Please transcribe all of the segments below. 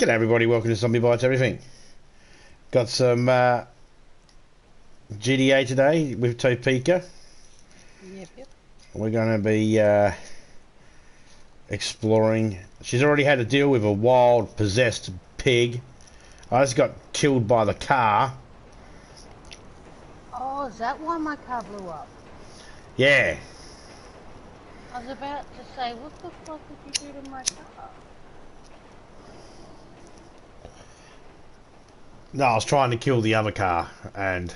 G'day everybody, welcome to Zombie Bites Everything. Got some GTA today with Topeka. Yep. We're going to be exploring. She's already had to deal with a wild, possessed pig. I just got killed by the car. Oh, is that why my car blew up? Yeah. I was about to say, what the fuck did you do to my car? No, I was trying to kill the other car and...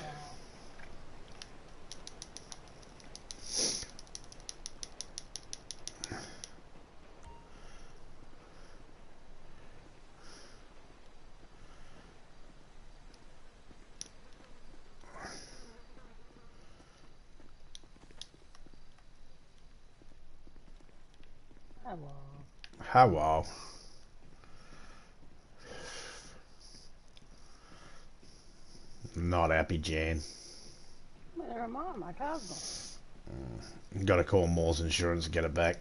Hello. Hello. Not happy, Jan. Where am I? My car's gone. Got to call Moore's Insurance to get it back.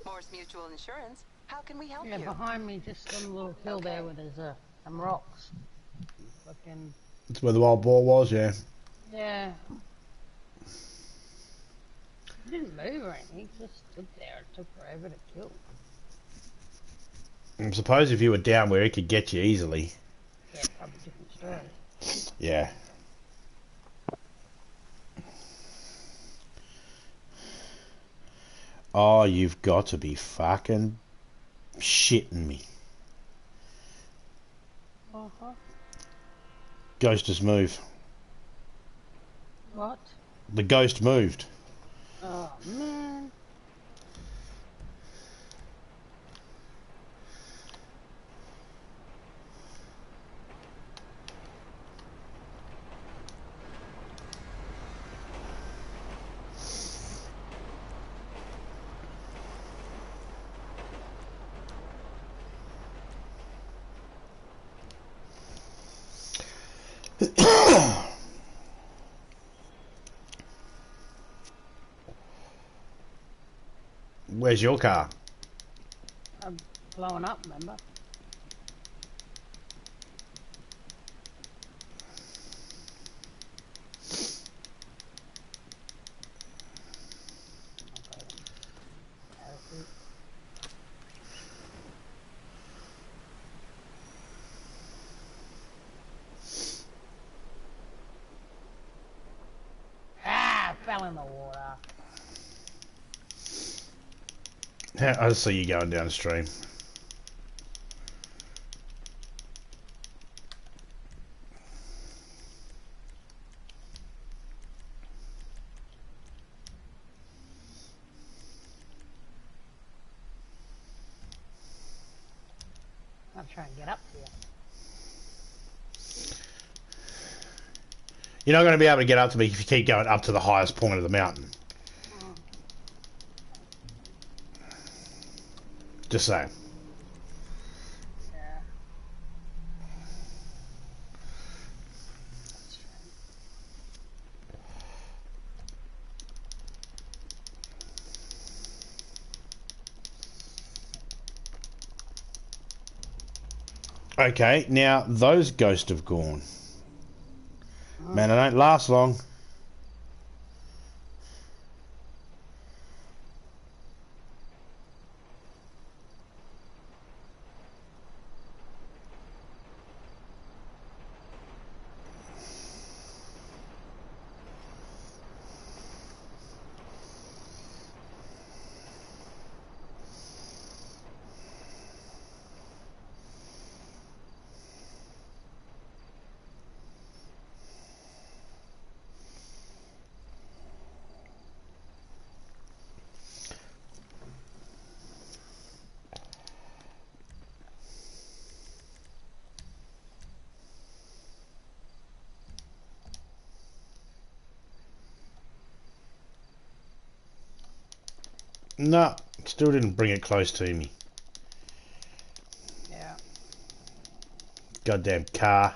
Moore's Mutual Insurance. How can we help Yeah, you? behind me, just some little hill there where there's some rocks. Fucking. That's where the wild boar was, yeah. Yeah. He didn't move or anything, he just stood there. It took forever to kill. I suppose if you were down where it could get you easily. Yeah, probably different story. Yeah. Oh, you've got to be fucking shitting me. Uh-huh. Ghost has moved. What? The ghost moved. Oh, man. Where's your car? I'm blowing up, remember? Fell in the water. I just see you going downstream. I'll try and get up to you. You're not going to be able to get up to me if you keep going up to the highest point of the mountain. Just saying. Yeah. Okay, now those ghosts have gone. Man, they don't last long. No, still didn't bring it close to me. Yeah. Goddamn car.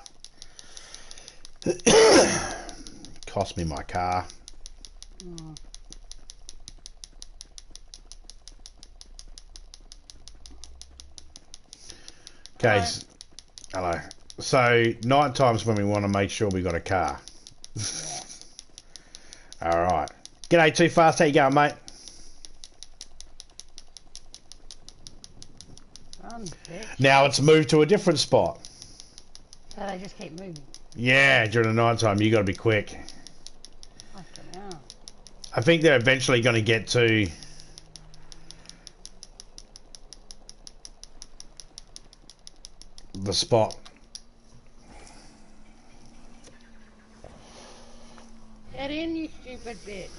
Cost me my car. Mm. Okay. Hello. So, night time's when we want to make sure we got a car. Yeah. Alright. G'day, Too Fast. How you going, mate? Run, bitch. Now it's moved to a different spot. So they just keep moving. Yeah, during the night time, you got to be quick. Fucking hell. I think they're eventually going to get to the spot. Get in, you stupid bitch.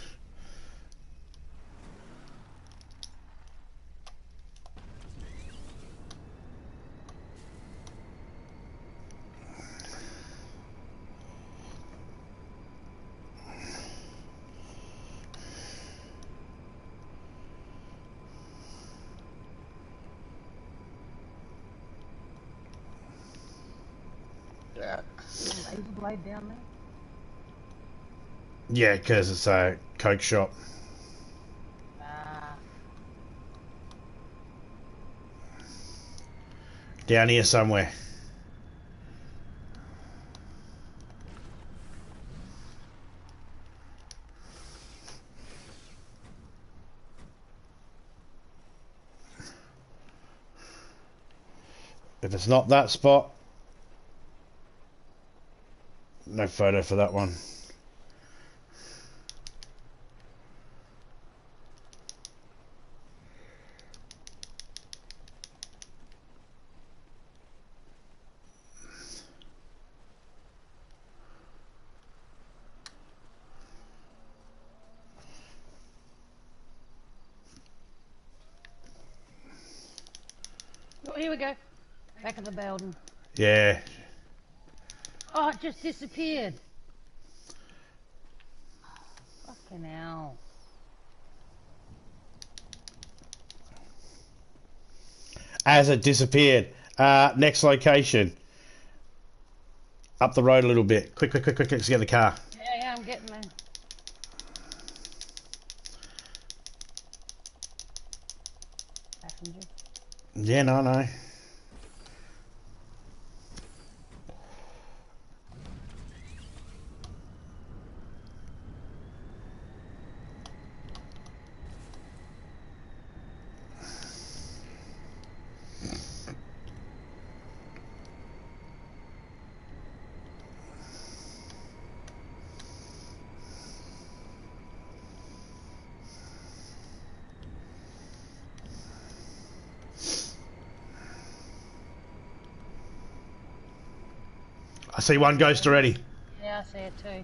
Yeah. Laser blade down there? Yeah, because it's a Coke shop. Down here somewhere. If it's not that spot, no photo for that one. Oh, here we go. Back of the building. Yeah. Oh, it just disappeared. Fucking hell. As it disappeared. Next location. Up the road a little bit. Quick, quick, quick, quick. Let's get in the car. Yeah, I'm getting there. Passenger. Yeah, no. I see one ghost already. Yeah, I see it too.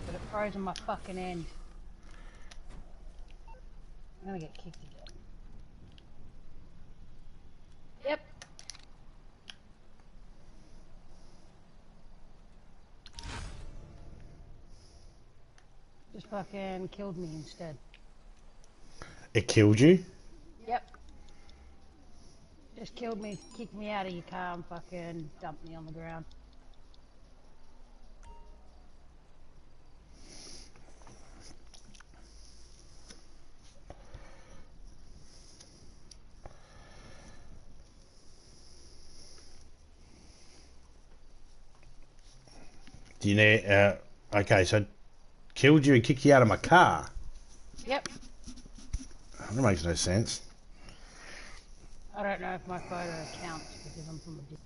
But it froze on my fucking end. I'm gonna get kicked again. Yep. Just fucking killed me instead. It killed you? Yep. Just killed me, kicked me out of your car and fucking dumped me on the ground. Do you need... okay, so... Killed you and kicked you out of my car? Yep. That makes no sense. I don't know if my photo counts because I'm from a different...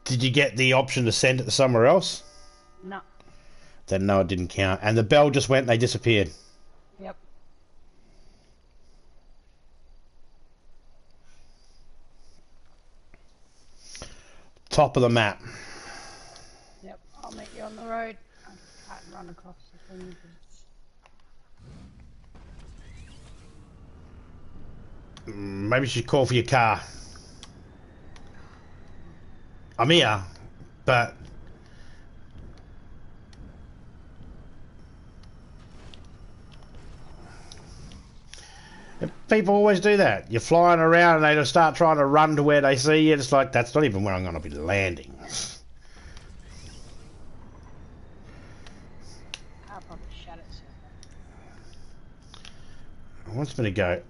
Did you get the option to send it to somewhere else? No. Then no, it didn't count. And the bell just went and they disappeared. Yep. Top of the map. Yep. I'll meet you on the road. I can't run across the thing because it's... Maybe you should call for your car. I'm here, but... people always do that. You're flying around and they just start trying to run to where they see you. It's like, that's not even where I'm going to be landing. I'll probably shut it soon. It wants me to go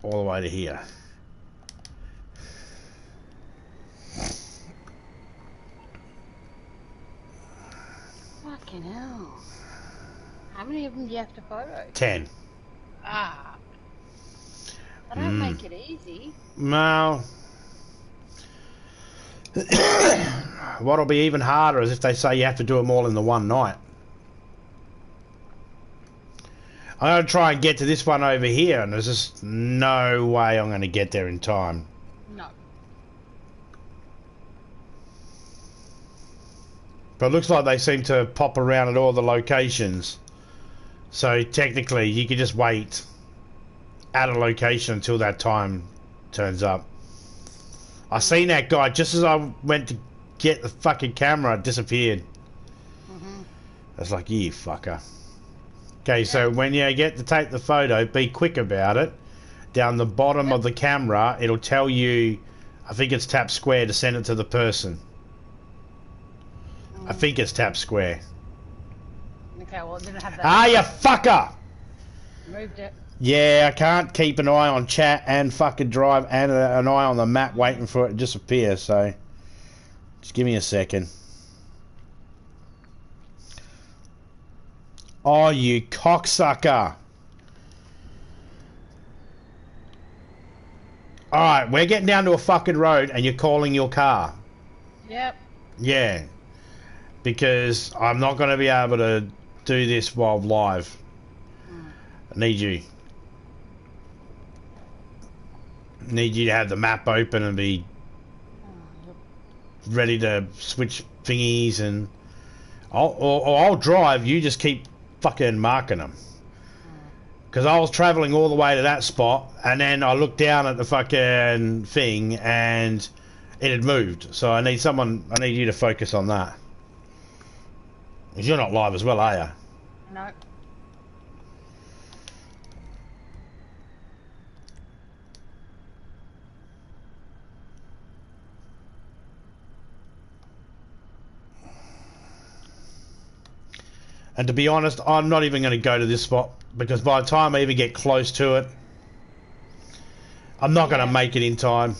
all the way to here. Fucking hell. How many of them do you have to photo? 10. Ah. They don't make it easy. No. What'll be even harder is if they say you have to do them all in the one night. I'm going to try and get to this one over here, and there's just no way I'm going to get there in time. No. But it looks like they seem to pop around at all the locations. So technically, you could just wait at a location until that time turns up. I seen that guy just as I went to get the fucking camera, it disappeared. I was like, you fucker. Okay, so when you get to take the photo, be quick about it. Down the bottom of the camera, it'll tell you, I think it's tap square to send it to the person. I think it's tap square. Okay, well, it didn't have that. Ah, you fucker! Moved it. Yeah, I can't keep an eye on chat and fucking drive and an eye on the map waiting for it to disappear, so just give me a second. Oh, you cocksucker. Alright, we're getting down to a fucking road and you're calling your car. Yep. Yeah. Because I'm not going to be able to do this while live. I need you. Need you to have the map open and be ready to switch thingies, and I'll drive, you just keep fucking marking them. Because I was travelling all the way to that spot, and then I looked down at the fucking thing and it had moved. So I need you to focus on that. Because you're not live as well, are you? No. And to be honest, I'm not even going to go to this spot, because by the time I even get close to it, I'm not going to make it in time.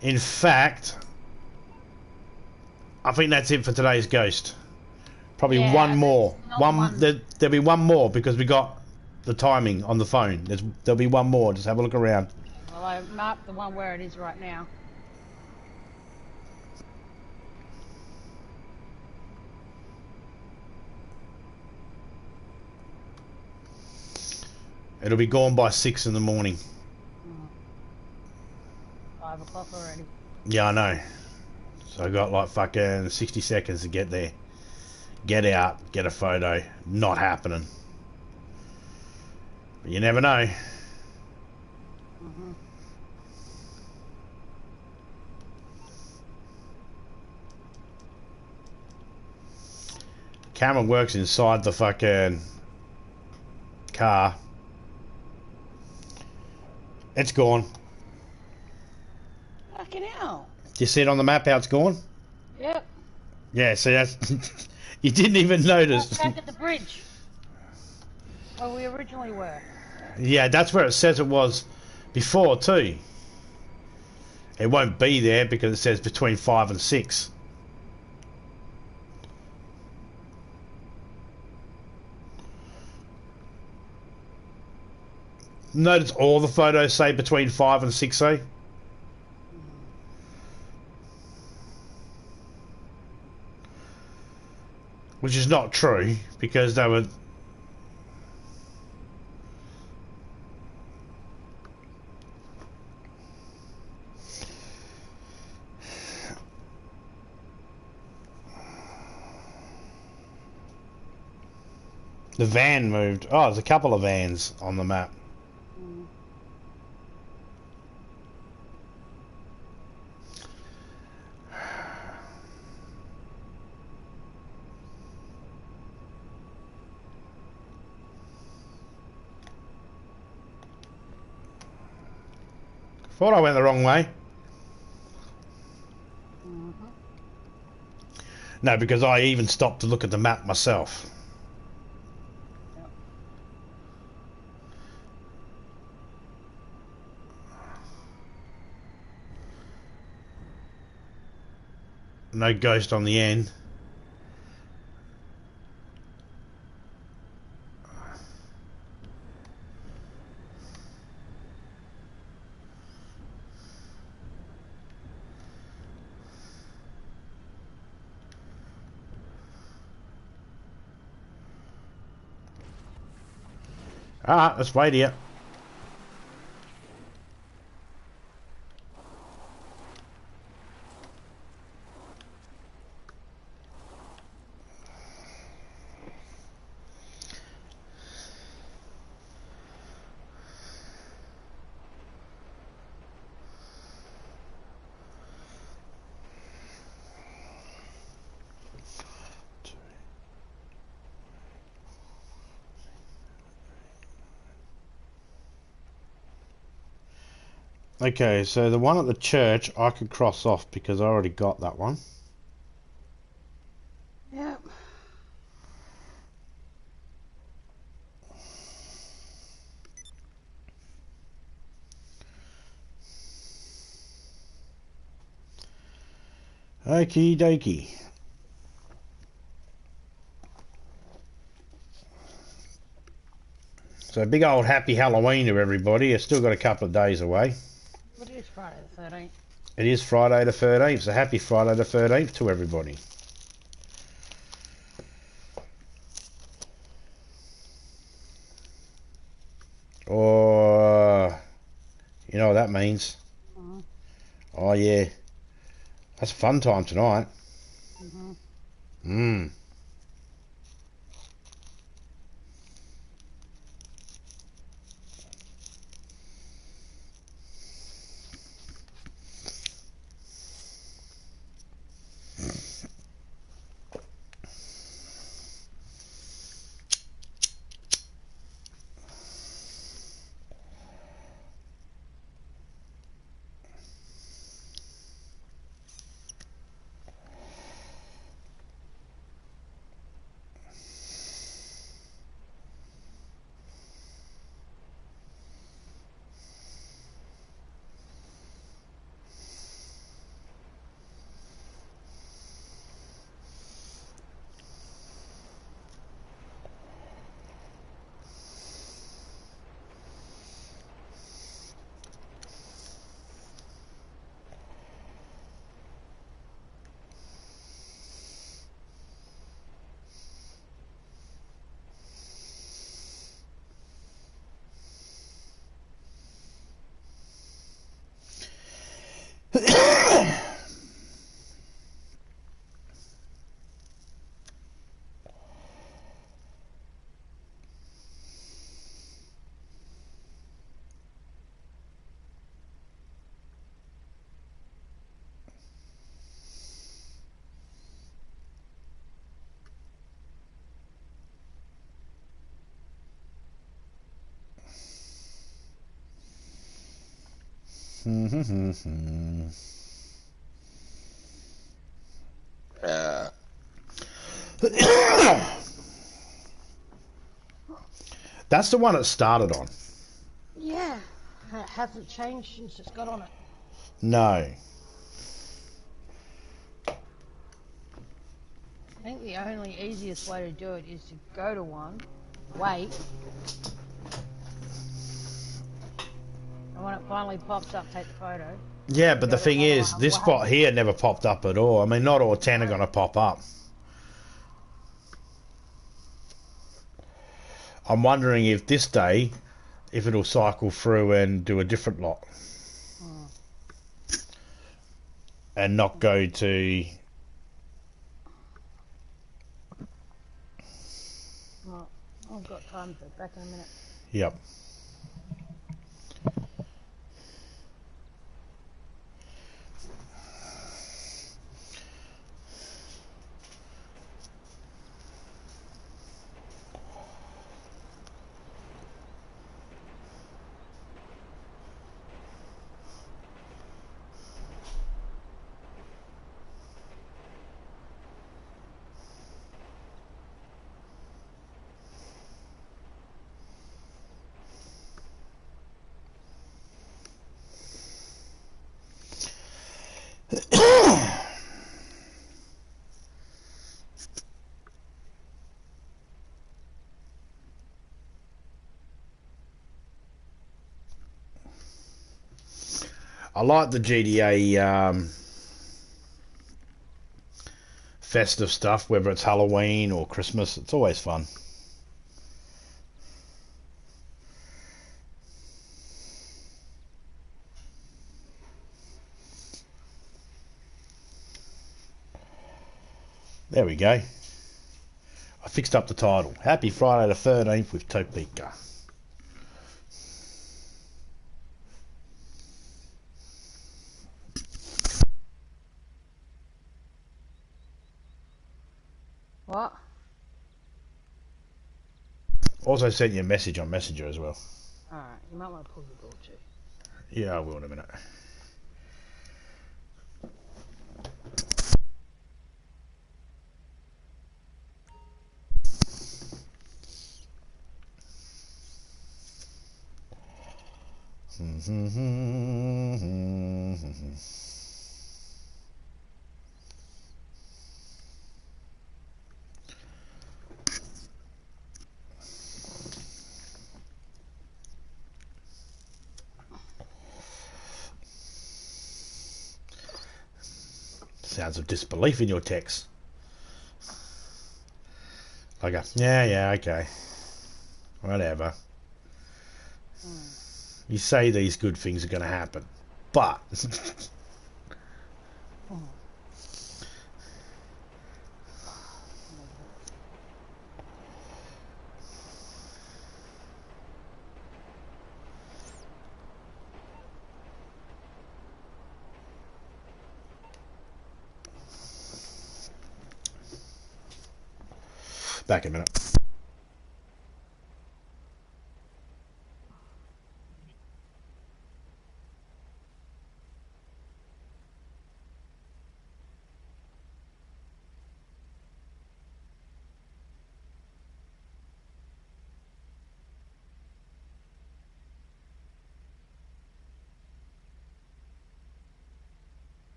In fact, I think that's it for today's Ghost. Probably one more. There'll be one more, because we got the timing on the phone. There'll be one more. Just have a look around. Well, I marked the one where it is right now. It'll be gone by 6 in the morning. 5 o'clock already. Yeah, I know. So I got like fucking 60 seconds to get there. Get out, get a photo. Not happening. But you never know. Camera works inside the fucking car. It's gone. Fucking hell. Do you see it on the map how it's gone? Yep. Yeah, see that's... You didn't even notice. Back at the bridge. Where we originally were. Yeah, that's where it says it was before too. It won't be there because it says between 5 and 6. Notice all the photos say between 5 and 6, eh? Which is not true, because they were... The van moved. Oh, there's a couple of vans on the map. Thought I went the wrong way. Mm-hmm. No, because I even stopped to look at the map myself. Yep. No ghost on the end. Alright, let's wait here. Okay, so the one at the church I could cross off because I already got that one. Yep. Okie dokie. So big old happy Halloween to everybody. It's still got a couple of days away. What is Friday the 13th? It is Friday the 13th, so happy Friday the 13th to everybody. Or, you know what that means. Mm-hmm. Oh yeah, that's a fun time tonight. Mm-hmm. Mmm. That's the one it started on. Yeah. It hasn't changed since it's got on it. No. I think the only easiest way to do it is to go to one, wait, and when it finally pops up, take the photo. Yeah, but Go the to thing another is, one, this spot wait. here never popped up at all. I mean, not all 10 are going to pop up. I'm wondering if this day, if it'll cycle through and do a different lot. Hmm. And not go to... Well, I've got time for it. Back in a minute. Yep. I like the GTA festive stuff, whether it's Halloween or Christmas. It's always fun. There we go. I fixed up the title. Happy Friday the 13th with Topeka. What? Also sent you a message on Messenger as well. Alright, you might want to pull the door too. Yeah, I will in a minute. Sounds of disbelief in your text. Like a, yeah, okay. Whatever. You say these good things are going to happen, but... Back in a minute.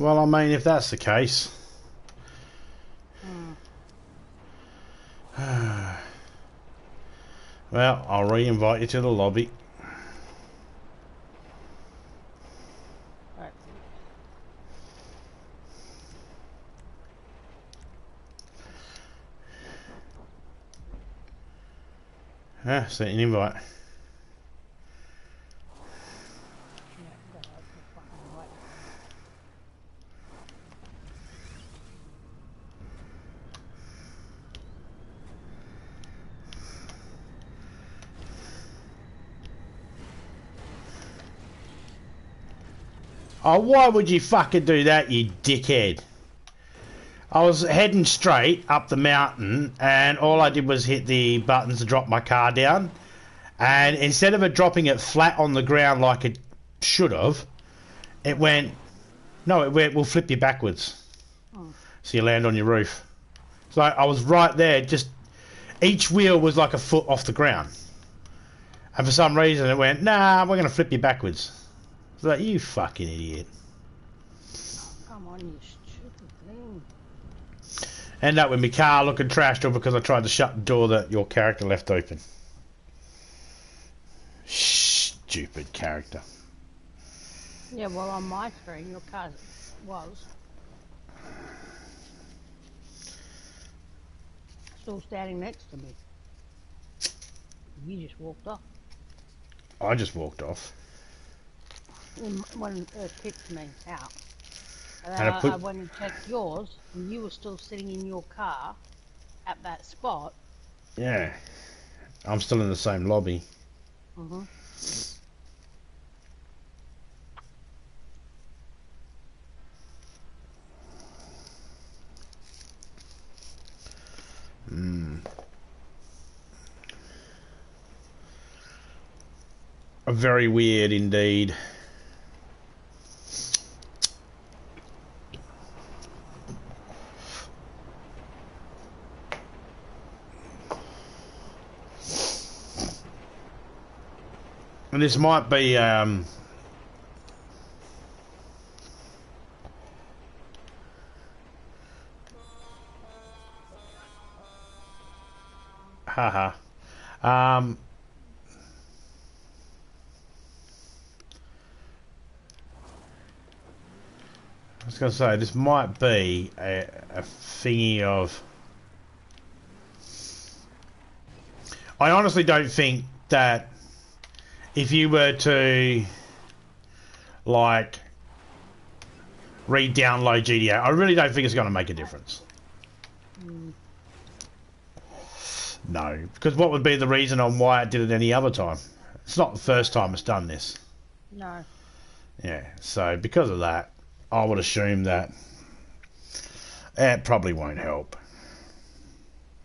Well, I mean, if that's the case. Well, I'll re-invite you to the lobby. Right. Sent you an invite. Yeah, God, I feel fucking right. Oh, why would you fucking do that, you dickhead? I was heading straight up the mountain, and all I did was hit the buttons to drop my car down. And instead of it dropping it flat on the ground like it should have, it went... No, it went, we'll flip you backwards. So you land on your roof. So I was right there, just... Each wheel was like a foot off the ground. And for some reason it went, nah, we're going to flip you backwards. It's like, you fucking idiot. Come on, you stupid thing. End up with my car looking trashed all because I tried to shut the door that your character left open. Stupid character. Yeah, well, on my screen, your car was still standing next to me. You just walked off. I just walked off. When it kicked me out. And And then I went and checked yours, and you were still sitting in your car at that spot. Yeah. I'm still in the same lobby. Mm-hmm. Very weird indeed. And this might be haha. I was going to say, this might be a thingy of... I honestly don't think that if you were to, like, re-download GTA, I really don't think it's going to make a difference. No, because what would be the reason on why it did it any other time? It's not the first time it's done this. No. Yeah, so because of that, I would assume that it probably won't help.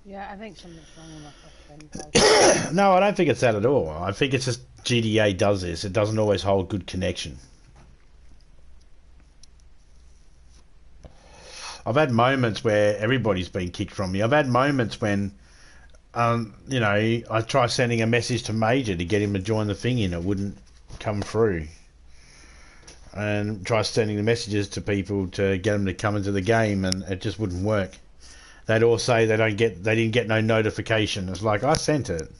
Yeah, I think something's wrong with my fucking No, I don't think it's that at all. I think it's just GTA does this. It doesn't always hold good connection. I've had moments where everybody's been kicked from me. I've had moments when, you know, I try sending a message to Major to get him to join the thing and it wouldn't come through. And try sending the messages to people to get them to come into the game and it just wouldn't work. They'd all say they didn't get no notification. It's like, I sent it.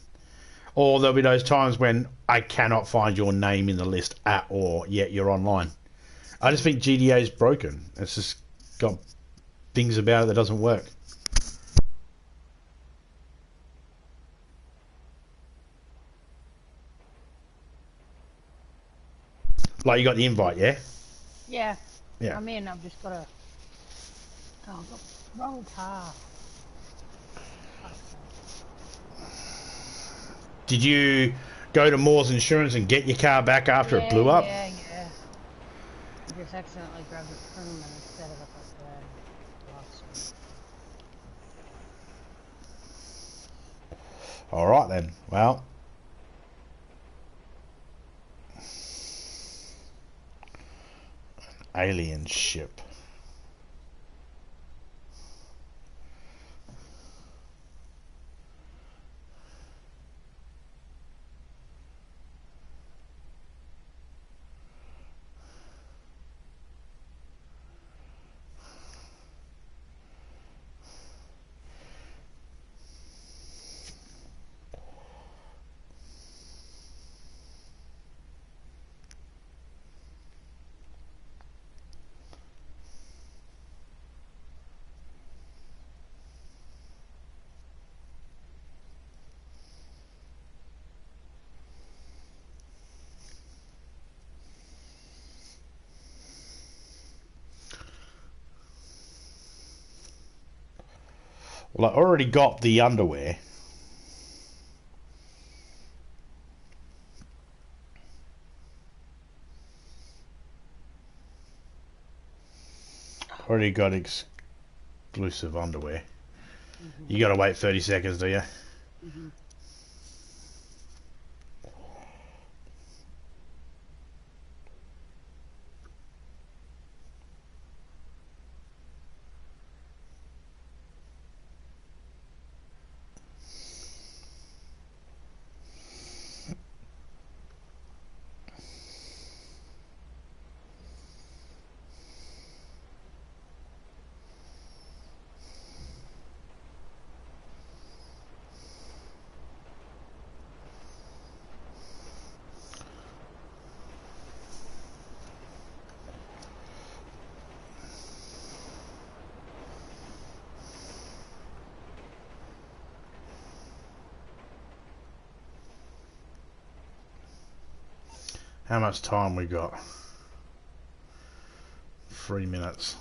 Or there'll be those times when I cannot find your name in the list at all, yet you're online. I just think GTA is broken. It's just got things about it that doesn't work. Like, you got the invite, yeah? Yeah. Yeah. I'm in, I've just got to... Oh, I've got the wrong car. Did you go to Moore's Insurance and get your car back after it blew up? Yeah. I just accidentally grabbed it from them and set it up at the last one. Alright then. Well. Alien ship. Well, I already got the underwear. Already got exclusive underwear. You gotta wait 30 seconds, do you? How much time we got? 3 minutes.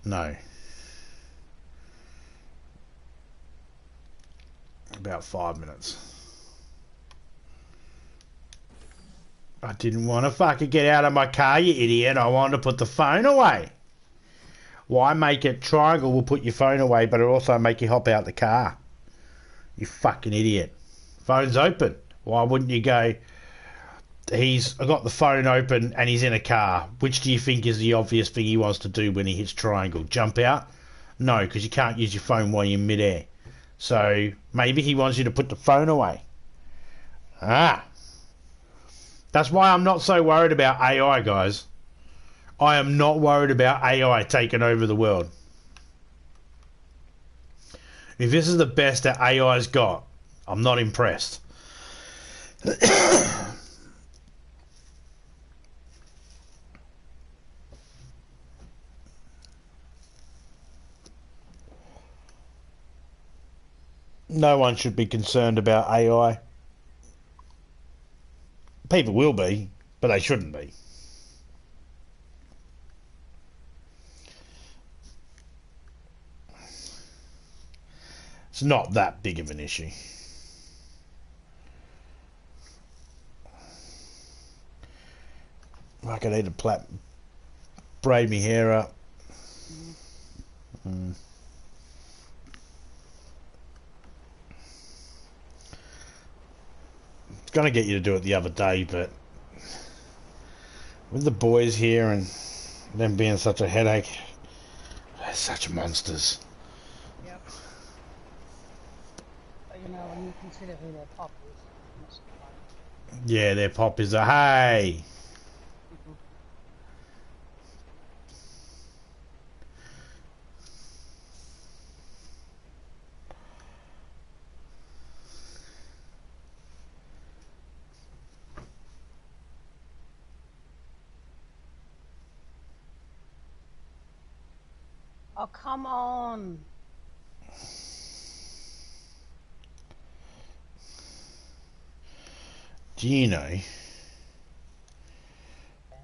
No. About 5 minutes. I didn't want to fucking get out of my car, you idiot. I wanted to put the phone away. Why make it triangle will put your phone away, but it'll also make you hop out the car? You fucking idiot. Phone's open. Why wouldn't you go, I got the phone open and he's in a car. Which do you think is the obvious thing he wants to do when he hits triangle? Jump out? No, because you can't use your phone while you're in midair. So maybe he wants you to put the phone away. That's why I'm not so worried about AI, guys. I am not worried about AI taking over the world. If this is the best that AI's got, I'm not impressed. No one should be concerned about AI. People will be, but they shouldn't be. It's not that big of an issue. Like I need to braid my hair up. It's going to get you to do it the other day, but with the boys here and them being such a headache, they're such monsters. Yep. But you know, when you consider who their pop is, it's not so Yeah, their pop is a hey. Oh, come on. Do you know,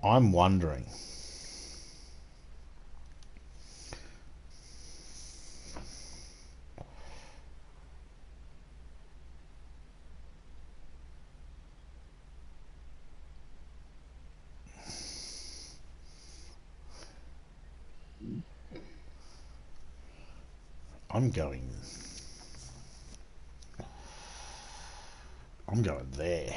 I'm wondering, I'm going there.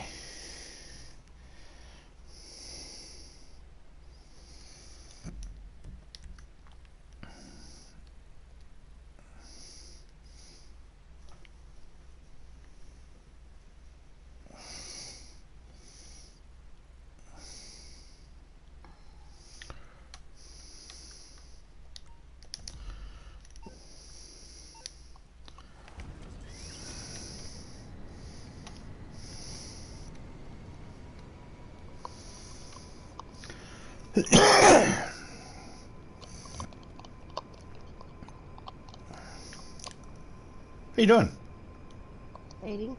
What are you doing? Eating.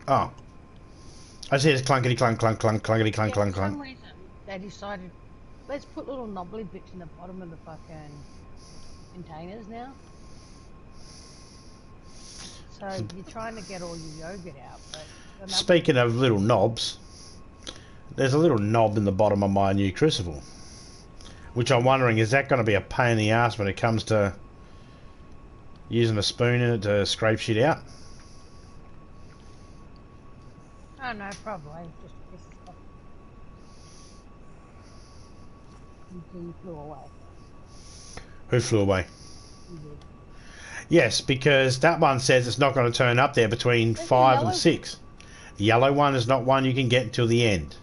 Oh. I see it's clunkety clunk clunk clunk clunkety clunk clunk For some clunk. reason, they decided, let's put little knobbly bits in the bottom of the fucking containers now. So you're trying to get all your yogurt out, but Speaking of little knobs, there's a little knob in the bottom of my new crucible, which I'm wondering, is that going to be a pain in the ass when it comes to using a spoon in it to scrape shit out? Oh no, probably just piss stuff. Until you flew away. Who flew away? You did. Yes, because that one says it's not going to turn up there between There's 5 and 6. The yellow one is not one you can get until the end.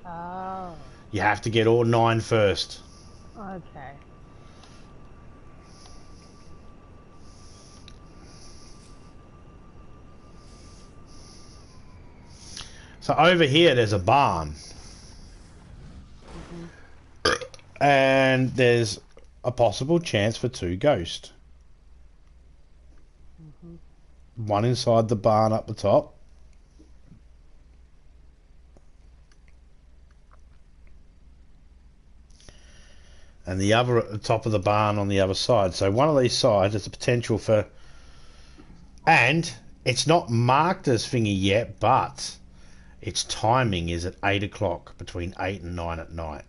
Oh. You have to get all 9 first. Okay. So over here there's a barn. And there's a possible chance for 2 ghosts. One inside the barn up the top. And the other at the top of the barn on the other side. So one of these sides has a potential for... And it's not marked as thingy yet, but its timing is at 8 o'clock, between 8 and 9 at night.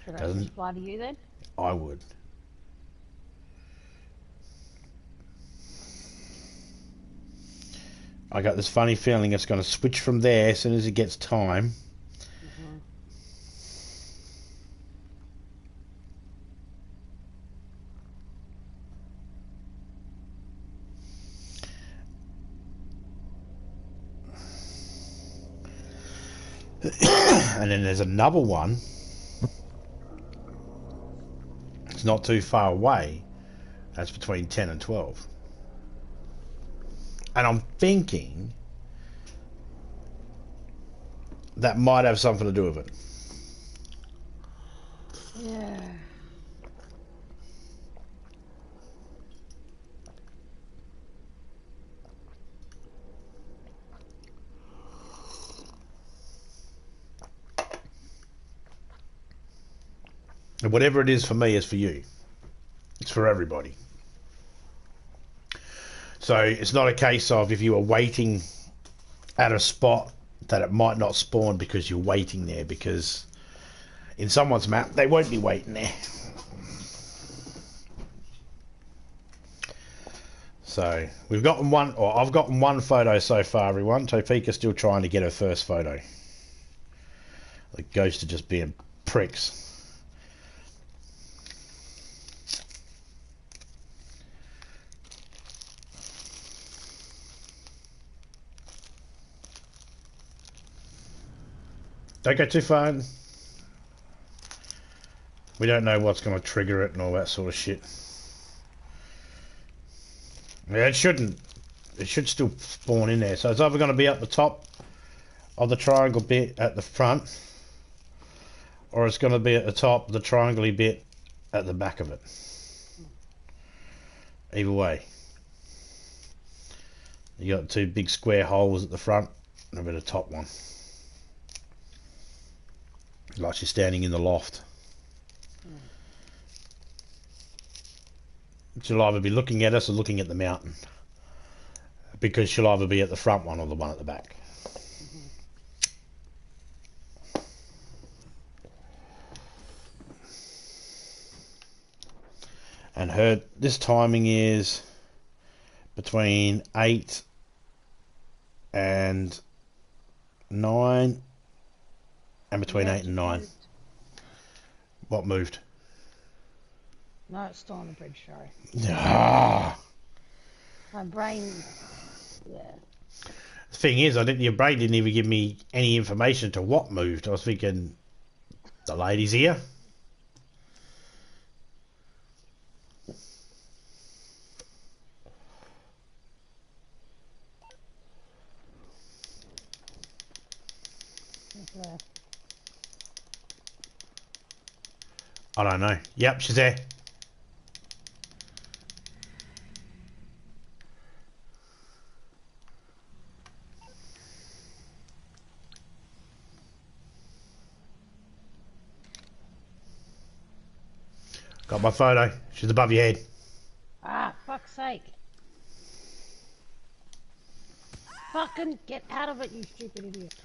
Should I just fly to you then? I would. I got this funny feeling it's going to switch from there as soon as it gets time. And then there's another one. It's not too far away. That's between 10 and 12. And I'm thinking that might have something to do with it. Yeah. And whatever it is for me is for you. It's for everybody. So it's not a case of if you are waiting at a spot that it might not spawn because you're waiting there, because in someone's map they won't be waiting there. So we've gotten one, or I've gotten one photo so far, everyone. Topeka's still trying to get her first photo. The ghosts are just being pricks. Don't go too far. We don't know what's going to trigger it and all that sort of shit. Yeah, it shouldn't. It should still spawn in there. So it's either going to be up the top of the triangle bit at the front, or it's going to be at the top of the triangle bit at the back of it. Either way. You got 2 big square holes at the front and a bit of top one. Like she's standing in the loft. She'll either be looking at us or looking at the mountain, because she'll either be at the front one or the one at the back. And this timing is between 8 and 9. And between 8 and 9. What moved? No, it's still on the bridge, sorry. Ah. My brain, yeah. The thing is, your brain didn't even give me any information to what moved. I was thinking, the lady's here. Okay. I don't know. Yep, she's there. Got my photo. She's above your head. Ah, fuck's sake. Fucking get out of it, you stupid idiot.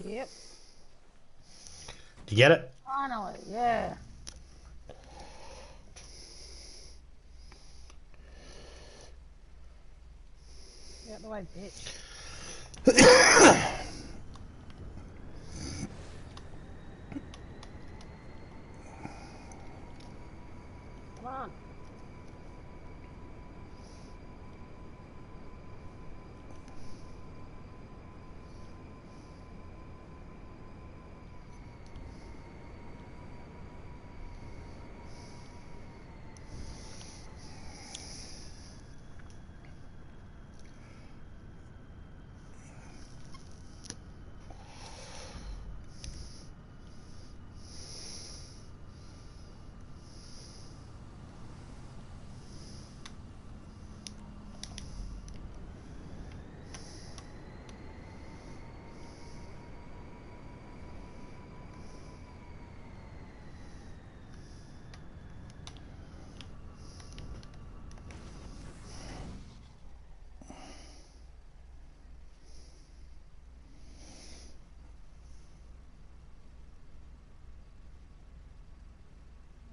Yep. Did you get it? Finally, yeah. Get out the way, bitch. Come on.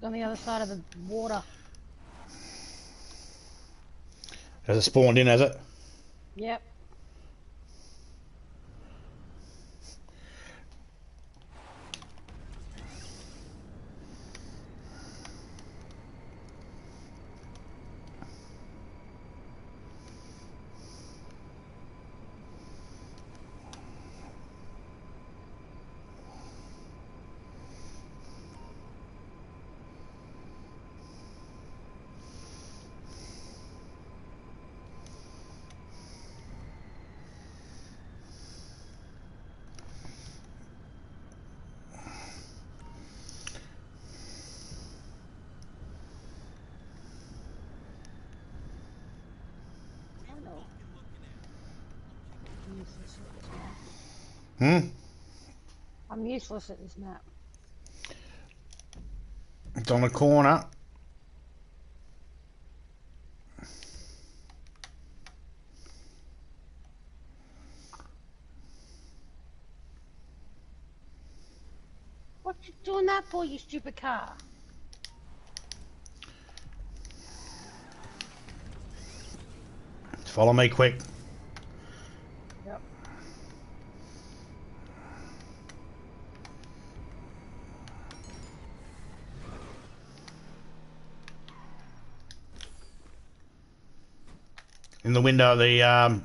On the other side of the water. Has it spawned in, has it? Yep. Hmm? I'm useless at this map. It's on the corner. What you doing that for, you stupid car? Follow me quick. Yep. In the window of the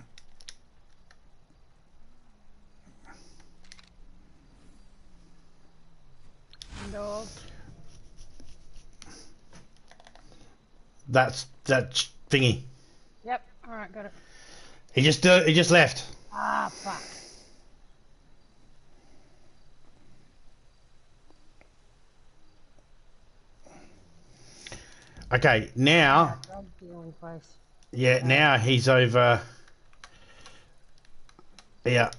Dog. that thingy. Yep. Alright, got it. He just left. Ah, fuck. Okay, now Dog dealing place. yeah, now he's over. Yeah.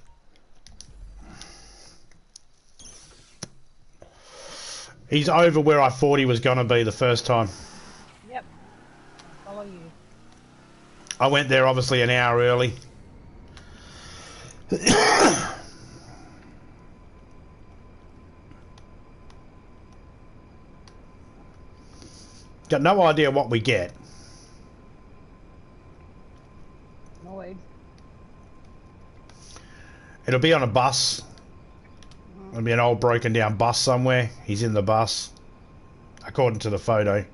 He's over where I thought he was gonna be the first time. Yep. Follow you. I went there obviously an hour early. Got no idea what we get. Annoyed. It'll be on a bus. It'll be an old broken down bus somewhere. He's in the bus, according to the photo.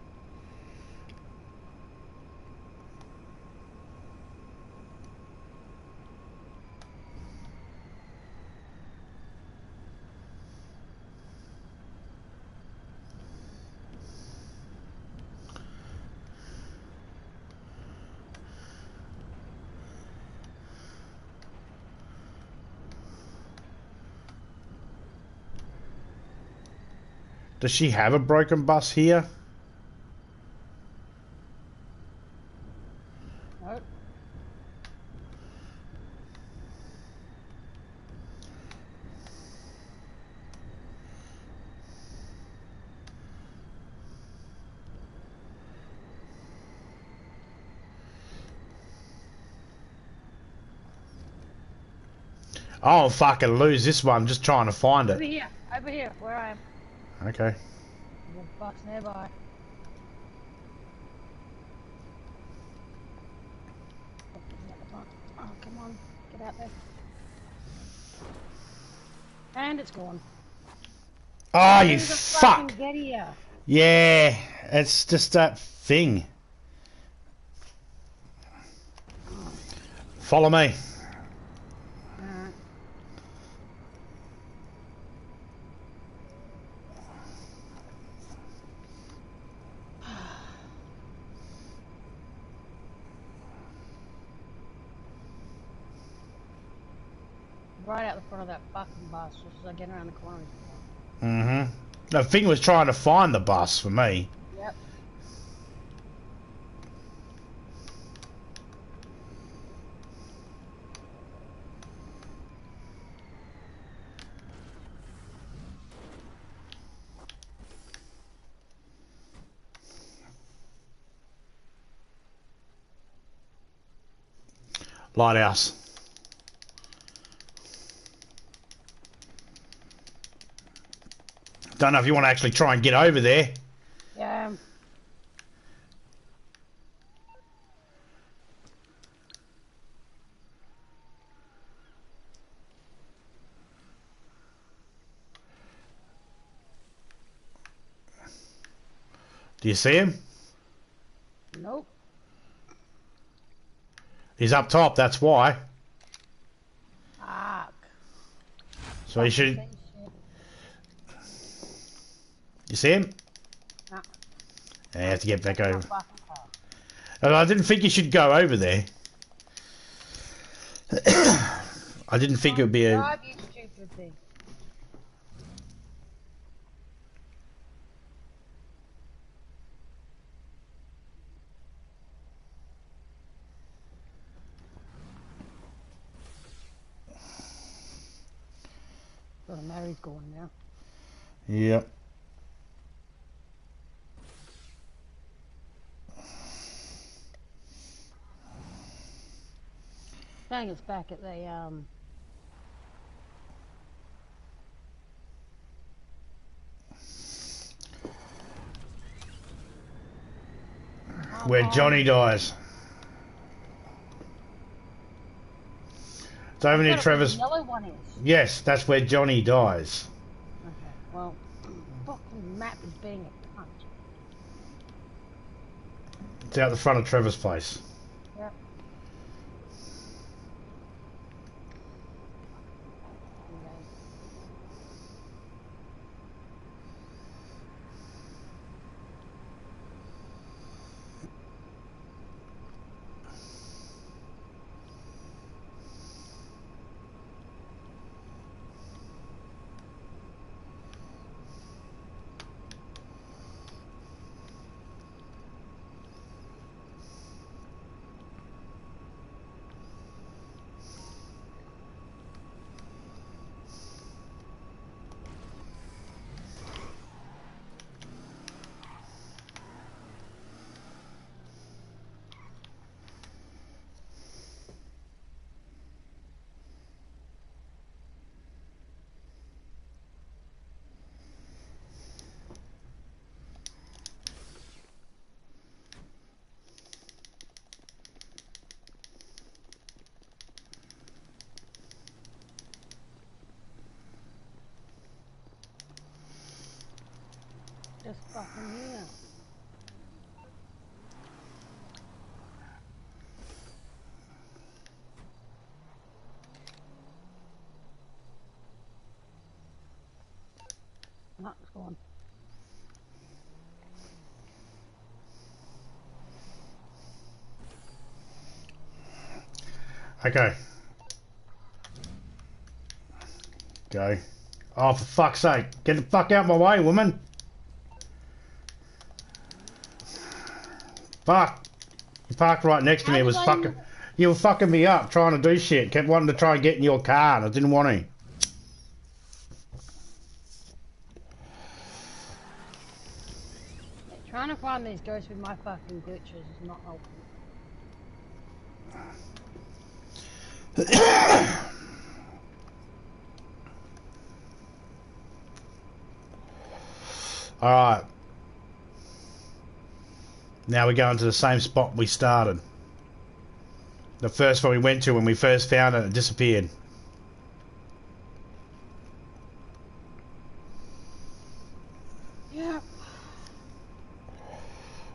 Does she have a broken bus here? I'll fucking lose this one just trying to find it. Over here, where I am. Okay. There's a bus nearby. Oh, come on, get out there. And it's gone. Oh, you Who's a fuck! fucking get here? Yeah, it's just that thing. Follow me. Alright. Right out the front of that fucking bus, just as I get around the corner. Mm-hmm. The thing was trying to find the bus for me. Yep. Lighthouse. Don't know if you want to actually try and get over there. Yeah. Do you see him? Nope. He's up top, that's why. Fuck. So you should... You see him? No. Yeah, you have to get back over. I didn't think you should go over there. I didn't think it would be a... Drive, you stupid thing. Well, Mary's gone now. Yep. Saying it's back at the Where Johnny dies. It's over near Trevor's... The yellow one is. Yes, that's where Johnny dies. Okay, well, fucking map is being a cunt. It's out the front of Trevor's place. Yep. Just fucking here. No, it's gone. Okay. Go. Oh, for fuck's sake. Get the fuck out of my way, woman. Fuck. You parked right next to me. It was fucking... You were fucking me up trying to do shit. Kept wanting to try and get in your car and I didn't want to. Trying to find these ghosts with my fucking glitches is not helping. Alright. Now we're going to the same spot we started. The first one we went to when we first found it, it disappeared. Yeah.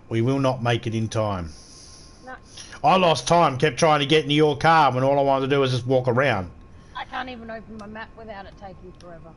We will not make it in time. No. I lost time, kept trying to get into your car when all I wanted to do was just walk around. I can't even open my map without it taking forever.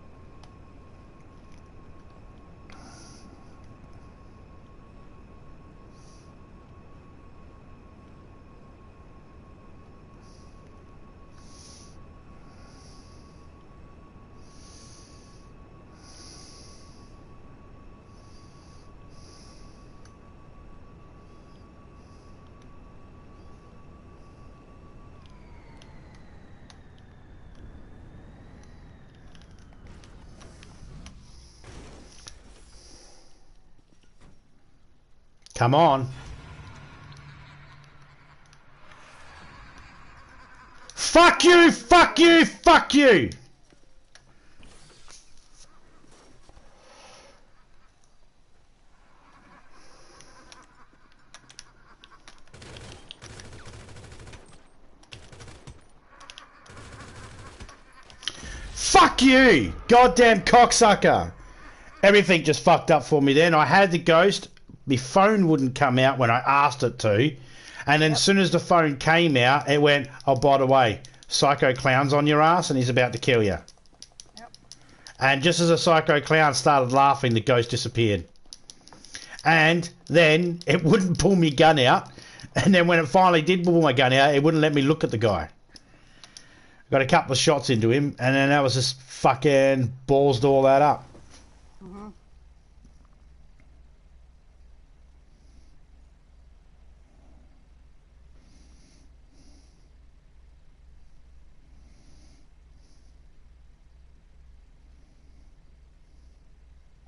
Come on. Fuck you! Fuck you! Fuck you! Fuck you! Goddamn cocksucker! Everything just fucked up for me then. I had the ghost. My phone wouldn't come out when I asked it to. And then as soon as the phone came out, it went, oh, by the way, Psycho Clown's on your ass and he's about to kill you. Yep. And just as a Psycho Clown started laughing, the ghost disappeared. And then it wouldn't pull my gun out. And then when it finally did pull my gun out, it wouldn't let me look at the guy. Got a couple of shots into him, and then that was just fucking ballsed all that up. Mm-hmm.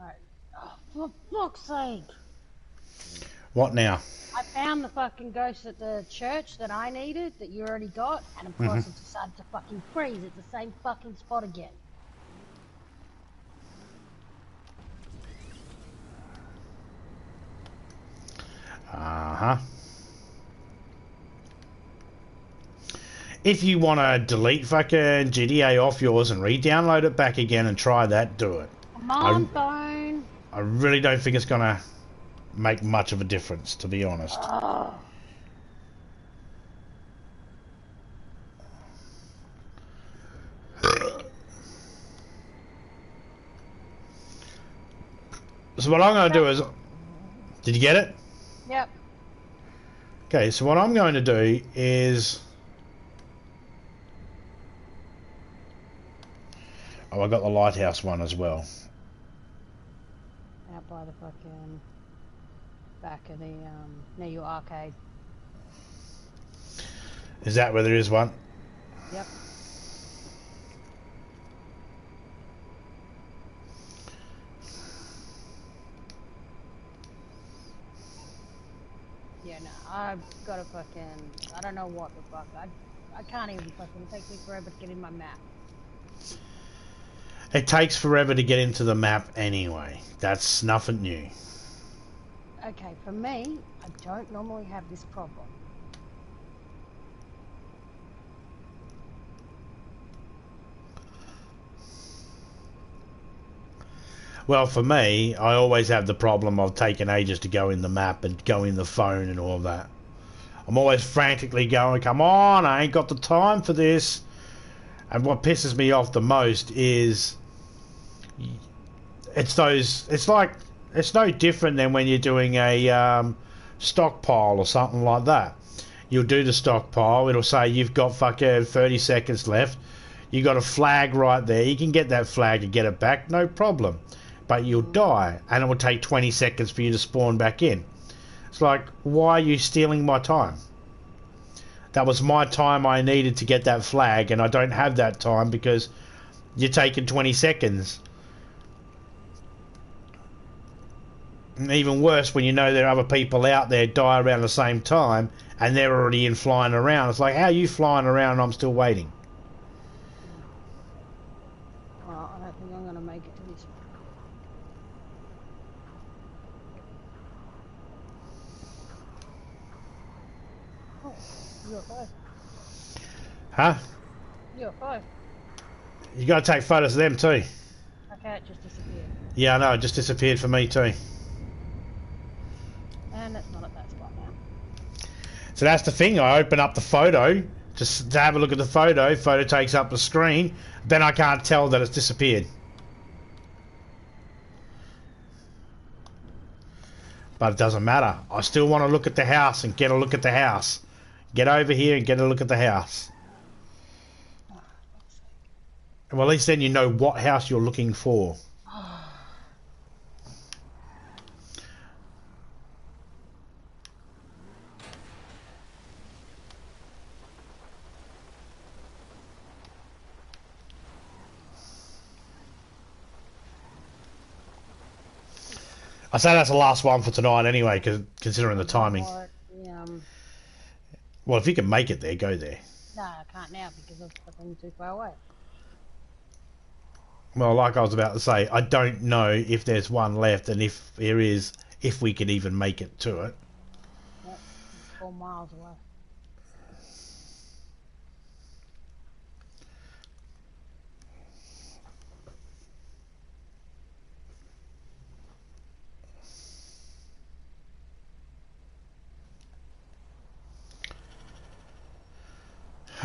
Alright. Oh, for fuck's sake! What now? I found the fucking ghost at the church that I needed, that you already got, and of course it decided to fucking freeze at the same fucking spot again. Uh-huh. If you want to delete fucking GTA off yours and re-download it back again and try that, do it. Come on, phone! I really don't think it's going to make much of a difference, to be honest. Oh. So what I'm going to do is... Did you get it? Yep. Okay, so what I'm going to do is... Oh, I got the lighthouse one as well. Out by the fucking back of the near your arcade. Is that where there is one? Yep. Yeah, no, I've got a fucking, I don't know what the fuck, I can't even fucking, it takes me forever to get in my map. It takes forever to get into the map anyway. That's nothing new. Okay, for me, I don't normally have this problem. Well, for me, I always have the problem of taking ages to go in the map and go in the phone and all that. I'm always frantically going, come on, I ain't got the time for this. And what pisses me off the most is it's no different than when you're doing a stockpile or something like that. You'll do the stockpile, it'll say you've got fucking 30 seconds left. You got a flag right there, you can get that flag and get it back, no problem. But you'll die, and it will take 20 seconds for you to spawn back in. It's like, why are you stealing my time? That was my time I needed to get that flag, and I don't have that time because you're taking 20 seconds. And even worse, when you know there are other people out there die around the same time, and they're already in flying around. It's like, how are you flying around and I'm still waiting? Well, I don't think I'm going to make it to this UFO. Huh? UFO. You gotta take photos of them too. Okay, it just disappeared. Yeah, I know, it just disappeared for me too. And it's not at that spot now. So that's the thing, I open up the photo, just to have a look at the photo takes up the screen, then I can't tell that it's disappeared. But it doesn't matter. I still want to look at the house and get a look at the house. Get over here and get a look at the house. Well, at least then you know what house you're looking for. I say that's the last one for tonight anyway, considering the timing. Well, if you can make it there, go there. No, I can't now because I'm fucking too far away. Well, like I was about to say, I don't know if there's one left, and if there is, if we could even make it to it. Yep, it's 4 miles away.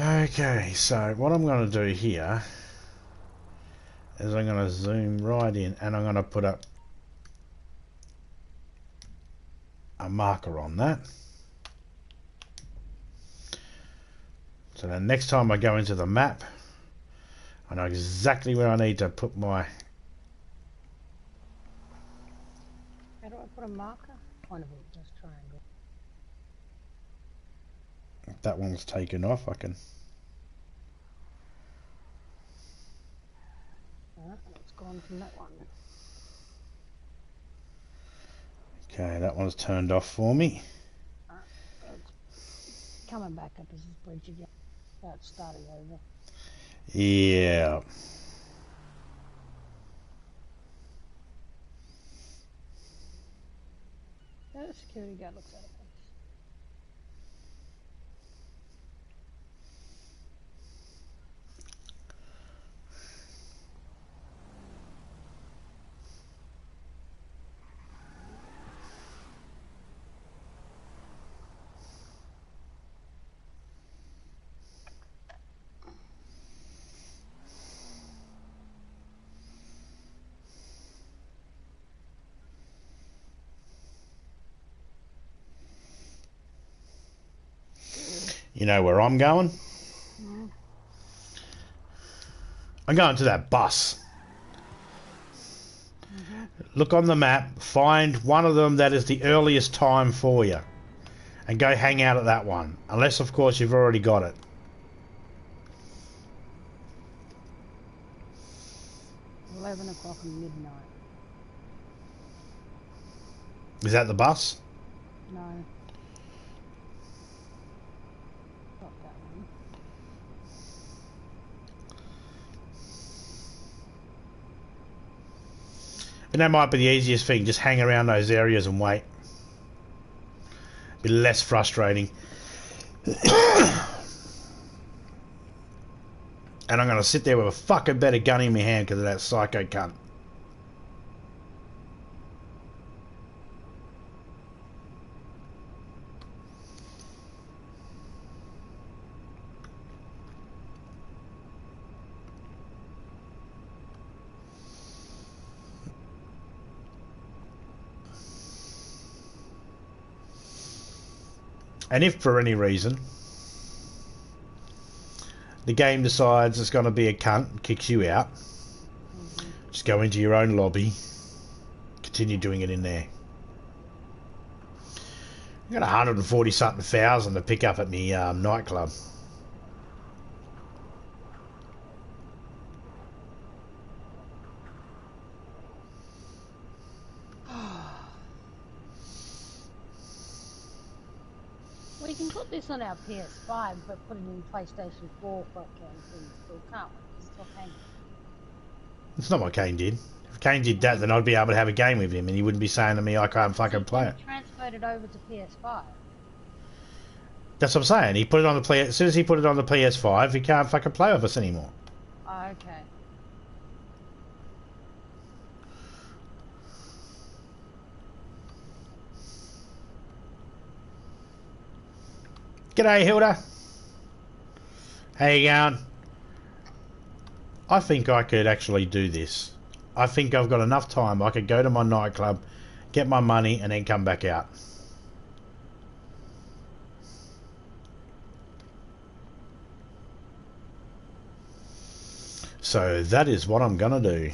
Okay, so what I'm going to do here is I'm going to zoom right in and I'm going to put up a marker on that. So then next time I go into the map, I know exactly where I need to put my... How do I put a marker? Point of it, just triangle. If that one's taken off, I can... It's gone from that one. Okay, that one's turned off for me. It's coming back up as this bridge again. So it's starting over. Yeah. The security guard looks at it. You know where I'm going? Mm. I'm going to that bus. Mm-hmm. Look on the map, find one of them that is the earliest time for you, and go hang out at that one. Unless, of course, you've already got it. 11 o'clock and midnight. Is that the bus? No. Not that one. And that might be the easiest thing, just hang around those areas and wait. Be less frustrating. And I'm going to sit there with a fucking better gun in my hand because of that psycho cunt. And if for any reason the game decides it's going to be a cunt and kicks you out, just go into your own lobby, continue doing it in there. I've got 140 something thousand to pick up at me nightclub. We can put this on our PS5, but put it in PlayStation 4 fucking things still can't we? Because it's what Kane did. It's not what Kane did. If Kane did that, then I'd be able to have a game with him and he wouldn't be saying to me I can't fucking play it. So you transferred it over to PS5. That's what I'm saying. He put it on the play. As soon as he put it on the PS5, he can't fucking play with us anymore. Oh, okay. G'day, Hilda. How you going? I think I could actually do this. I think I've got enough time. I could go to my nightclub, get my money, and then come back out. So that is what I'm gonna do.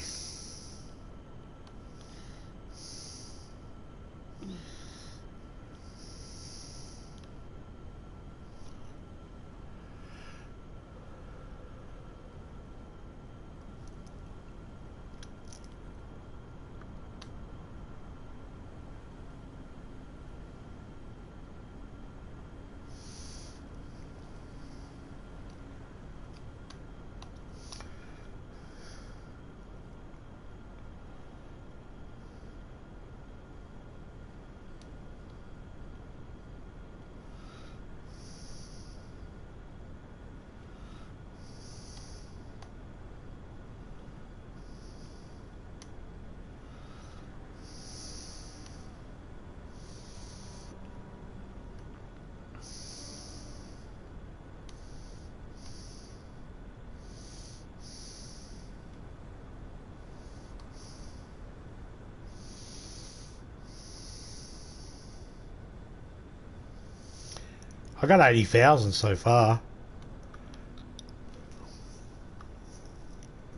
I got 80,000 so far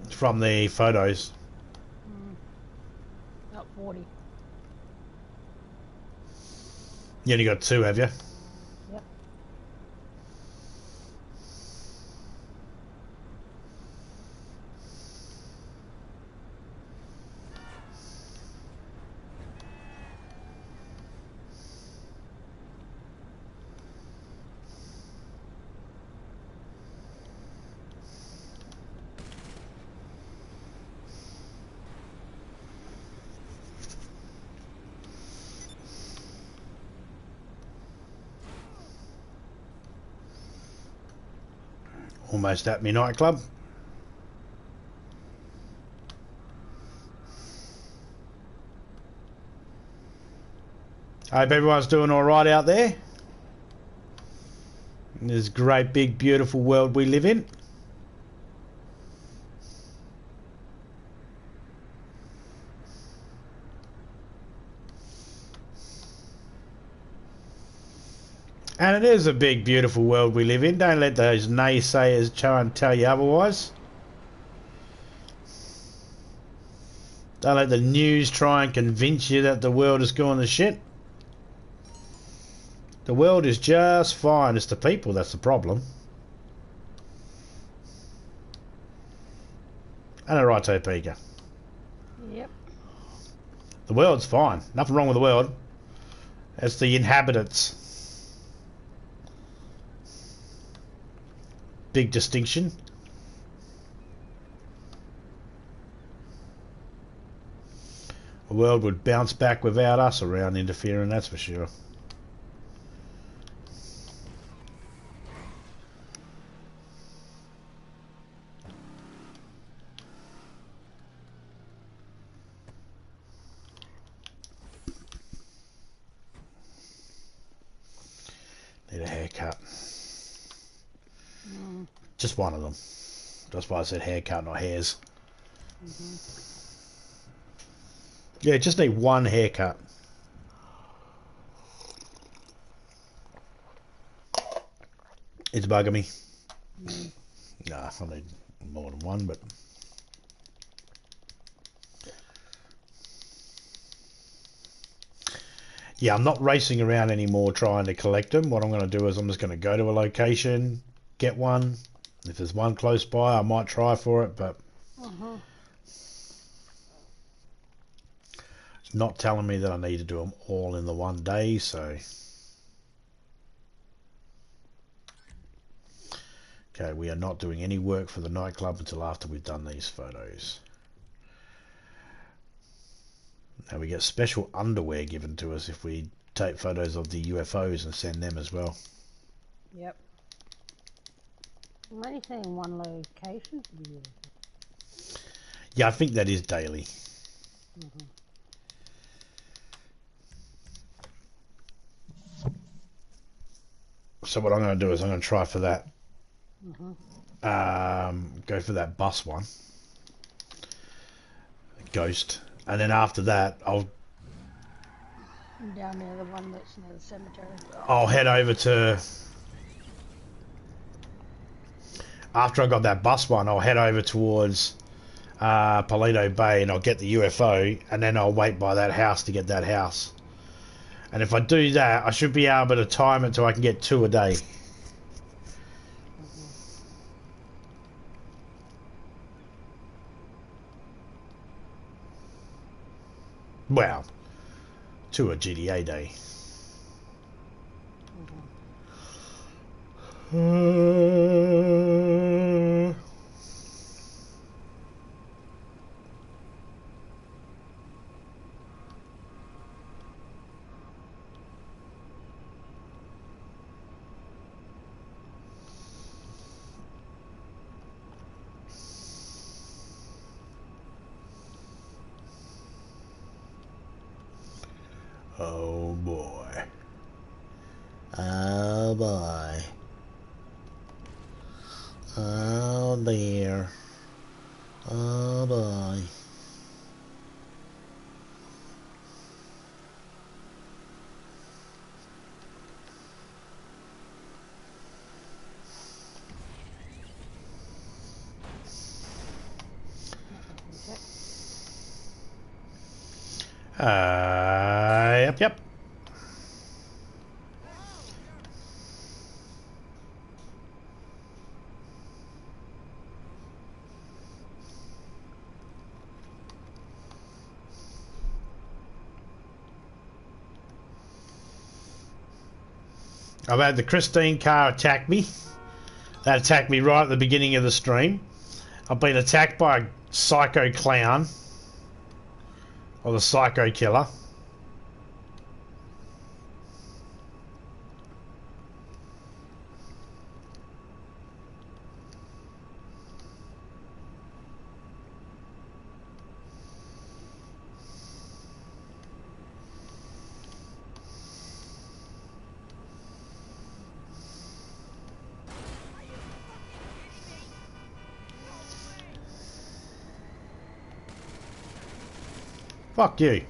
from the photos. Got 40. You only got 2, have you? Yep. Almost at me nightclub. I hope everyone's doing alright out there. In this great big beautiful world we live in. And it is a big beautiful world we live in. Don't let those naysayers try and tell you otherwise. Don't let the news try and convince you that the world is going to shit. The world is just fine. It's the people that's the problem. And right, Topeka. Yep. The world's fine. Nothing wrong with the world. It's the inhabitants. Big distinction. The world would bounce back without us around interfering, that's for sure. Need a haircut. Just one of them. That's why I said haircut, not hairs. Yeah, just need one haircut. It's bugging me. Nah, I need more than one, but... Yeah, I'm not racing around anymore trying to collect them. What I'm going to do is I'm just going to go to a location, get one. If there's one close by, I might try for it, but it's not telling me that I need to do them all in the one day, so... Okay, we are not doing any work for the nightclub until after we've done these photos. Now we get special underwear given to us if we take photos of the UFOs and send them as well. Yep. I'm only seeing one location for the year. Yeah, I think that is daily. So what I'm going to do is I'm going to try for that. Go for that bus one. Ghost. And then after that, Down near the one that's near the cemetery. I'll head over to... After I got that bus one, I'll head over towards Palito Bay and I'll get the UFO and then I'll wait by that house to get that house. And if I do that, I should be able to time it so I can get 2 a day. Well, 2 a GDA day. Oh boy. Oh boy. Oh dear. Oh boy. Yep. I've had the Christine car attack me. That attacked me right at the beginning of the stream. I've been attacked by a psycho clown. Or the psycho killer. Fuck you.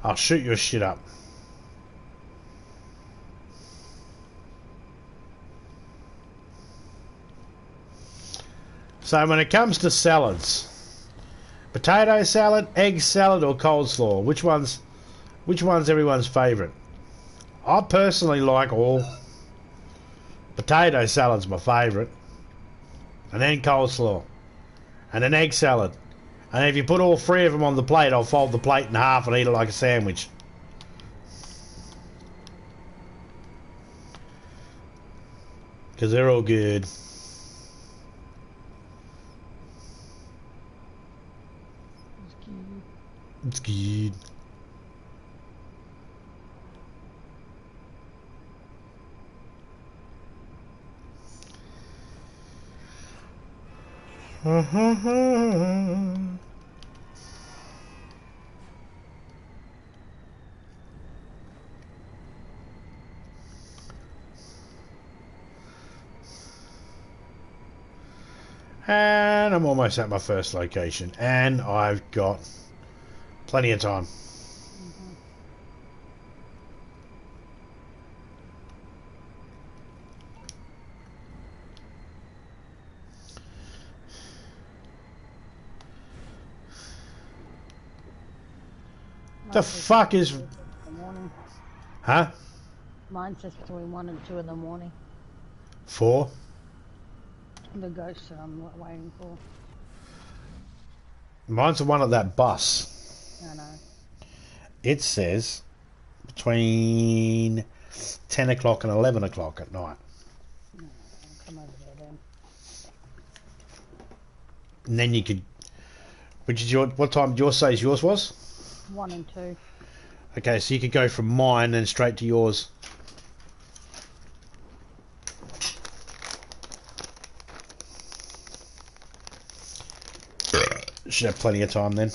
I'll shoot your shit up. So when it comes to salads, potato salad, egg salad or coleslaw, which one's everyone's favourite? I personally like all. Potato salad's my favourite. And then coleslaw. And an egg salad. And if you put all 3 of them on the plate, I'll fold the plate in half and eat it like a sandwich. Because they're all good. It's good. And I'm almost at my first location. And I've got plenty of time. The fuck is... Huh? Mine's just between 1 and 2 in the morning. 4? The ghost that I'm not waiting for. Mine's the one at that bus. I know. It says between 10 o'clock and 11 o'clock at night. No, I'll come over there then. And then you could... Which is your... What time did yours say yours was? 1 and 2. Okay, so you could go from mine and straight to yours. Should have plenty of time then.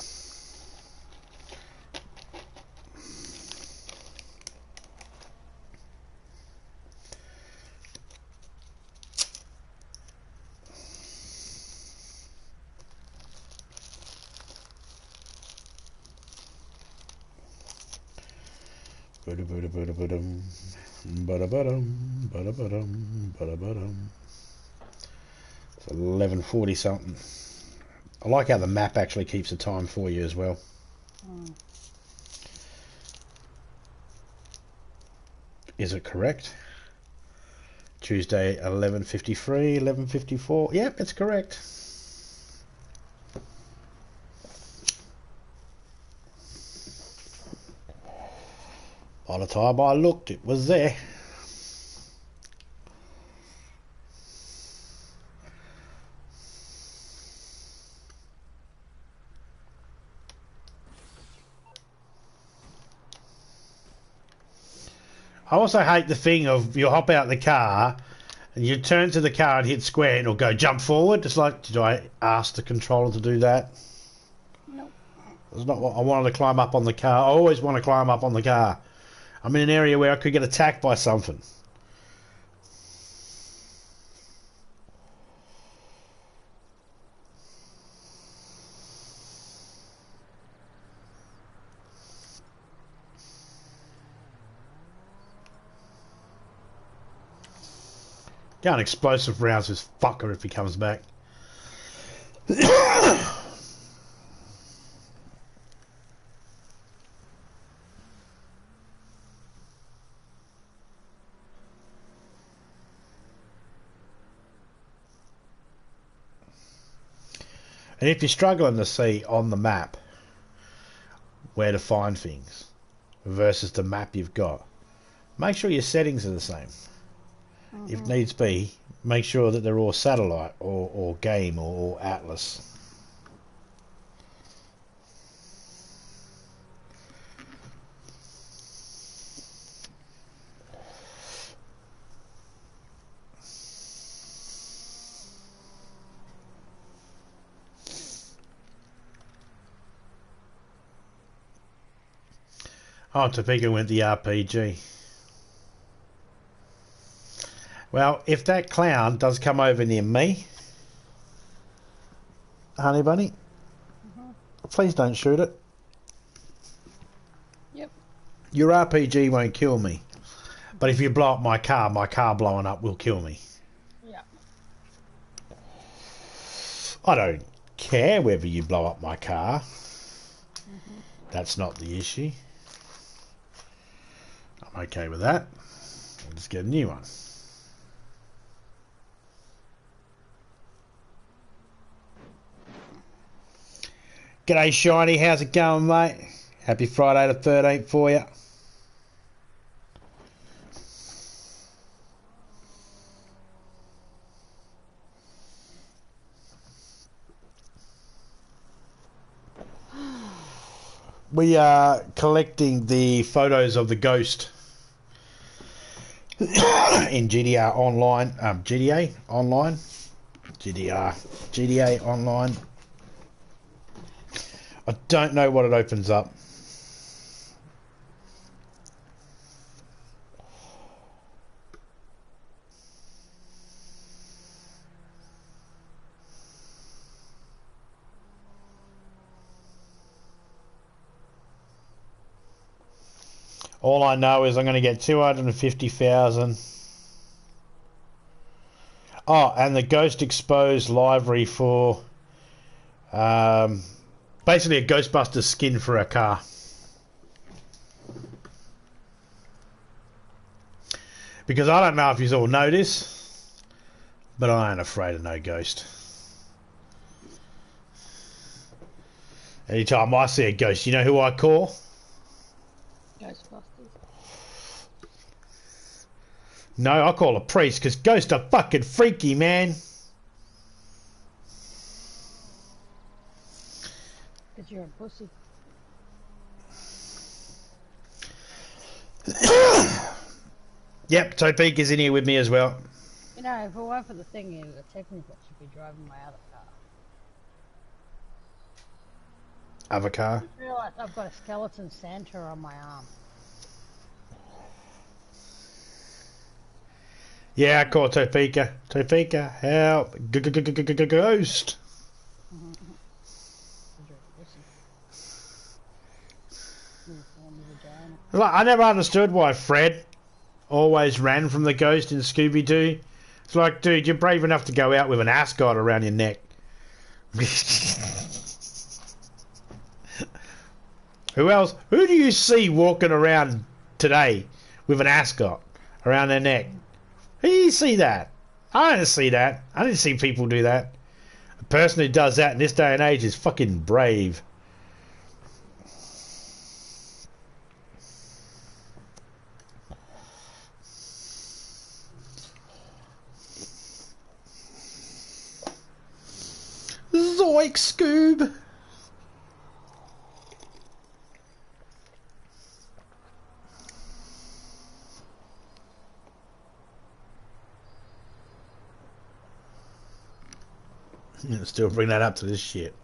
It's 11:40 something. I like how the map actually keeps the time for you as well. Is it correct? Tuesday 11:53, 11:54. Yep, it's correct. By the time I looked, it was there. I also hate the thing of you hop out the car and you turn to the car and hit square and it'll go jump forward. It's like, did I ask the controller to do that? Nope. It's not what I wanted to climb up on the car. I always want to climb up on the car. I'm in an area where I could get attacked by something. Go on explosive rounds this fucker if he comes back. And if you're struggling to see on the map where to find things versus the map you've got, make sure your settings are the same. If needs be, make sure that they're all satellite or game or Atlas. Oh, Topeka went the RPG. Well, if that clown does come over near me, honey bunny, please don't shoot it. Yep. Your RPG won't kill me. But if you blow up my car blowing up will kill me. Yeah. I don't care whether you blow up my car. That's not the issue. I'm okay with that. I'll just get a new one. G'day Shiny, how's it going mate? Happy Friday the 13th for you. We are collecting the photos of the ghost in GDR Online, GTA Online, GTA Online. I don't know what it opens up. All I know is I'm going to get 250,000. Oh, and the Ghost Exposed livery for basically a Ghostbusters skin for a car. Because I don't know if you all know this, but I ain't afraid of no ghost. Anytime I see a ghost, you know who I call? Ghostbusters. No, I call a priest because ghosts are fucking freaky, man. Because you're a pussy. Yep, Topeka's in here with me as well. You know, if it weren't for the thing, you technically should be driving my other car. Other car? I feel like I've got a skeleton Santa on my arm. Yeah, I call Topeka. Topeka, help. Ghost. Like, I never understood why Fred always ran from the ghost in Scooby-Doo. It's like, dude, you're brave enough to go out with an ascot around your neck. Who else? Who do you see walking around today with an ascot around their neck? Who do you see that? I didn't see that. I didn't see people do that. A person who does that in this day and age is fucking brave. Zoink, Scoob! Still bring that up to this shit.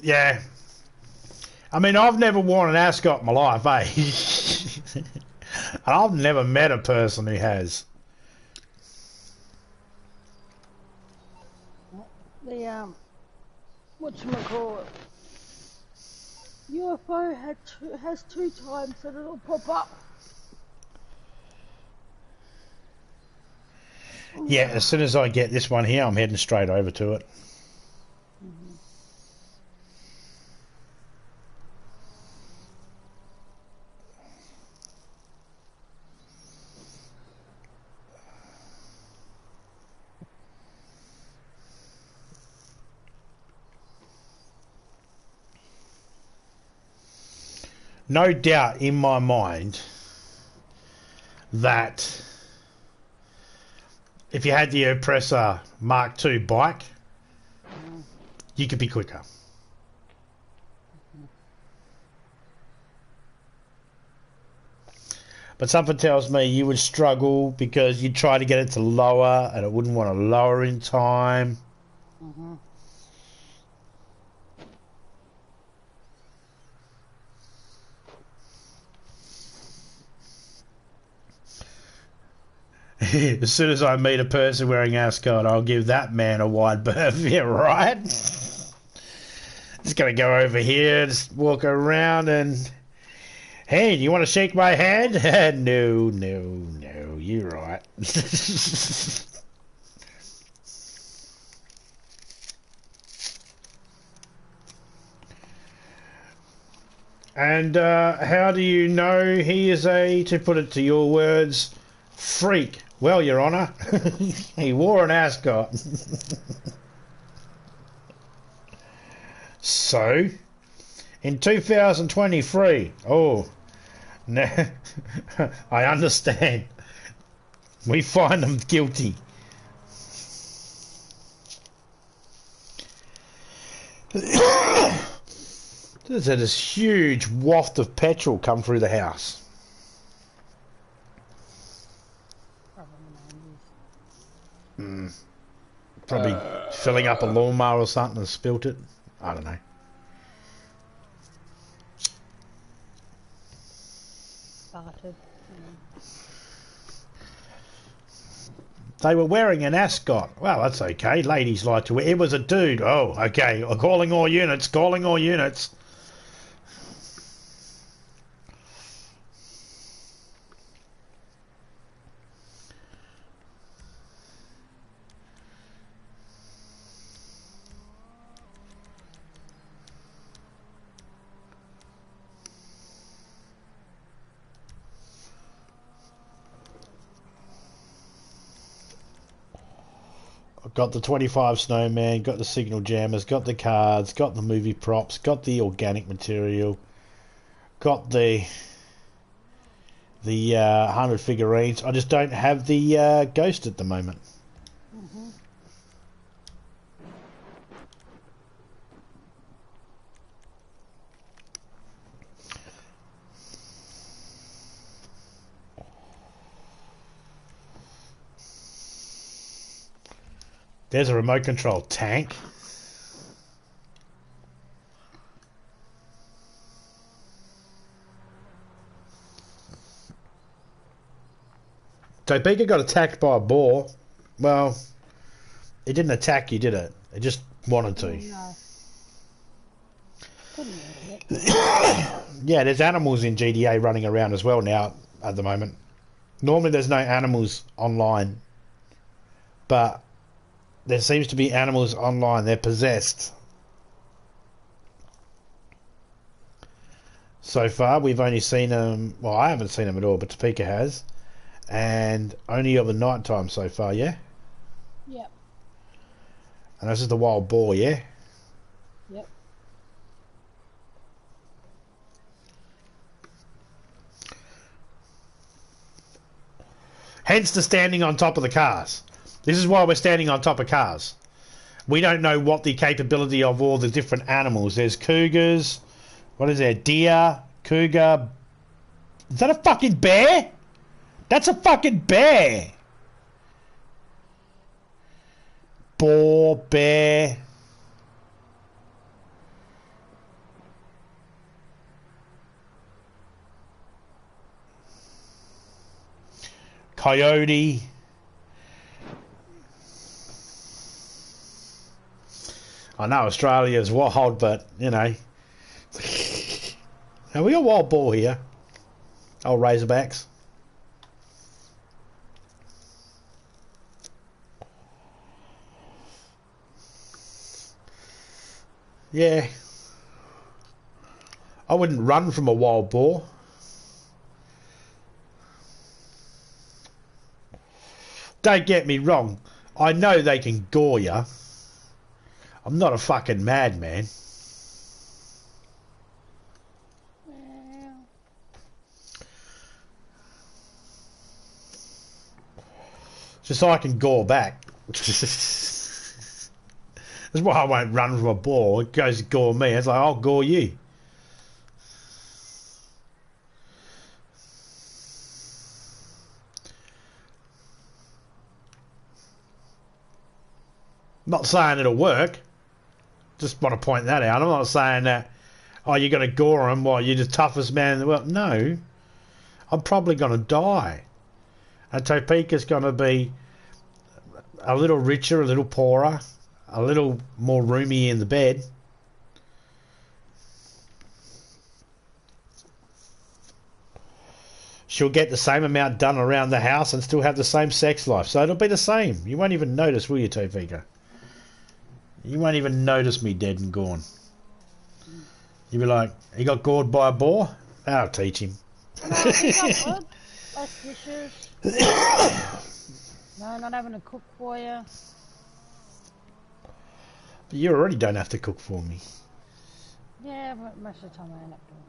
Yeah. I mean, I've never worn an ascot in my life, eh? And I've never met a person who has. The, whatchamacallit? UFO has 2 times that it'll pop up. Yeah, as soon as I get this one here, I'm heading straight over to it. No doubt in my mind that if you had the Oppressor Mark II bike, you could be quicker. But something tells me you would struggle because you'd try to get it to lower and it wouldn't want to lower in time. As soon as I meet a person wearing ascot, I'll give that man a wide berth. Yeah, right? Just gonna go over here, just walk around and... Hey, do you want to shake my hand? No, you're right. And how do you know he is a, to put it to your words, freak? Well, Your Honour, he wore an ascot. So, in 2023, oh, no, I understand. We find them guilty. There's this huge waft of petrol come through the house. Probably filling up a lawnmower or something and spilt it. I don't know. Started. They were wearing an ascot. Well, that's okay. Ladies like to wear. It was a dude. Oh, okay. Calling all units. Calling all units. Got the 25 snowman, got the signal jammers, got the cards, got the movie props, got the organic material, got the the 100 figurines. I just don't have the ghost at the moment. Mm-hmm. There's a remote control tank. Topeka got attacked by a boar. Well, it didn't attack you, did it? It just wanted to. No. Couldn't hit it. Yeah, there's animals in GDA running around as well now at the moment. Normally there's no animals online, but there seems to be animals online. They're possessed. So far, we've only seen them... Well, I haven't seen them at all, but Topeka has. And only of the night time so far, yeah? Yep. And this is the wild boar, yeah? Yep. Hence the standing on top of the cars. This is why we're standing on top of cars. We don't know what the capability of all the different animals. There's cougars. What is there? Deer, cougar. Is that a fucking bear? That's a fucking bear. Boar, bear. Coyote. I know Australia's wild, but, you know. Now, we got wild boar here. Old Razorbacks. Yeah. I wouldn't run from a wild boar. Don't get me wrong. I know they can gore you. I'm not a fucking madman. Well, Just so I can gore back. That's why I won't run from a boar. It goes to gore me. It's like, I'll gore you. Not saying it'll work. Just want to point that out. I'm not saying that, oh, you're going to gore him while you're the toughest man in the world. No. I'm probably going to die. And Topeka's going to be a little richer, a little poorer, a little more roomy in the bed. She'll get the same amount done around the house and still have the same sex life. So it'll be the same. You won't even notice, will you, Topeka? You won't even notice me dead and gone. You'll be like, he got gored by a boar? I'll teach him. no, it's not good. Less dishes. No, not having to cook for you. But you already don't have to cook for me. Yeah, but most of the time I end up doing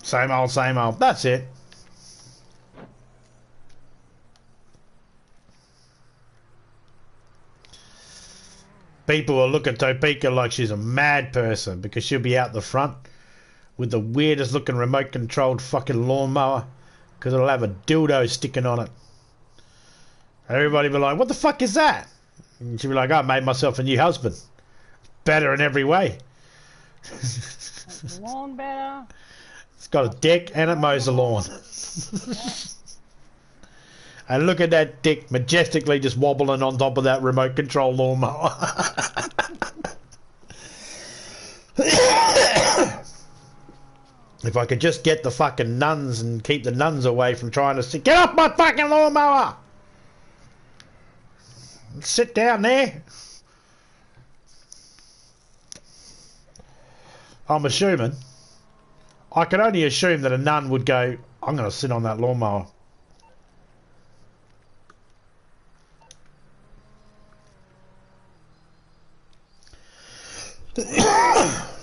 Same old, same old. That's it. People will look at Topeka like she's a mad person because she'll be out the front with the weirdest looking remote controlled fucking lawnmower because it'll have a dildo sticking on it. And everybody will be like, what the fuck is that? And she'll be like, I made myself a new husband. Better in every way. Make the lawn better. It's got a dick and it mows the lawn. And look at that dick majestically just wobbling on top of that remote control lawnmower. If I could just get the fucking nuns and keep the nuns away from trying to sit. Get off my fucking lawnmower! Sit down there. I'm assuming. I can only assume that a nun would go, I'm going to sit on that lawnmower.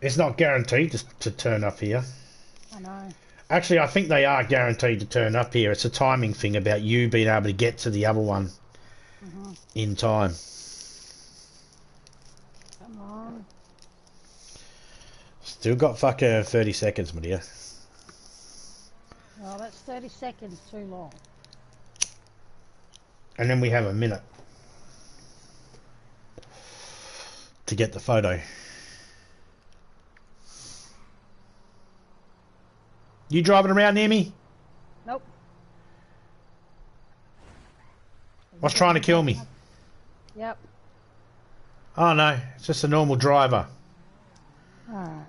It's not guaranteed to turn up here. I know. Actually, I think they are guaranteed to turn up here. It's a timing thing about you being able to get to the other one in time. Come on. Still got fucking 30 seconds, my dear. Well, that's 30 seconds too long. And then we have a minute to get the photo. You driving around near me? Nope. What's trying to kill me? Yep. Oh no, it's just a normal driver. Alright.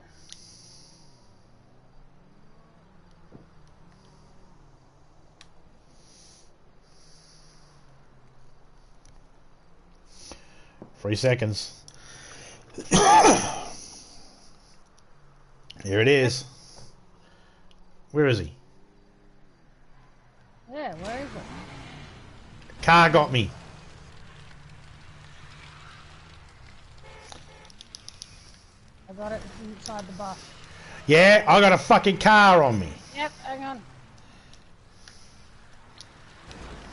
Three seconds. Here it is. Where is he? Yeah, where is it? Car got me. I got it inside the bus. Yeah, I got a fucking car on me. Yep, hang on.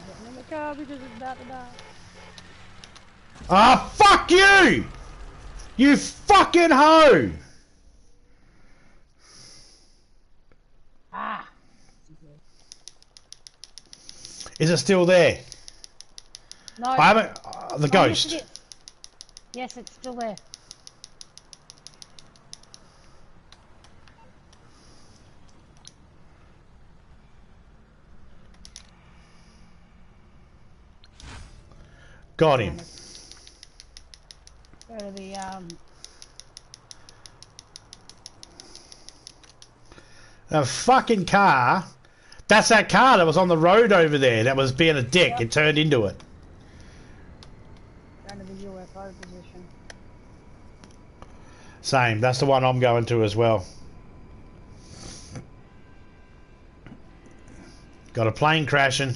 Getting in the car because it's about to die. Ah, fuck you! You fucking hoe! Ah. Is it still there? No. I haven't... the ghost. Yes, it is. Yes, it's still there. Got him. Go to the, A fucking car. That's that car that was on the road over there that was being a dick. Yep. It turned into it. Go to the UFO position. Same. That's the one I'm going to as well. Got a plane crashing.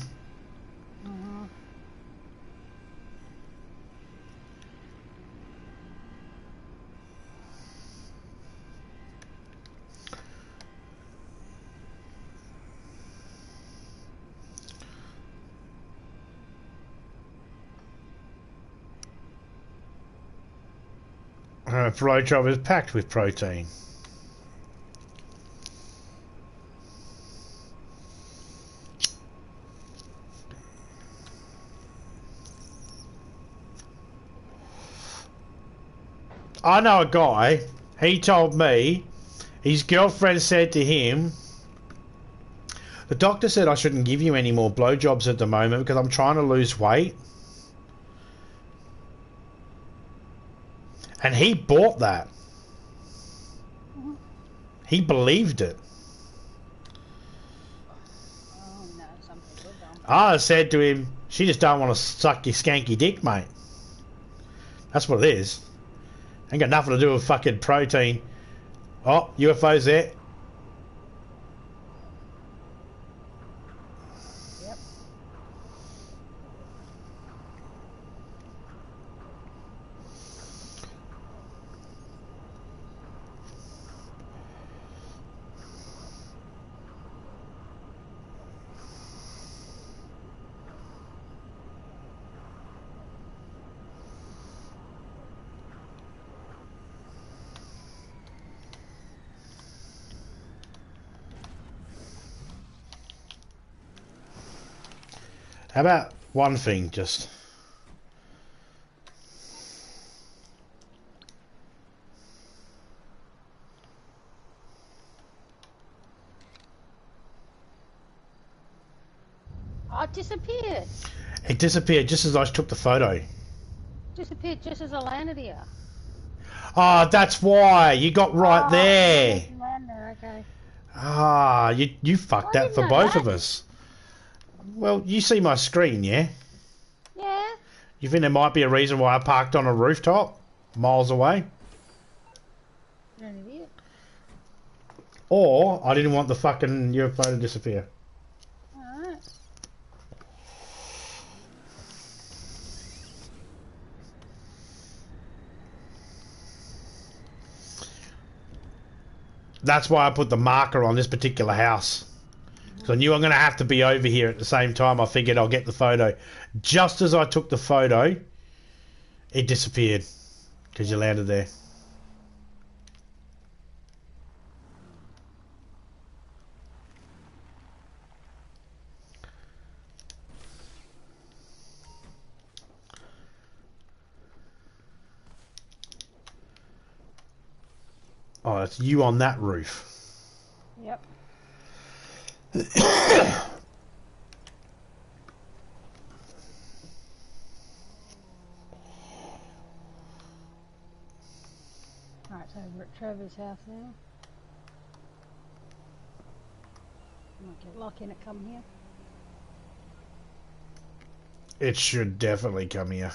Blowjob is packed with protein. I know a guy, he told me, his girlfriend said to him, the doctor said I shouldn't give you any more blowjobs at the moment because I'm trying to lose weight. And he bought that. He believed it. Oh no, some people don't. I said to him, she just don't want to suck your skanky dick, mate. That's what it is. Ain't got nothing to do with fucking protein. Oh, UFO's there. Yep. How about one thing, just... Oh, it disappeared. It disappeared just as I took the photo. Disappeared just as I landed here. Oh, that's why. You got right there. I didn't land there, okay. Ah, you fucked I that for didn't know both that. of us. Well, you see my screen, yeah? Yeah. You think there might be a reason why I parked on a rooftop miles away? You're an idiot. Or I didn't want the fucking UFO to disappear. Alright. That's why I put the marker on this particular house. So I knew I'm going to have to be over here at the same time. I figured I'll get the photo. Just as I took the photo, it disappeared because you landed there. Oh, it's you on that roof. Yep. Alright, so over at Trevor's house now. Might get lucky and it come here. It should definitely come here.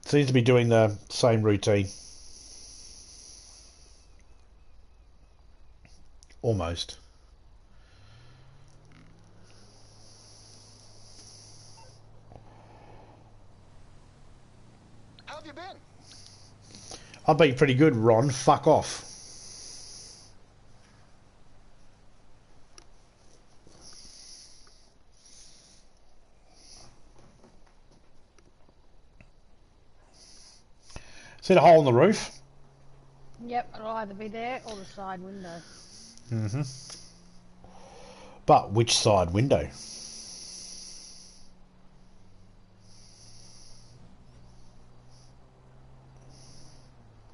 Seems to be doing the same routine. Almost. How have you been? I've been pretty good, Ron. Fuck off. See the hole in the roof? Yep, it'll either be there or the side window. Mm-hmm. But which side window?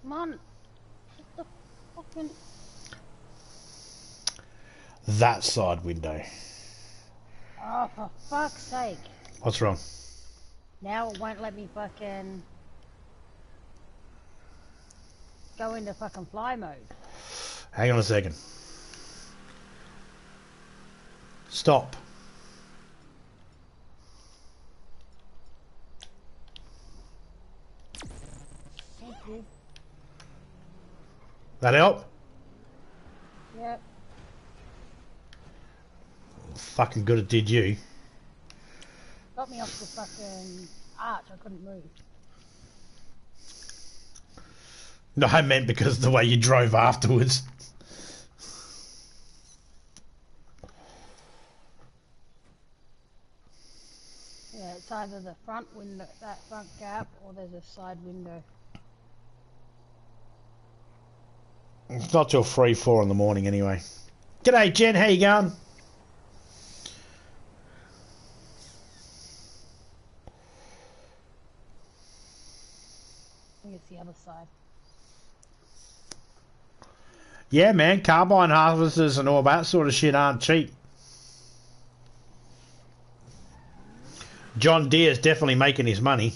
Come on. What the fucking... That side window. Oh, for fuck's sake. What's wrong? Now it won't let me fucking... go into fucking fly mode. Hang on a second. Stop. Thank you. That help? Yep. Fucking good it did you. Got me off the fucking arch, I couldn't move. No, I meant because of the way you drove afterwards. Yeah, it's either the front window, that front gap, or there's a side window. It's not till 3-4 in the morning anyway. G'day Jen, how you going? I think it's the other side. Yeah man, carbine harvesters and all that sort of shit aren't cheap. John Deere's definitely making his money.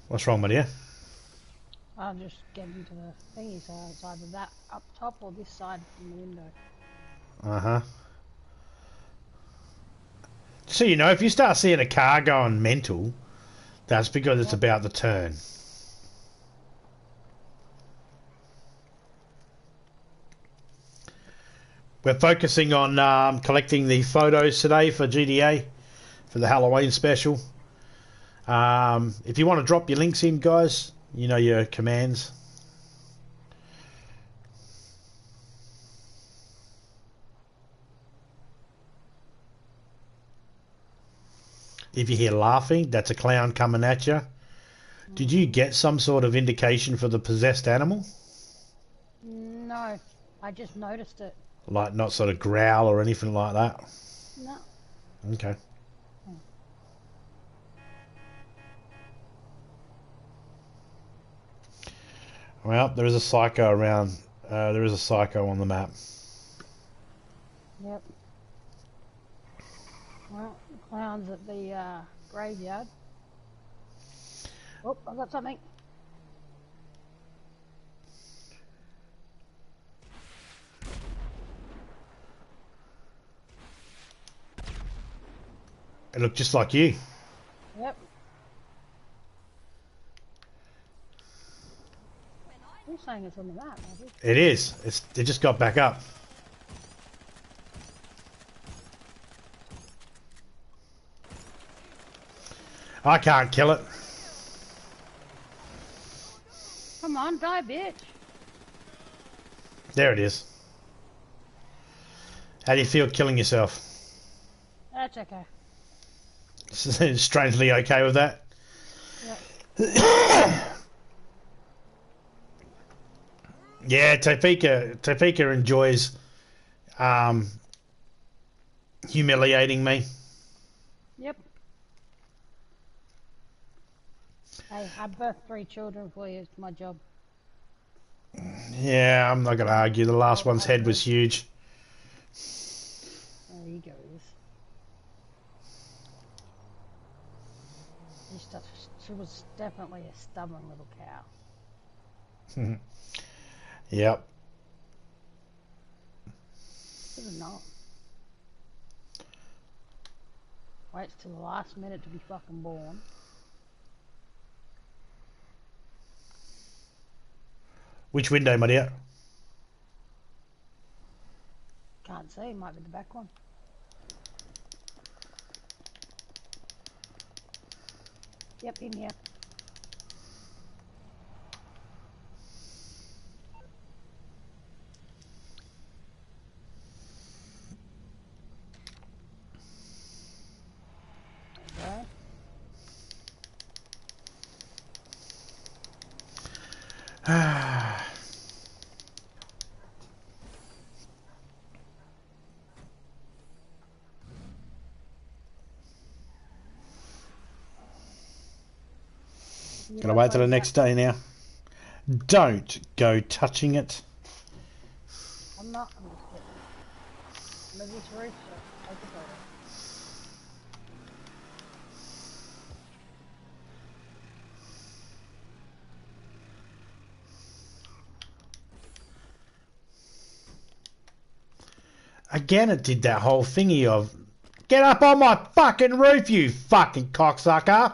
What's wrong with you? I'm just getting to the thingy, so it's either that up top or this side from the window. Uh-huh. So you know, if you start seeing a car going mental, that's because it's about to turn. We're focusing on collecting the photos today for GDA, for the Halloween special. If you want to drop your links in, guys, you know your commands. If you hear laughing, that's a clown coming at you. Did you get some sort of indication for the possessed animal? No, I just noticed it. Like not sort of growl or anything like that? No. Okay. Well, there is a psycho around. There is a psycho on the map. Yep. Well, the clown's at the graveyard. Oh, I got something. It looked just like you. Yep. You're saying it's on the map, maybe? It is. It just got back up. I can't kill it. Come on, die, bitch. There it is. How do you feel killing yourself? That's okay. Strangely okay with that? Yep. Yeah, Topeka enjoys humiliating me. Yep. Hey, I birthed 3 children for you. It's my job. Yeah, I'm not going to argue. The last one's head was huge. There he goes. She was definitely a stubborn little cow. Yep. Should have known. Waits till the last minute to be fucking born. Which window, my dear? Can't see. Might be the back one. Yep, in here. Okay. Gonna wait till the next day now. Don't go touching it. I'm not. I'm just getting. Maybe it's roof, so take a photo. Again, it did that whole thingy of, get up on my fucking roof, you fucking cocksucker.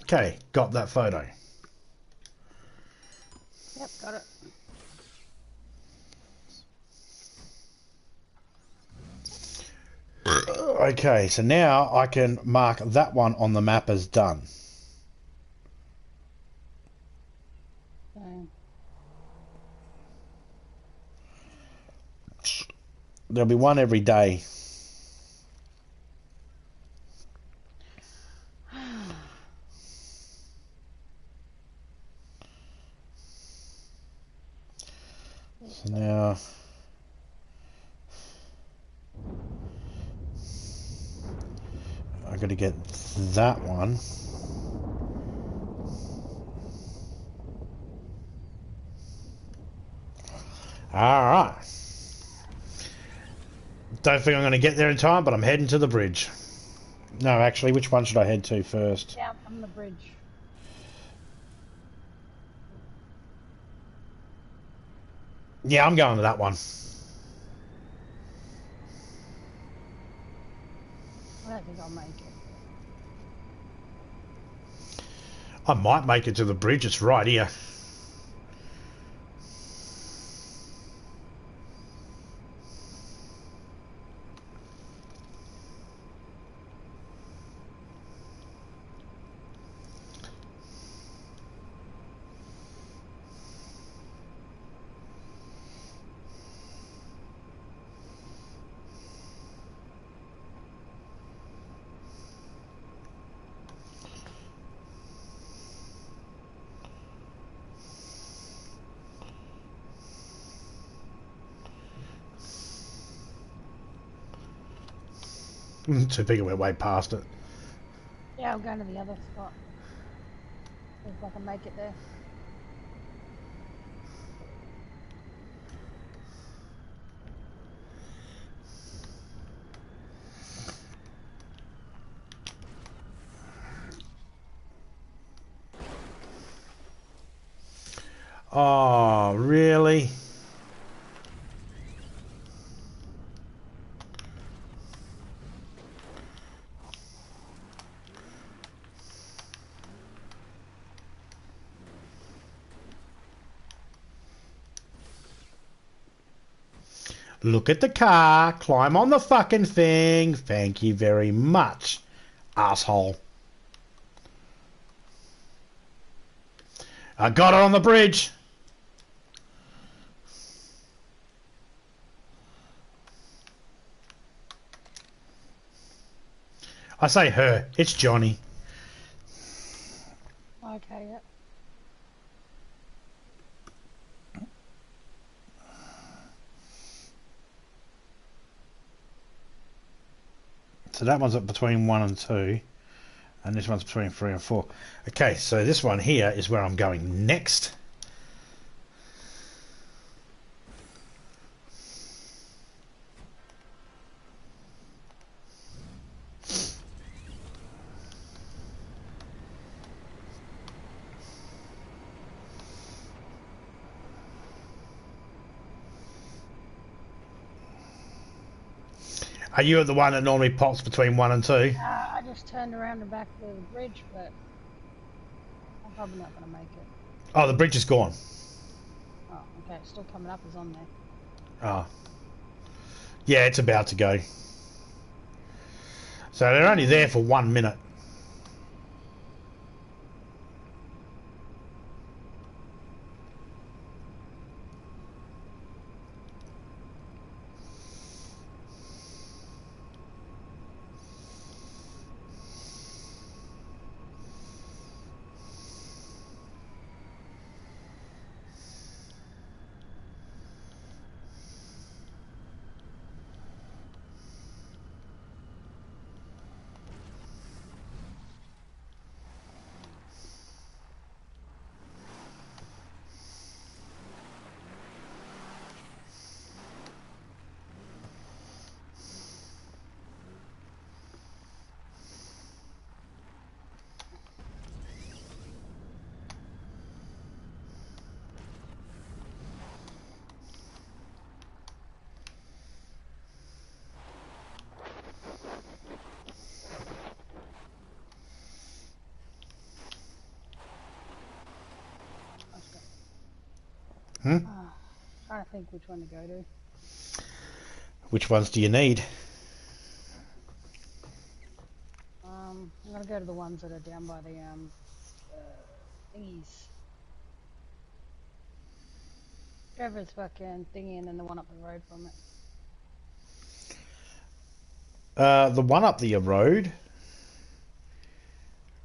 Okay, got that photo. Yep, got it. Okay, so now I can mark that one on the map as done. Okay. There'll be one every day. So now I got to get that one. All right. Don't think I'm going to get there in time, but I'm heading to the bridge. No, actually, which one should I head to first? Yeah, on the bridge. Yeah, I'm going to that one. I don't think I'll make it. I might make it to the bridge. It's right here. Too big, we're way past it. Yeah, I'm going to the other spot. See if I can make it there. Oh, really? Look at the car. Climb on the fucking thing. Thank you very much, asshole. I got it on the bridge. I say her. It's Johnny. Okay, yep. So that one's up between 1 and 2. And this one's between 3 and 4. Okay, so this one here is where I'm going next. Are you the one that normally pops between 1 and 2? I just turned around and back to the bridge, but I'm probably not going to make it. Oh, the bridge is gone. Oh, okay. It's still coming up as on there. Oh. Yeah, it's about to go. So they're only there for 1 minute. Trying to think which one to go to. Which ones do you need? I'm going to go to the ones that are down by the thingies. Trevor's fucking thingy and then the one up the road from it. The one up the road,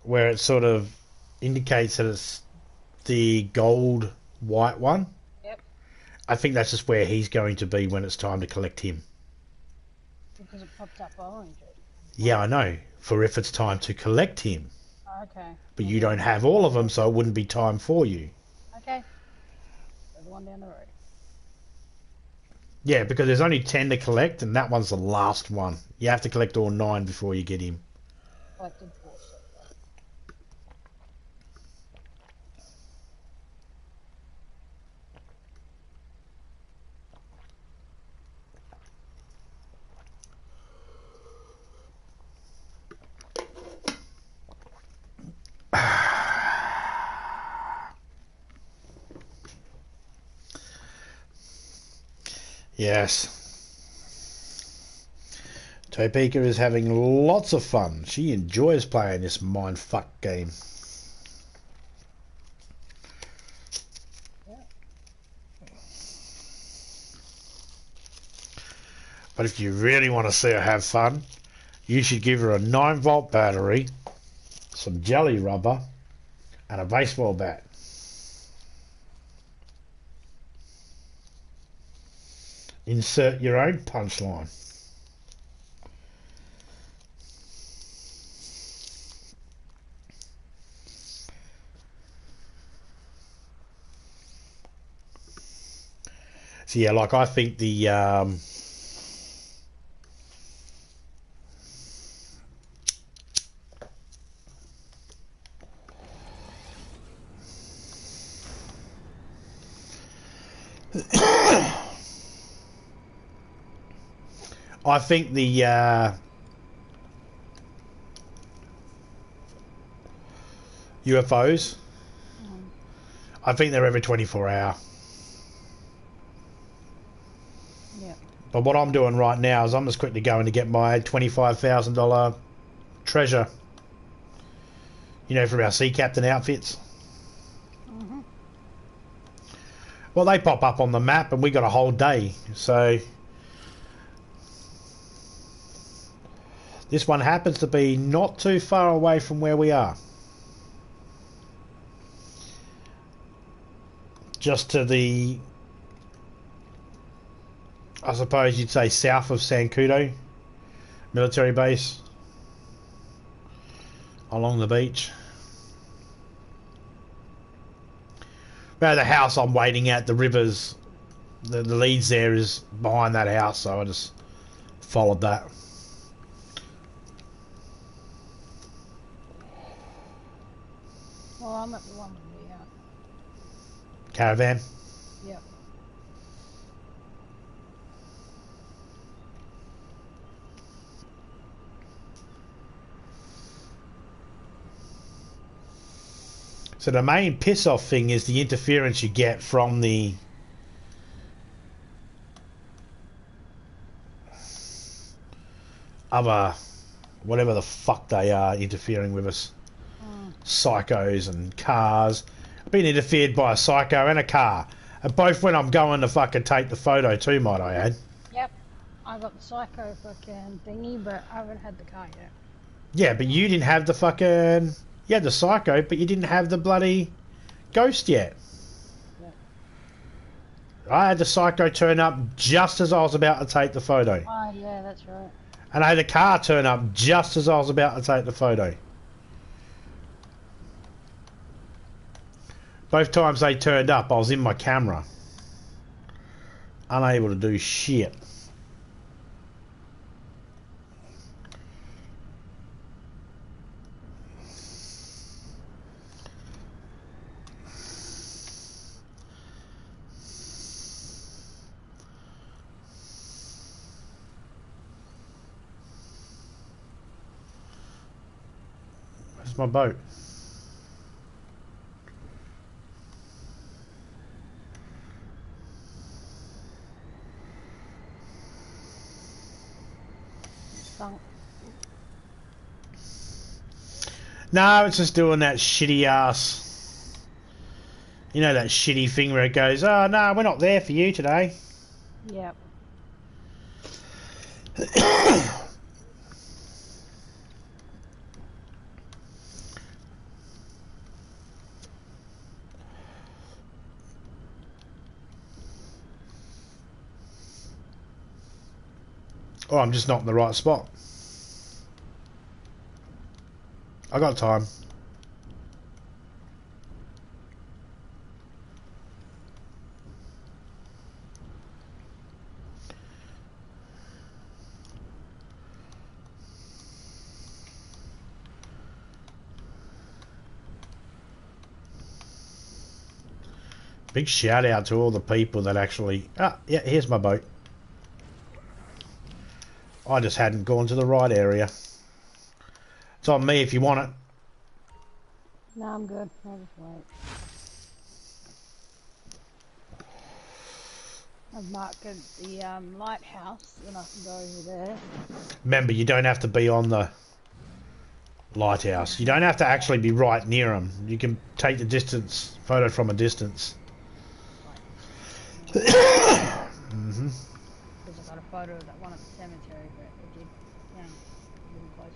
where it sort of indicates that it's the gold white one. Yep. I think that's just where he's going to be when it's time to collect him. Because it popped up orange. Yeah, I know. For if it's time to collect him. Okay. But you don't have all of them, so it wouldn't be time for you. Okay. So the one down the road. Yeah, because there's only 10 to collect, and that one's the last one. You have to collect all 9 before you get him. Collected 4 so Yes. Topeka is having lots of fun. She enjoys playing this mindfuck game. Yeah. But if you really want to see her have fun, you should give her a 9-volt battery, some jelly rubber, and a baseball bat. Insert your own punchline. So yeah, like I think the I think the UFOs, I think they're every 24 hour. Yeah. But what I'm doing right now is I'm just quickly going to get my $25,000 treasure. You know, for our sea captain outfits. Mm-hmm. Well, they pop up on the map and we got a whole day. So this one happens to be not too far away from where we are. Just to the, I suppose you'd say, south of Sankudo military base along the beach. Now the house I'm waiting at, the rivers, the leads there is behind that house, so I just followed that. Well, I'm at the one with the Caravan. Yep. So the main piss off thing is the interference you get from the other, whatever the fuck they are, interfering with us. Psychos and cars. I've been interfered by a psycho and a car. And both when I'm going to fucking take the photo too, might I add. Yep. I got the psycho fucking thingy, but I haven't had the car yet. Yeah, but you didn't have the fucking... You had the psycho, but you didn't have the bloody ghost yet. Yep. I had the psycho turn up just as I was about to take the photo. Oh, yeah, that's right. And I had a car turn up just as I was about to take the photo. Both times they turned up, I was in my camera. Unable to do shit. Where's my boat? Sunk. No, it's just doing that shitty ass... You know that shitty thing where it goes, oh no, we're not there for you today. Yep. Oh, I'm just not in the right spot. I got time. Big shout out to all the people that actually... Ah, yeah, here's my boat. I just hadn't gone to the right area. It's on me if you want it. No, I'm good. I'll just wait. I've marked the lighthouse, and I can go over there. Remember, you don't have to be on the lighthouse. You don't have to actually be right near them. You can take the distance, photo from a distance. Mm-hmm. Because I got a photo of that one at the cemetery, but it did, yeah, it didn't close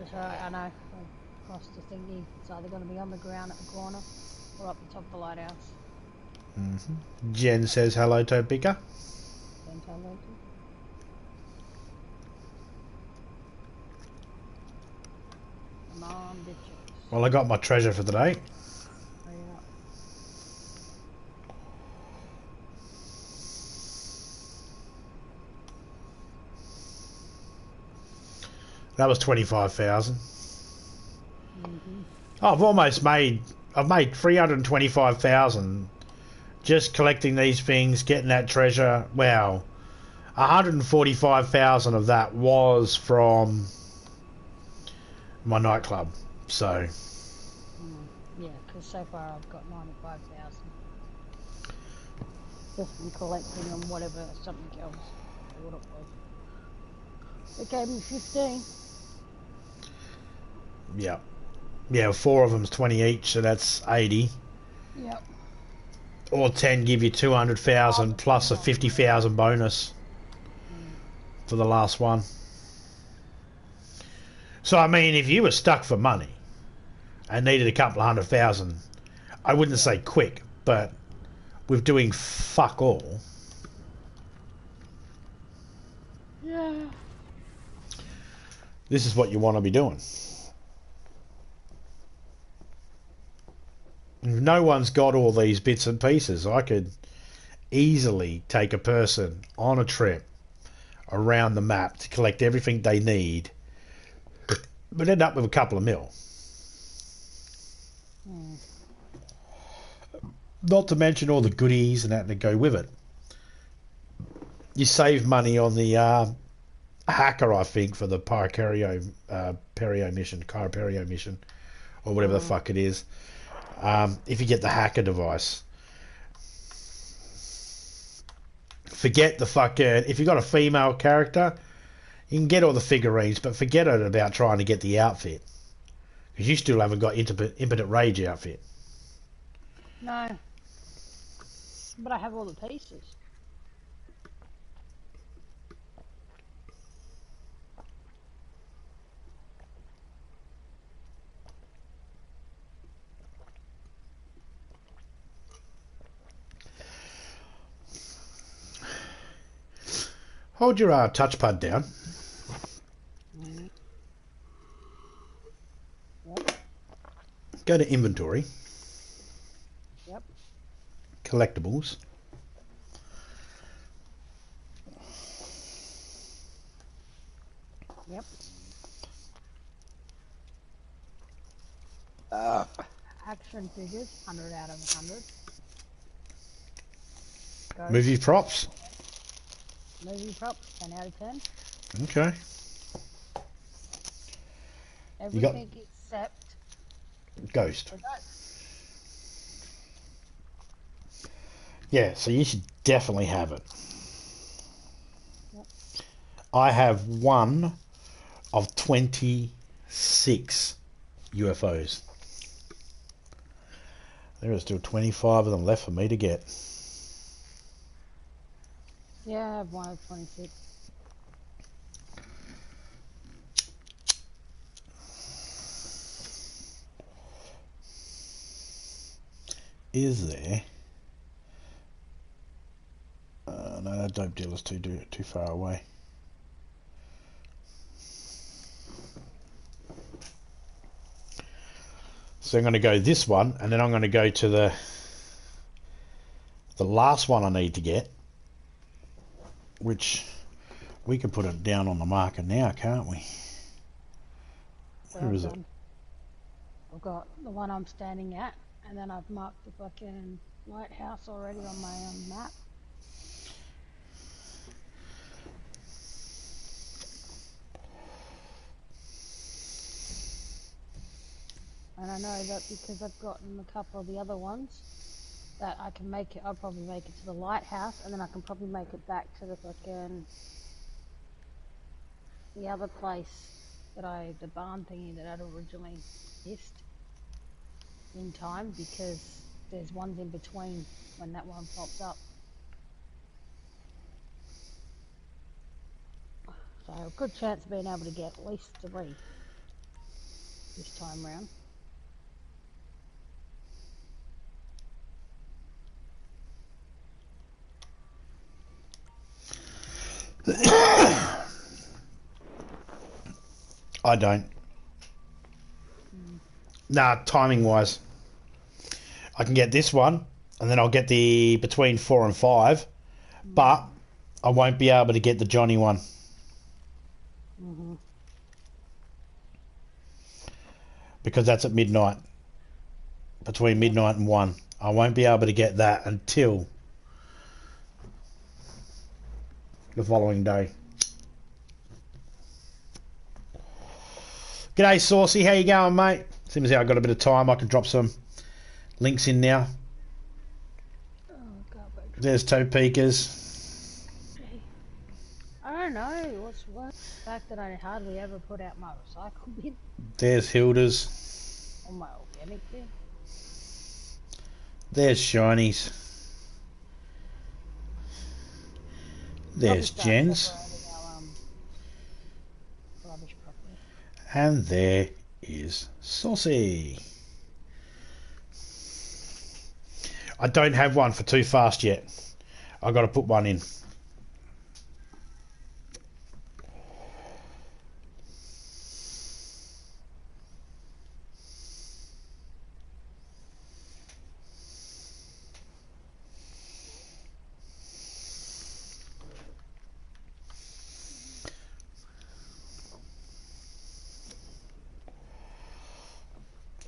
enough. But I know, across the thingy, it's either going to be on the ground at the corner or up the top of the lighthouse. Mm-hmm. Jen says hello, Topeka. Then tell them to. Come on, bitches. Well, I got my treasure for the day. Hurry up. That was 25,000. Mm-hmm. I've made 325,000 just collecting these things, getting that treasure. Wow. 145,000 of that was from my nightclub. So Yeah, because so far I've got 95,000. just from collecting on whatever, something else. What it was. It gave me 15. Yeah. Yeah, 4 of them's 20 each, so that's 80. Yep. Or 10 give you 200,000 plus a 50,000 bonus for the last one. So, I mean, if you were stuck for money and needed a couple of 100,000, I wouldn't say quick, but with doing fuck all. Yeah. This is what you want to be doing. If no one's got all these bits and pieces, I could easily take a person on a trip around the map to collect everything they need, but end up with a couple of mil. Not to mention all the goodies and that go with it. You save money on the hacker, I think, for the Perio mission, or whatever the fuck it is. If you get the hacker device, forget the fucking. If you got a female character, you can get all the figurines, but forget it about trying to get the outfit, because you still haven't got impotent rage outfit. No. But I have all the pieces. Hold your touchpad down. Yep. Go to inventory. Yep. Collectibles. Yep. Action figures, 100 out of 100. Go. Movie props. Movie props, 10 out of 10. Okay. Everything except Ghost. the ghost. Yeah, so you should definitely have it. Yep. I have one of 26 UFOs. There are still 25 of them left for me to get. Yeah, I have one of 26. Is there? No, that dope dealer's too far away. So I'm going to go this one, and then I'm going to go to the last one I need to get, which we can put it down on the marker now, can't we? Where is it? I've got the one I'm standing at, and then I've marked the fucking lighthouse already on my map. And I know that because I've gotten a couple of the other ones, that I can make it, I'll probably make it to the lighthouse, and then I can probably make it back to the fucking, the other place that the barn thingy that I'd originally missed in time, because there's ones in between when that one pops up. So a good chance of being able to get at least 3 this time round. I don't. Nah, timing wise, I can get this one, and then I'll get the between 4 and 5, but I won't be able to get the Johnny one. Because that's at midnight. Between midnight and 1. I won't be able to get that until the following day. G'day, Saucy. How you going, mate? Seems like I've got a bit of time. I can drop some links in now. Oh, God, There's Topekas. I don't know. What's the fact that I hardly ever put out my recycle bin There's Hilda's. or my organic bin? There's Shinies. There's Probably start Jen's. separating our rubbish properly. And there is Saucy. I don't have one for Too Fast yet. I've got to put one in.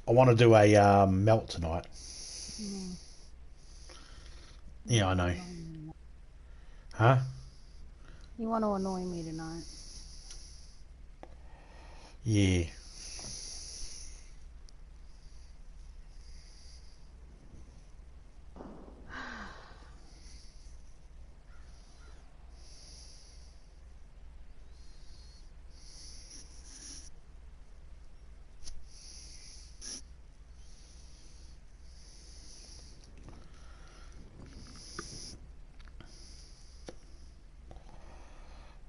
I want to do a melt tonight. Mm. Yeah, I know. Huh? You want to annoy me tonight? Yeah.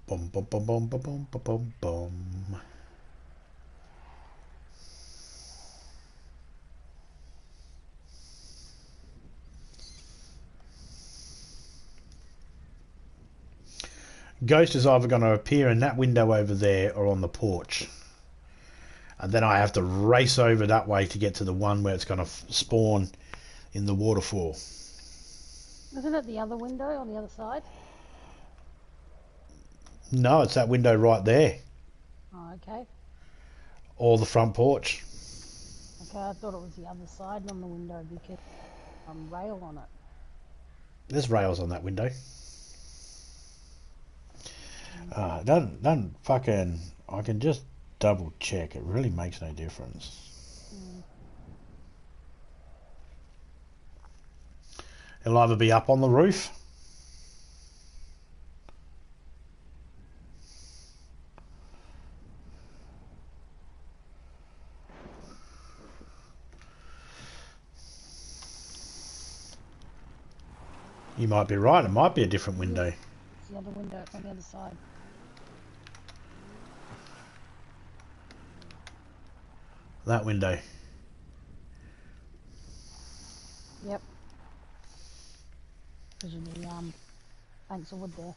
Boom, boom, boom, boom, boom, boom, boom, boom, boom. Ghost is either going to appear in that window over there or on the porch. And then I have to race over that way to get to the one where it's going to spawn in the waterfall. Isn't it the other window on the other side? No, it's that window right there. Oh, okay. Or the front porch. Okay, I thought it was the other side on the window because rail on it. There's rails on that window. Don't fucking... I can just double check. It really makes no difference. Mm. It'll either be up on the roof. You might be right. It might be a different window. It's the other window. It's on the other side. That window. Yep. Because of the banks of wood there.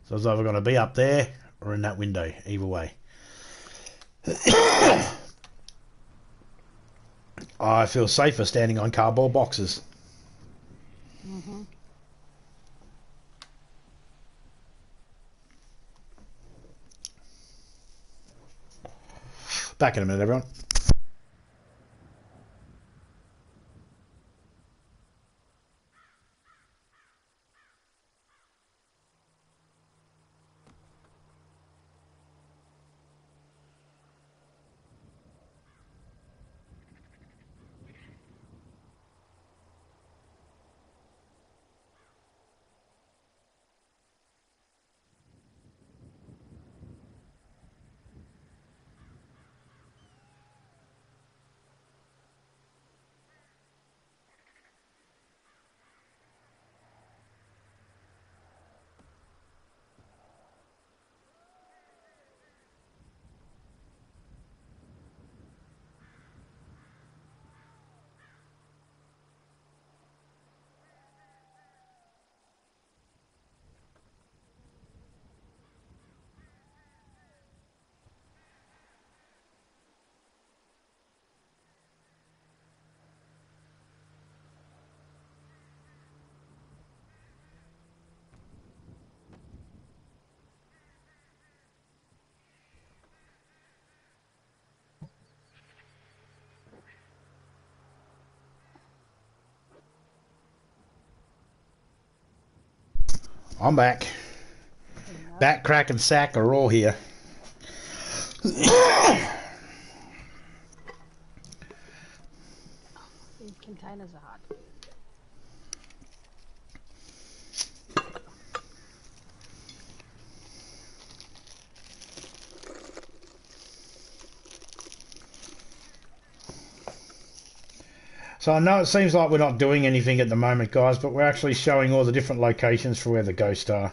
So it's either going to be up there or in that window. Either way. I feel safer standing on cardboard boxes. Mm-hmm. Back in a minute, everyone. I'm back. Back, crack, and sack are all here. containers are hard to do. So I know it seems like we're not doing anything at the moment, guys, but we're actually showing all the different locations for where the ghosts are.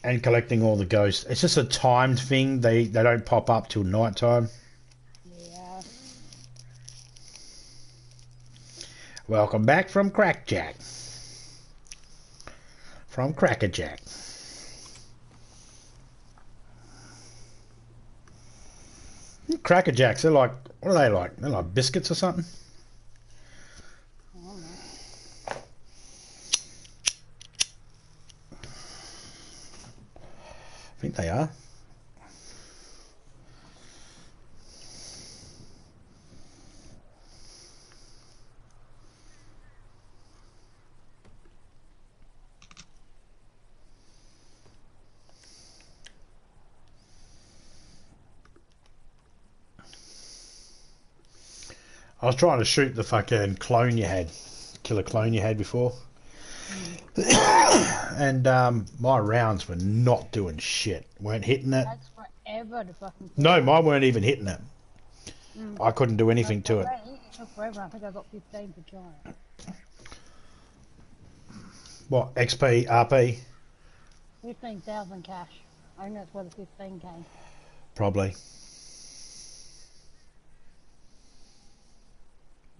And collecting all the ghosts. It's just a timed thing. They don't pop up till night time. Yeah. Welcome back from Crackjack. From Crackerjack. Crackerjacks, they're like, what are they like? They're like biscuits or something? I don't know. I think they are. I was trying to shoot the fucking clone you had. Killer clone you had before. And my rounds were not doing shit. Weren't hitting it. That's forever to fucking... No, mine weren't even hitting it. Mm. I couldn't do anything to it. It took forever. I think I got 15 for killing it. What, XP, RP? 15,000 cash. I think that's where the 15 came. Probably.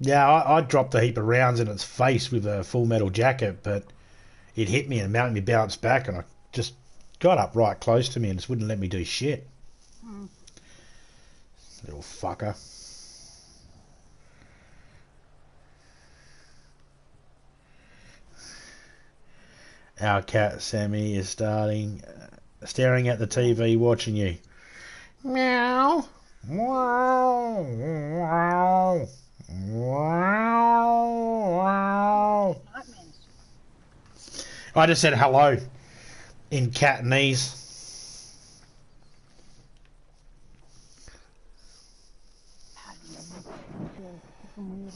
Yeah, I dropped a heap of rounds in its face with a full metal jacket, but it hit me and made me bounce back, and I just got up right close to me and just wouldn't let me do shit. Mm. Little fucker. Our cat Sammy is staring at the TV watching you. Meow. Wow. Wow. Wow. Nightmares. I just said hello in Cantonese. How do you feel fucking weird?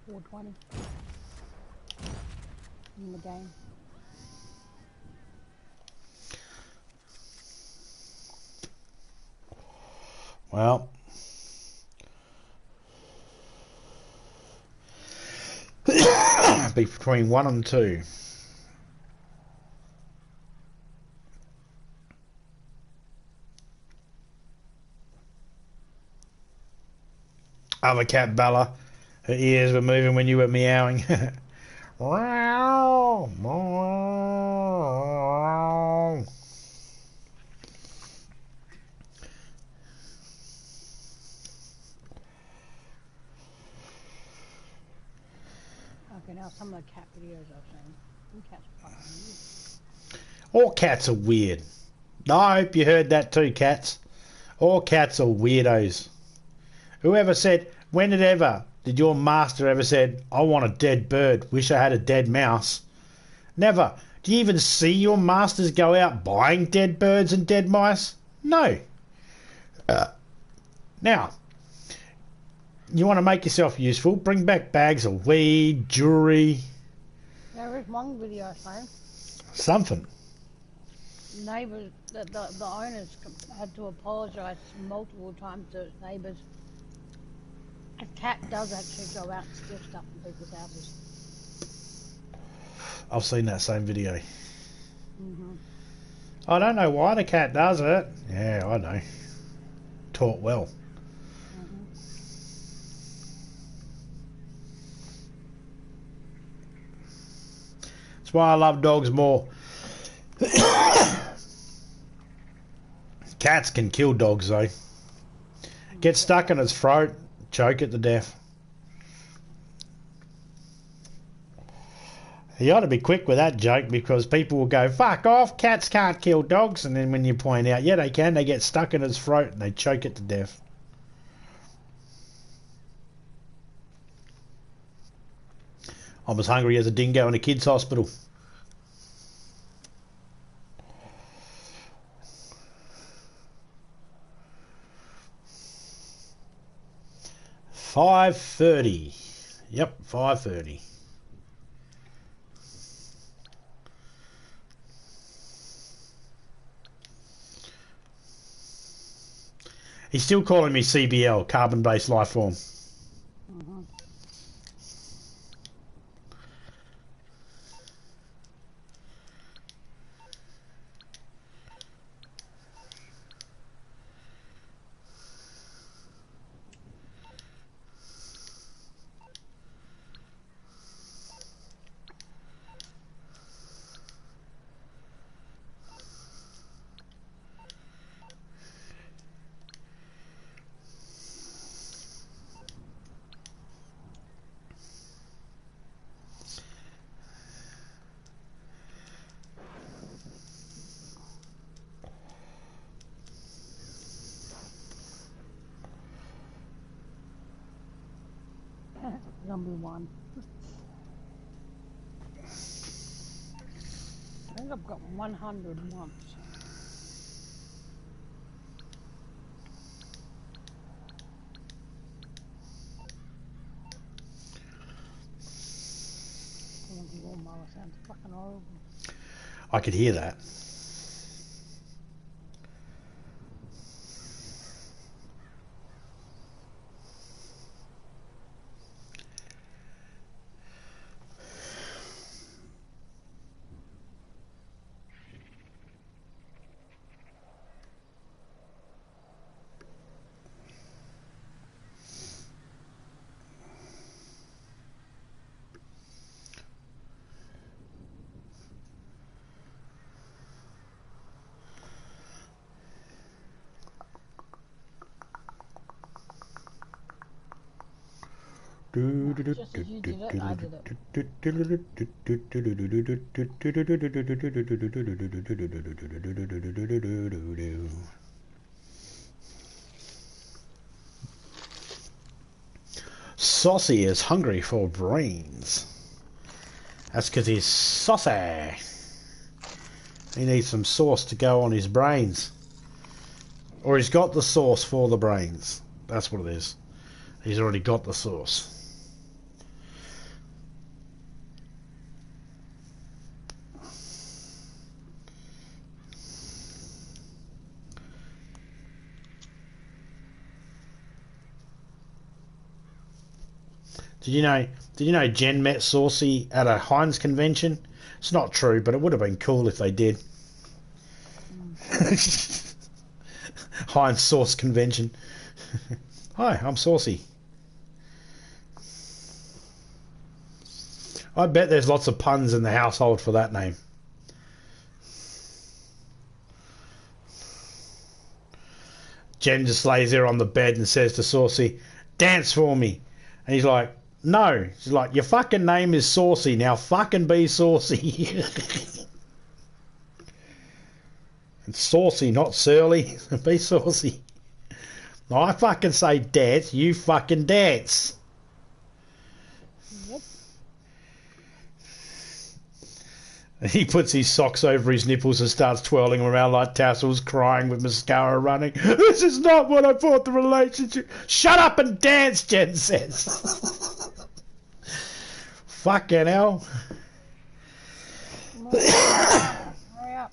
420 in the game. Well, be between 1 and 2. Other cat Bella, her ears were moving when you were meowing. Wow, wow. Okay, now some of the cat videos I've seen. Some cats are fucking weird. All cats are weird. I hope you heard that too, cats. All cats are weirdos. Whoever said, when did your master ever said, I want a dead bird, wish I had a dead mouse? Never. Do you even see your masters go out buying dead birds and dead mice? No. Now, you want to make yourself useful, bring back bags of weed, jewellery. There is one video I found. Something. Neighbours, the owners had to apologise multiple times to its neighbours. A cat does actually go out and steal stuff from people's houses. I've seen that same video. Mm-hmm. I don't know why the cat does it. Yeah, I know. Taught well. Mm-hmm. That's why I love dogs more. Cats can kill dogs though. Get stuck in its throat, choke it to death. You ought to be quick with that joke because people will go, fuck off, cats can't kill dogs. And then when you point out, yeah, they can, they get stuck in its throat and they choke it to death. I'm as hungry as a dingo in a kid's hospital. 5:30. Yep, 5:30. He's still calling me CBL, carbon-based life form. Mhm. Number one. I think I've got 100 once. Oh, the lawnmower sounds fucking horrible. I could hear that. Just as you did it, I did it. Saucy is hungry for brains. That's because he's saucy. He needs some sauce to go on his brains. Or he's got the sauce for the brains. That's what it is. He's already got the sauce. Did you know Jen met Saucy at a Heinz convention? It's not true, but it would have been cool if they did. Heinz Sauce Convention. Hi, I'm Saucy. I bet there's lots of puns in the household for that name. Jen just lays there on the bed and says to Saucy, "Dance for me." And he's like, "No." She's like, "Your fucking name is Saucy. Now fucking be saucy." It's saucy, not surly. Be saucy. I fucking say dance, you fucking dance. Yep. He puts his socks over his nipples and starts twirling them around like tassels, crying with mascara running. "This is not what I thought the relationship..." "Shut up and dance," Jen says. Fucking hell. Hurry up.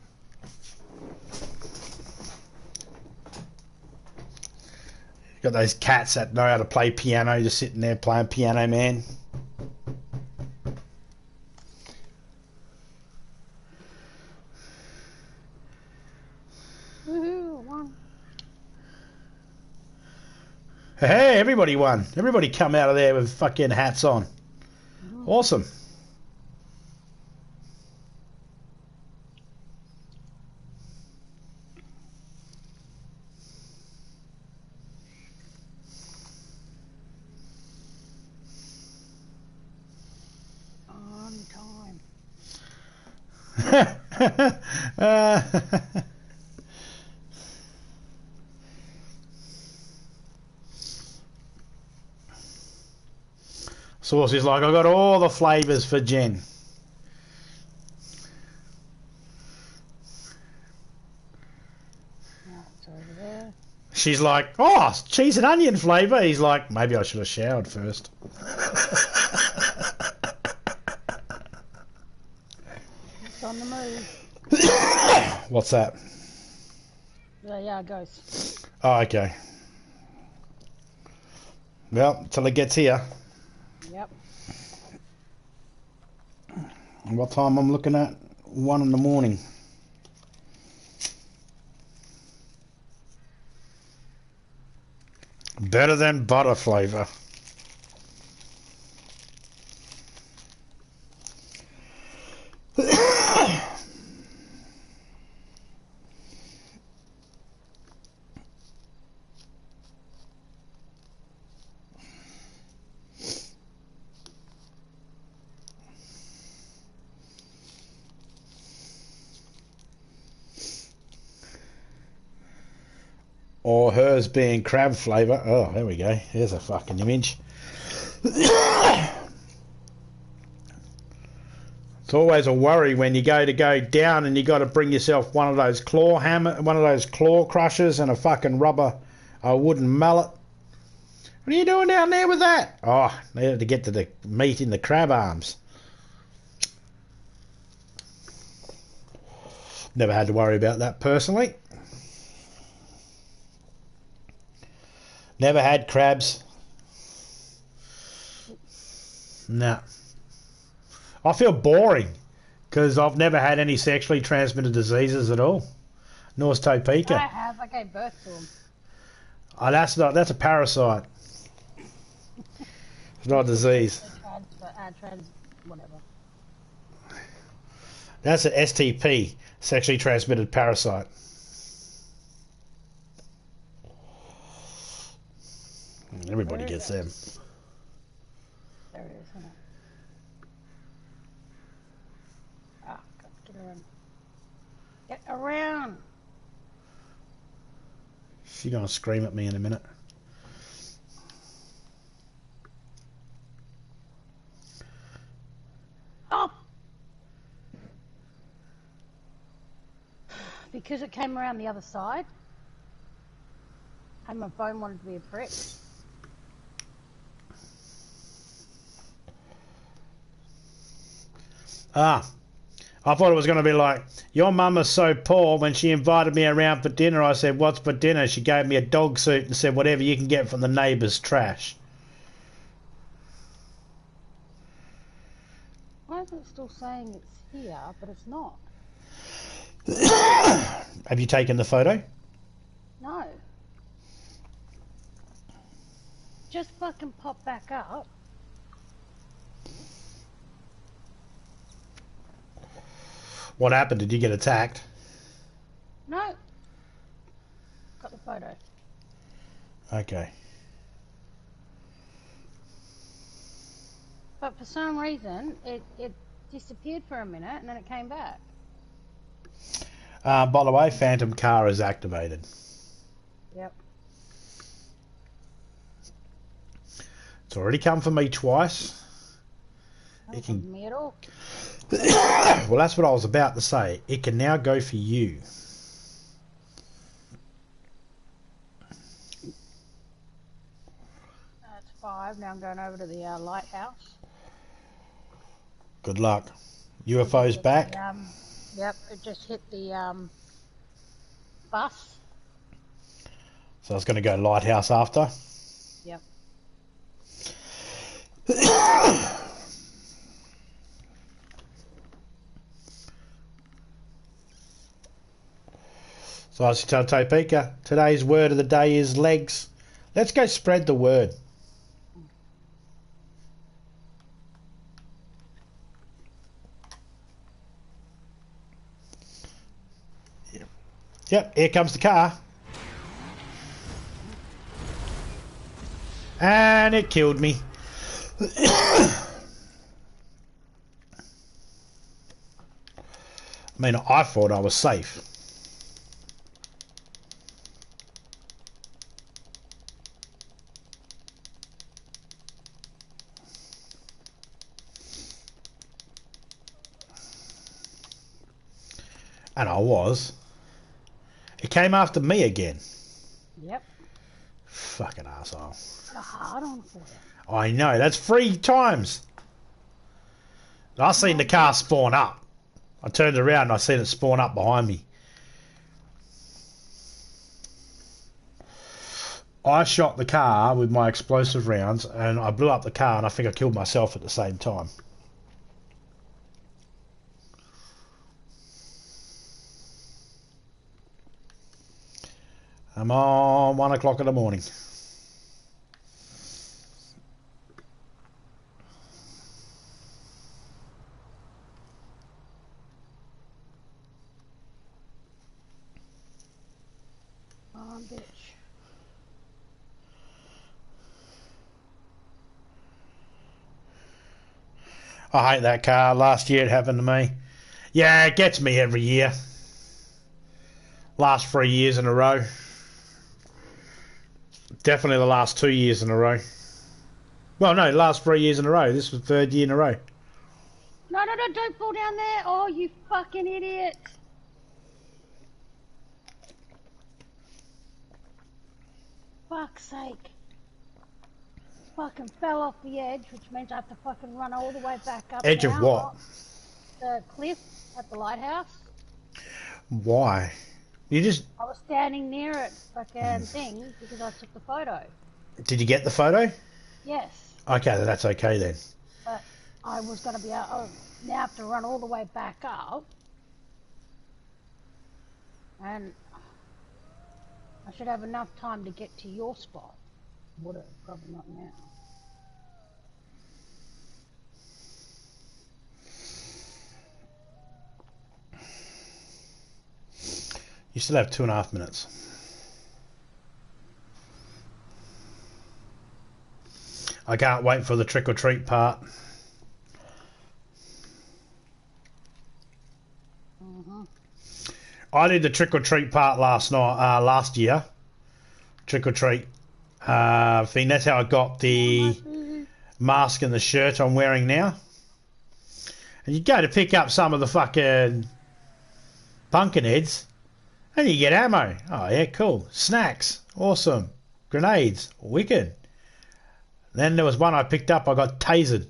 Got those cats that know how to play piano just sitting there playing Piano Man. Woohoo, one. Hey, everybody won. Everybody come out of there with fucking hats on. Awesome. On time. Saucy's like, "I got all the flavours for Jen." That's over there. She's like, oh, cheese and onion flavour. He's like, maybe I should have showered first. It's on the move. What's that? Yeah, it goes. Oh, okay. Well, till it gets here. Yep. What time I'm looking at? 1 in the morning. Better than butter flavour. Or hers being crab flavour. Oh, there we go. Here's a fucking image. It's always a worry when you go down and you got to bring yourself one of those claw crushers and a fucking wooden mallet. What are you doing down there with that? Oh, needed to get to the meat in the crab arms. Never had to worry about that personally. Never had crabs. Nah. I feel boring because I've never had any sexually transmitted diseases at all. Nor's Topeka. I have. I gave birth to them. Oh, that's a parasite. It's not a disease. Whatever. That's an STP, sexually transmitted parasite. Everybody gets them. There it is, isn't it? Ah, get around. Get around! She's gonna scream at me in a minute. Oh! Because it came around the other side, and my phone wanted to be a prick. Ah, I thought it was going to be like, your mum is so poor, when she invited me around for dinner, I said, what's for dinner? She gave me a dog suit and said, whatever you can get from the neighbour's trash. Why is it still saying it's here, but it's not? Have you taken the photo? No. Just fucking pop back up. What happened? Did you get attacked? No. Got the photo. Okay. But for some reason, it disappeared for a minute and then it came back. By the way, Phantom Car is activated. Yep. It's already come for me twice. It can... me at all. Well, that's what I was about to say. It can now go for you. That's 5. Now I'm going over to the lighthouse. Good luck. UFO's back. Yep, it just hit the bus. So I was going to go lighthouse after. Yep. So I should tell Topeka, today's word of the day is legs. Let's go spread the word. Yep, here comes the car. And it killed me. I mean, I thought I was safe. And I was. It came after me again. Yep. Fucking asshole. Got a hard on for you. I know, that's 3 times. I seen the car spawn up. I turned around and I seen it spawn up behind me. I shot the car with my explosive rounds and I blew up the car and I think I killed myself at the same time. I'm on 1 o'clock in the morning. Oh, bitch. I hate that car. Last year it happened to me. Yeah, it gets me every year. Last 3 years in a row. Definitely the last 2 years in a row. Well, no, last 3 years in a row. This was 3rd year in a row. No, don't fall down there. Oh, you fucking idiot. Fuck's sake. Fucking fell off the edge, which means I have to fucking run all the way back up. Edge of what? The cliff at the lighthouse. Why? You just... I was standing near it, fucking thing, because I took the photo. Did you get the photo? Yes. Okay, that's okay then. But I was going to be able... now have to run all the way back up. And I should have enough time to get to your spot. Would have, probably not now. You still have 2.5 minutes. I can't wait for the trick or treat part. I did the trick or treat part last year. Trick or treat thing. That's how I got the mask and the shirt I'm wearing now. And you go to pick up some of the fucking pumpkin heads, and you get ammo. Oh yeah, cool. Snacks, awesome. Grenades, wicked. Then there was one I picked up. I got tasered,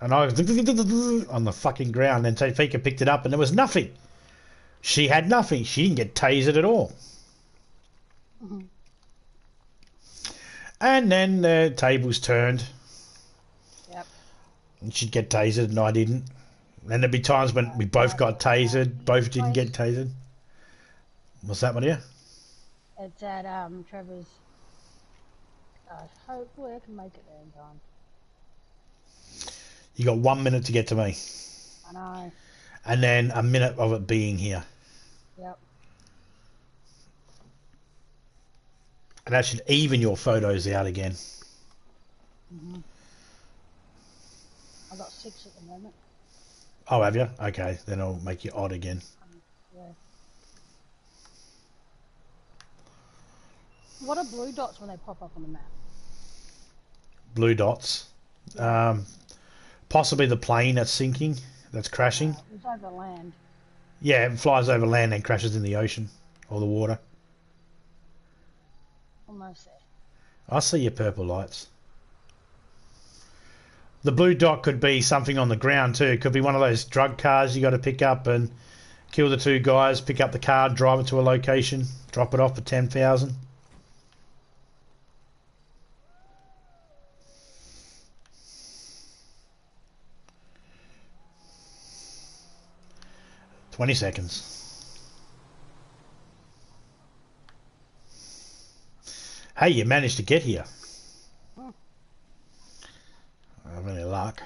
and I was on the fucking ground. Then Topeka picked it up, and there was nothing. She had nothing. She didn't get tasered at all. And then the tables turned. Yep. And she'd get tasered, and I didn't. Then there'd be times when we both got tasered, both didn't get tasered. What's that, my dear? It's at Trevor's. Hopefully I can make it there in time. You got 1 minute to get to me. I know. And then a minute of it being here. Yep. And that should even your photos out again. I got 6 at the moment. Oh, have you? Okay, then I'll make you odd again. Yeah. What are blue dots when they pop up on the map? Blue dots. Possibly the plane that's sinking, that's crashing. It's over land. Yeah, it flies over land and crashes in the ocean or the water. Almost there. I see your purple lights. The blue dot could be something on the ground too. It could be one of those drug cars you got to pick up and kill the 2 guys, pick up the car, drive it to a location, drop it off for 10,000. "20 seconds. Hey, you managed to get here. I have any luck.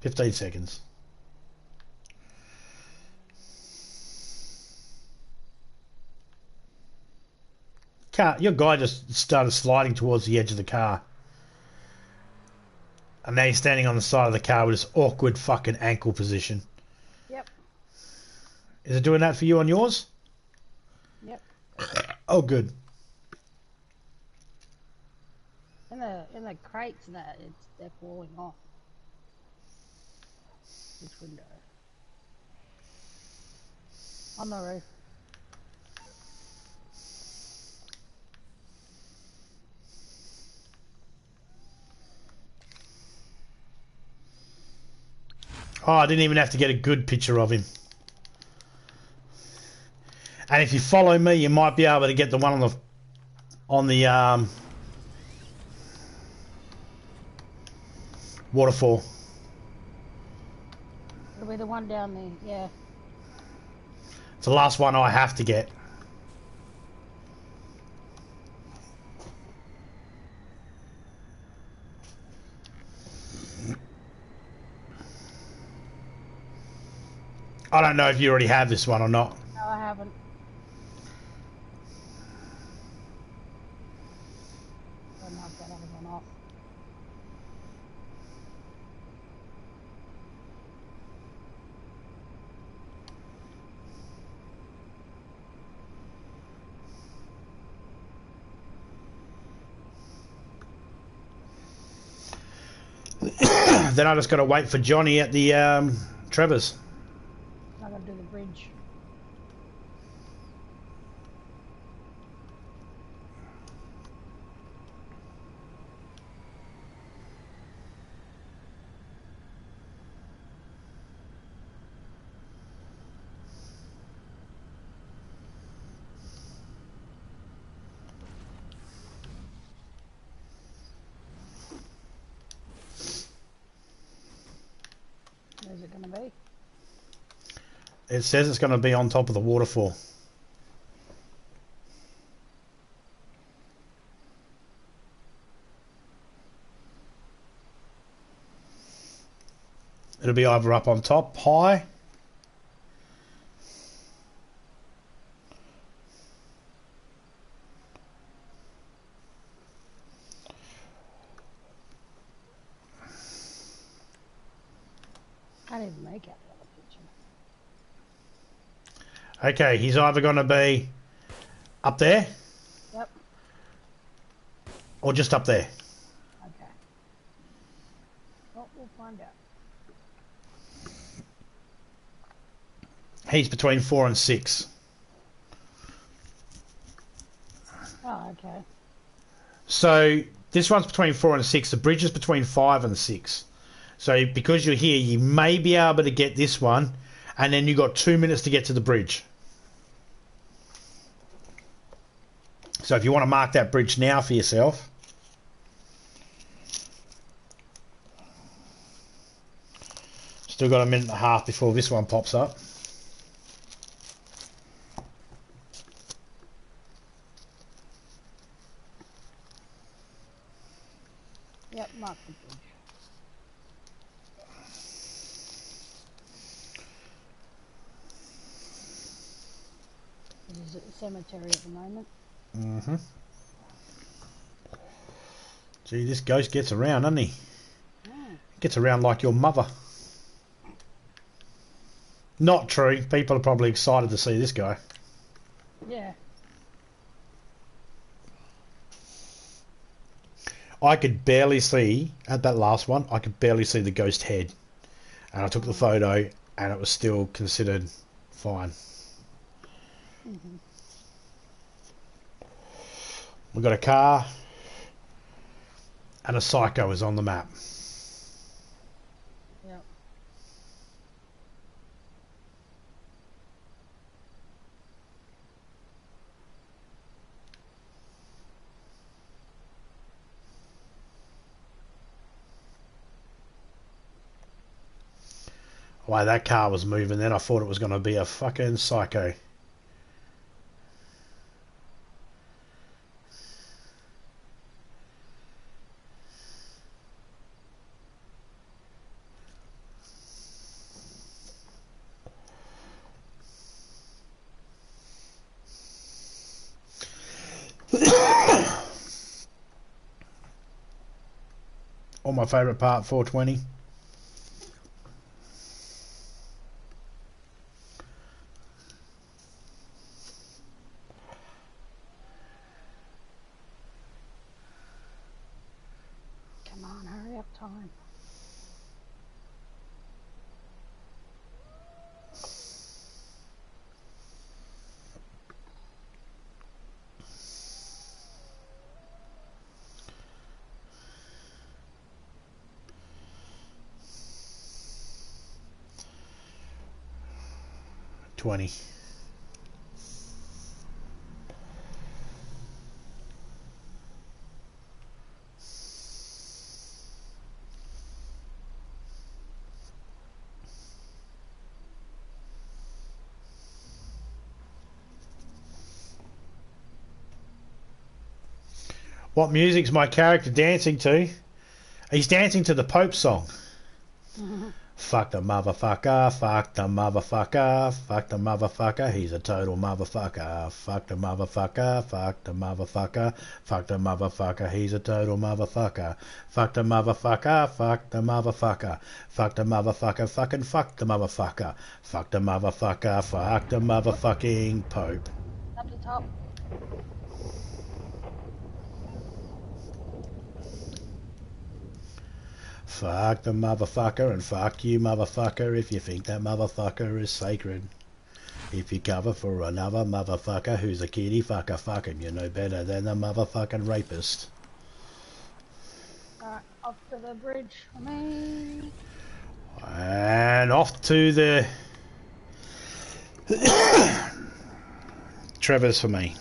15 seconds. Your guy just started sliding towards the edge of the car. And now he's standing on the side of the car with this awkward fucking ankle position. Yep. Is it doing that for you on yours? Yep. Oh, good. In the crates and that, they're falling off. This window. On the roof. Oh, I didn't even have to get a good picture of him. And if you follow me, you might be able to get the one on the waterfall. It'll be the one down there, yeah. It's the last one I have to get. I don't know if you already have this one or not. No, I haven't. I don't know if that other one off. Then I just got to wait for Johnny at the Trevor's. I gotta do the bridge. Where's it gonna be? It says it's going to be on top of the waterfall. It'll be either up on top, high. I didn't even make out the other picture. Okay, he's either going to be up there Yep. or just up there. Okay. Well, we'll find out. He's between 4 and 6. Oh, okay. So this one's between 4 and 6. The bridge is between 5 and 6. So because you're here, you may be able to get this one, and then you got 2 minutes to get to the bridge. So if you want to mark that bridge now for yourself. Still got a minute and a half before this one pops up. Yep, mark the bridge. This is at the cemetery at the moment. Mm-hmm. Gee, this ghost gets around, doesn't he? Oh. Gets around like your mother. Not true. People are probably excited to see this guy. Yeah. I could barely see, at that last one, I could barely see the ghost head. And I took the photo, and it was still considered fine. Mm-hmm. We've got a car, and a psycho is on the map. Yep. The way that car was moving then, I thought it was going to be a fucking psycho. All my favourite part, 420. Come on, hurry up, time. 20. What music's my character dancing to? He's dancing to the Pope song. Fuck the motherfucker, fuck the motherfucker, fuck the motherfucker, he's a total motherfucker. Fuck the motherfucker, fuck the motherfucker, fuck the motherfucker, he's a total motherfucker. Fuck the motherfucker, fuck the motherfucker, fuck the motherfucker, fucking fuck the motherfucker. Fuck the motherfucker, fuck the motherfucking Pope. Up the top. Fuck the motherfucker and fuck you motherfucker if you think that motherfucker is sacred. If you cover for another motherfucker who's a kitty fucker, fuck him. You're no better than a motherfucking rapist. Alright, up to the bridge for me. And off to the... Trevor's for me.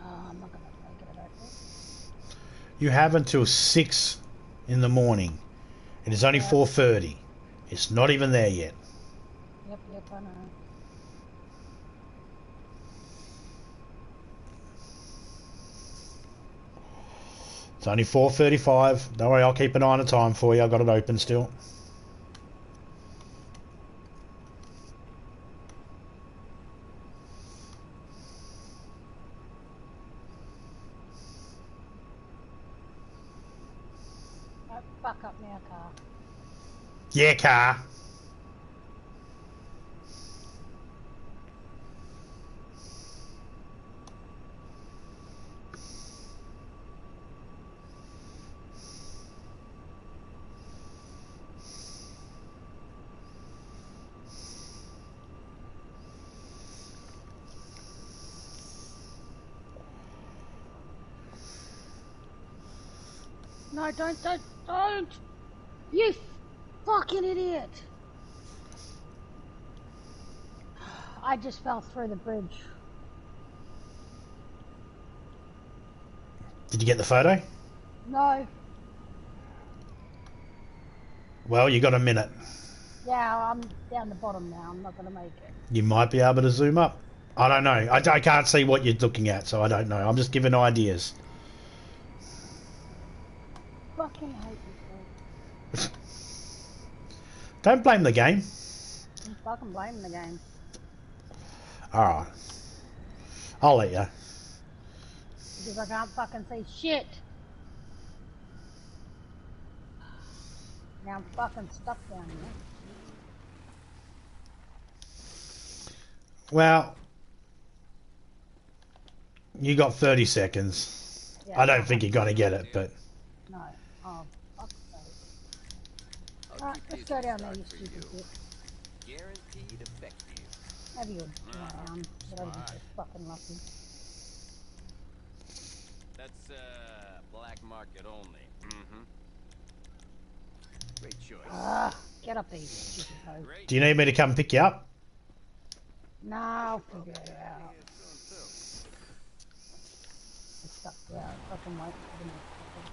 I'm not gonna make it, I don't think. You have until 6 in the morning. It is only 4:30. It's not even there yet. Yep, I know. It's only 4:35. Don't worry, I'll keep an eye on the time for you. I've got it open still. Right, fuck up now, car. Yeah, car. No, don't! You fucking idiot! I just fell through the bridge. Did you get the photo? No. Well, you got a minute. Yeah, I'm down the bottom now. I'm not gonna make it. You might be able to zoom up. I don't know. I can't see what you're looking at, so I don't know. I'm just giving ideas. Fucking hate this thing. Don't blame the game. I'm fucking blaming the game. Alright. I'll let you. Because I can't fucking see shit. Now I'm fucking stuck down here. Well, you got 30 seconds. Yeah, I don't think you're going to get it, but... No. Oh, fuck's sake. Alright, let's go down there, you stupid bitch. Guaranteed effective. Have you around, but I was just fucking lucky. That's black market only. Mm-hmm. Great choice. Ah, get up there, you stupid hoe. Do you need me to come pick you up? No, I'll figure it out. It's stuck there. Fucking wait for the next one.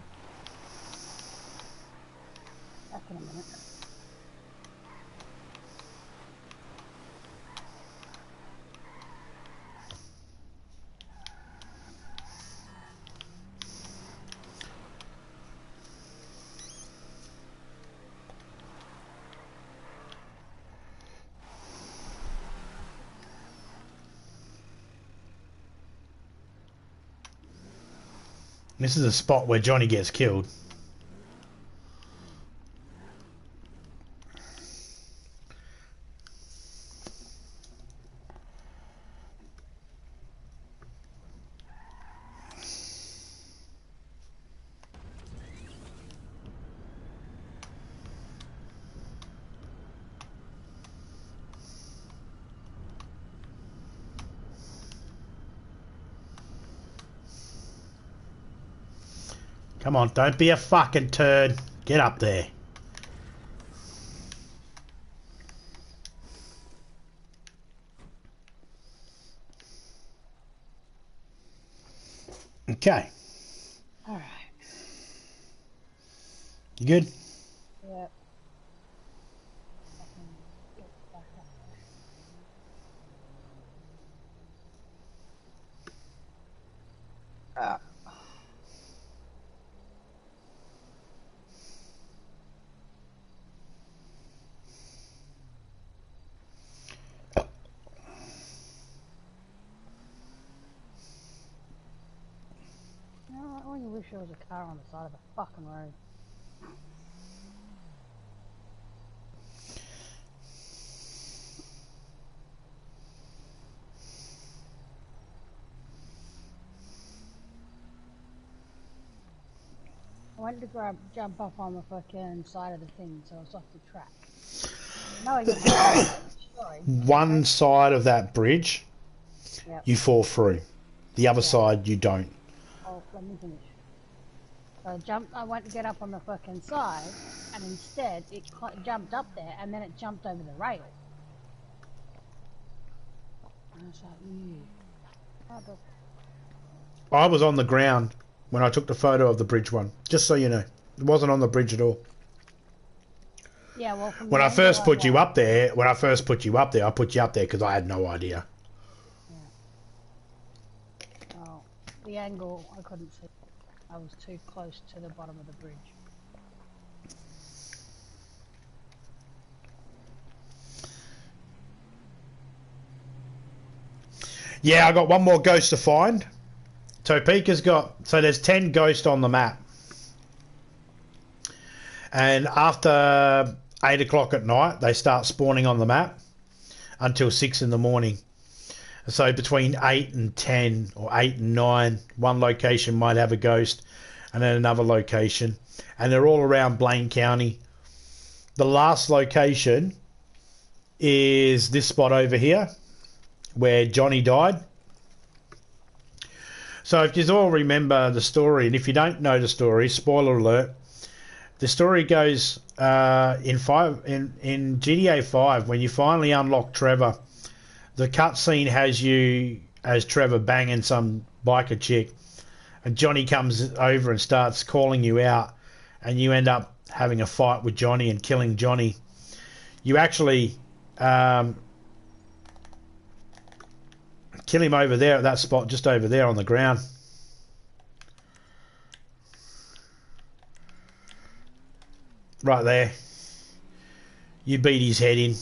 Back in a minute. This is a spot where Johnny gets killed. Come on, don't be a fucking turd. Get up there. Okay. Alright. You good? Yep. Ah. I only wish there was a car on the side of the fucking road. I went to jump up on the fucking side of the thing, so it's off the track. No, I get sorry. One side of that bridge, Yep. you fall through. The other side, you don't. Oh, let me finish. So I went to get up on the fucking side, and instead it jumped up there, and then it jumped over the rail. And I was like, I was on the ground when I took the photo of the bridge one. Just so you know. It wasn't on the bridge at all. yeah, well, from When the I first angle put you up there, I put you up there because I had no idea. Yeah. Oh, the angle, I couldn't see. I was too close to the bottom of the bridge. Yeah, I got one more ghost to find. Topeka's got... So there's 10 ghosts on the map. And after 8 o'clock at night, they start spawning on the map until 6 in the morning. So between 8 and 10 or 8 and 9, one location might have a ghost and then another location. And they're all around Blaine County. The last location is this spot over here where Johnny died. So if you all remember the story, and if you don't know the story, spoiler alert, the story goes in GTA 5 when you finally unlock Trevor. The cutscene has you as Trevor banging some biker chick, and Johnny comes over and starts calling you out, and you end up having a fight with Johnny and killing Johnny. You actually kill him over there at that spot, just over there on the ground. Right there. You beat his head in.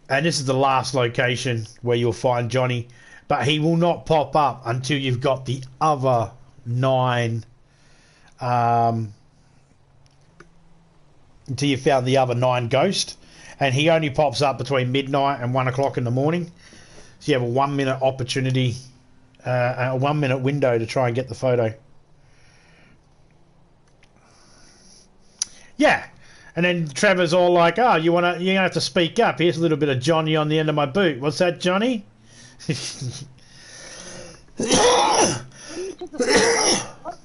And this is the last location where you'll find Johnny. But he will not pop up until you've got the other 9... until you found the other 9 ghosts. And he only pops up between midnight and 1 o'clock in the morning. So you have a 1 minute opportunity, a 1 minute window to try and get the photo. Yeah. And then Trevor's all like, "Oh, you're gonna have to speak up. Here's a little bit of Johnny on the end of my boot. What's that, Johnny?" What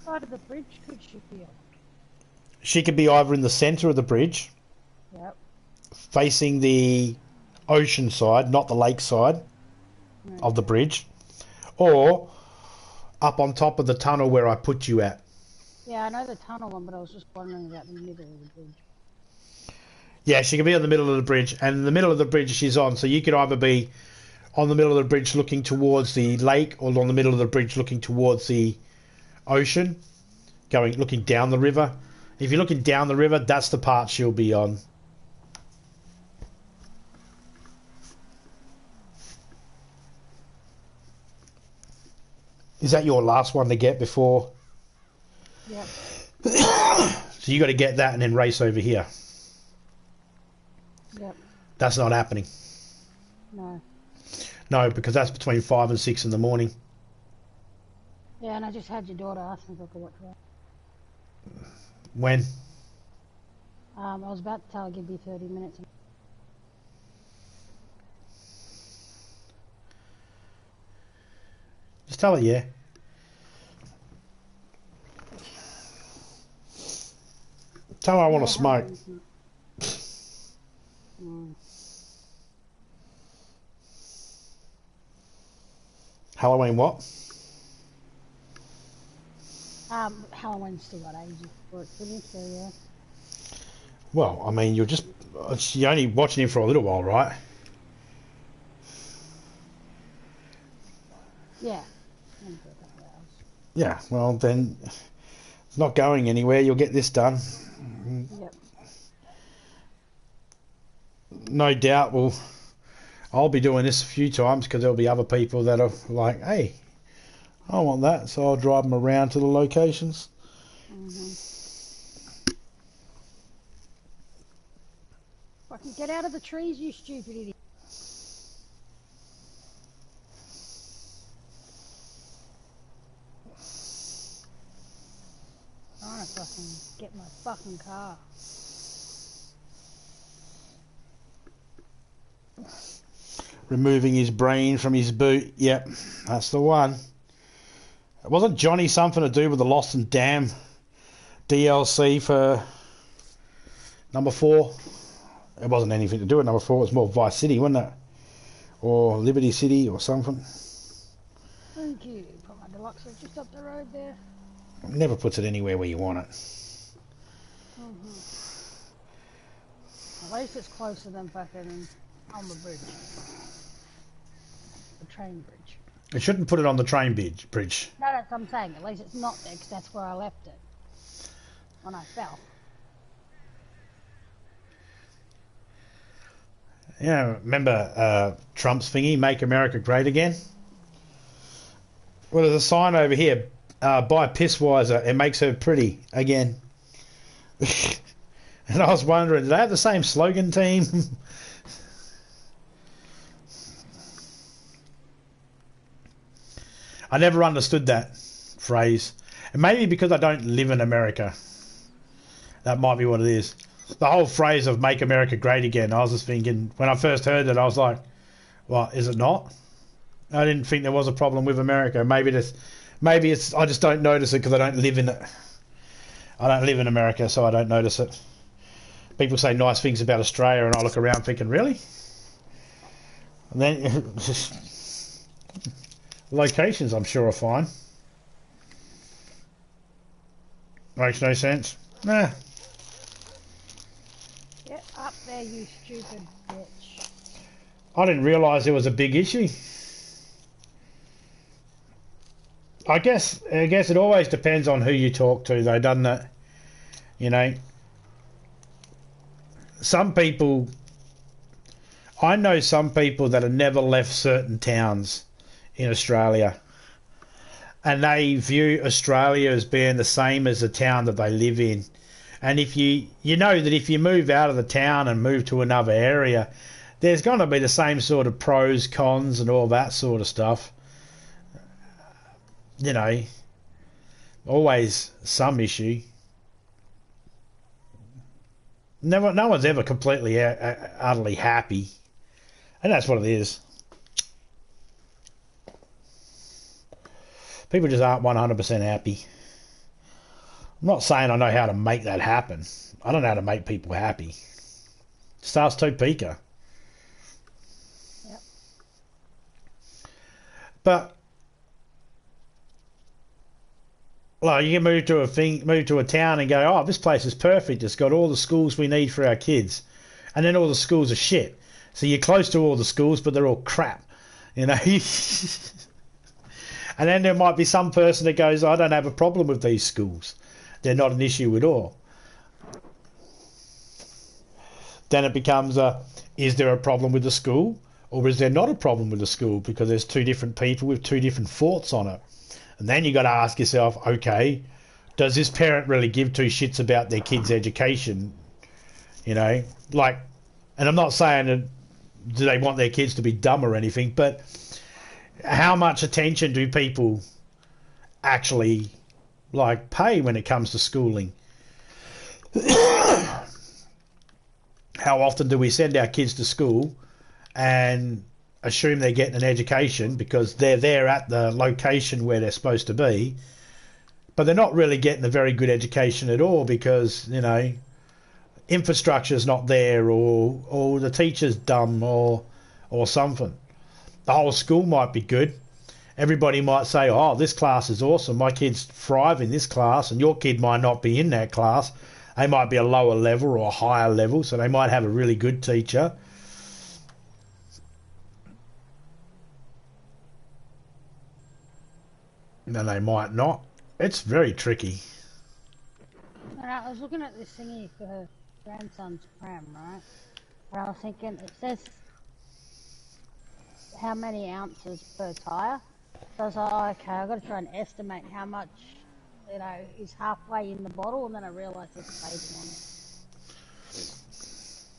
side of the bridge could she be on? She could be either in the centre of the bridge, Yep. facing the ocean side, not the lake side of the bridge, or up on top of the tunnel where I put you at. Yeah, I know the tunnel one, but I was just wondering about the middle of the bridge. Yeah, she can be on the middle of the bridge, and in the middle of the bridge she's on, so you could either be on the middle of the bridge looking towards the lake, or on the middle of the bridge looking towards the ocean, looking down the river. If you're looking down the river, that's the part she'll be on. Is that your last one to get before? Yep. So you got to get that and then race over here. Yep. That's not happening. No. No, because that's between 5 and 6 in the morning. Yeah, and I just had your daughter ask me if I could watch that. When? I was about to tell her give me 30 minutes. Just tell her, yeah. Tell her I want Yeah, to smoke. Mm. Halloween what? Halloween's still got ages for it, finished, so yeah. Well, I mean, you're only watching him for a little while, right? Yeah. Only for a couple of hours. Yeah, well then, it's not going anywhere. You'll get this done. Yep. No doubt I'll be doing this a few times because there'll be other people that are like, hey, I want that, so I'll drive them around to the locations. Fucking get out of the trees, you stupid idiot. Trying to fucking get my fucking car. Removing his brain from his boot. Yep, that's the one. Wasn't Johnny something to do with the Lost and Damned DLC for number 4? It wasn't anything to do with number 4. It was more Vice City, wasn't it? Or Liberty City or something. Thank you. Put my deluxe just up the road there. Never puts it anywhere where you want it. At least it's closer than fucking on the bridge. The train bridge. It shouldn't put it on the train bridge. No, that's what I'm saying. At least it's not there, because that's where I left it. When I fell. Yeah, remember Trump's thingy, Make America Great Again? Well, there's a sign over here, buy Pisswiser, it makes her pretty again. And I was wondering, do they have the same slogan team? I never understood that phrase. And maybe because I don't live in America. That might be what it is. The whole phrase of Make America Great Again, I was just thinking, when I first heard it, I was like, well, is it not? I didn't think there was a problem with America. Maybe it's I just don't notice it because I don't live in it. I don't live in America, so I don't notice it. People say nice things about Australia, and I look around thinking, really? And then locations, I'm sure, are fine. Makes no sense. Nah. Get up there, you stupid bitch. I didn't realise it was a big issue. I guess it always depends on who you talk to, though, doesn't it? You know, some people. I know some people that have never left certain towns in Australia, and they view Australia as being the same as the town that they live in. And if you know that if you move out of the town and move to another area, there's going to be the same sort of pros, cons, and all that sort of stuff. You know, always some issue. No one's ever completely, utterly happy. And that's what it is. People just aren't 100% happy. I'm not saying I know how to make that happen. I don't know how to make people happy. Just ask Topeka. Yep. But well, you can move to a town and go, oh, this place is perfect. It's got all the schools we need for our kids. And then all the schools are shit. So you're close to all the schools, but they're all crap. You know? And then there might be some person that goes, I don't have a problem with these schools. They're not an issue at all. Then it becomes is there a problem with the school? Or is there not a problem with the school? Because there's two different people with two different thoughts on it. And then you got to ask yourself, okay, does this parent really give two shits about their kid's education? You know, like, and I'm not saying that do they want their kids to be dumb or anything, but how much attention do people actually like pay when it comes to schooling? How often do we send our kids to school and assume they're getting an education because they're there at the location where they're supposed to be, but they're not really getting a very good education at all because, you know, infrastructure's not there, or the teacher's dumb, or something. The whole school might be good. Everybody might say, oh, this class is awesome, my kids thrive in this class, and your kid might not be in that class. They might be a lower level or a higher level, so they might have a really good teacher. And they might not. It's very tricky. I was looking at this thingy for her grandson's pram, right? And I was thinking, it says how many ounces per tyre. So I was like, oh, okay, I've got to try and estimate how much, you know, is halfway in the bottle, and then I realised there's a label on it.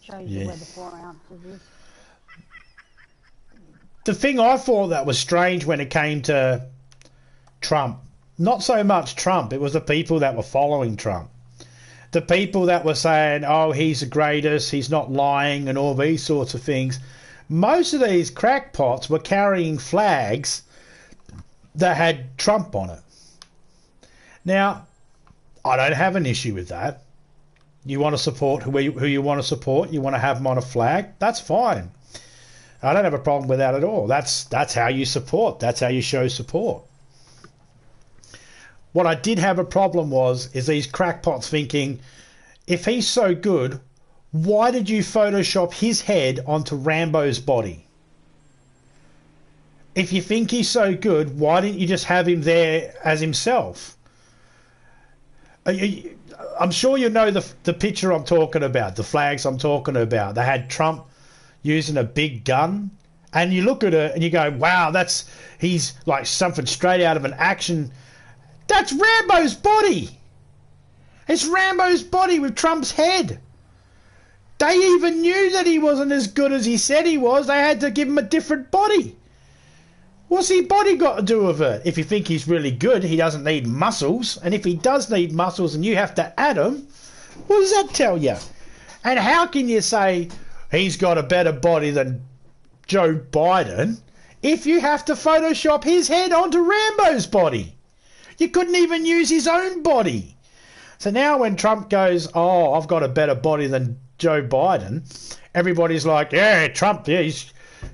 Shows you where the 4 ounces is. The thing I thought that was strange when it came to Trump, not so much Trump, it was the people that were following Trump. The people that were saying, oh, he's the greatest, he's not lying, and all these sorts of things. Most of these crackpots were carrying flags that had Trump on it. Now, I don't have an issue with that. You want to support who you want to support, you want to have them on a flag, that's fine. I don't have a problem with that at all. That's how you support. That's how you show support. What I did have a problem is these crackpots thinking, if he's so good, why did you Photoshop his head onto Rambo's body? If you think he's so good, why didn't you just have him there as himself? I'm sure you know the picture I'm talking about, the flags I'm talking about. They had Trump using a big gun, and you look at it and you go, wow, he's like something straight out of an action. That's Rambo's body. It's Rambo's body with Trump's head. They even knew that he wasn't as good as he said he was. They had to give him a different body. What's his body got to do with it? If you think he's really good, he doesn't need muscles. And if he does need muscles and you have to add them, what does that tell you? And how can you say he's got a better body than Joe Biden if you have to Photoshop his head onto Rambo's body? You couldn't even use his own body. So now when Trump goes, oh, I've got a better body than Joe Biden, everybody's like, yeah, Trump, yeah,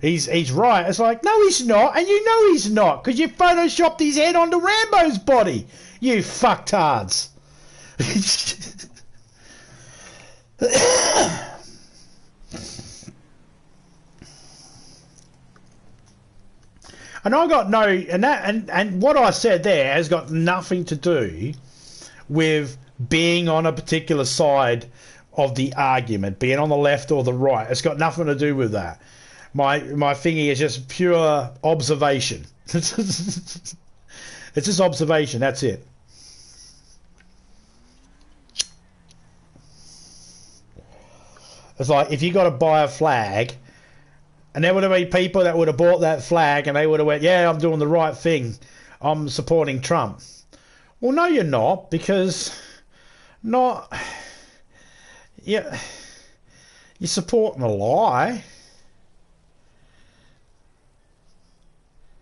he's right. It's like, no, he's not, and you know he's not, because you photoshopped his head onto Rambo's body, you fucktards. And I got no, and what I said there has got nothing to do with being on a particular side of the argument, being on the left or the right. It's got nothing to do with that. My thingy is just pure observation. It's just observation. That's it. It's like if you got to buy a flag, and there would have been people that would have bought that flag, and they would have went, "Yeah, I'm doing the right thing. I'm supporting Trump." Well, no, you're not, because you're supporting a lie.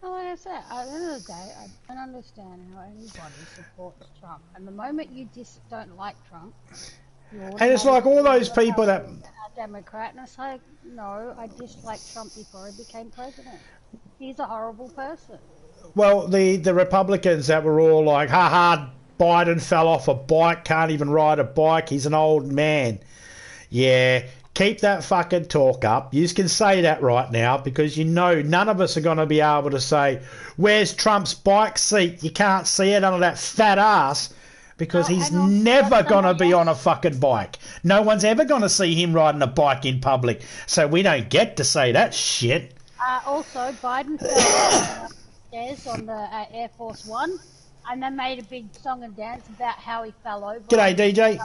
Well, like I said, at the end of the day, I don't understand how anybody supports Trump. And the moment you don't like Trump, and it's like all those people that a Democrat, and it's like, no, I disliked Trump before he became president. He's a horrible person. Well, the Republicans that were all like, ha ha, Biden fell off a bike, can't even ride a bike, he's an old man. Yeah, keep that fucking talk up. You can say that right now, because you know none of us are going to be able to say, where's Trump's bike seat? You can't see it under that fat ass, because he's never going to be on a fucking bike. No one's ever going to see him riding a bike in public, so we don't get to say that shit. Also, Biden fell upstairs on the Air Force One, and they made a big song and dance about how he fell over. G'day, DJ.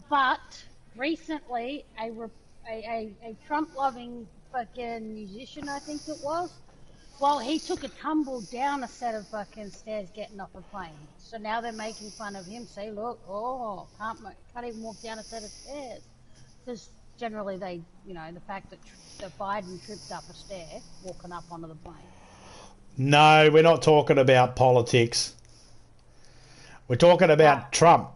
But recently, a Trump-loving fucking musician, I think it was, well, he took a tumble down a set of fucking stairs getting off a plane. So now they're making fun of him. Say, look, can't even walk down a set of stairs. Because generally they, the fact that Biden tripped up a stair walking up onto the plane. No, we're not talking about politics. We're talking about Trump.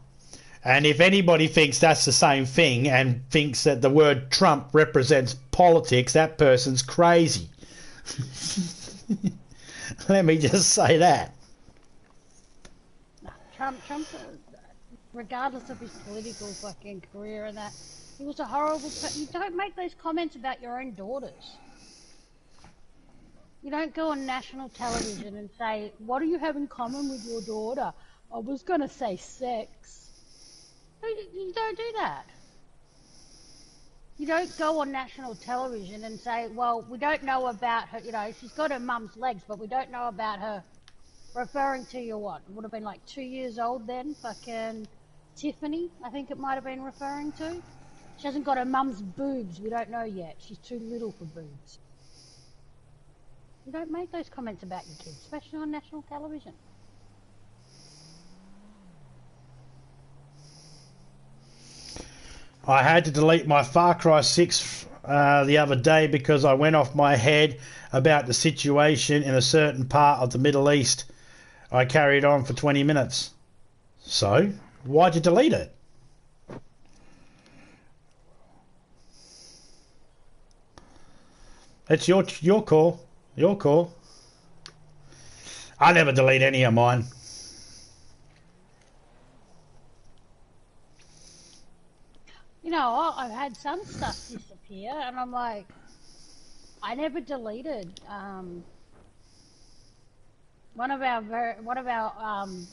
And if anybody thinks that's the same thing and thinks that the word Trump represents politics, that person's crazy. Let me just say that. Trump, regardless of his political fucking career and that, he was a horrible person. You don't make those comments about your own daughters. You don't go on national television and say, what do you have in common with your daughter? I was going to say sex. You don't do that. You don't go on national television and say, well, we don't know about her, you know, she's got her mum's legs, but we don't know about her referring to your what? It would have been like 2 years old then, fucking Tiffany, I think it might have been referring to. She hasn't got her mum's boobs, we don't know yet. She's too little for boobs. You don't make those comments about your kids, especially on national television. I had to delete my Far Cry 6 the other day because I went off my head about the situation in a certain part of the Middle East. I carried on for 20 minutes. So, why'd you delete it? It's your call. Your call. I never delete any of mine. You know, I've had some stuff disappear, and I'm like, I never deleted one of our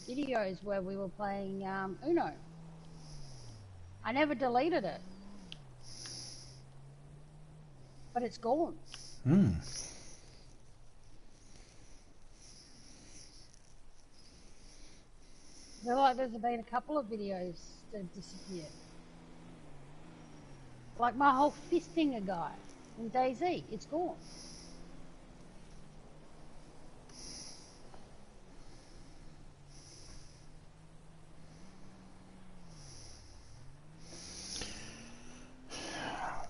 videos where we were playing Uno. I never deleted it, but it's gone. Hmm. I feel like there's been a couple of videos that have disappeared. Like my whole fisting a guy in DayZ, it's gone.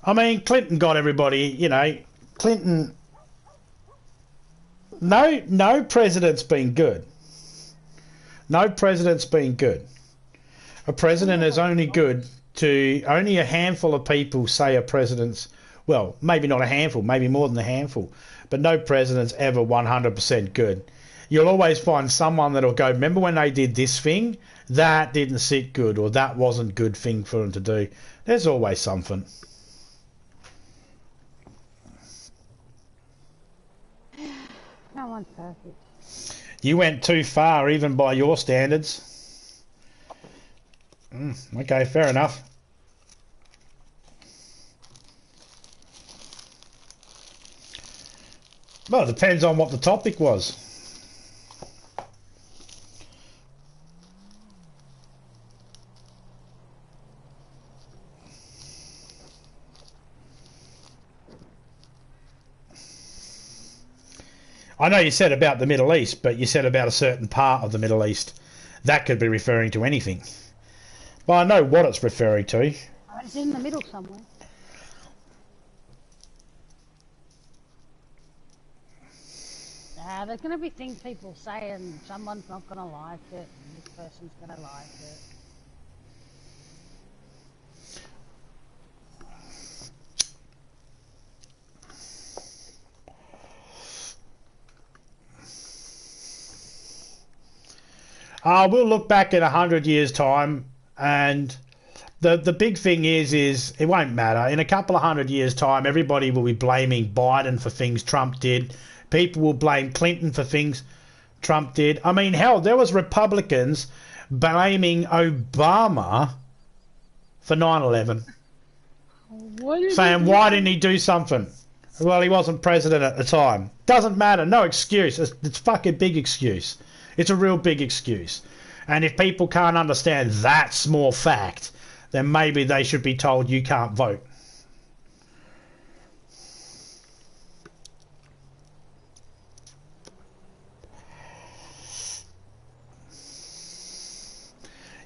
I mean, Clinton got everybody, you know, Clinton... No president's been good. No president's been good. A president is only good to... Only a handful of people say a president's... Well, maybe not a handful, maybe more than a handful. But no president's ever 100% good. You'll always find someone that'll go, remember when they did this thing? That didn't sit good, or that wasn't a good thing for them to do. There's always something. No one's perfect. You went too far, even by your standards. Okay, fair enough. Well, it depends on what the topic was. I know you said about the Middle East, but you said about a certain part of the Middle East. That could be referring to anything. Well, I know what it's referring to. It's in the middle somewhere. There's going to be things people say and someone's not going to like it and this person's going to like it. We'll look back in 100 years' time, and the big thing is it won't matter. In a couple of 100 years' time, everybody will be blaming Biden for things Trump did. People will blame Clinton for things Trump did. I mean, hell, there was Republicans blaming Obama for 9/11. Saying, why didn't he do something? Well, he wasn't president at the time. Doesn't matter. No excuse. It's fucking big excuse. It's a real big excuse. And if people can't understand that small fact, then maybe they should be told you can't vote.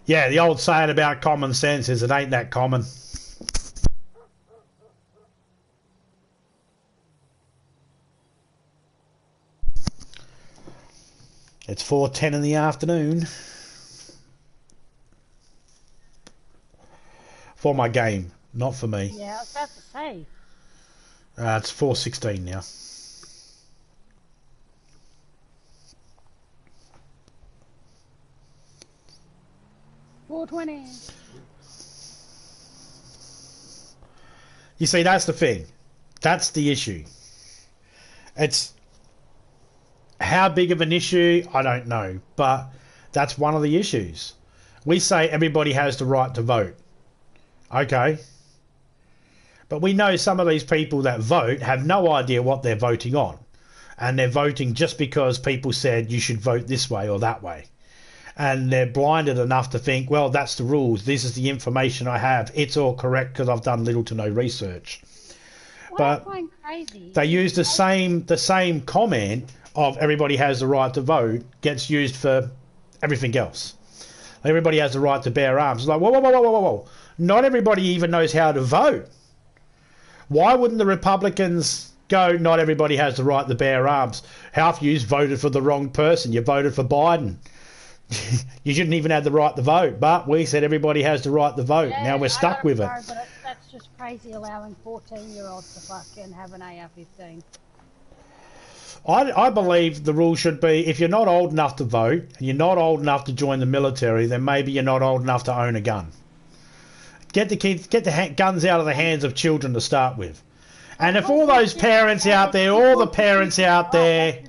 Yeah, the old saying about common sense is it ain't that common. It's 4:10 in the afternoon. for my game, not for me. Yeah, I was about to say. It's 4:16 now. $4.20. You see, that's the thing. That's the issue. It's how big of an issue, I don't know, but that's one of the issues. We say everybody has the right to vote. Okay. But we know some of these people that vote have no idea what they're voting on. And they're voting just because people said you should vote this way or that way. And they're blinded enough to think, well, that's the rules. This is the information I have. It's all correct because I've done little to no research. But they use the same comment of everybody has the right to vote gets used for everything else. Everybody has the right to bear arms. It's like, whoa, whoa, whoa, whoa, whoa, whoa. Not everybody even knows how to vote. Why wouldn't the Republicans go, not everybody has the right to bear arms? Half of you voted for the wrong person. You voted for Biden. You shouldn't even have the right to vote. But we said everybody has the right to vote. Yeah, now we're stuck with it. But that's just crazy allowing 14-year-olds to fucking have an AR-15. I believe the rule should be if you're not old enough to vote and you're not old enough to join the military, then maybe you're not old enough to own a gun. Get the guns out of the hands of children to start with. And if all those parents out there, all the parents out there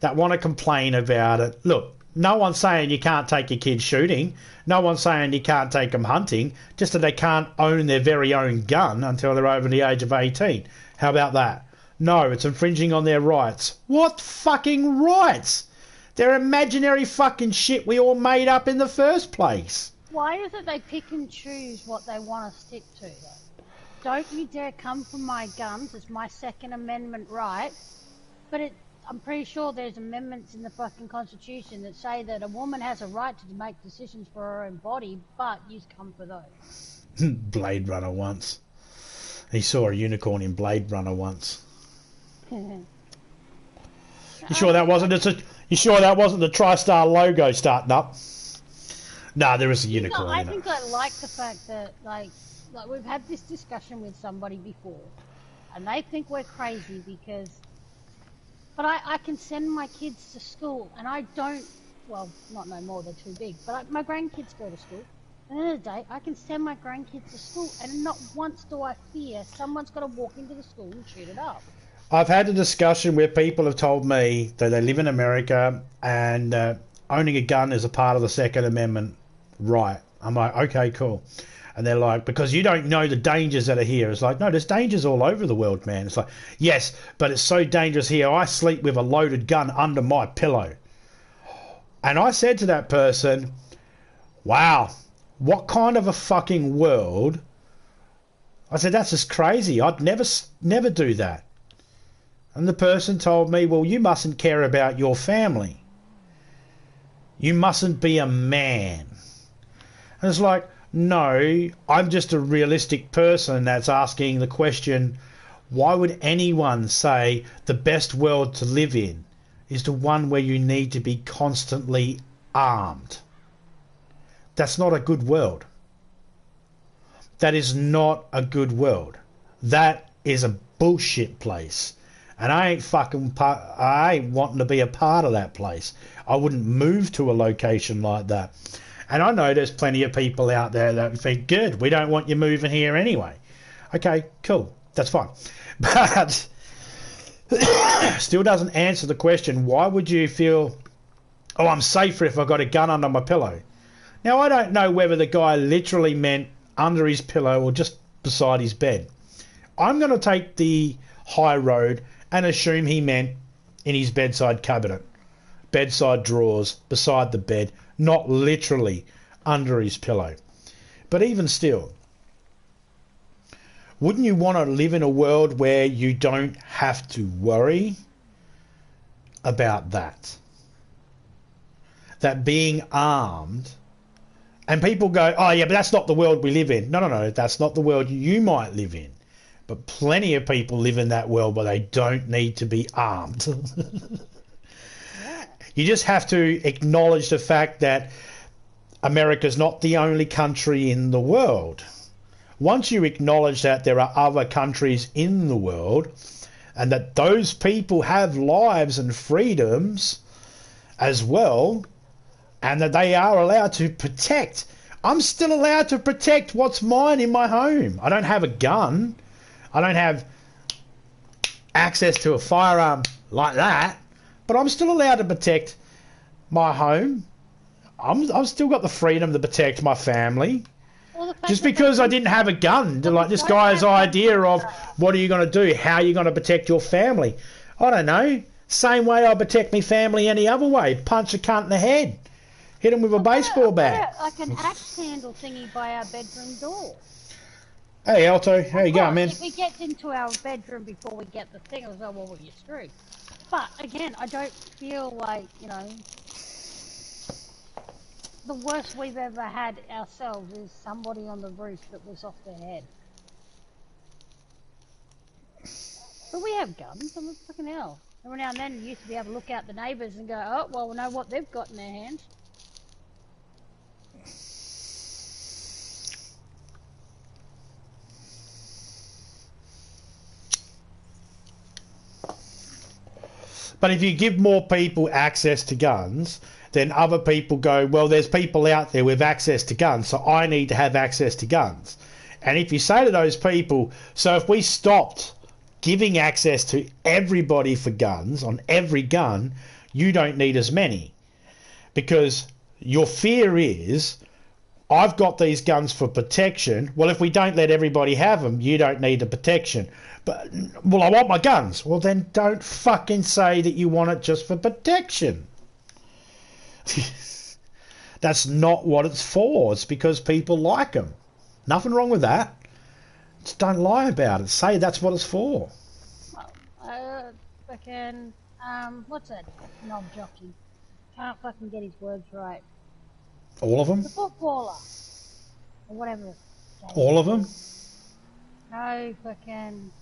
that want to complain about it, look, no one's saying you can't take your kids shooting. No one's saying you can't take them hunting, just that they can't own their very own gun until they're over the age of 18. How about that? No, it's infringing on their rights. What fucking rights? They're imaginary fucking shit we all made up in the first place. Why is it they pick and choose what they want to stick to, though? Don't you dare come for my guns. It's my Second Amendment right. But I'm pretty sure there's amendments in the fucking Constitution that say that a woman has a right to make decisions for her own body, but you come for those. Blade Runner once. He saw a unicorn in Blade Runner once. You sure that wasn't the TriStar logo starting up? Nah, there is a unicorn. I think I like the fact that like we've had this discussion with somebody before, and they think we're crazy because. But I can send my kids to school, and I don't. Well, not no more. They're too big. But my grandkids go to school. At the end of the day, I can send my grandkids to school, and not once do I fear someone's got to walk into the school and shoot it up. I've had a discussion where people have told me that they live in America and owning a gun is a part of the Second Amendment right. I'm like, okay, cool. And they're like, because you don't know the dangers that are here. It's like, no, there's dangers all over the world, man. It's like, yes, but it's so dangerous here. I sleep with a loaded gun under my pillow. And I said to that person, wow, what kind of a fucking world? I said, that's just crazy. I'd never do that. And the person told me, well, you mustn't care about your family. You mustn't be a man. And it's like, no, I'm just a realistic person that's asking the question, why would anyone say the best world to live in is the one where you need to be constantly armed? That's not a good world. That is not a good world. That is a bullshit place. And I ain't wanting to be a part of that place. I wouldn't move to a location like that. And I know there's plenty of people out there that think, good, we don't want you moving here anyway. Okay, cool, that's fine. But still doesn't answer the question, why would you feel, oh, I'm safer if I've got a gun under my pillow? Now, I don't know whether the guy literally meant under his pillow or just beside his bed. I'm going to take the high road and assume he meant in his bedside cabinet, bedside drawers, beside the bed, not literally under his pillow. But even still, wouldn't you want to live in a world where you don't have to worry about that? That being armed, and people go, oh yeah, but that's not the world we live in. No, that's not the world you might live in. But plenty of people live in that world where they don't need to be armed. You just have to acknowledge the fact that America's not the only country in the world. Once you acknowledge that there are other countries in the world and that those people have lives and freedoms as well, and that they are allowed to protect. I'm still allowed to protect what's mine in my home. I don't have a gun. I don't have access to a firearm like that, but I'm still allowed to protect my home. I've still got the freedom to protect my family. Well, Just because I didn't have a gun, like this guy's idea of what are you going to do, how are you going to protect your family? I don't know. Same way I protect my family any other way. Punch a cunt in the head. Hit him with a baseball bat. Like an axe handle thingy by our bedroom door. Hey, Alto. How you going, man? If we get into our bedroom before we get the thing, I was like, well, you're screwed. But, again, I don't feel like, you know, the worst we've ever had ourselves is somebody on the roof that was off their head. But we have guns, I'm fucking hell. Every now and then you used to be able to look out the neighbours and go, oh, well, we know what they've got in their hands. But if you give more people access to guns, then other people go, well, there's people out there with access to guns, so I need to have access to guns. And if you say to those people, so if we stopped giving access to everybody for guns on every gun, you don't need as many. Because your fear is, I've got these guns for protection. Well, if we don't let everybody have them, you don't need the protection. But, well, I want my guns. Well, then don't fucking say that you want it just for protection. That's not what it's for. It's because people like them. Nothing wrong with that. Just don't lie about it. Say that's what it's for. Well, fucking, what's that knob jockey? Can't fucking get his words right. All of them? The footballer. Or whatever. All of them? No, fucking...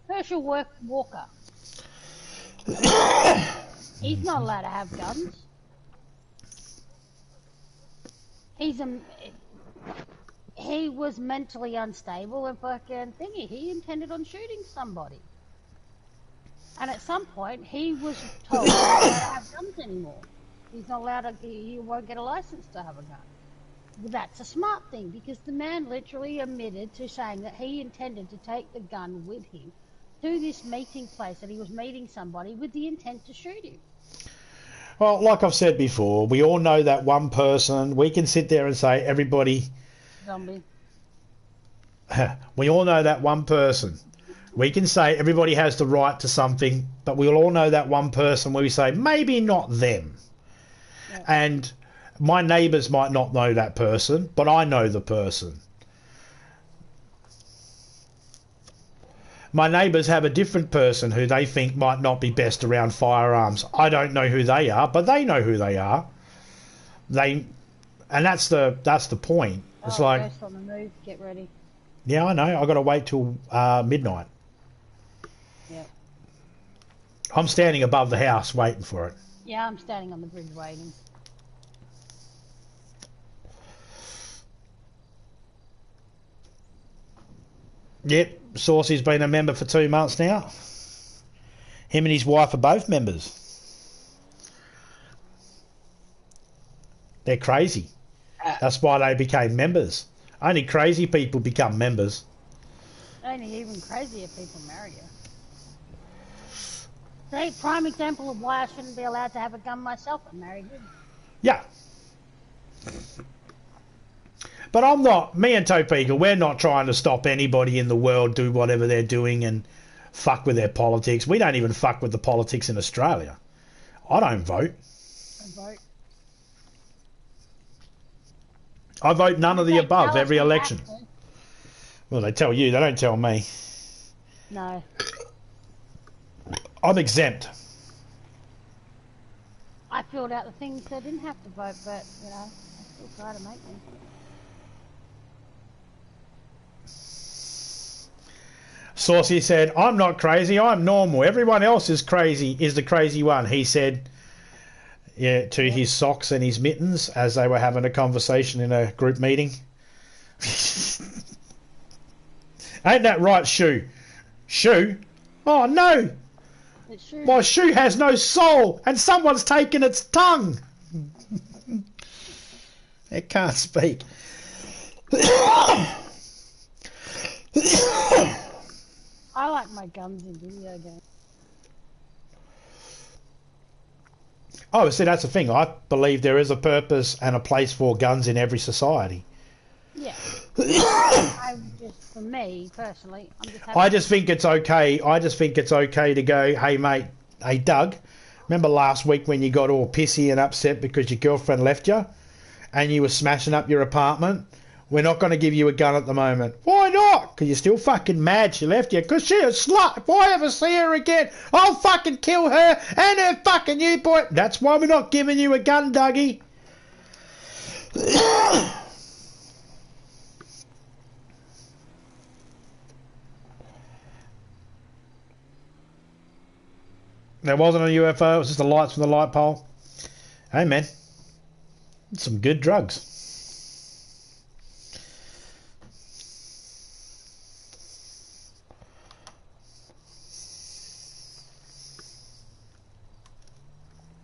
Herschel Walker. He's not allowed to have guns. He was mentally unstable and fucking thingy. He intended on shooting somebody. And at some point, he was told not to have guns anymore. He's not allowed to, he won't get a license to have a gun. Well, that's a smart thing, because the man literally admitted to saying that he intended to take the gun with him to this meeting place, that he was meeting somebody with the intent to shoot him. Well, like I've said before, we all know that one person. We can sit there and say everybody... Zombie. We all know that one person. We can say everybody has the right to something, but we'll all know that one person where we say maybe not them. Yeah. And my neighbours might not know that person, but I know the person. My neighbours have a different person who they think might not be best around firearms. I don't know who they are, but they know who they are. And that's the point. It's like, Ghost on the move. Get ready. Yeah, I know. I've got to wait till midnight. Yeah. I'm standing above the house waiting for it. Yeah, I'm standing on the bridge waiting. Yep, Saucy's been a member for 2 months now. Him and his wife are both members. They're crazy. That's why they became members. Only crazy people become members. Only even crazier people marry you. See, prime example of why I shouldn't be allowed to have a gun myself. I'm married him. Yeah. But I'm not, me and Topeka, we're not trying to stop anybody in the world do whatever they're doing and fuck with their politics. We don't even fuck with the politics in Australia. I don't vote. I vote none of the above every election. Well, they tell you, they don't tell me. No. I'm exempt. I filled out the things so I didn't have to vote, but, you know, I still try to make them. Saucy said, I'm not crazy, I'm normal. Everyone else is crazy, is the crazy one. He said, Yeah, to his socks and his mittens as they were having a conversation in a group meeting. Ain't that right, Shoe? Shoe? Oh no! My shoe has no soul and someone's taken its tongue! It can't speak. I like my guns in video games. Oh, see, that's the thing. I believe there is a purpose and a place for guns in every society. Yeah. For me, personally, I just think it's okay. I just think it's okay to go, hey, mate, hey, Doug, remember last week when you got all pissy and upset because your girlfriend left you and you were smashing up your apartment? We're not going to give you a gun at the moment. Why not? Because you're still fucking mad she left you. Because she's a slut. If I ever see her again, I'll fucking kill her and her fucking new boy. That's why we're not giving you a gun, Dougie. There wasn't a UFO. It was just the lights from the light pole. Hey, man. Some good drugs.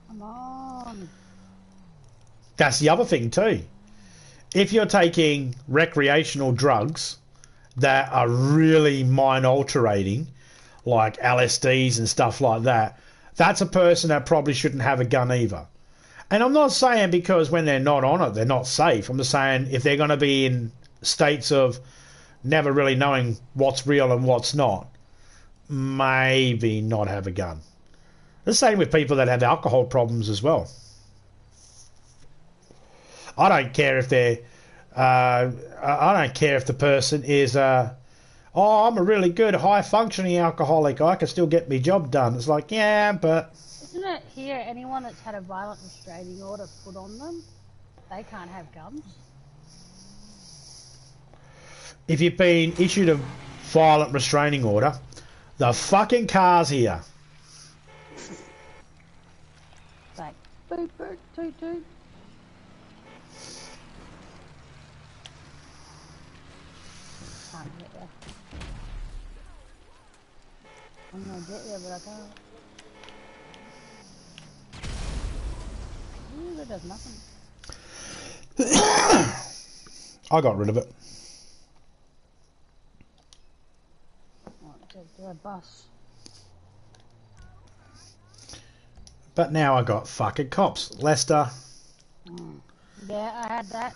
Come on. That's the other thing too. If you're taking recreational drugs that are really mind altering, like LSDs and stuff like that, that's a person that probably shouldn't have a gun either. And I'm not saying because when they're not on it, they're not safe. I'm just saying if they're going to be in states of never really knowing what's real and what's not, maybe not have a gun. The same with people that have alcohol problems as well. I don't care if they're. I don't care if the person is. Oh, I'm a really good high functioning alcoholic. I can still get my job done. It's like, yeah, but. Isn't it here anyone that's had a violent restraining order put on them, they can't have guns? If you've been issued a violent restraining order, the fucking car's here. Like, boot, boot, toot, toot. Can't get there. I'm gonna get there, but I can't. Ooh, that does nothing. I got rid of it. To a bus. But now I got fucking cops. Lester. Yeah, I had that.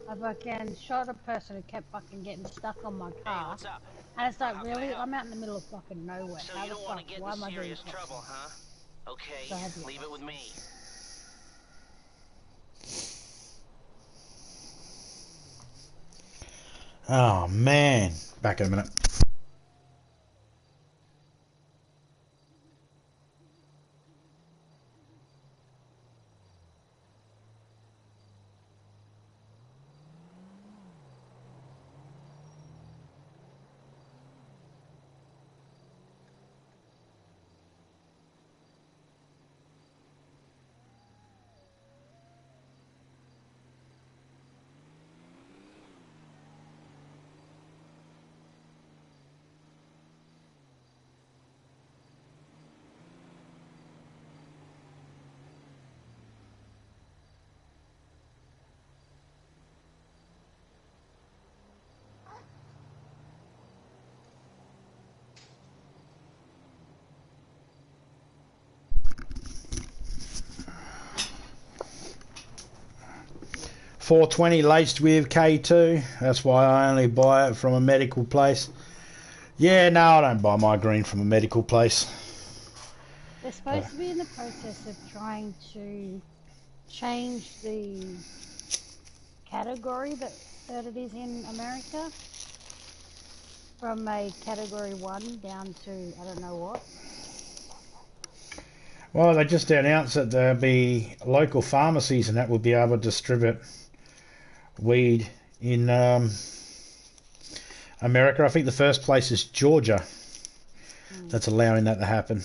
I fucking shot a person who kept fucking getting stuck on my car. Hey, what's up? And it's like, really? I'm out in the middle of fucking nowhere. So How you the don't want to fuck? get Why in am I doing serious this? trouble, huh? Okay, So have you. leave it with me. Oh, man. Back in a minute. $4.20 laced with K2. That's why I only buy it from a medical place. Yeah, no, I don't buy my green from a medical place. They're supposed to be in the process of trying to change the category that it is in America from a category 1 down to I don't know what. Well, they just announced that there'll be local pharmacies and that will be able to distribute weed in America. I think the first place is Georgia that's allowing that to happen.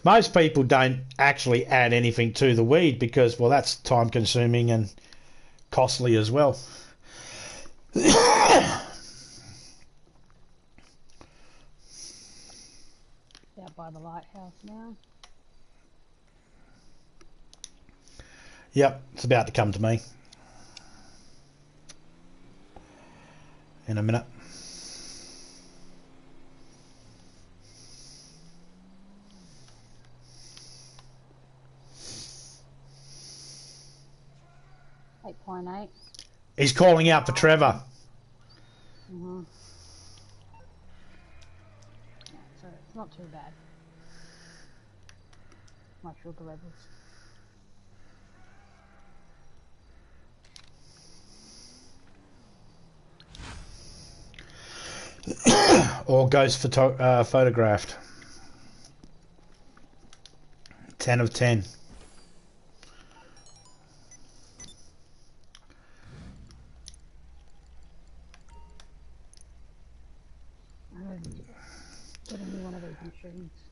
Most people don't actually add anything to the weed because, well, that's time consuming and costly as well. Out by the lighthouse now. Yep, it's about to come to me in a minute. .8. He's calling out for Trevor. Mm-hmm. Yeah, so it's not too bad. My sugar levels. Or ghost photographed. 10 of 10.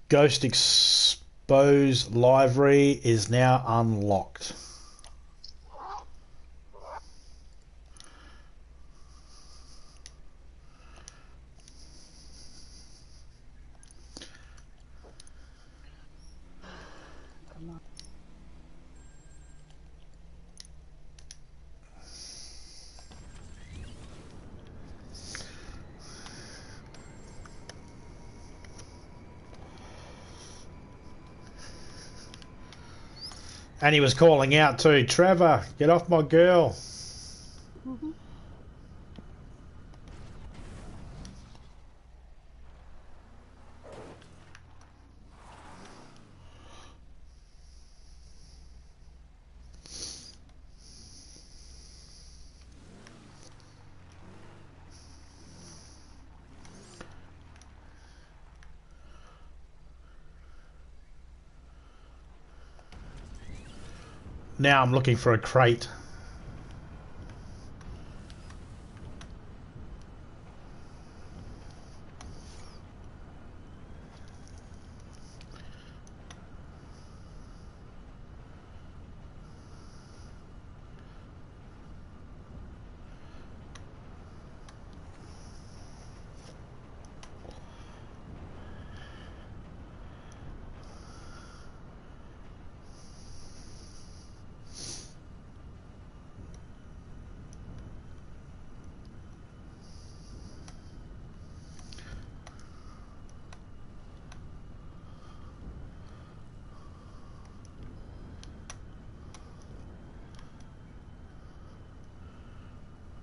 Ghost Expose Library is now unlocked. And he was calling out too, Trevor, get off my girl. Mm-hmm. Now I'm looking for a crate.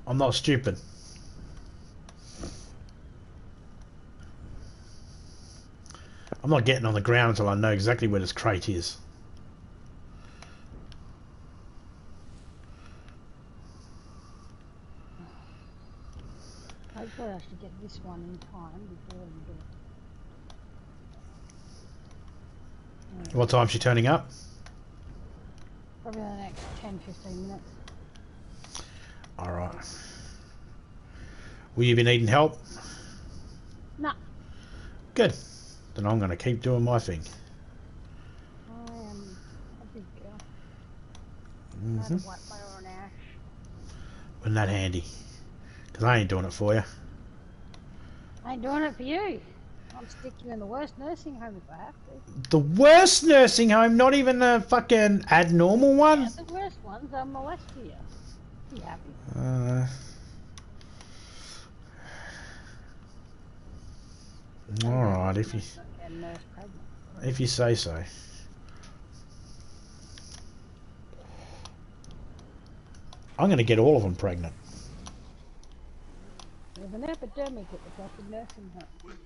I'm not stupid. I'm not getting on the ground until I know exactly where this crate is. Hopefully I should get this one in time before we do it. What time's she turning up? Probably in the next 10-15 minutes. Alright. Will you be needing help? No. Good. Then I'm going to keep doing my thing. I am a big girl. Mm-hmm. Not a white boy or an ash. Wasn't that handy? Because I ain't doing it for you. I ain't doing it for you. I'll stick you in the worst nursing home if I have to. The worst nursing home? Not even the fucking abnormal one? Yeah, the worst ones, they'll molest you. Be happy. Alright, if you say so. I'm going to get all of them pregnant. There's an epidemic at the fucking nursing home.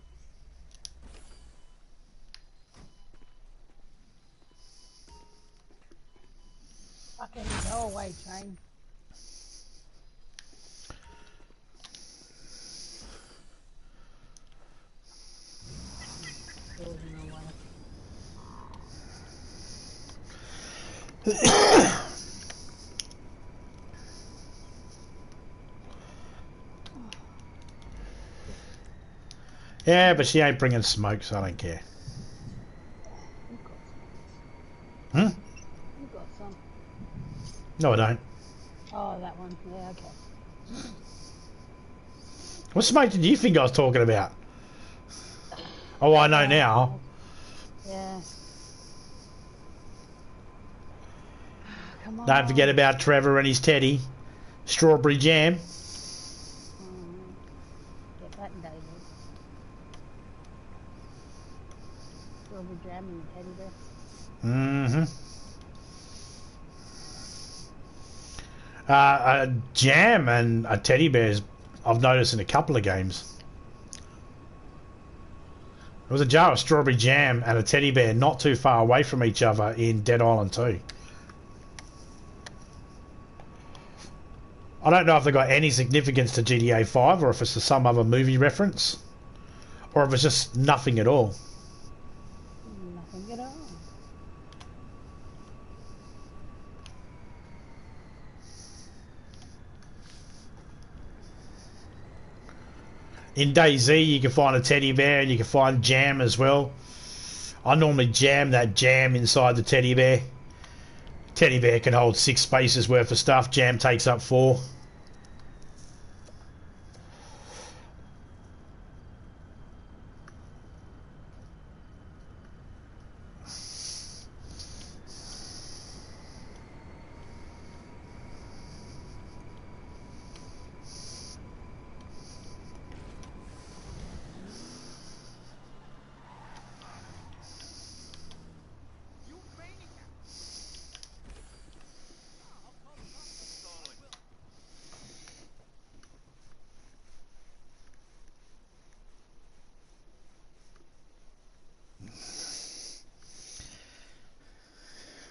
Fucking go away, train. Yeah, but she ain't bringing smoke, so I don't care. No, I don't. Oh, that one. Yeah, okay. What smoke did you think I was talking about? Oh, I know now. Yeah. Come Don't forget on. about Trevor and his teddy. Strawberry jam. Get that in Daisy. Strawberry jam and the teddy bear. Mm-hmm. A jam and a teddy bears I've noticed in a couple of games. There was a jar of strawberry jam and a teddy bear not too far away from each other in Dead Island 2. I don't know if they got any significance to GTA 5 or if it's to some other movie reference or if it's just nothing at all. Nothing at all. In DayZ you can find a teddy bear and you can find jam as well. I normally jam that jam inside the teddy bear. Teddy bear can hold 6 spaces worth of stuff. Jam takes up 4.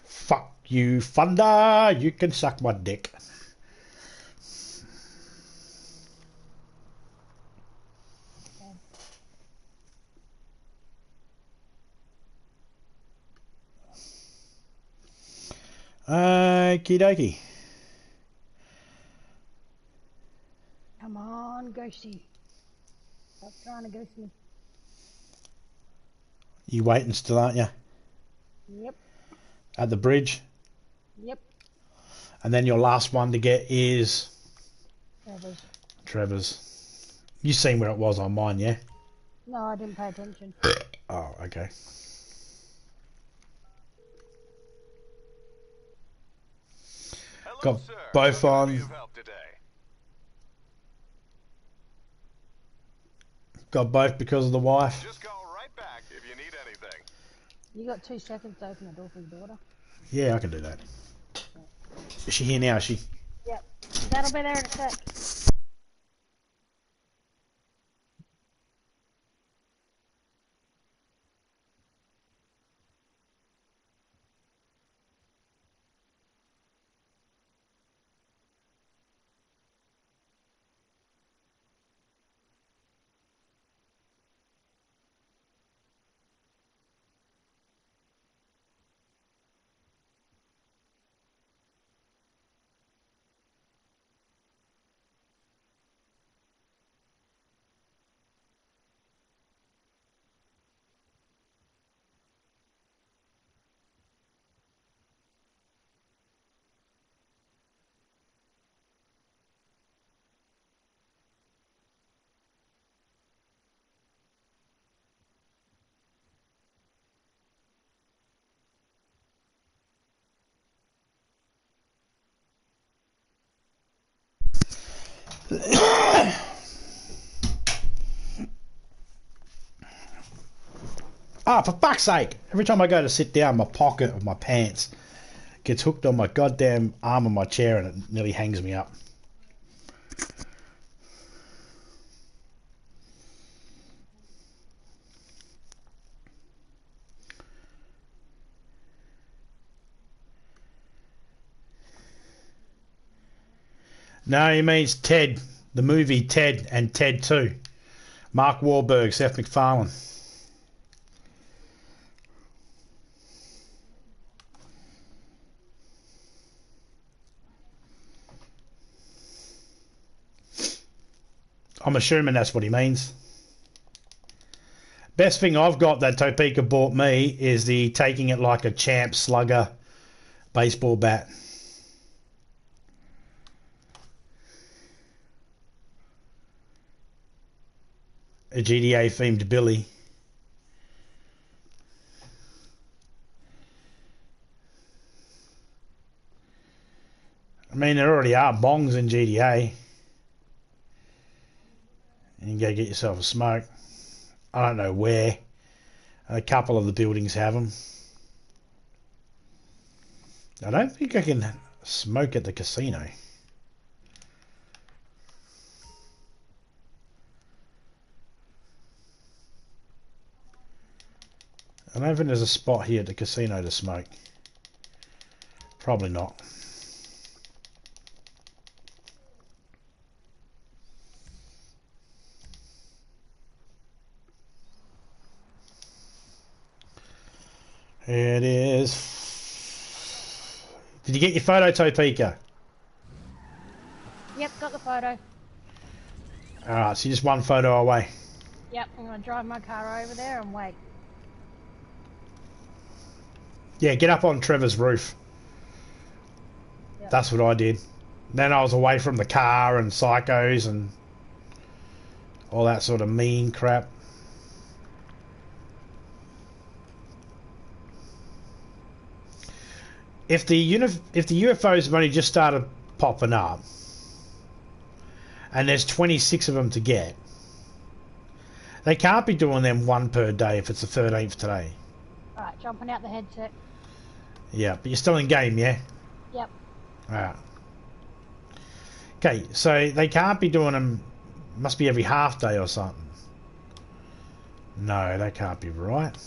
Fuck you, Thunder. You can suck my dick. Okie dokie. Come on, Ghosty. Stop trying to ghost me. You waiting still, aren't you? Yep. At the bridge. Yep. And then your last one to get is... Trevor's. You seen where it was on mine, yeah? No, I didn't pay attention. Oh, okay. Hello, Got sir. both How can I on. be of help today? Got both because of the wife. Just call right back if you need anything. You got 2 seconds to open the door for your daughter. Yeah, I can do that. Is she here now, is she? Yep. That'll be there in a sec. Ah, for fuck's sake! Every time I go to sit down, my pocket of my pants gets hooked on my goddamn arm of my chair and it nearly hangs me up. No, he means Ted. The movie Ted and Ted 2. Mark Wahlberg, Seth MacFarlane. I'm assuming that's what he means. Best thing I've got that Topeka bought me is the taking it like a champ slugger baseball bat. A GTA themed Billy. I mean, there already are bongs in GTA. You can go get yourself a smoke. I don't know where. A couple of the buildings have them. I don't think I can smoke at the casino. I don't think there's a spot here at the casino to smoke. Probably not. Here it is. Did you get your photo, Topeka? Yep, got the photo. Alright, so you're just one photo away. Yep, I'm gonna drive my car over there and wait. Yeah, get up on Trevor's roof. Yep. That's what I did. Then I was away from the car and psychos and all that sort of mean crap. If the UFOs have only just started popping up, and there's 26 of them to get, they can't be doing them one per day if it's the 13th today. Alright, jumping out the headset. Yeah, but you're still in game, yeah? Yep. Alright. Okay, so they can't be doing them, must be every half day or something. No, that can't be right.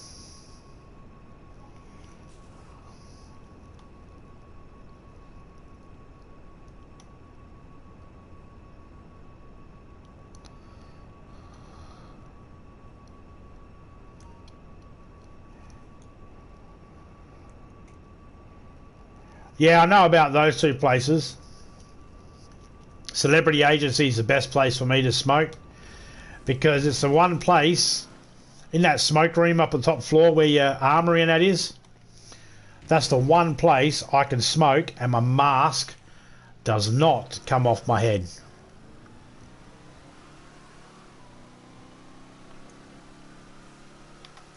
Yeah, I know about those two places. Celebrity Agency is the best place for me to smoke because it's the one place in that smoke room up on the top floor where your armory and that is. That's the one place I can smoke and my mask does not come off my head.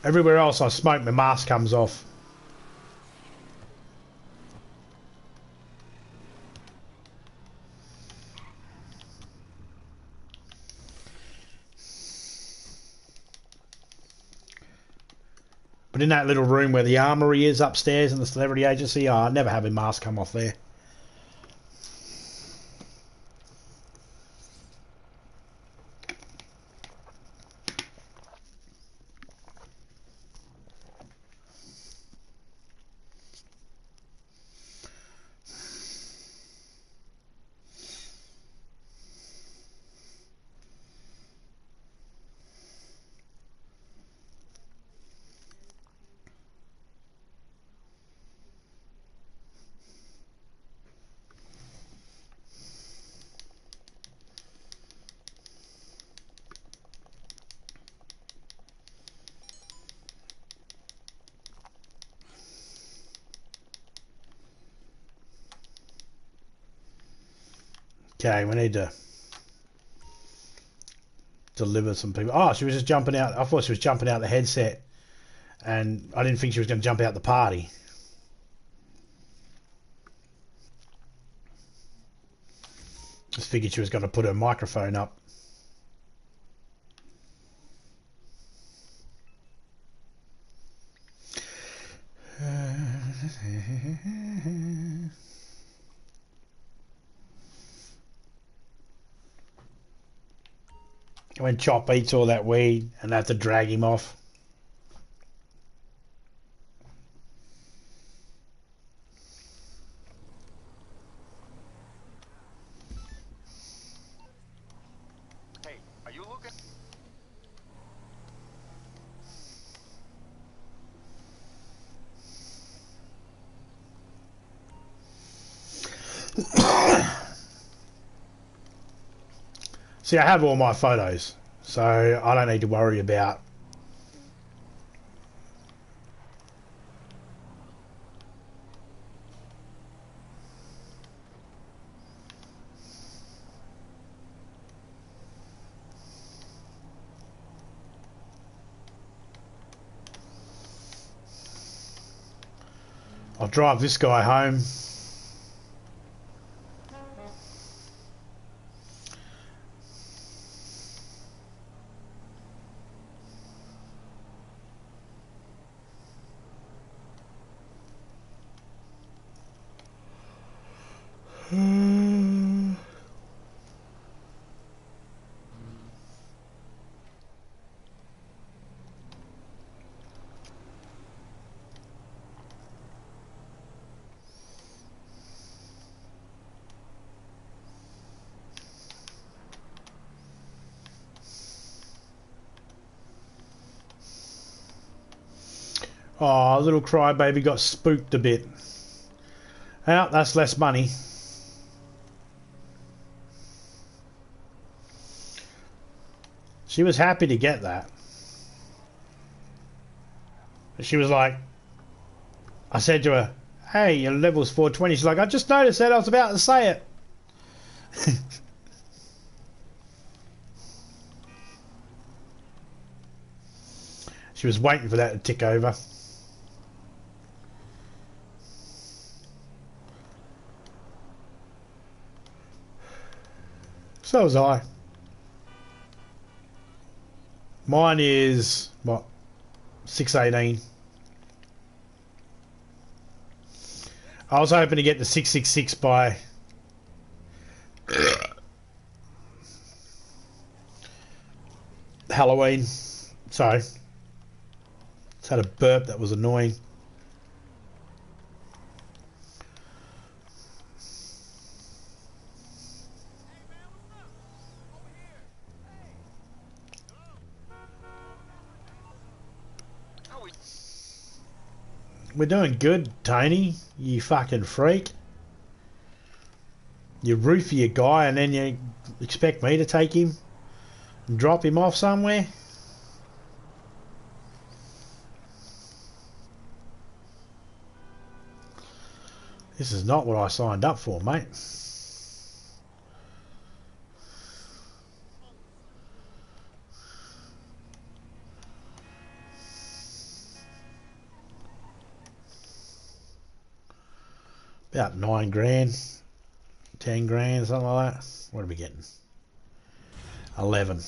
Everywhere else I smoke, my mask comes off. But in that little room where the armory is upstairs in the Celebrity Agency, I never have a mask come off there. Okay, we need to deliver some people. Oh, she was just jumping out. I thought she was jumping out the headset. And I didn't think she was going to jump out the party. Just figured she was going to put her microphone up. When Chop eats all that weed and they have to drag him off. Hey, are you looking? See, I have all my photos, so I don't need to worry about I'll drive this guy home. Oh, little crybaby got spooked a bit. Oh, that's less money. She was happy to get that. She was like, I said to her, hey, your level's 420. She's like, I just noticed that. I was about to say it. She was waiting for that to tick over. So was I. Mine is, what, 618. I was hoping to get the 666 by Halloween. Sorry. Just had a burp that was annoying. We're doing good, Tony. You fucking freak. You roofie your guy and then you expect me to take him and drop him off somewhere? This is not what I signed up for, mate. About 9 grand, 10 grand, something like that. What are we getting? 11.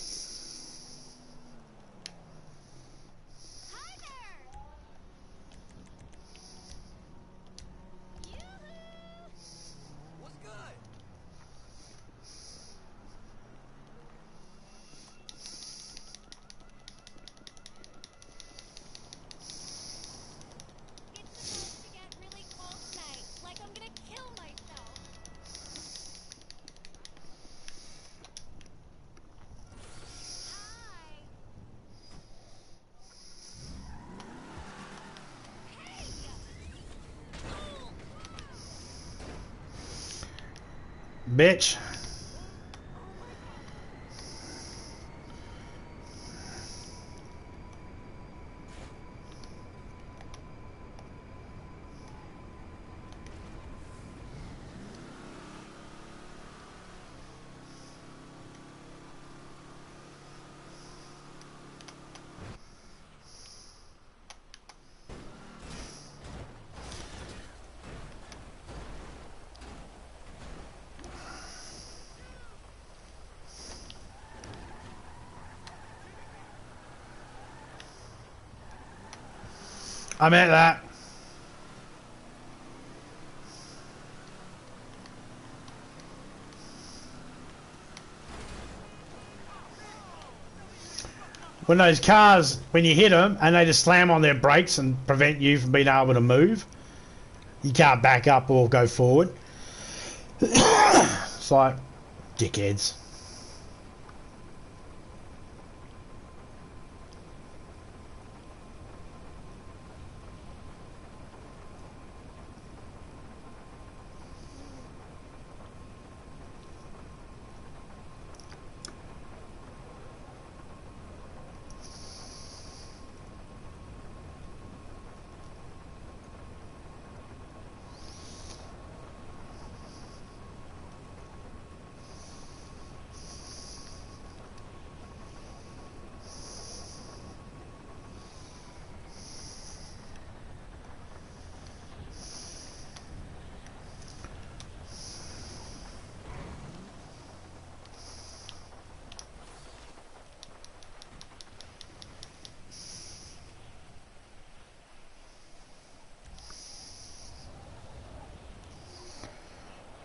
Bitch. I meant that. When those cars, when you hit them and they just slam on their brakes and prevent you from being able to move, you can't back up or go forward. It's like, dickheads.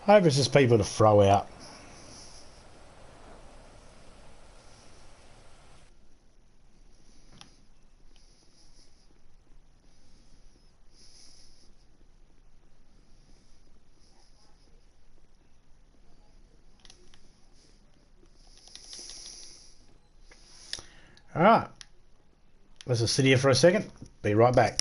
I hope it's just people to throw out. Alright. Let's just sit here for a second. Be right back.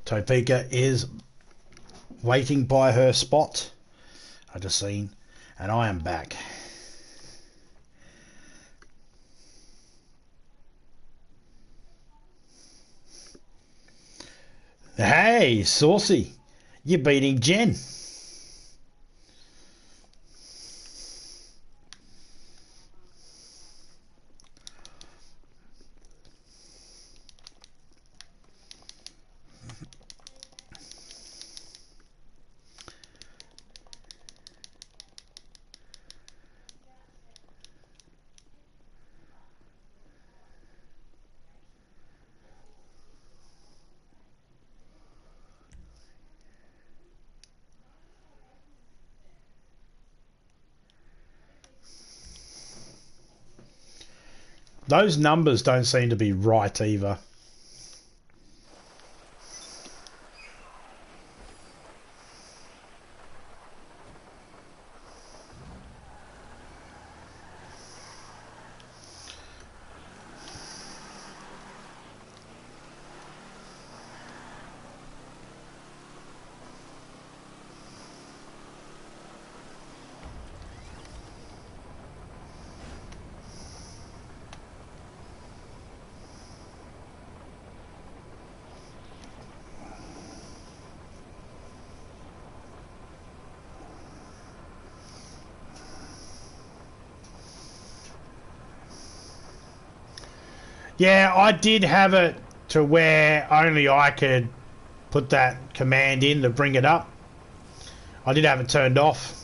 Topeka is waiting by her spot. I just seen, and I am back. Hey, Saucy, you're beating Jen. Those numbers don't seem to be right either. Yeah, I did have it to where only I could put that command in to bring it up. I did have it turned off.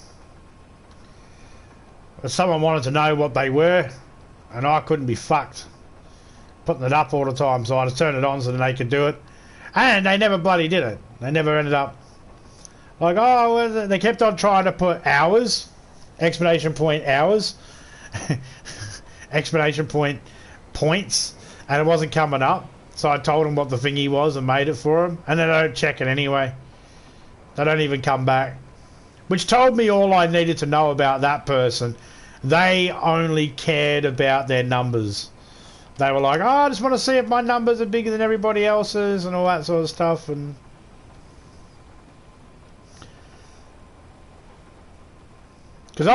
But someone wanted to know what they were, and I couldn't be fucked putting it up all the time, so I just turned it on so that they could do it. And they never bloody did it. They never ended up like, oh, well, they kept on trying to put hours, exclamation point hours, exclamation point points, and it wasn't coming up. So I told them what the thingy was and made it for them, and they don't check it anyway. They don't even come back, which told me all I needed to know about that person. They only cared about their numbers. They were like, oh, I just want to see if my numbers are bigger than everybody else's and all that sort of stuff. And because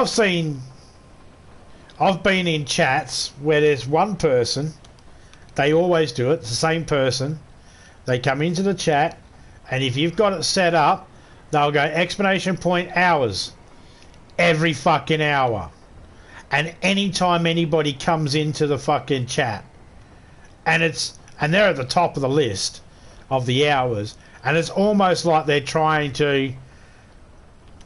I've been in chats where there's one person, they always do it, it's the same person. They come into the chat, and if you've got it set up, they'll go exclamation point hours every fucking hour. And anytime anybody comes into the fucking chat, and they're at the top of the list of the hours, and it's almost like they're trying to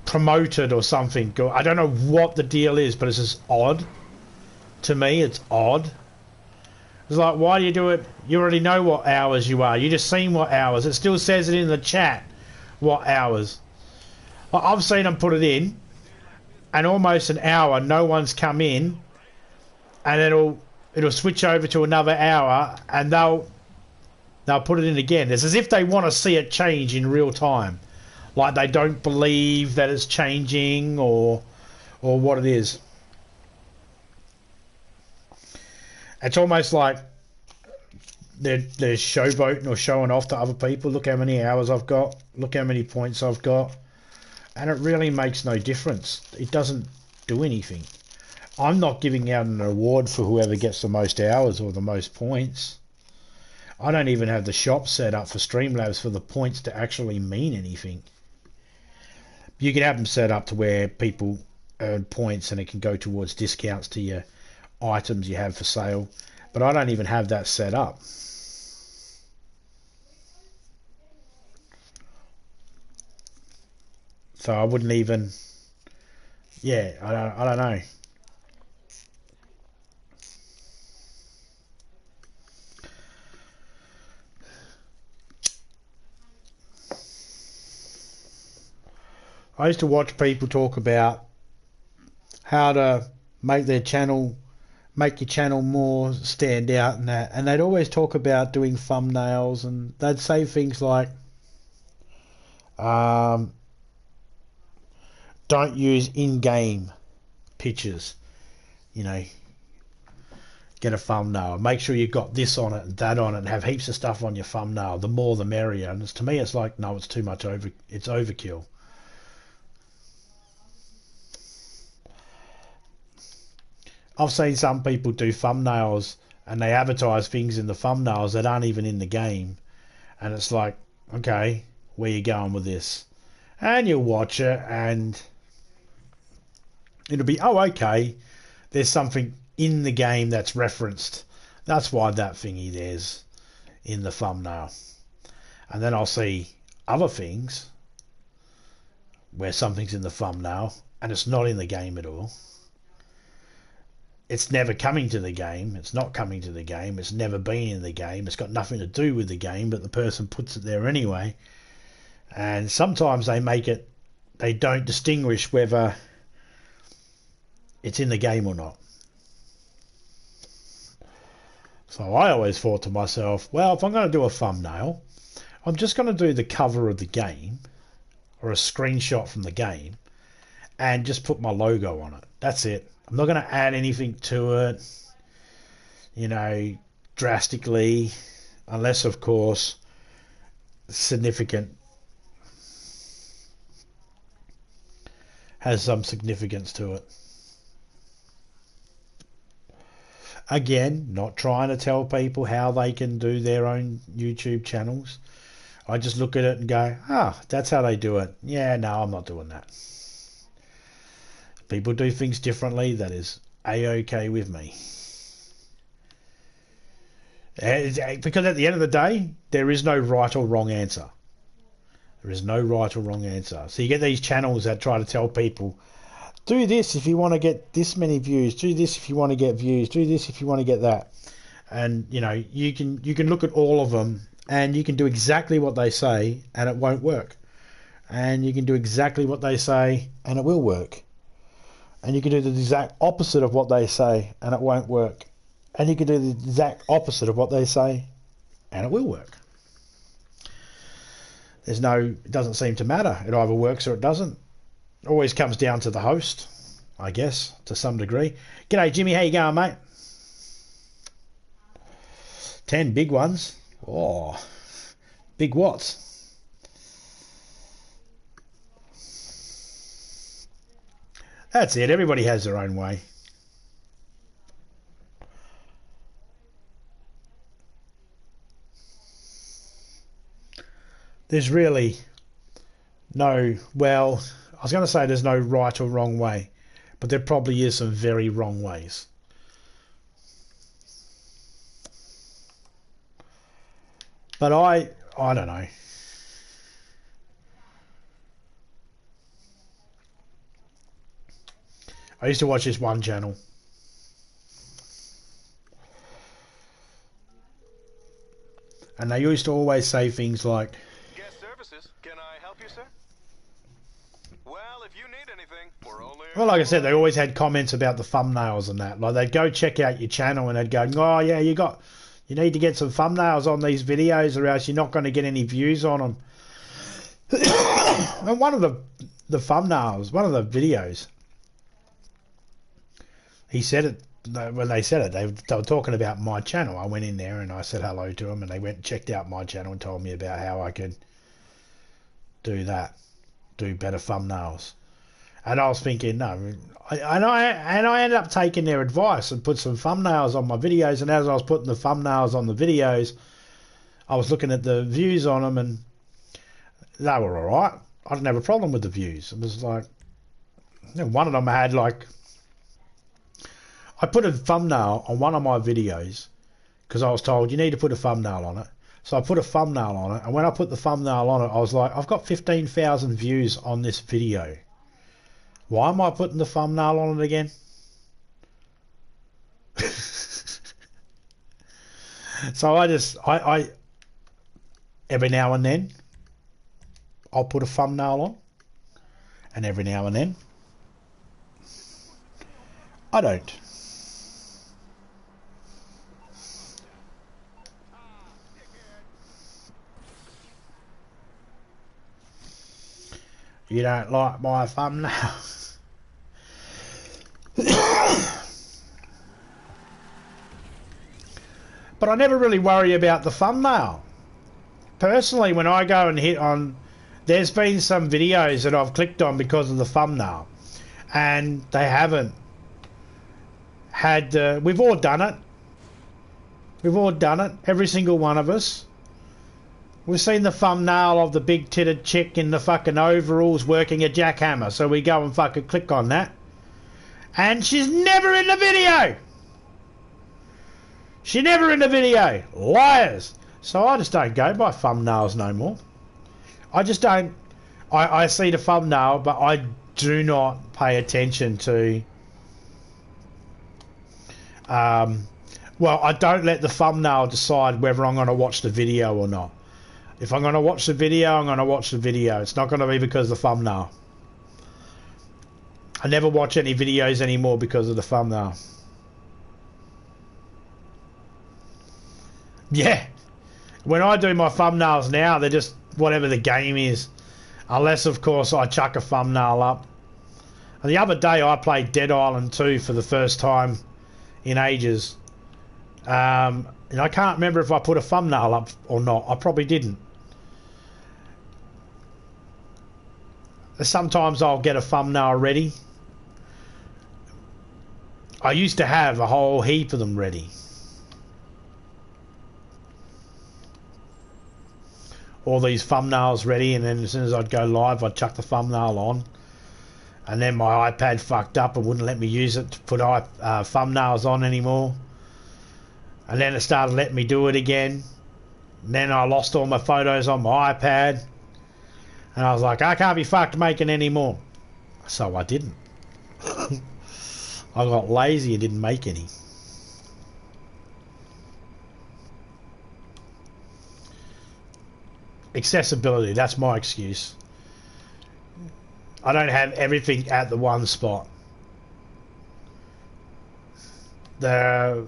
promote it or something. I don't know what the deal is, but it's just odd. To me, it's odd. It's like, why do you do it? You already know what hours you are. You just seen what hours. It still says it in the chat what hours. I've seen them put it in, and almost an hour, no one's come in, and it'll switch over to another hour, and they'll put it in again. It's as if they want to see it change in real time, like they don't believe that it's changing or what it is. It's almost like they're showboating or showing off to other people. Look how many hours I've got. Look how many points I've got. And it really makes no difference. It doesn't do anything. I'm not giving out an award for whoever gets the most hours or the most points. I don't even have the shop set up for Streamlabs for the points to actually mean anything. You can have them set up to where people earn points and it can go towards discounts to your items you have for sale, but I don't even have that set up. So I wouldn't even. Yeah, I don't know. I used to watch people talk about how to make their channel, make your channel more stand out and that, and they'd always talk about doing thumbnails, and they'd say things like, don't use in-game pictures, you know, get a thumbnail. Make sure you've got this on it and that on it, and have heaps of stuff on your thumbnail. The more, the merrier. And to me, it's like, no, it's too much it's overkill. I've seen some people do thumbnails and they advertise things in the thumbnails that aren't even in the game, and it's like, okay, where you going with this? And you'll watch it and it'll be, oh, okay, there's something in the game that's referenced. That's why that thingy there's in the thumbnail. And then I'll see other things where something's in the thumbnail and it's not in the game at all. It's never coming to the game. It's not coming to the game. It's never been in the game. It's got nothing to do with the game, but the person puts it there anyway. And sometimes they don't distinguish whether it's in the game or not. So I always thought to myself, well, if I'm going to do a thumbnail, I'm just going to do the cover of the game or a screenshot from the game and just put my logo on it. That's it. I'm not going to add anything to it, you know, drastically, unless, of course, has some significance to it. Again, not trying to tell people how they can do their own YouTube channels. I just look at it and go, that's how they do it. Yeah, no, I'm not doing that. People do things differently. That is A-okay with me. Because at the end of the day, there is no right or wrong answer. There is no right or wrong answer. So you get these channels that try to tell people, do this if you want to get this many views. Do this if you want to get views. Do this if you want to get that. And, you know, you can look at all of them and you can do exactly what they say and it won't work. And you can do exactly what they say and it will work. And you can do the exact opposite of what they say and it won't work. And you can do the exact opposite of what they say and it will work. It doesn't seem to matter. It either works or it doesn't. It always comes down to the host, I guess, to some degree. G'day, Jimmy. How you going, mate? 10 big ones. Oh, big what? That's it. Everybody has their own way. There's really no, well, I was going to say there's no right or wrong way, but there probably is some very wrong ways. But I don't know. I used to watch this one channel. And they used to always say things like, Guest services. Can I help you, sir? Well, if you need anything, we're only... well, like I said, they always had comments about the thumbnails and that. Like, they'd go check out your channel and they'd go, oh, yeah, you need to get some thumbnails on these videos or else you're not going to get any views on them. And one of the thumbnails, one of the videos, he said it, when they said it, they were talking about my channel. I went in there and I said hello to them and they went and checked out my channel and told me about how I could do that, do better thumbnails. And I was thinking, no, and I ended up taking their advice and put some thumbnails on my videos. And as I was putting the thumbnails on the videos, I was looking at the views on them and they were all right. I didn't have a problem with the views. It was like, you know, one of them had like, I put a thumbnail on one of my videos because I was told you need to put a thumbnail on it. So I put a thumbnail on it, and when I put the thumbnail on it, I was like, I've got 15,000 views on this video. Why am I putting the thumbnail on it again? So I every now and then, I'll put a thumbnail on, and every now and then, I don't. You don't like my thumbnail? but I never really worry about the thumbnail. Personally, when I go and hit on, there's been some videos that I've clicked on because of the thumbnail, and they haven't had. We've all done it. We've all done it. Every single one of us. We've seen the thumbnail of the big-titted chick in the fucking overalls working a jackhammer, so we go and fucking click on that. And she's never in the video! She's never in the video! Liars! So I just don't go by thumbnails no more. I just don't... I see the thumbnail, but I do not pay attention to... well, I don't let the thumbnail decide whether I'm going to watch the video or not. If I'm going to watch the video, I'm going to watch the video. It's not going to be because of the thumbnail. I never watch any videos anymore because of the thumbnail. Yeah. When I do my thumbnails now, they're just whatever the game is. Unless, of course, I chuck a thumbnail up. And the other day, I played Dead Island 2 for the first time in ages. And I can't remember if I put a thumbnail up or not. I probably didn't. Sometimes I'll get a thumbnail ready. I used to have a whole heap of them ready. All these thumbnails ready, and then as soon as I'd go live, I'd chuck the thumbnail on. And then my iPad fucked up and wouldn't let me use it to put thumbnails on anymore. And then it started letting me do it again. And then I lost all my photos on my iPad. And I was like, I can't be fucked making any more. So I didn't. I got lazy and didn't make any. Accessibility, that's my excuse. I don't have everything at the one spot. The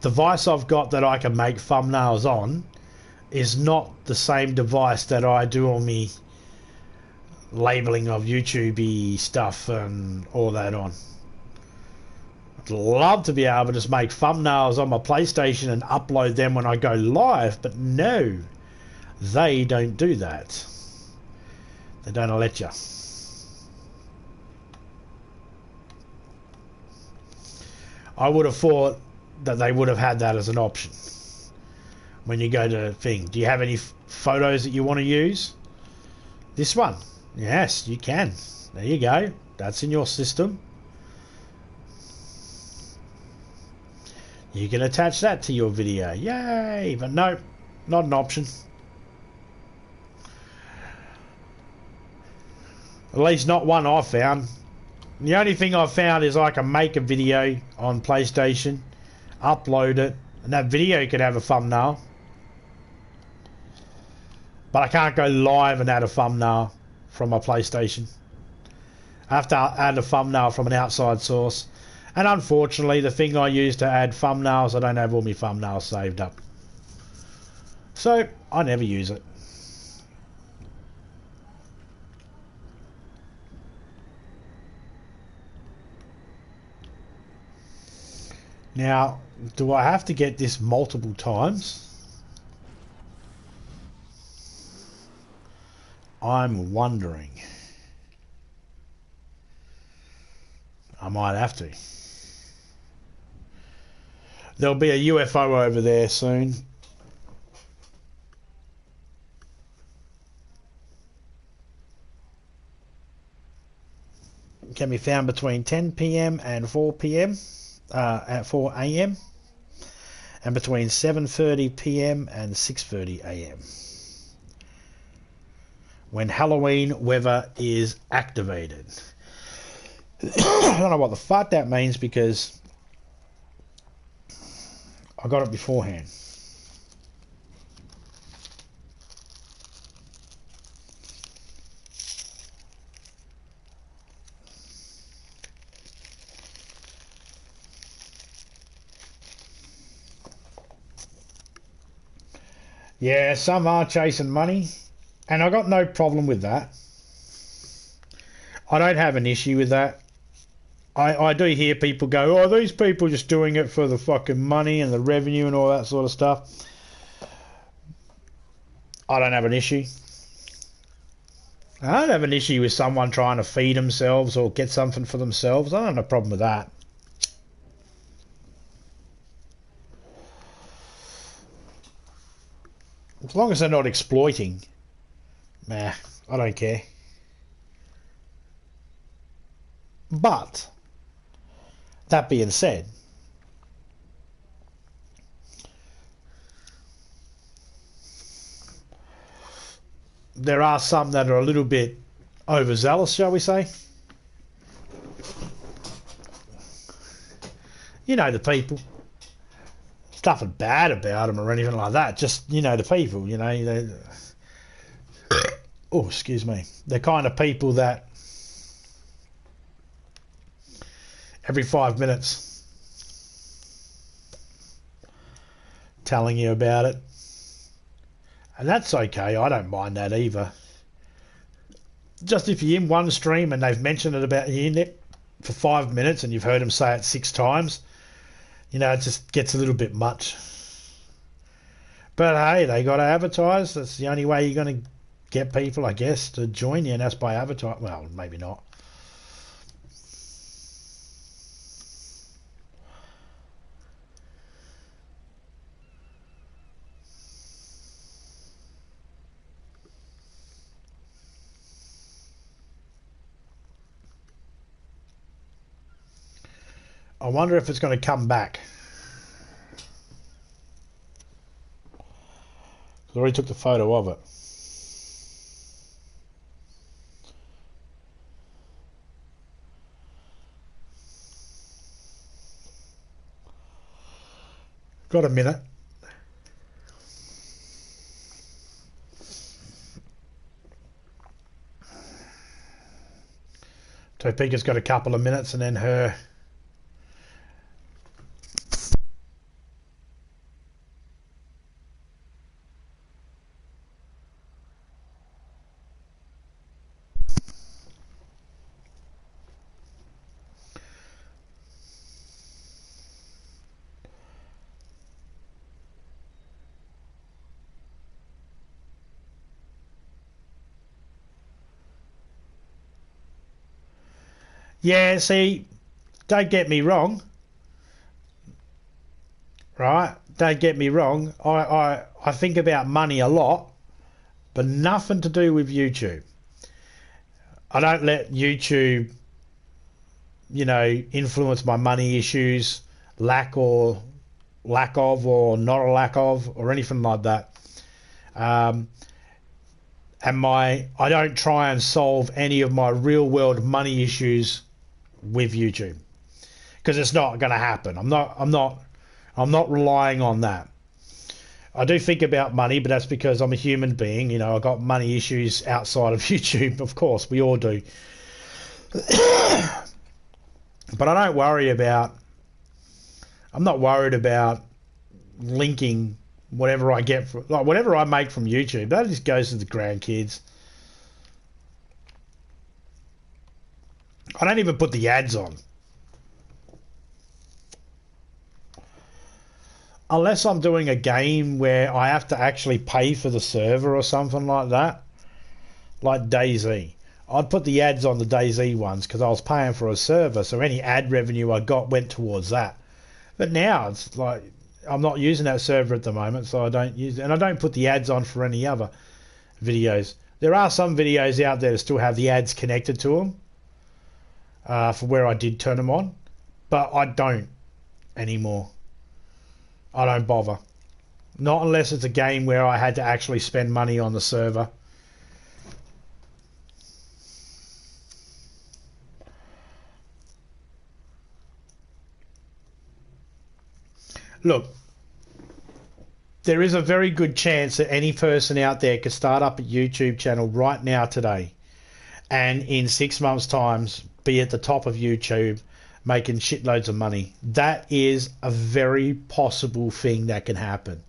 device I've got that I can make thumbnails on is not the same device that I do all me labeling of YouTube-y stuff and all that on. I'd love to be able to just make thumbnails on my PlayStation and upload them when I go live, but no, they don't do that. They don't let you. I would have thought that they would have had that as an option. When you go to thing, do you have any photos that you want to use? This one. Yes, you can. There you go. That's in your system. You can attach that to your video. Yay! But no, not an option. At least not one I've found. The only thing I've found is I can make a video on PlayStation, upload it, and that video could have a thumbnail. But I can't go live and add a thumbnail from my PlayStation. I have to add a thumbnail from an outside source. And unfortunately, the thing I use to add thumbnails, I don't have all my thumbnails saved up. So, I never use it. Now, do I have to get this multiple times? I'm wondering. I might have to. There'll be a UFO over there soon. It can be found between 10 p.m. and 4 p.m. At 4 a.m. and between 7:30 p.m. and 6:30 a.m. when Halloween weather is activated. I don't know what the fuck that means because I got it beforehand. Yeah, some are chasing money, and I got no problem with that. I don't have an issue with that. I do hear people go, oh, these people just doing it for the fucking money and the revenue and all that sort of stuff. I don't have an issue. I don't have an issue with someone trying to feed themselves or get something for themselves. I don't have a problem with that. As long as they're not exploiting. Nah, I don't care. But, that being said, there are some that are a little bit overzealous, shall we say. You know the people. There's nothing bad about them or anything like that. Just, you know the people, you know. Oh, excuse me. They're kind of people that every 5 minutes telling you about it. And that's okay, I don't mind that either. Just if you're in one stream and they've mentioned it about you in it for 5 minutes and you've heard them say it 6 times, you know, it just gets a little bit much. But hey, they got to advertise. That's the only way you're going to get people, I guess, to join you, and that's by advertising. Well, maybe not. I wonder if it's going to come back. I already took the photo of it. Got a minute. Topeka's got a couple of minutes and then her. Yeah, see, don't get me wrong. Right? Don't get me wrong. I think about money a lot, but nothing to do with YouTube. I don't let YouTube, you know, influence my money issues, lack of, or not a lack of, or anything like that. And I don't try and solve any of my real world money issues with YouTube, because it's not going to happen. I'm not relying on that. I do think about money, but that's because I'm a human being. You know, I've got money issues outside of YouTube. Of course, we all do. But I don't worry about. I'm not worried about linking whatever I get from, like, whatever I make from YouTube. That just goes to the grandkids. I don't even put the ads on. Unless I'm doing a game where I have to actually pay for the server or something like that. Like DayZ. I'd put the ads on the DayZ ones because I was paying for a server, so any ad revenue I got went towards that. But now it's like I'm not using that server at the moment, so I don't use it. And I don't put the ads on for any other videos. There are some videos out there that still have the ads connected to them. For where I did turn them on, but I don't anymore. I don't bother. Not unless it's a game where I had to actually spend money on the server. Look, there is a very good chance that any person out there could start up a YouTube channel right now today, and in 6 months' times be at the top of YouTube making shitloads of money. That is a very possible thing that can happen.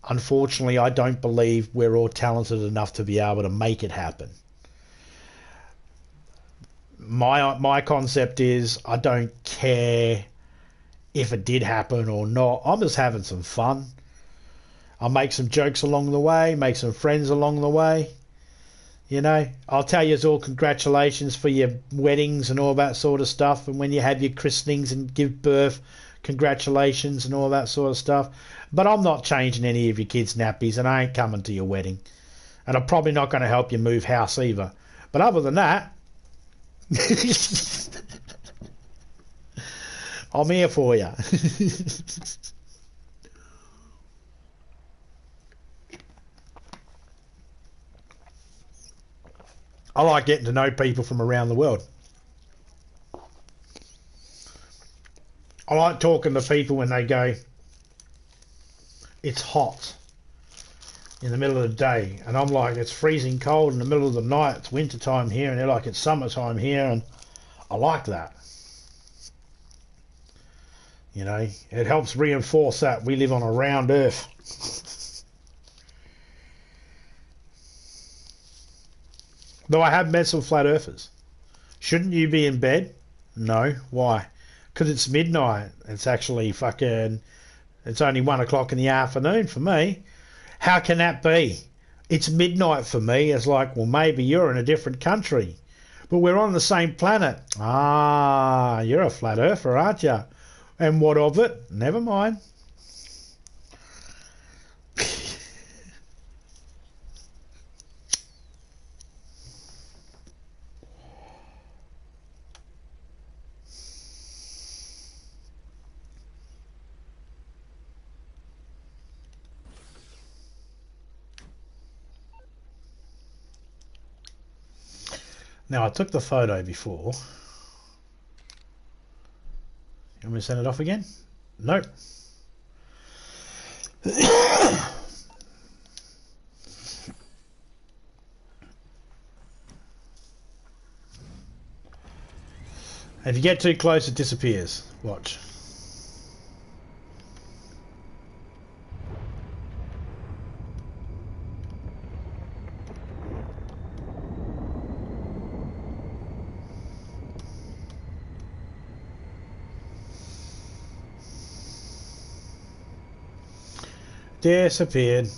Unfortunately, I don't believe we're all talented enough to be able to make it happen. my concept is I don't care if it did happen or not. I'm just having some fun. I'll make some jokes along the way, make some friends along the way. You know, I'll tell you all congratulations for your weddings and all that sort of stuff. And when you have your christenings and give birth, congratulations and all that sort of stuff. But I'm not changing any of your kids' nappies, and I ain't coming to your wedding. And I'm probably not going to help you move house either. But other than that, I'm here for you. I like getting to know people from around the world. I like talking to people when they go, it's hot in the middle of the day. And I'm like, it's freezing cold in the middle of the night. It's winter time here. And they're like, it's summertime here. And I like that. You know, it helps reinforce that we live on a round earth. Though I have met some flat earthers. Shouldn't you be in bed? No. Why? Because it's midnight. It's actually it's only 1 o'clock in the afternoon for me. How can that be? It's midnight for me. It's like, well, maybe you're in a different country. But we're on the same planet. Ah, you're a flat earther, aren't you? And what of it? Never mind. Now, I took the photo before. You want me to send it off again? Nope. If you get too close, it disappears. Watch. Disappeared.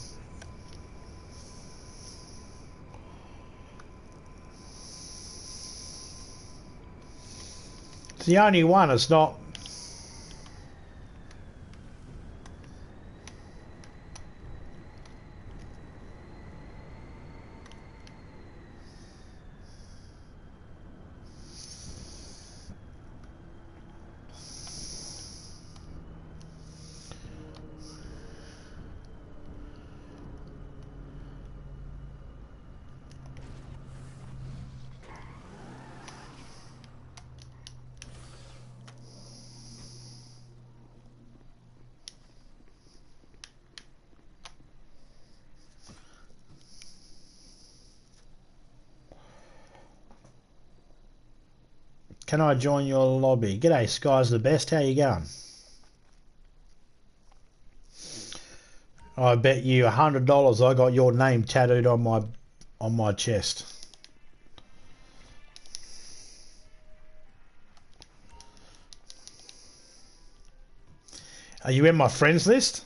It's the only one. It's not. Can I join your lobby? G'day, Sky's the best. How you going? I bet you $100 I got your name tattooed on my chest. Are you in my friends list?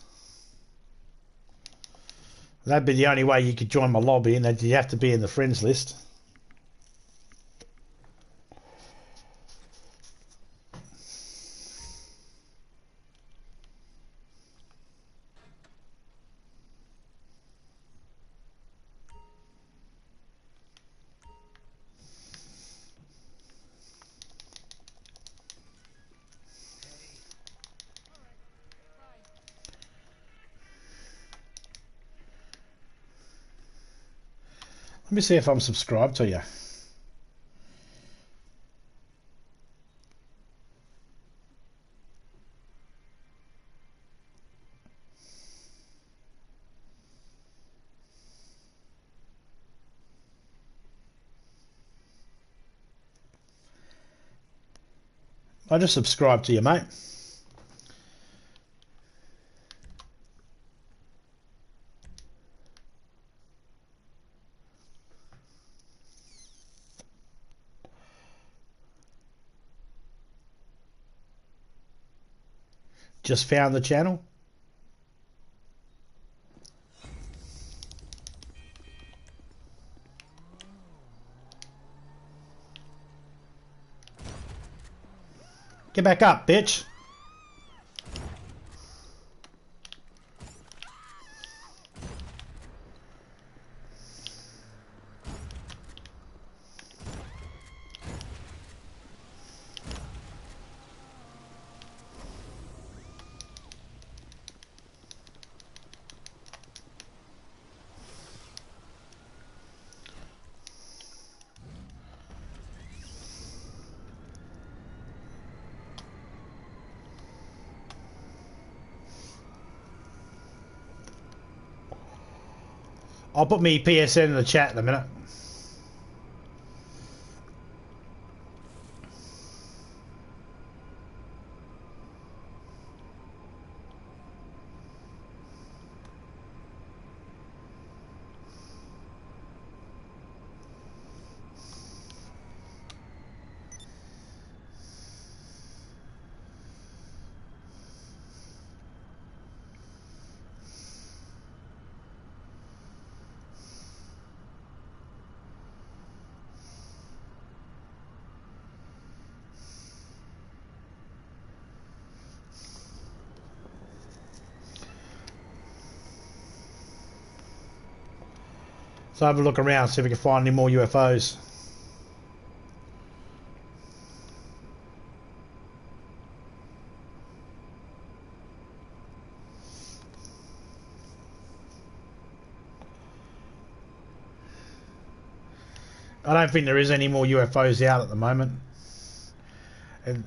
That'd be the only way you could join my lobby, and that you have to be in the friends list. Let me see if I'm subscribed to you. I just subscribed to you, mate. Just found the channel. Get back up, bitch. I'll put me PSN in the chat in a minute. So have a look around, see if we can find any more UFOs. I don't think there is any more UFOs out at the moment. And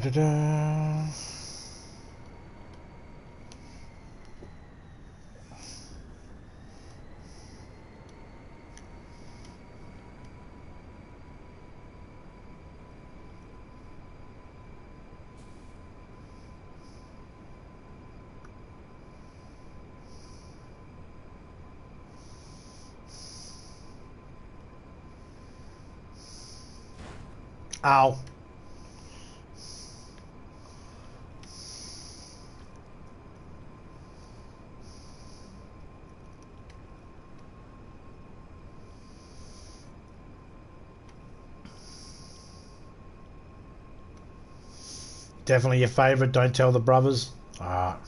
da, da, da. Ow. Definitely your favourite, don't tell the brothers. Ah.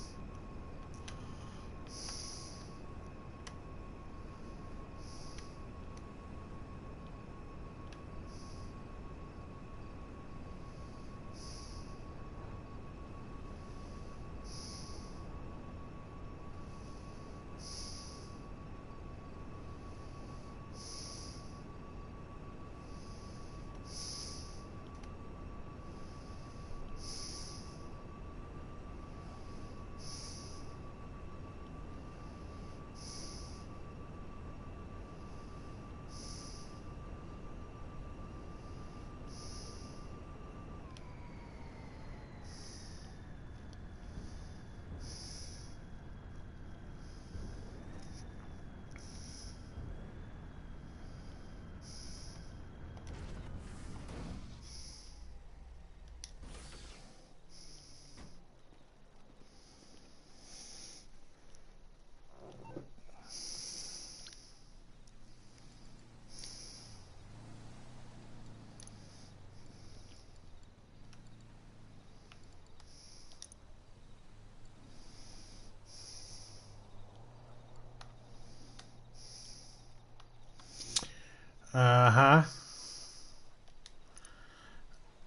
Uh-huh.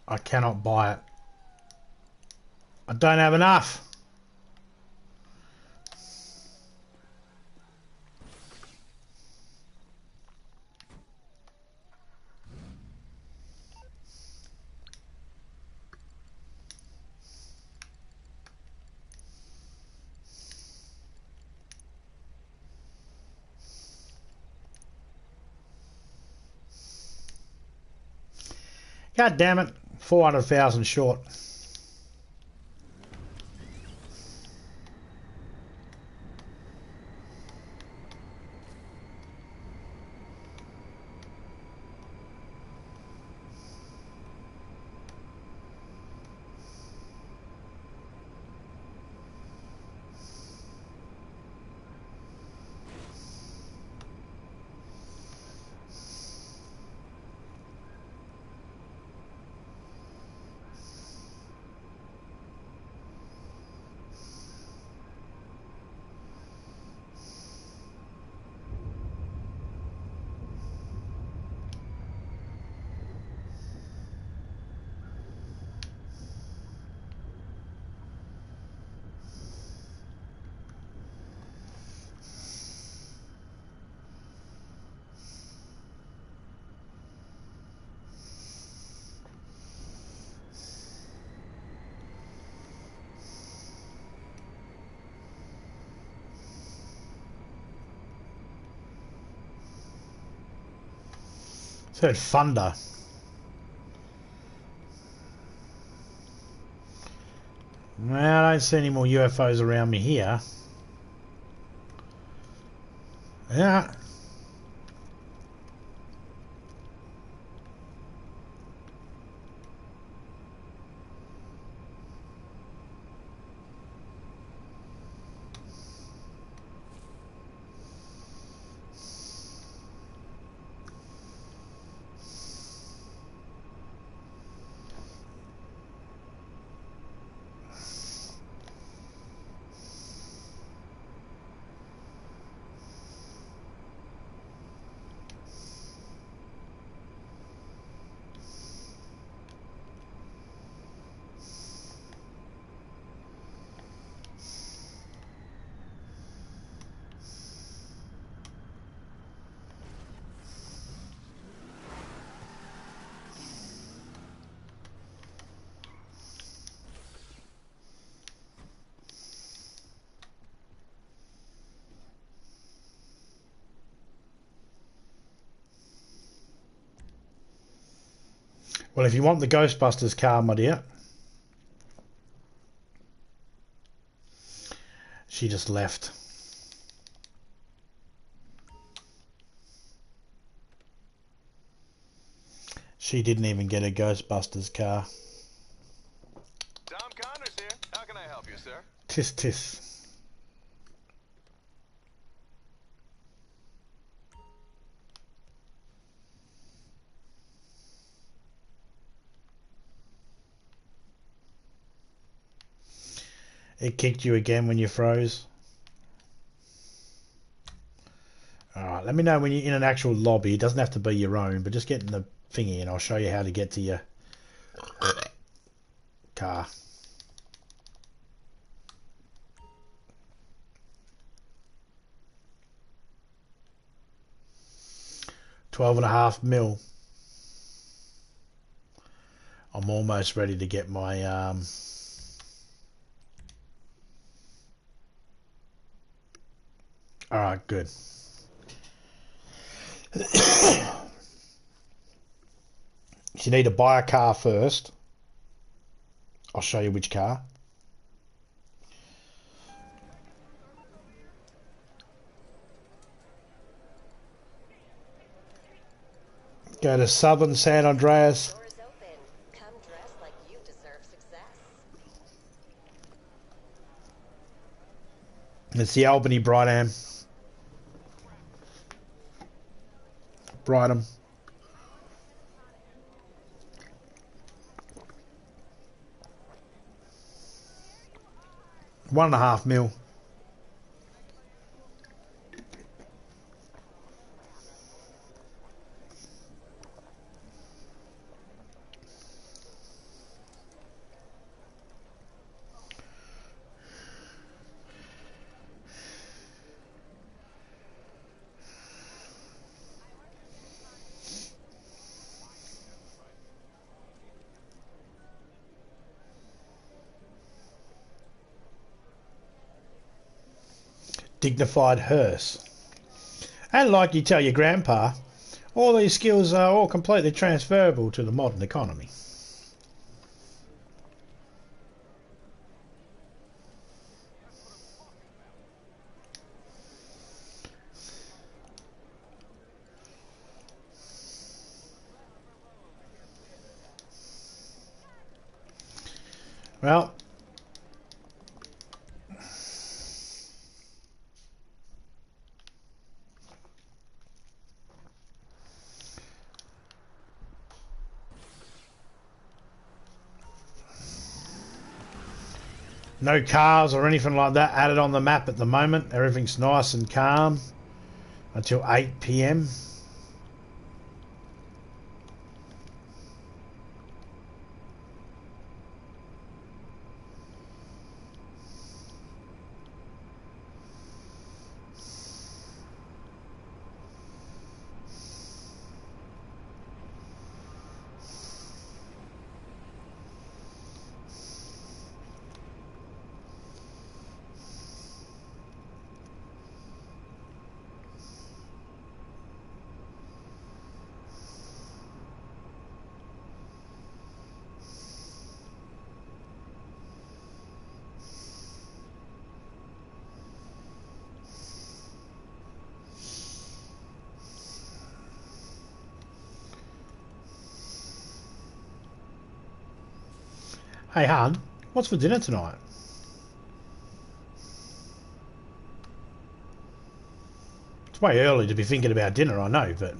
I cannot buy it. I don't have enough. God damn it. 400,000 short. It's heard thunder. Well, I don't see any more UFOs around me here. Yeah. Well, if you want the Ghostbusters car, my dear. She just left. She didn't even get a Ghostbusters car. Tom Connors here. How can I help you, sir? Tis tis. It kicked you again when you froze. Alright, let me know when you're in an actual lobby. It doesn't have to be your own, but just get in the thingy and I'll show you how to get to your car. $12.5 mil. I'm almost ready to get my alright, good. You need to buy a car first. I'll show you which car. Go to Southern San Andreas. Door is open. Come dressed like you deserve success. It's the Albany Brightham. Brightham. $1.5 mil. Dignified hearse. And like you tell your grandpa, All these skills are all completely transferable to the modern economy. Well, no cars or anything like that added on the map at the moment. Everything's nice and calm until 8 PM. Hey, hon, what's for dinner tonight? It's way early to be thinking about dinner, I know, but...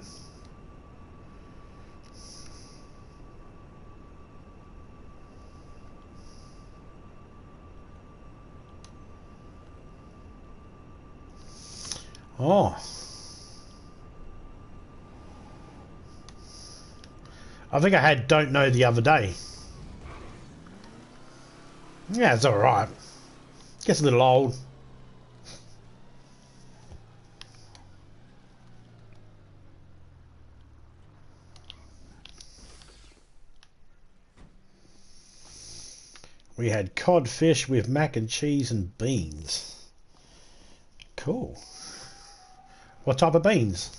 Oh. I think I had Don't Know the other day. Yeah, it's alright. Gets a little old. We had codfish with mac and cheese and beans. Cool. What type of beans?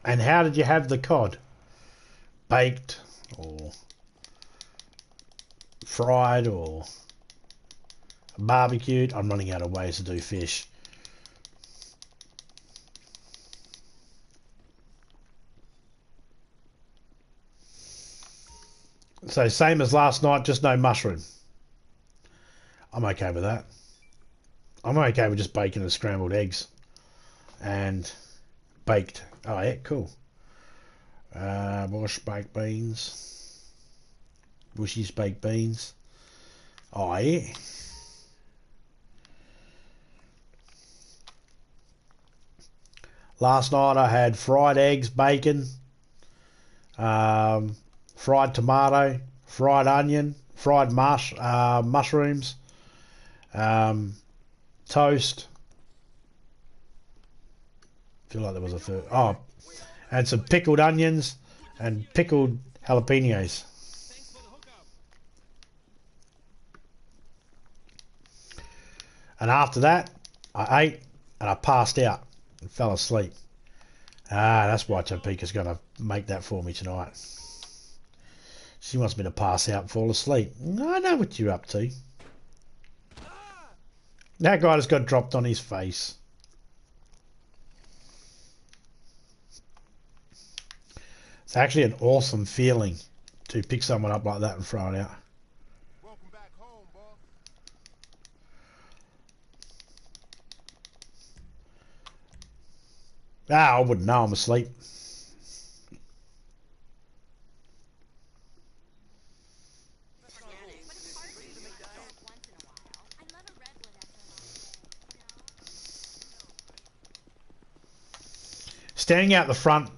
And how did you have the cod? Baked or fried or barbecued? I'm running out of ways to do fish. So same as last night, just no mushroom. I'm okay with that. I'm okay with just bacon and scrambled eggs and baked. Oh yeah, cool. Bush baked beans. Bushy's baked beans. Oh yeah. Last night I had fried eggs, bacon, fried tomato, fried onion, fried mushrooms, toast. I feel like there was a third. Oh, and some pickled onions and pickled jalapenos. And after that, I ate and I passed out and fell asleep. Ah, that's why Topeka's going to make that for me tonight. She wants me to pass out and fall asleep. I know what you're up to. That guy just got dropped on his face. It's actually an awesome feeling to pick someone up like that and throw it out. Welcome back home, boss. Ah, I wouldn't know. I'm asleep. Standing out the front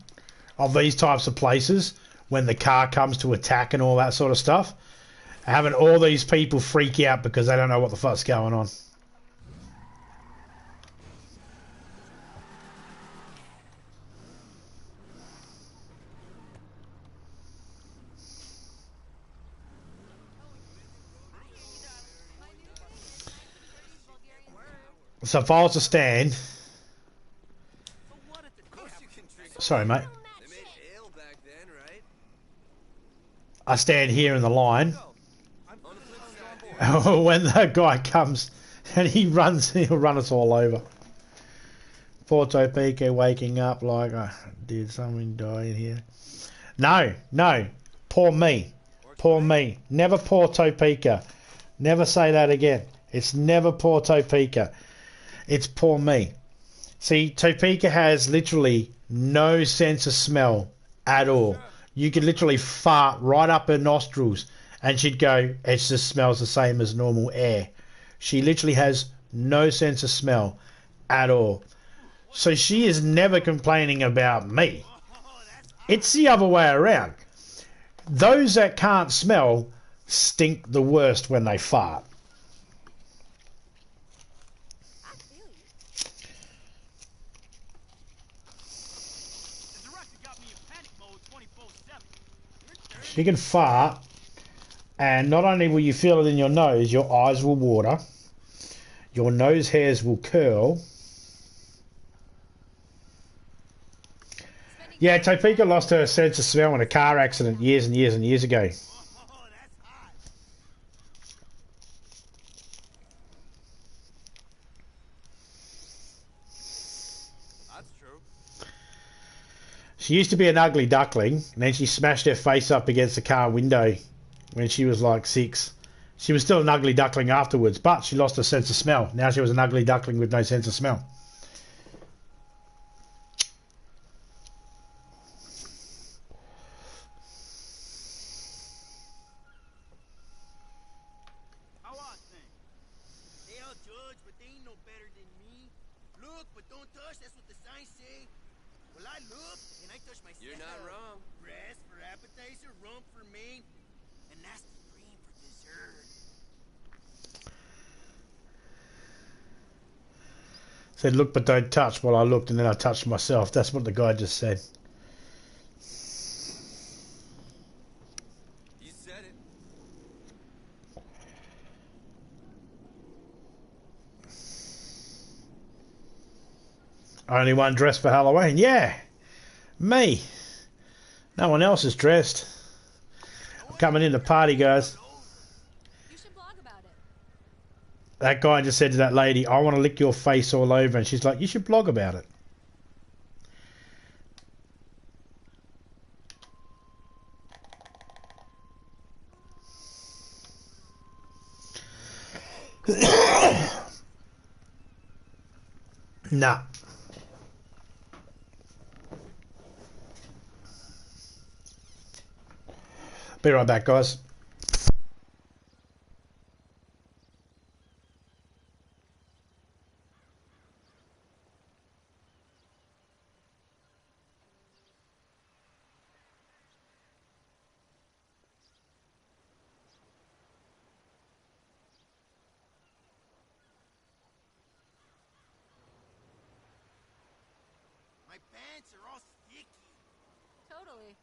of these types of places when the car comes to attack and all that sort of stuff, having all these people freak out because they don't know what the fuck's going on. So if I was to stand, sorry mate, They made ale back then, right? I stand here in the line. On the flip side, When the guy comes and he runs, he'll run us all over. Poor Topeka waking up like, did something die in here? No, no, poor me. Poor me. Never poor Topeka. Never say that again. It's never poor Topeka. It's poor me. See, Topeka has literally no sense of smell at all. You could literally fart right up her nostrils and she'd go, it just smells the same as normal air. She literally has no sense of smell at all. So she is never complaining about me. It's the other way around. Those that can't smell stink the worst when they fart. She can fart, and not only will you feel it in your nose, your eyes will water, your nose hairs will curl. Yeah, Topeka lost her sense of smell in a car accident years and years and years ago. that's true. She used to be an ugly duckling, and then she smashed her face up against the car window when she was like 6. She was still an ugly duckling afterwards, but she lost her sense of smell. Now she was an ugly duckling with no sense of smell. How are things? They all judge, but they ain't no better than me. Look, but don't touch, that's what the signs say. Well, I look, and I touch myself. You're not wrong. Breast for appetizer, rump for main, and nasty cream for dessert. Said, look but don't touch. Well, I looked and then I touched myself. That's what the guy just said. You said it. Only one dressed for Halloween. Yeah, me. No one else is dressed. I'm coming in to party, guys. You should blog about it. That guy just said to that lady, I want to lick your face all over. And she's like, you should blog about it. Nah. Be right back, guys. My pants are all sticky. Totally.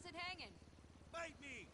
How's it hanging? Bite me!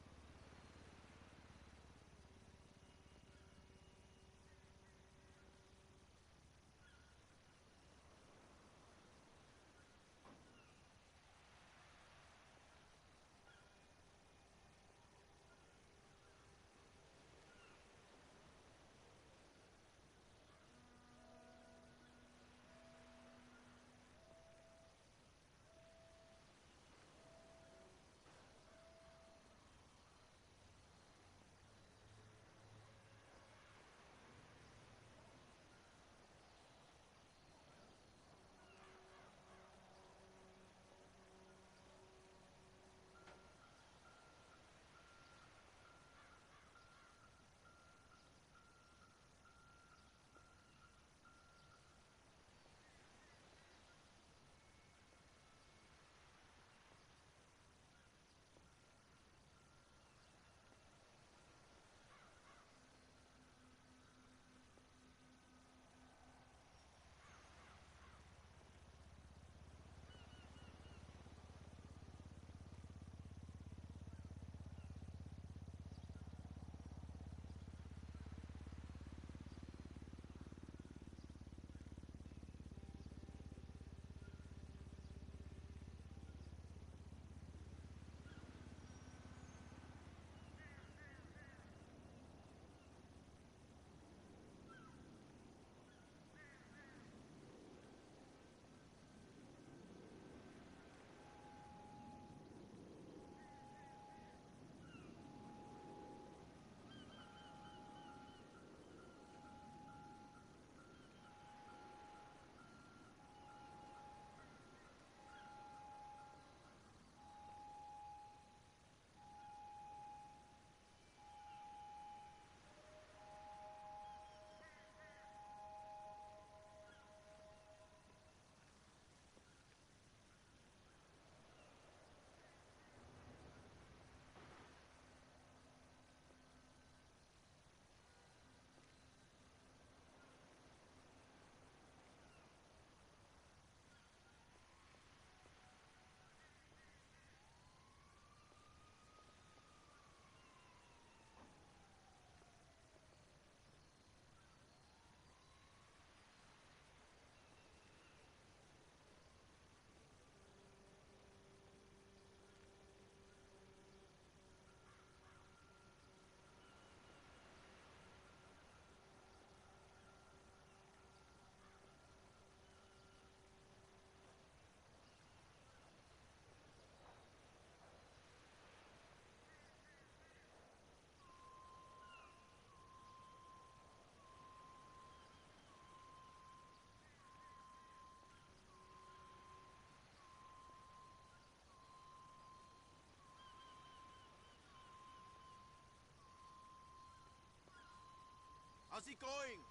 How's it going?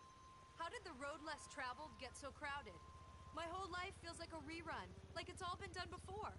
How did the road less traveled get so crowded? My whole life feels like a rerun, like it's all been done before.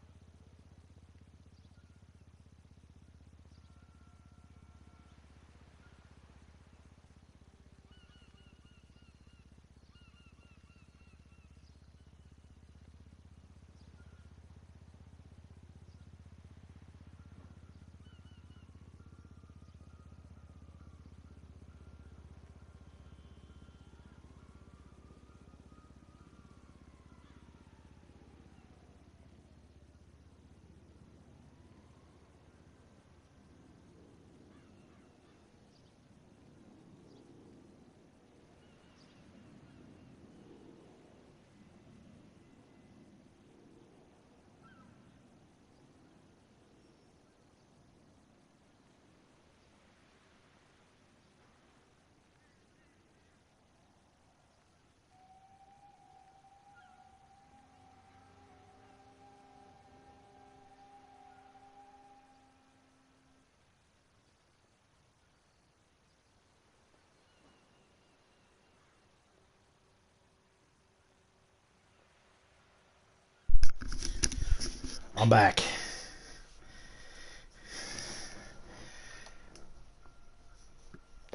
I'm back.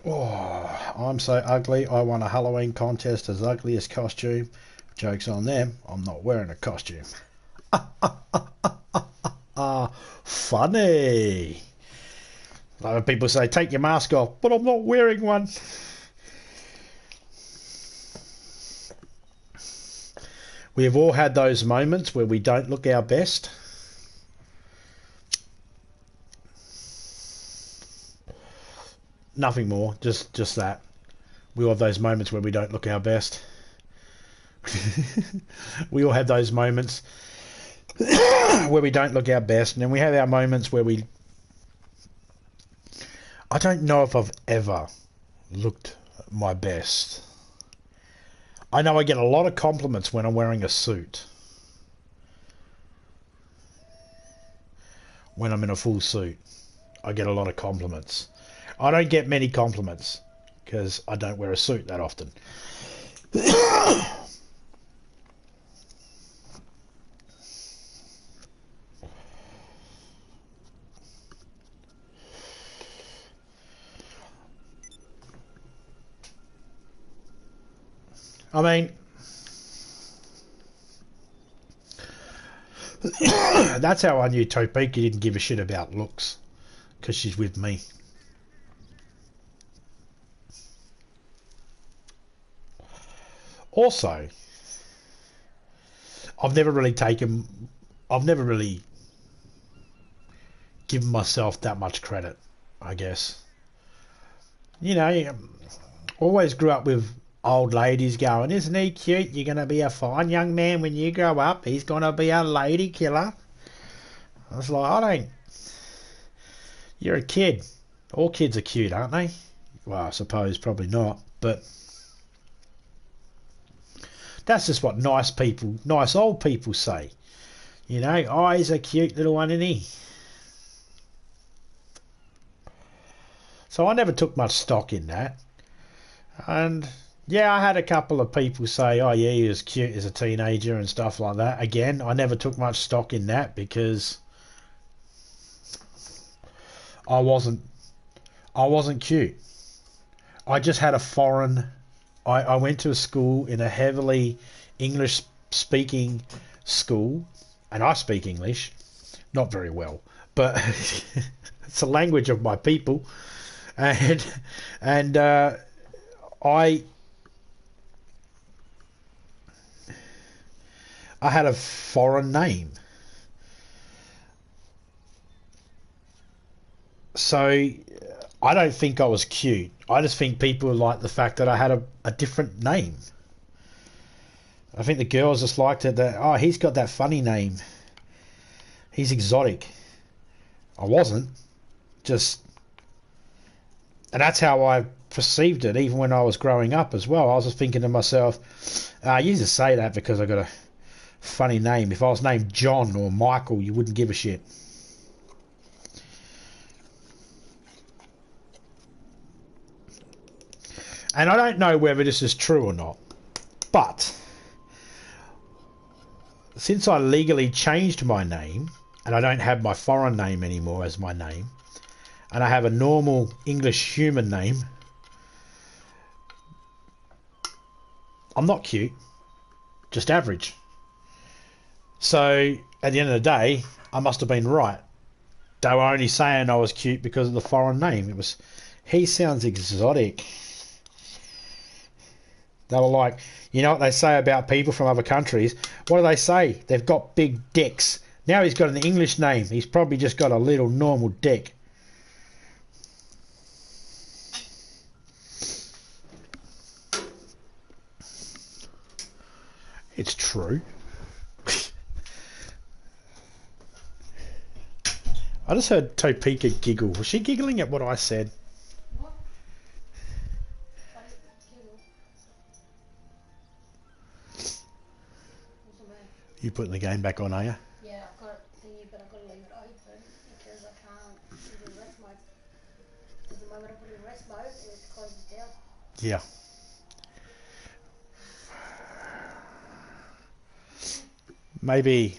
Oh, I'm so ugly. I won a Halloween contest as ugliest costume. Joke's on them. I'm not wearing a costume. Funny. Like when people say, take your mask off, but I'm not wearing one. We have all had those moments where we don't look our best. Nothing more, just that. We all have those moments where we don't look our best. We all have those moments where we don't look our best, and then we have our moments where we... I don't know if I've ever looked my best. I know I get a lot of compliments when I'm wearing a suit. When I'm in a full suit, I get a lot of compliments. I don't get many compliments because I don't wear a suit that often. I mean, that's how I knew Topeka didn't give a shit about looks, because she's with me. Also, I've never really given myself that much credit, I guess. You know, always grew up with old ladies going, isn't he cute? You're going to be a fine young man when you grow up. He's going to be a lady killer. I was like, you're a kid. All kids are cute, aren't they? Well, I suppose probably not, but that's just what nice old people say. You know, oh, he's a cute little one, isn't he? So I never took much stock in that. And yeah, I had a couple of people say, oh yeah, he was cute as a teenager and stuff like that. Again, I never took much stock in that because I wasn't cute. I just had a foreign... I went to a school in a heavily English-speaking school, and I speak English. Not very well, but it's the language of my people. And I had a foreign name. So I don't think I was cute. I just think people liked the fact that I had a different name. I think the girls just liked it that, oh, he's got that funny name. He's exotic. I wasn't. Just... And that's how I perceived it, even when I was growing up as well. I was just thinking to myself, you just say that because I got a funny name. If I was named John or Michael, you wouldn't give a shit. And I don't know whether this is true or not, but since I legally changed my name, and I don't have my foreign name anymore as my name, and I have a normal English human name, I'm not cute, just average. So at the end of the day, I must have been right. They were only saying I was cute because of the foreign name. It was, he sounds exotic. They were like, you know what they say about people from other countries? What do they say? They've got big dicks. Now he's got an English name. He's probably just got a little normal dick. It's true. I just heard Topeka giggle. Was she giggling at what I said? What? You putting the game back on, are you? Yeah, I've got it thingy, but I've got to leave it open because I can't do the rest mode. Because the moment I put it in rest mode, it closes down. Yeah. Maybe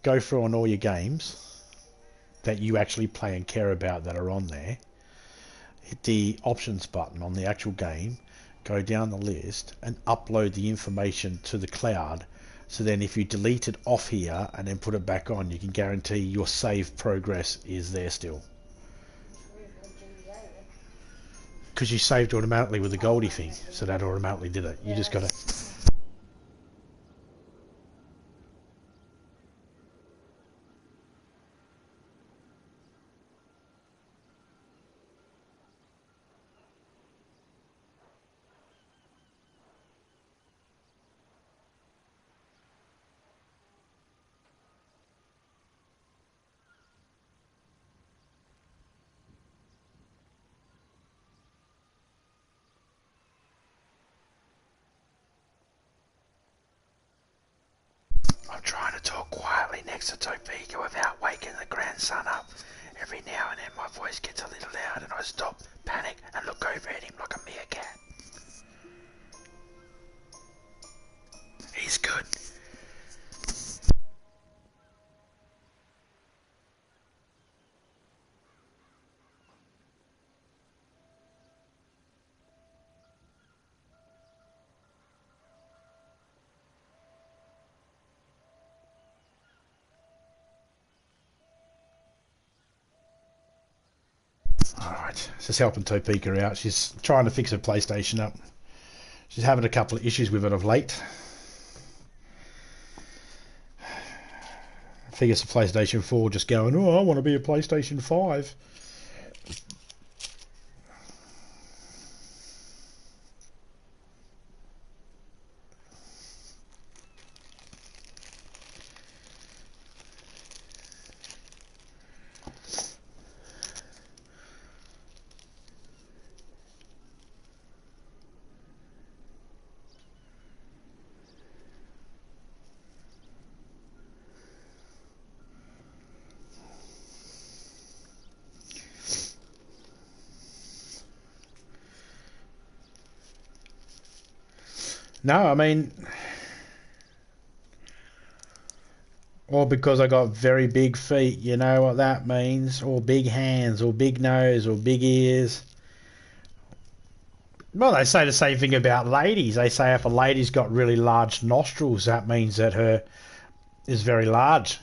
go through on all your games that you actually play and care about that are on there. Hit the options button on the actual game, go down the list and upload the information to the cloud So then if you delete it off here and then put it back on, you can guarantee your save progress is there still. Because you saved automatically with the Goldie thing, so that automatically did it. You just got to... I'm trying to talk quietly next to Topeka without waking the grandson up. Every now and then my voice gets a little loud and I stop, panic and look over at him like a meerkat. He's good. Alright, just helping Topeka out. She's trying to fix her PlayStation up. She's having a couple of issues with it of late. I think it's a PlayStation 4 just going, oh, I want to be a PlayStation 5. No, I mean, or because I got very big feet, you know what that means, or big hands, or big nose, or big ears. Well, they say the same thing about ladies. They say if a lady's got really large nostrils, that means that her is very large.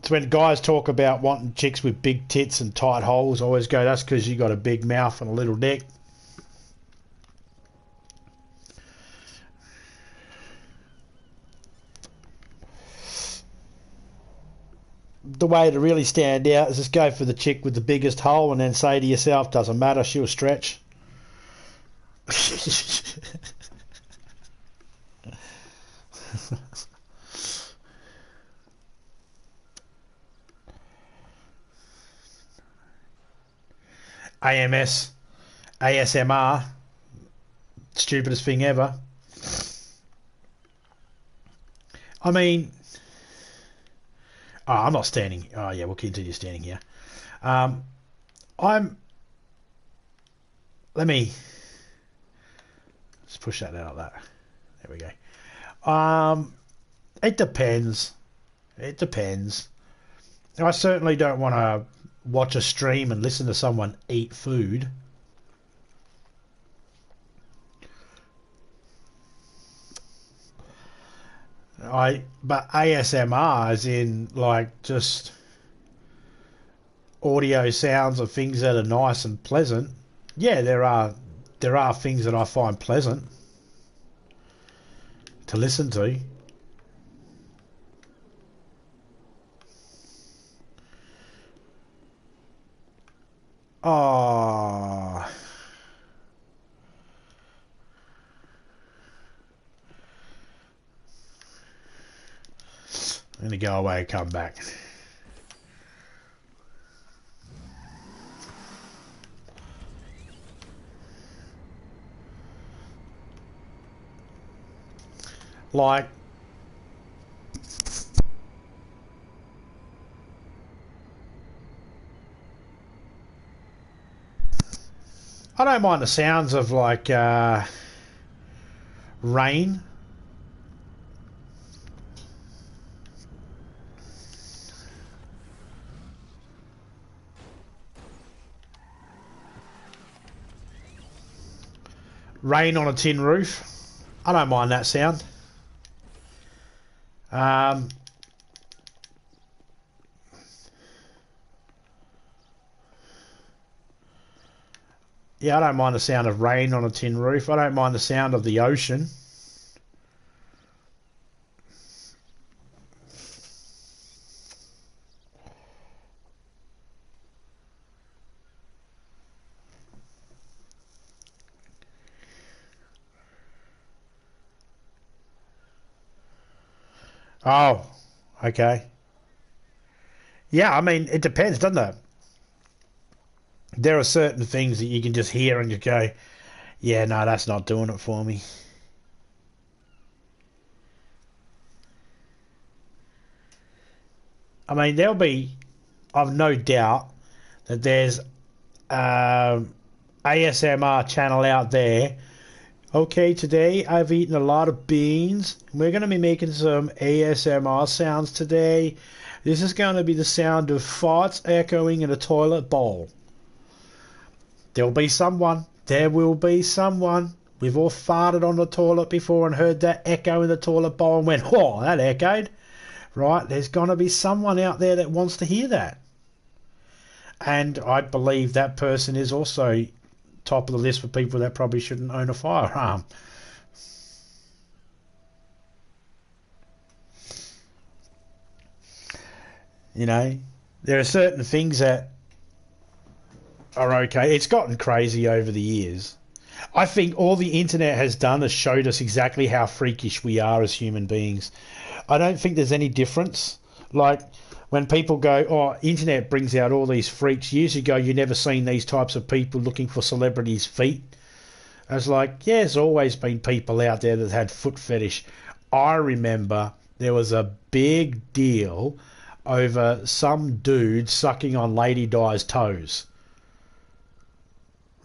So when guys talk about wanting chicks with big tits and tight holes, I always go, that's because you got a big mouth and a little dick. The way to really stand out is just go for the chick with the biggest hole and then say to yourself, doesn't matter, she'll stretch. ASMR, stupidest thing ever. I mean, oh, I'm not standing. Oh yeah, we'll continue standing here. Let me just push that out like that. There we go. It depends. It depends. I certainly don't want to watch a stream and listen to someone eat food. But ASMR is in like just audio sounds of things that are nice and pleasant. Yeah, there are things that I find pleasant to listen to. Oh. I'm going to go away and come back. Like, I don't mind the sounds of like rain. Rain on a tin roof. I don't mind that sound. Yeah, I don't mind the sound of rain on a tin roof. I don't mind the sound of the ocean. Oh, okay. Yeah, I mean, it depends, doesn't it? There are certain things that you can just hear and you go, yeah, no, that's not doing it for me. I mean, there'll be, I've no doubt that there's ASMR channel out there. Okay, today I've eaten a lot of beans. We're going to be making some ASMR sounds today. This is going to be the sound of farts echoing in a toilet bowl. There'll be someone. There will be someone. We've all farted on the toilet before and heard that echo in the toilet bowl and went, oh, that echoed. Right, there's going to be someone out there that wants to hear that. And I believe that person is also top of the list for people that probably shouldn't own a firearm. You know, there are certain things that are okay. It's gotten crazy over the years. I think all the internet has done is showed us exactly how freakish we are as human beings. I don't think there's any difference. Like, when people go, oh, internet brings out all these freaks. Years ago, you never seen these types of people looking for celebrities' feet. I was like, yeah, there's always been people out there that had foot fetish. I remember there was a big deal over some dude sucking on Lady Di's toes.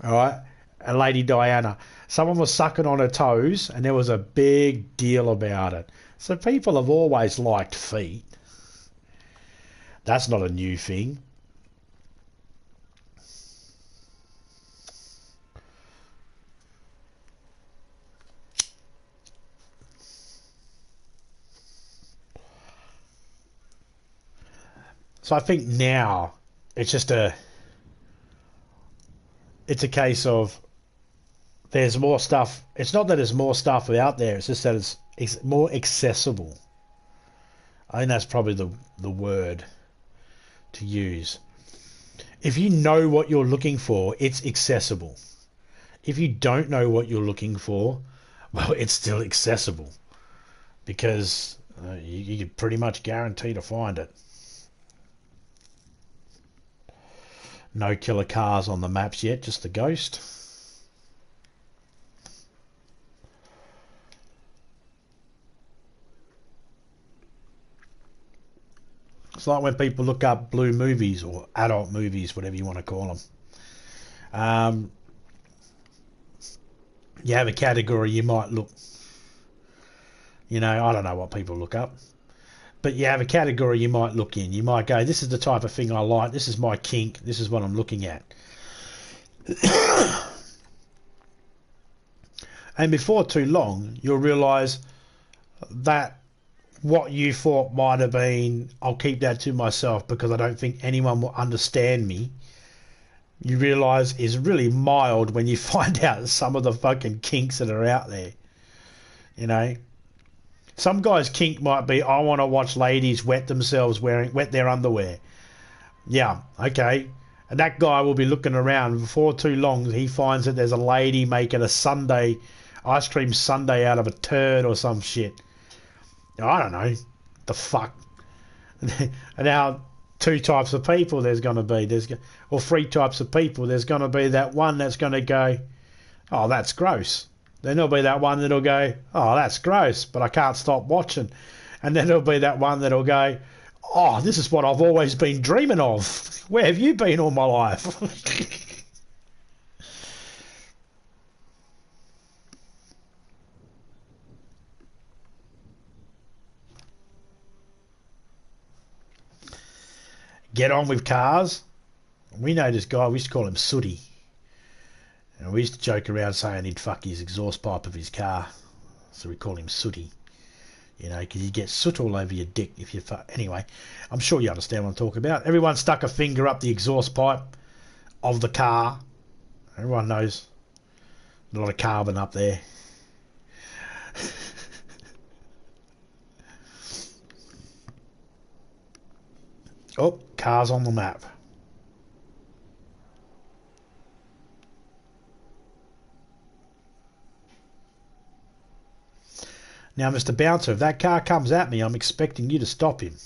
All right? And Lady Diana. Someone was sucking on her toes, and there was a big deal about it. So people have always liked feet. That's not a new thing. So I think now it's just it's a case of there's more stuff. It's not that there's more stuff out there. It's just that it's more accessible. I think that's probably the word to use. If you know what you're looking for, it's accessible. If you don't know what you're looking for, well, it's still accessible because you can pretty much guarantee to find it. No killer cars on the maps yet, just the ghost. It's like when people look up blue movies or adult movies, whatever you want to call them. You have a category you might look, I don't know what people look up, but you have a category you might look in. You might go, this is the type of thing I like, this is my kink, this is what I'm looking at. And before too long, you'll realise that what you thought might have been, I'll keep that to myself because I don't think anyone will understand me, you realise is really mild when you find out some of the fucking kinks that are out there. Some guy's kink might be, I want to watch ladies wet themselves wet their underwear. Yeah, okay. And that guy will be looking around. Before too long, he finds that there's a lady making a ice cream sundae out of a turd or some shit. I don't know. The fuck. And now, two types of people there's going to be. Or three types of people. There's going to be that one that's going to go, oh, that's gross. Then there'll be that one that'll go, oh, that's gross, but I can't stop watching. And then there'll be that one that'll go, oh, this is what I've always been dreaming of. Where have you been all my life? Get on with cars. We know this guy, we used to call him Sooty. And we used to joke around saying he'd fuck his exhaust pipe of his car. So we call him Sooty. You know, because you get soot all over your dick if you fuck. Anyway, I'm sure you understand what I'm talking about. Everyone stuck a finger up the exhaust pipe of the car. Everyone knows. A lot of carbon up there. Oh, cars on the map. Now, Mr. Bouncer, if that car comes at me, I'm expecting you to stop him.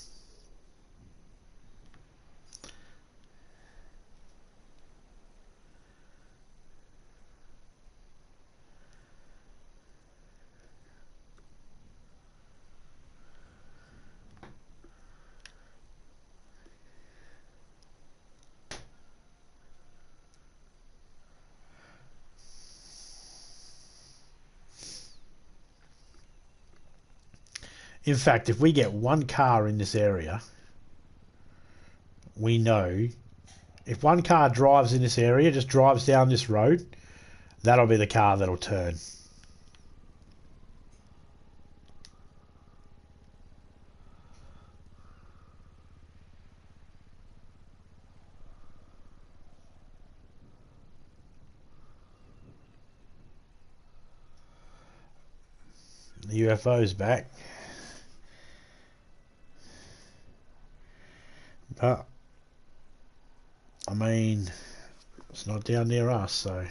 In fact, if we get one car in this area, we know if one car drives in this area, just drives down this road, that'll be the car that'll turn. The UFO's back. But, I mean, it's not down near us, so...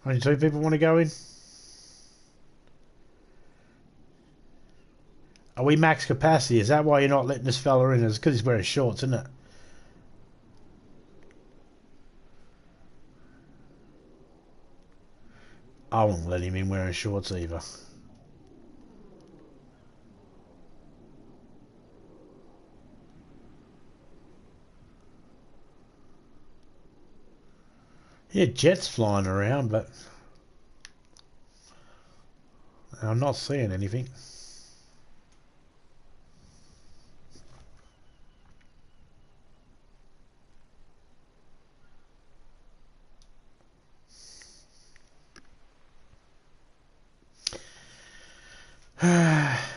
Only 2 people want to go in? Are we max capacity? Is that why you're not letting this fella in? It's because he's wearing shorts, isn't it? I won't let him in wearing shorts either. Yeah, jets flying around, but I'm not seeing anything.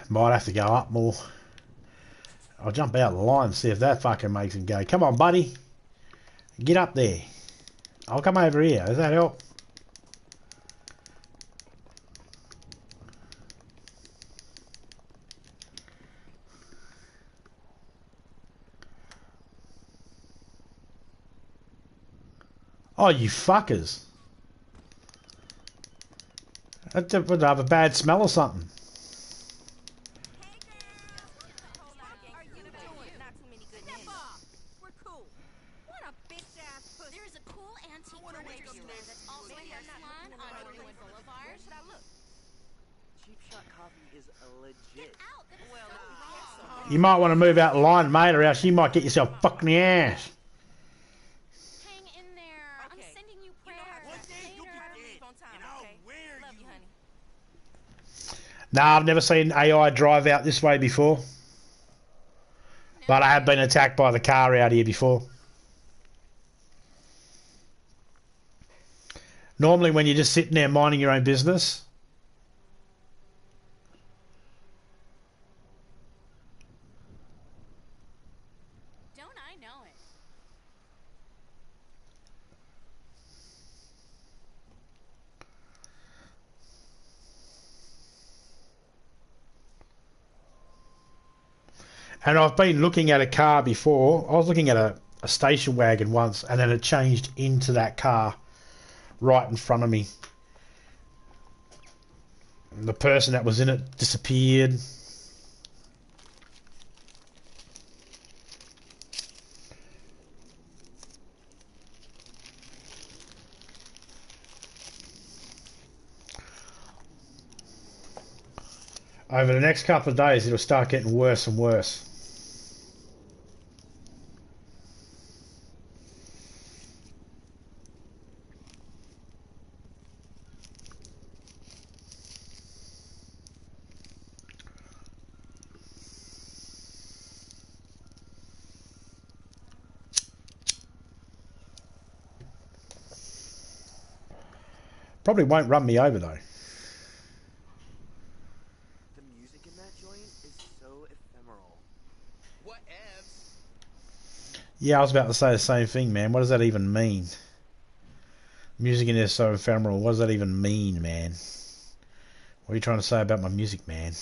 Might have to go up more. I'll jump out of the line and see if that fucking makes him go. Come on, buddy. Get up there. I'll come over here. Does that help? Oh, you fuckers. That would have a bad smell or something. You might want to move out the line, mate, or else you might get yourself fucked in the ass. Hang in there. I'm sending you prayers. One day you'll be dead, and I'll wear Love you, honey. Nah, I've never seen AI drive out this way before. But I have been attacked by the car out here before. Normally when you're just sitting there minding your own business... And I've been looking at a car before. I was looking at a station wagon once, and then it changed into that car right in front of me. And the person that was in it disappeared. Over the next couple of days, it'll start getting worse and worse. Probably won't run me over though. The music in that joint is so ephemeral. Whatevs. Yeah, I was about to say the same thing, man. What does that even mean? Music in there is so ephemeral. What does that even mean, man? What are you trying to say about my music, man?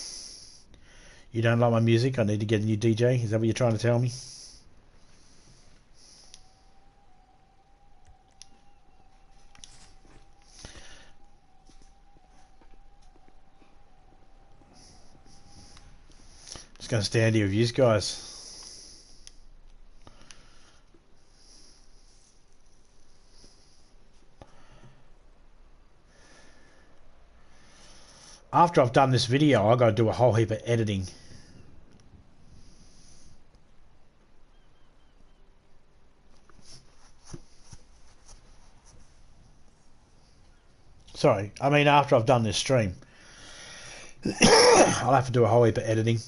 You don't like my music? I need to get a new DJ? Is that what you're trying to tell me? Just going to stand here with you guys. After I've done this video, I've got to do a whole heap of editing. Sorry, I mean after I've done this stream. I'll have to do a whole heap of editing.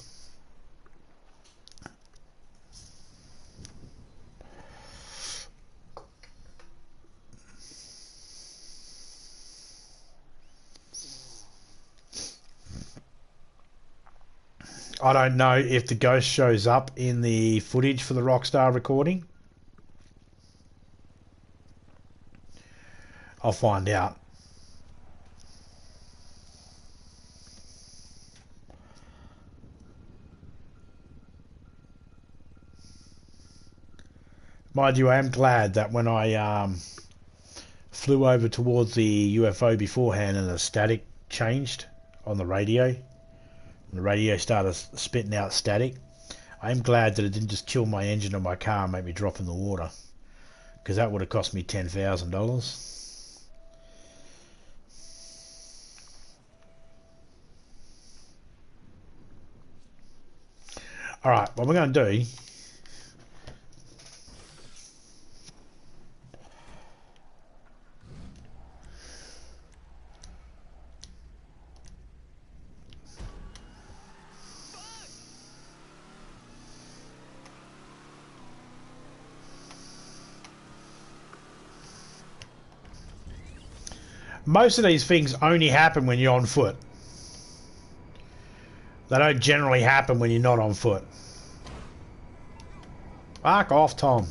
I don't know if the ghost shows up in the footage for the Rockstar recording. I'll find out. Mind you, I am glad that when I flew over towards the UFO beforehand and the static changed on the radio, and the radio started spitting out static, I am glad that it didn't just kill my engine of my car and make me drop in the water, because that would have cost me $10,000. Alright, what we're going to do... Most of these things only happen when you're on foot. They don't generally happen when you're not on foot. Fuck off, Tom.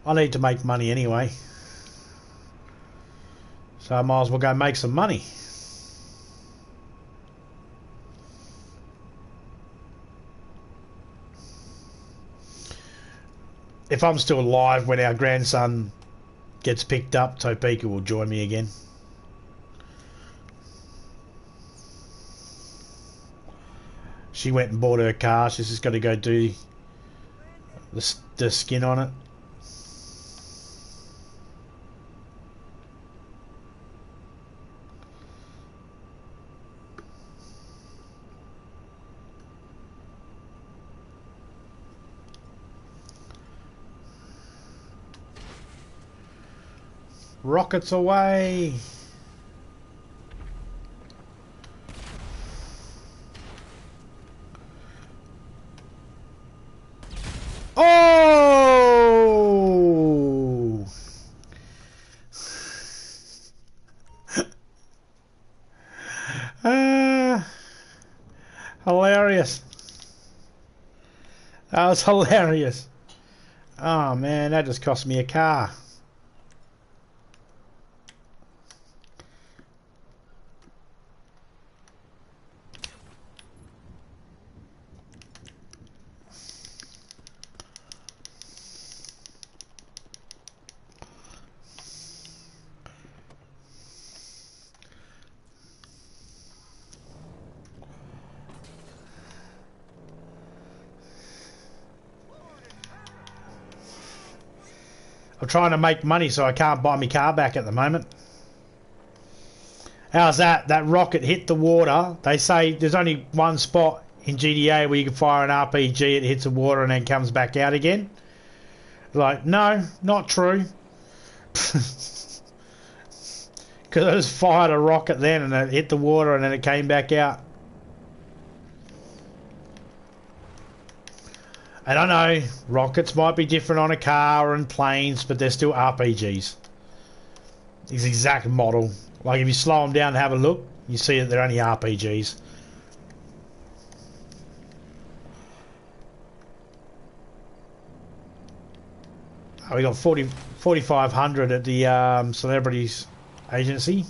I need to make money anyway, so I might as well go make some money. If I'm still alive when our grandson gets picked up, Topeka will join me again. She went and bought her car. She's just got to go do the skin on it. Rockets away! Oh! Hilarious. That was hilarious. Oh man, that just cost me a car. I'm trying to make money so I can't buy my car back at the moment. How's that? That rocket hit the water. They say there's only one spot in GTA where you can fire an RPG, it hits the water and then comes back out again. Like, no, not true. Because I just fired a rocket then and it hit the water and then it came back out. And I know rockets might be different on a car and planes, but they're still RPGs. It's the exact model. Like if you slow them down and have a look, you see that they're only RPGs. Oh, we got 4,500 at the celebrities agency.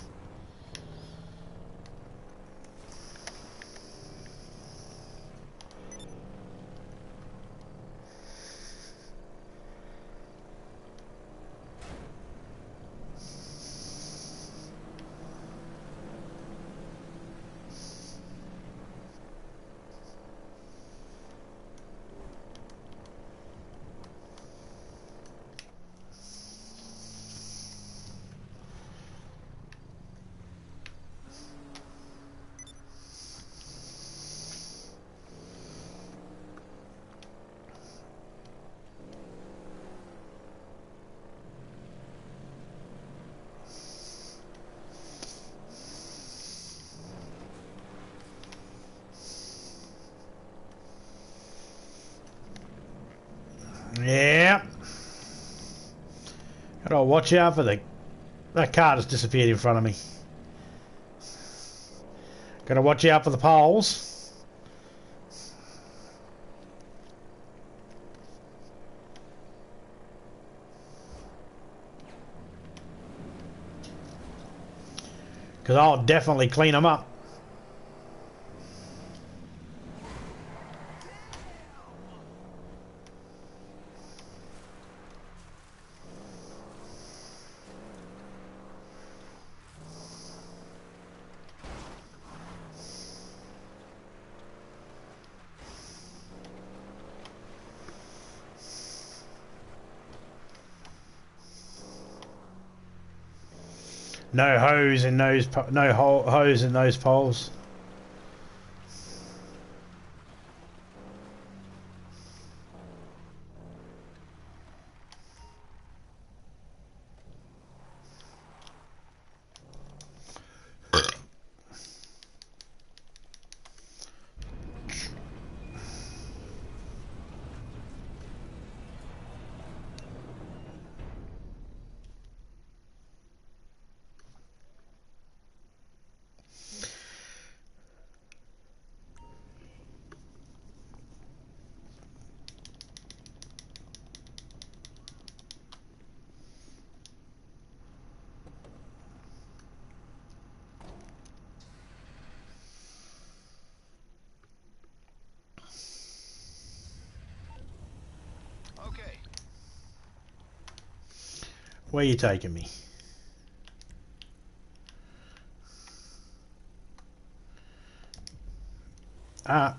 Yeah. Gotta watch out for that car just disappeared in front of me. Gotta watch out for the poles. Because I'll definitely clean them up. No hose in those, hose in those poles. Where are you taking me? Ah.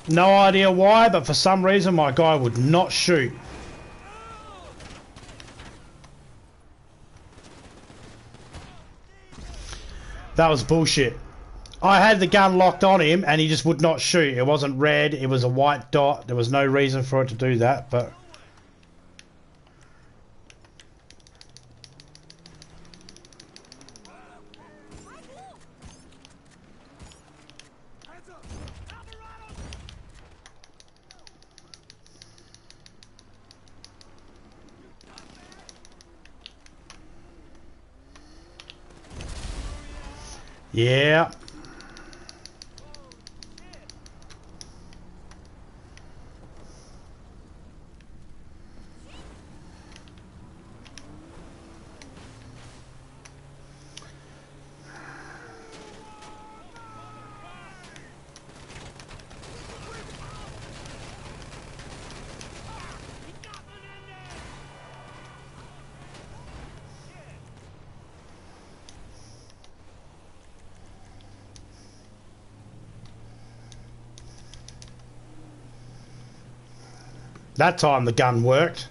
No idea why, but for some reason my guy would not shoot. That was bullshit. I had the gun locked on him and he just would not shoot. It wasn't red, it was a white dot. There was no reason for it to do that, but... Yeah. That time the gun worked.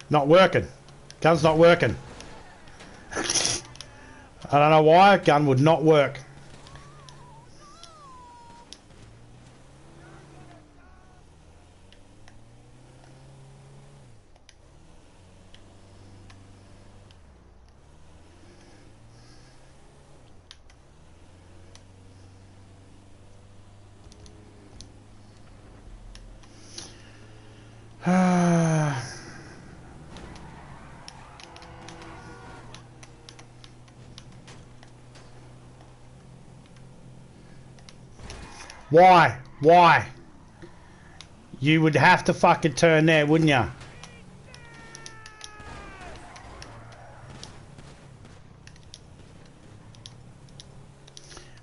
Not working. Gun's not working. I don't know why. Gun would not work. Why? Why? You would have to fucking turn there, wouldn't you?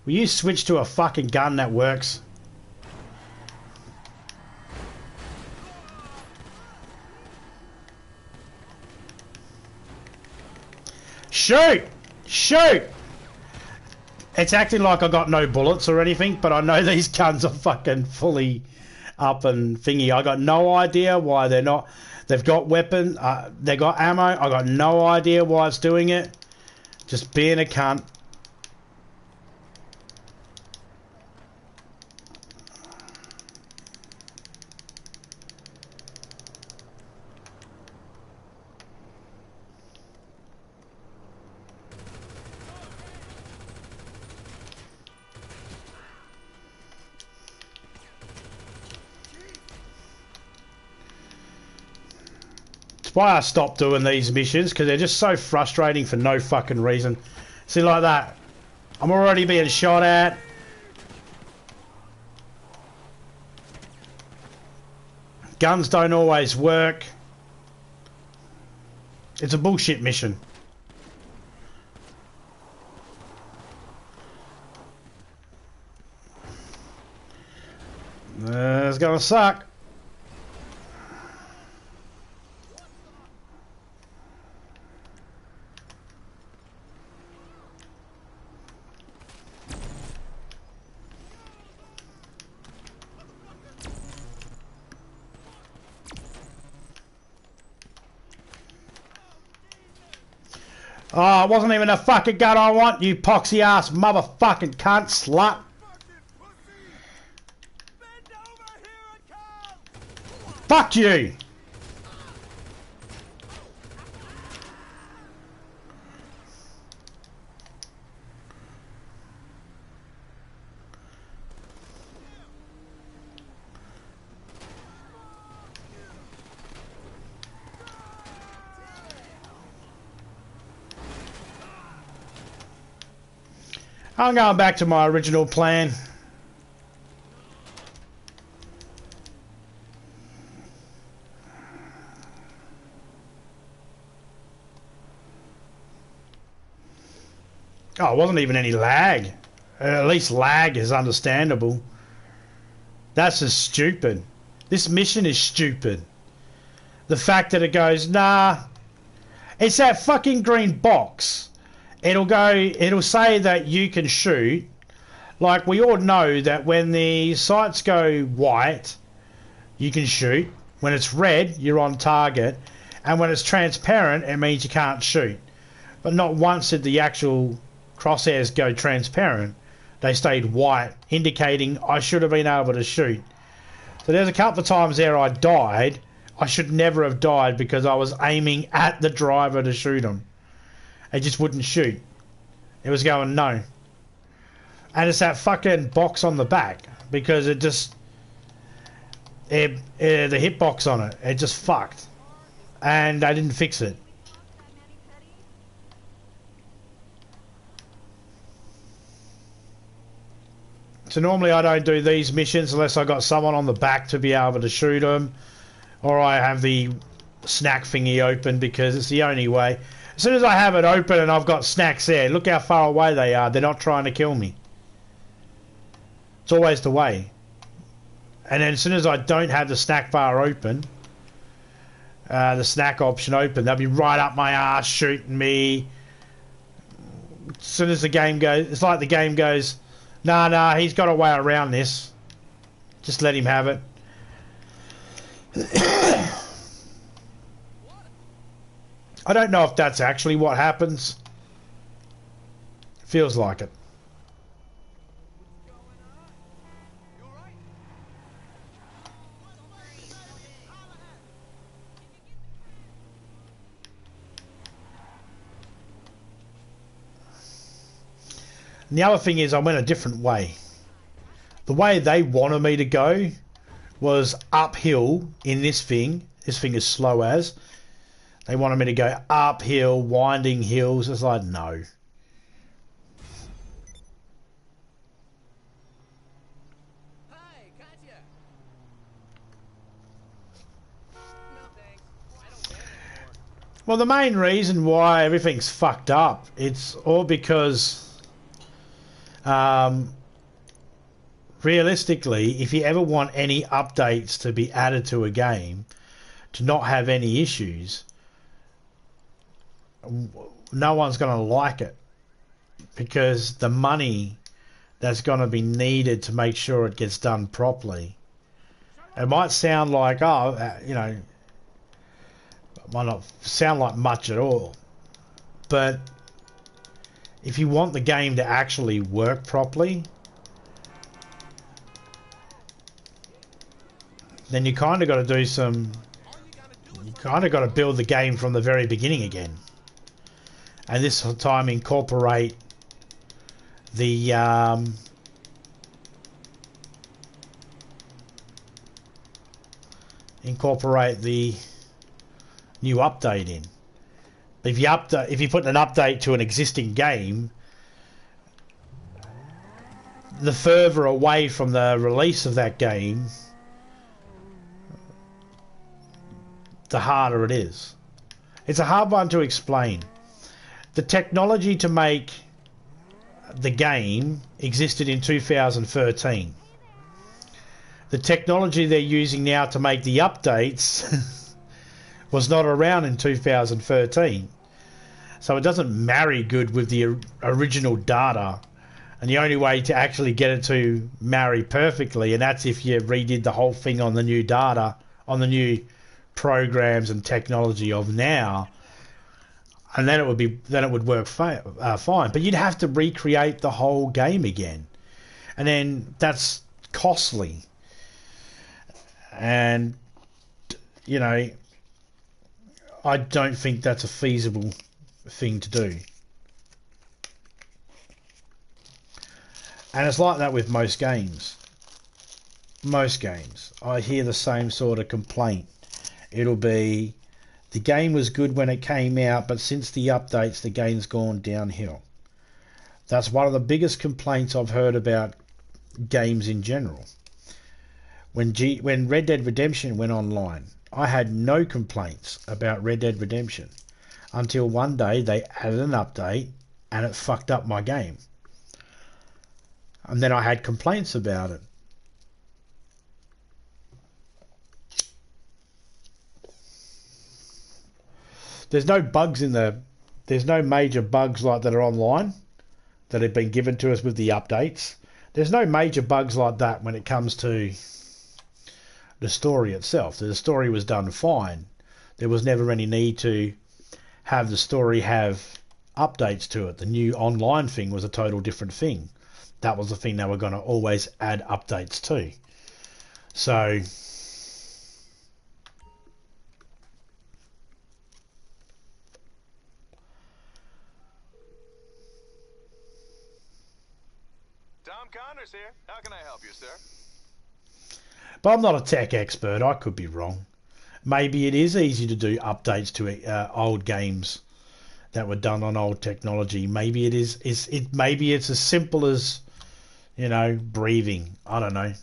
Will you switch to a fucking gun that works? Shoot! Shoot! It's acting like I got no bullets or anything, but I know these guns are fucking fully up and thingy. I got no idea why they're not. They've got weapons, they got ammo. I got no idea why it's doing it. Just being a cunt. That's why I stopped doing these missions, because they're just so frustrating for no fucking reason. See, like that. I'm already being shot at. Guns don't always work. It's a bullshit mission. It's gonna suck. Oh, it wasn't even a fucking gun I want, you poxy ass motherfucking cunt slut. Fuck you! I'm going back to my original plan. Oh, it wasn't even any lag. At least lag is understandable. That's just stupid. This mission is stupid. The fact that it goes, nah, it's that fucking green box. It'll say that you can shoot. Like, we all know that when the sights go white, you can shoot. When it's red, you're on target. And when it's transparent, it means you can't shoot. but not once did the actual crosshairs go transparent. They stayed white, indicating I should have been able to shoot. So there's a couple of times there I died. I should never have died because I was aiming at the driver to shoot him. It just wouldn't shoot. It was going no. And it's that fucking box on the back because it just... the hitbox on it just fucked. And I didn't fix it. So normally I don't do these missions unless I got someone on the back to be able to shoot them, or I have the snack thingy open because it's the only way. As soon as I have it open and I've got snacks there, look how far away they are. They're not trying to kill me. It's always the way. And then as soon as I don't have the snack bar open, the snack option open, they'll be right up my ass shooting me. As soon as the game goes, it's like the game goes, nah, he's got a way around this. Just let him have it. I don't know if that's actually what happens. Feels like it. And the other thing is I went a different way. The way they wanted me to go was uphill in this thing. This thing is slow as. They wanted me to go uphill, winding hills. It's like, no. Hi, Katya. No thanks. I don't care anymore. Well, the main reason why everything's fucked up, it's all because... realistically, if you ever want any updates to be added to a game to not have any issues, no one's going to like it because the money that's going to be needed to make sure it gets done properly. It might sound like, it might not sound like much at all, but if you want the game to actually work properly, then you kind of got to do some... You kind of got to build the game from the very beginning again. And this time incorporate the... incorporate the new update in. If you put an update to an existing game, the further away from the release of that game, the harder it is. It's a hard one to explain. The technology to make the game existed in 2013. The technology they're using now to make the updates was not around in 2013. So it doesn't marry good with the original data. And the only way to actually get it to marry perfectly, and that's if you redid the whole thing on the new data, on the new programs and technology of now, and then it would work fine. But you'd have to recreate the whole game again, and then that's costly. And I don't think that's a feasible thing to do. And it's like that with most games. Most games, I hear the same sort of complaint. It'll be, the game was good when it came out, but since the updates, the game's gone downhill. That's one of the biggest complaints I've heard about games in general. When Red Dead Redemption went online, I had no complaints about Red Dead Redemption until one day they added an update and it fucked up my game. And then I had complaints about it. There's no major bugs like that are online that have been given to us with the updates. There's no major bugs like that when it comes to the story itself. The story was done fine. There was never any need to have the story have updates to it. The new online thing was a total different thing. That was the thing they were going to always add updates to. So Tom Connors here. How can I help you, sir? but I'm not a tech expert. I could be wrong. Maybe it is easy to do updates to old games that were done on old technology. Maybe it is. Maybe it's as simple as, you know, breathing. I don't know.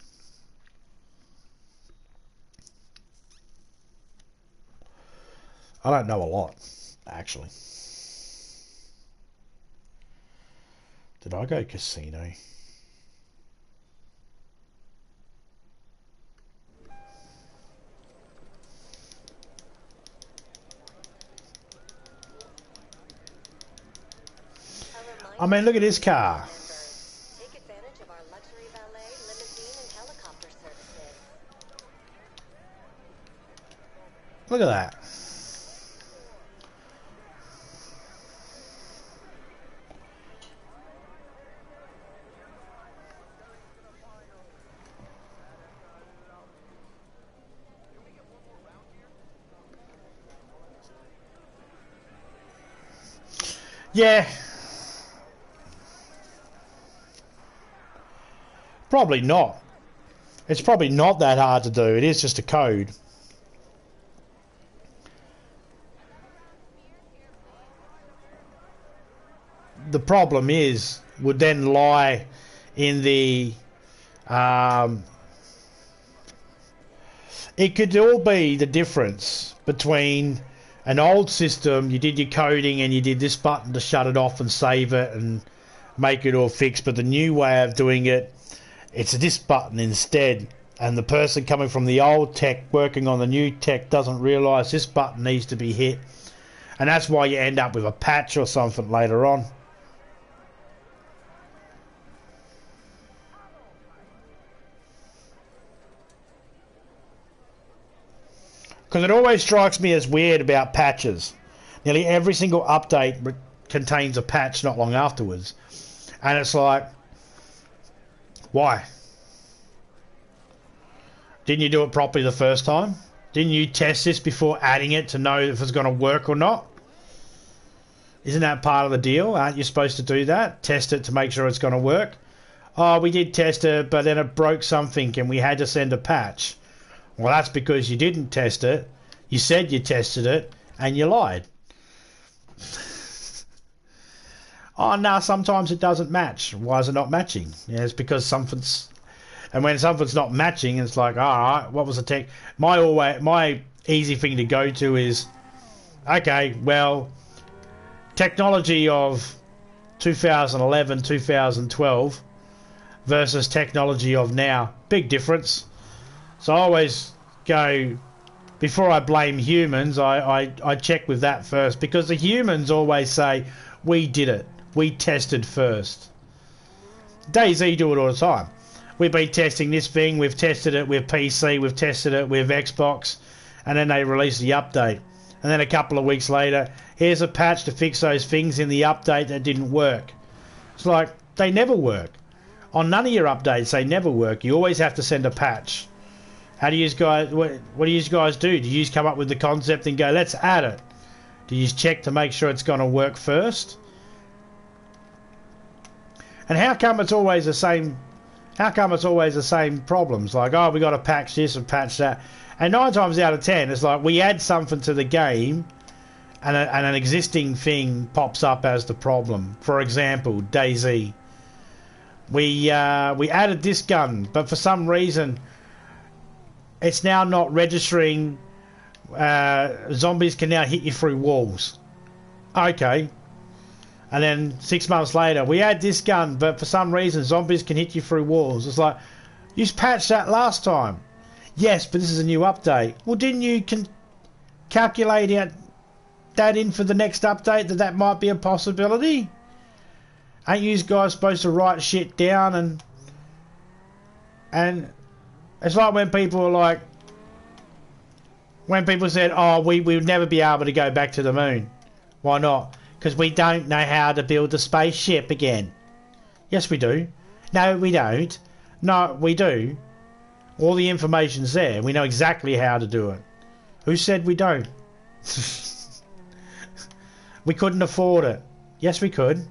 I don't know a lot, actually. Did I go casino? I mean, look at this car. Take advantage of our luxury valet, limousine, and helicopter services. Look at that. Yeah. Probably not. It's probably not that hard to do. It is just a code. The problem would then lie in the it could all be the difference between an old system, you did your coding and you did this button to shut it off and save it and make it all fixed, but the new way of doing it, it's this button instead, and the person coming from the old tech working on the new tech doesn't realise this button needs to be hit, and that's why you end up with a patch or something later on. Because it always strikes me as weird about patches. Nearly every single update contains a patch not long afterwards, and it's like, why? Didn't you do it properly the first time? Didn't you test this before adding it to know if it's going to work or not? Isn't that part of the deal? Aren't you supposed to do that? Test it to make sure it's going to work? Oh, we did test it, but then it broke something and we had to send a patch. Well, that's because you didn't test it. You said you tested it and you lied. Oh, no, sometimes it doesn't match. Why is it not matching? Yeah, it's because something's... And when something's not matching, it's like, all right, what was the tech? My easy thing to go to is, okay, well, technology of 2011, 2012 versus technology of now. Big difference. So I always go, before I blame humans, I check with that first, because the humans always say, we did it. We tested first. DayZ do it all the time. We've been testing this thing, we've tested it with PC, we've tested it with Xbox, and then they release the update. And then a couple of weeks later, here's a patch to fix those things in the update that didn't work. It's like, they never work. On none of your updates, they never work. You always have to send a patch. How do you guys, what do you guys do? Do you just come up with the concept and go, let's add it? Do you just check to make sure it's going to work first? And how come it's always the same? How come it's always the same problems? Like, oh, we got to patch this and patch that. And 9 times out of 10, it's like we add something to the game and an existing thing pops up as the problem. For example, DayZ. We added this gun, but for some reason it's now not registering. Zombies can now hit you through walls. Okay. And then 6 months later, we add this gun, but for some reason zombies can hit you through walls. It's like, you patched that last time. Yes, but this is a new update. Well, didn't you calculate that in for the next update, that might be a possibility? Ain't you guys supposed to write shit down? And it's like when people are like, when people said, oh, we would never be able to go back to the moon. Why not? Because we don't know how to build a spaceship again. Yes, we do. No, we don't. No, we do. All the information's there. We know exactly how to do it. Who said we don't? We couldn't afford it. Yes, we could.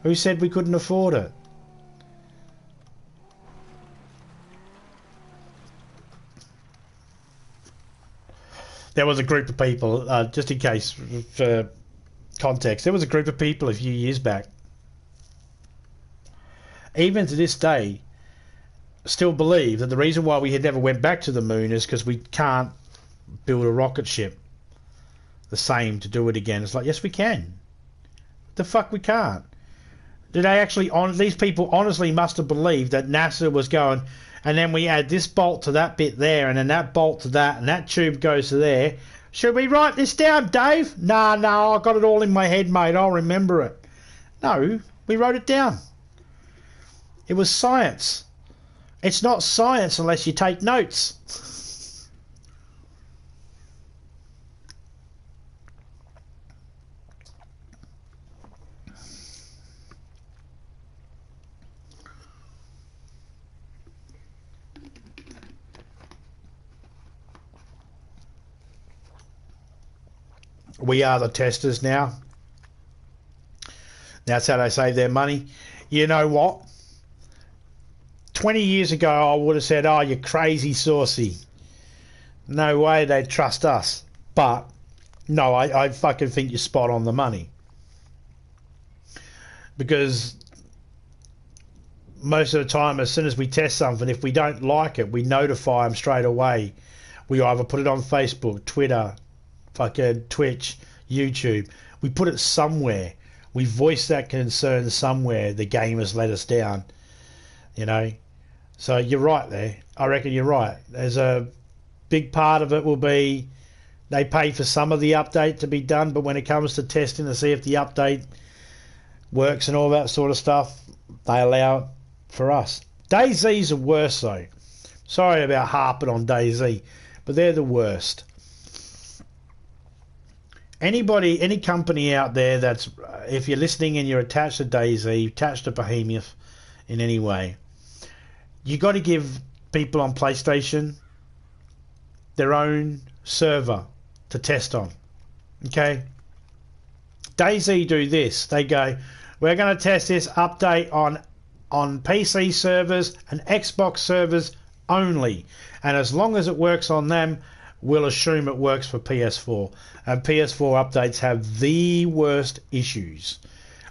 Who said we couldn't afford it? There was a group of people, just in case, for context, there was a group of people a few years back, even to this day, still believe that the reason why we had never went back to the moon is because we can't build a rocket ship the same to do it again. It's like, yes, we can. The fuck we can't. Did they actually, these people honestly must have believed that NASA was going, and then we add this bolt to that bit there, and then that bolt to that, and that tube goes to there. Should we write this down, Dave? No, I got it all in my head, mate. I'll remember it. No, we wrote it down. It was science. It's not science unless you take notes. We are the testers now. That's how they save their money. You know what? 20 years ago, I would have said, oh, you're crazy saucy. No way they'd trust us. But, no, I fucking think you're spot on the money. Because most of the time, as soon as we test something, if we don't like it, we notify them straight away. We either put it on Facebook, Twitter, fucking Twitch, YouTube. We put it somewhere. We voice that concern somewhere. The game has let us down, you know. So you're right there. I reckon you're right. There's a big part of it will be they pay for some of the update to be done, but when it comes to testing to see if the update works and all that sort of stuff, they allow it for us. DayZ's are worse though. Sorry about harping on DayZ, but they're the worst. Anybody, any company out there that's, if you're listening and you're attached to DayZ, attached to Behemoth in any way, you got to give people on PlayStation their own server to test on. Okay? DayZ do this. They go, we're going to test this update on PC servers and Xbox servers only. And as long as it works on them, we'll assume it works for PS4. And PS4 updates have the worst issues.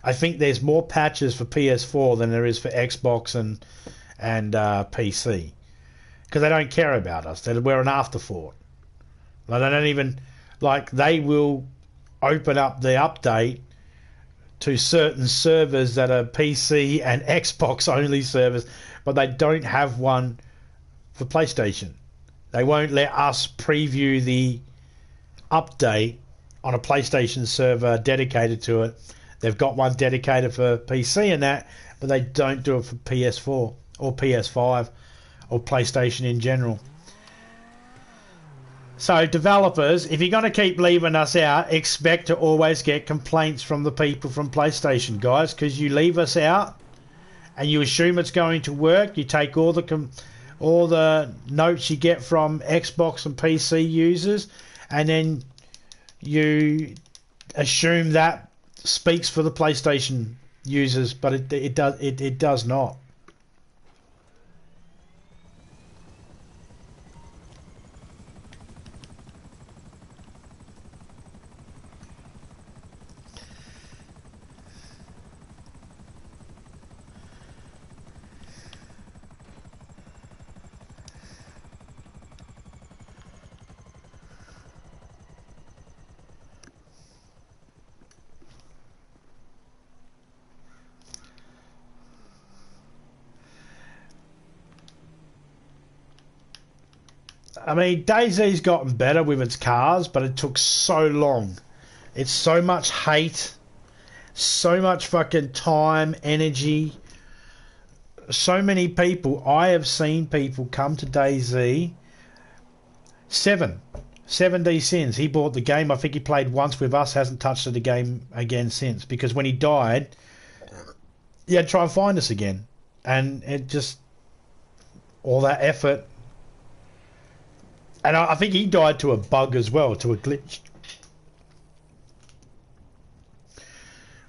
I think there's more patches for PS4 than there is for Xbox and PC. Because they don't care about us. We're an afterthought. Like, they don't even... Like, they will open up the update to certain servers that are PC and Xbox only servers, but they don't have one for PlayStation. They won't let us preview the update on a PlayStation server dedicated to it. They've got one dedicated for PC and that, but they don't do it for PS4 or PS5 or PlayStation in general. So developers, if you're going to keep leaving us out, expect to always get complaints from the people from PlayStation, guys, because you leave us out and you assume it's going to work. You take all the notes you get from Xbox and PC users, and then you assume that speaks for the PlayStation users, but it does not. I mean, DayZ's gotten better with its cars, but it took so long. It's so much hate, so much fucking time, energy. So many people, I have seen people come to DayZ, seven 7D Sins. He bought the game. I think he played once with us. Hasn't touched the game again since. Because when he died, he had to try and find us again. And it just... all that effort. And I think he died to a bug as well. To a glitch.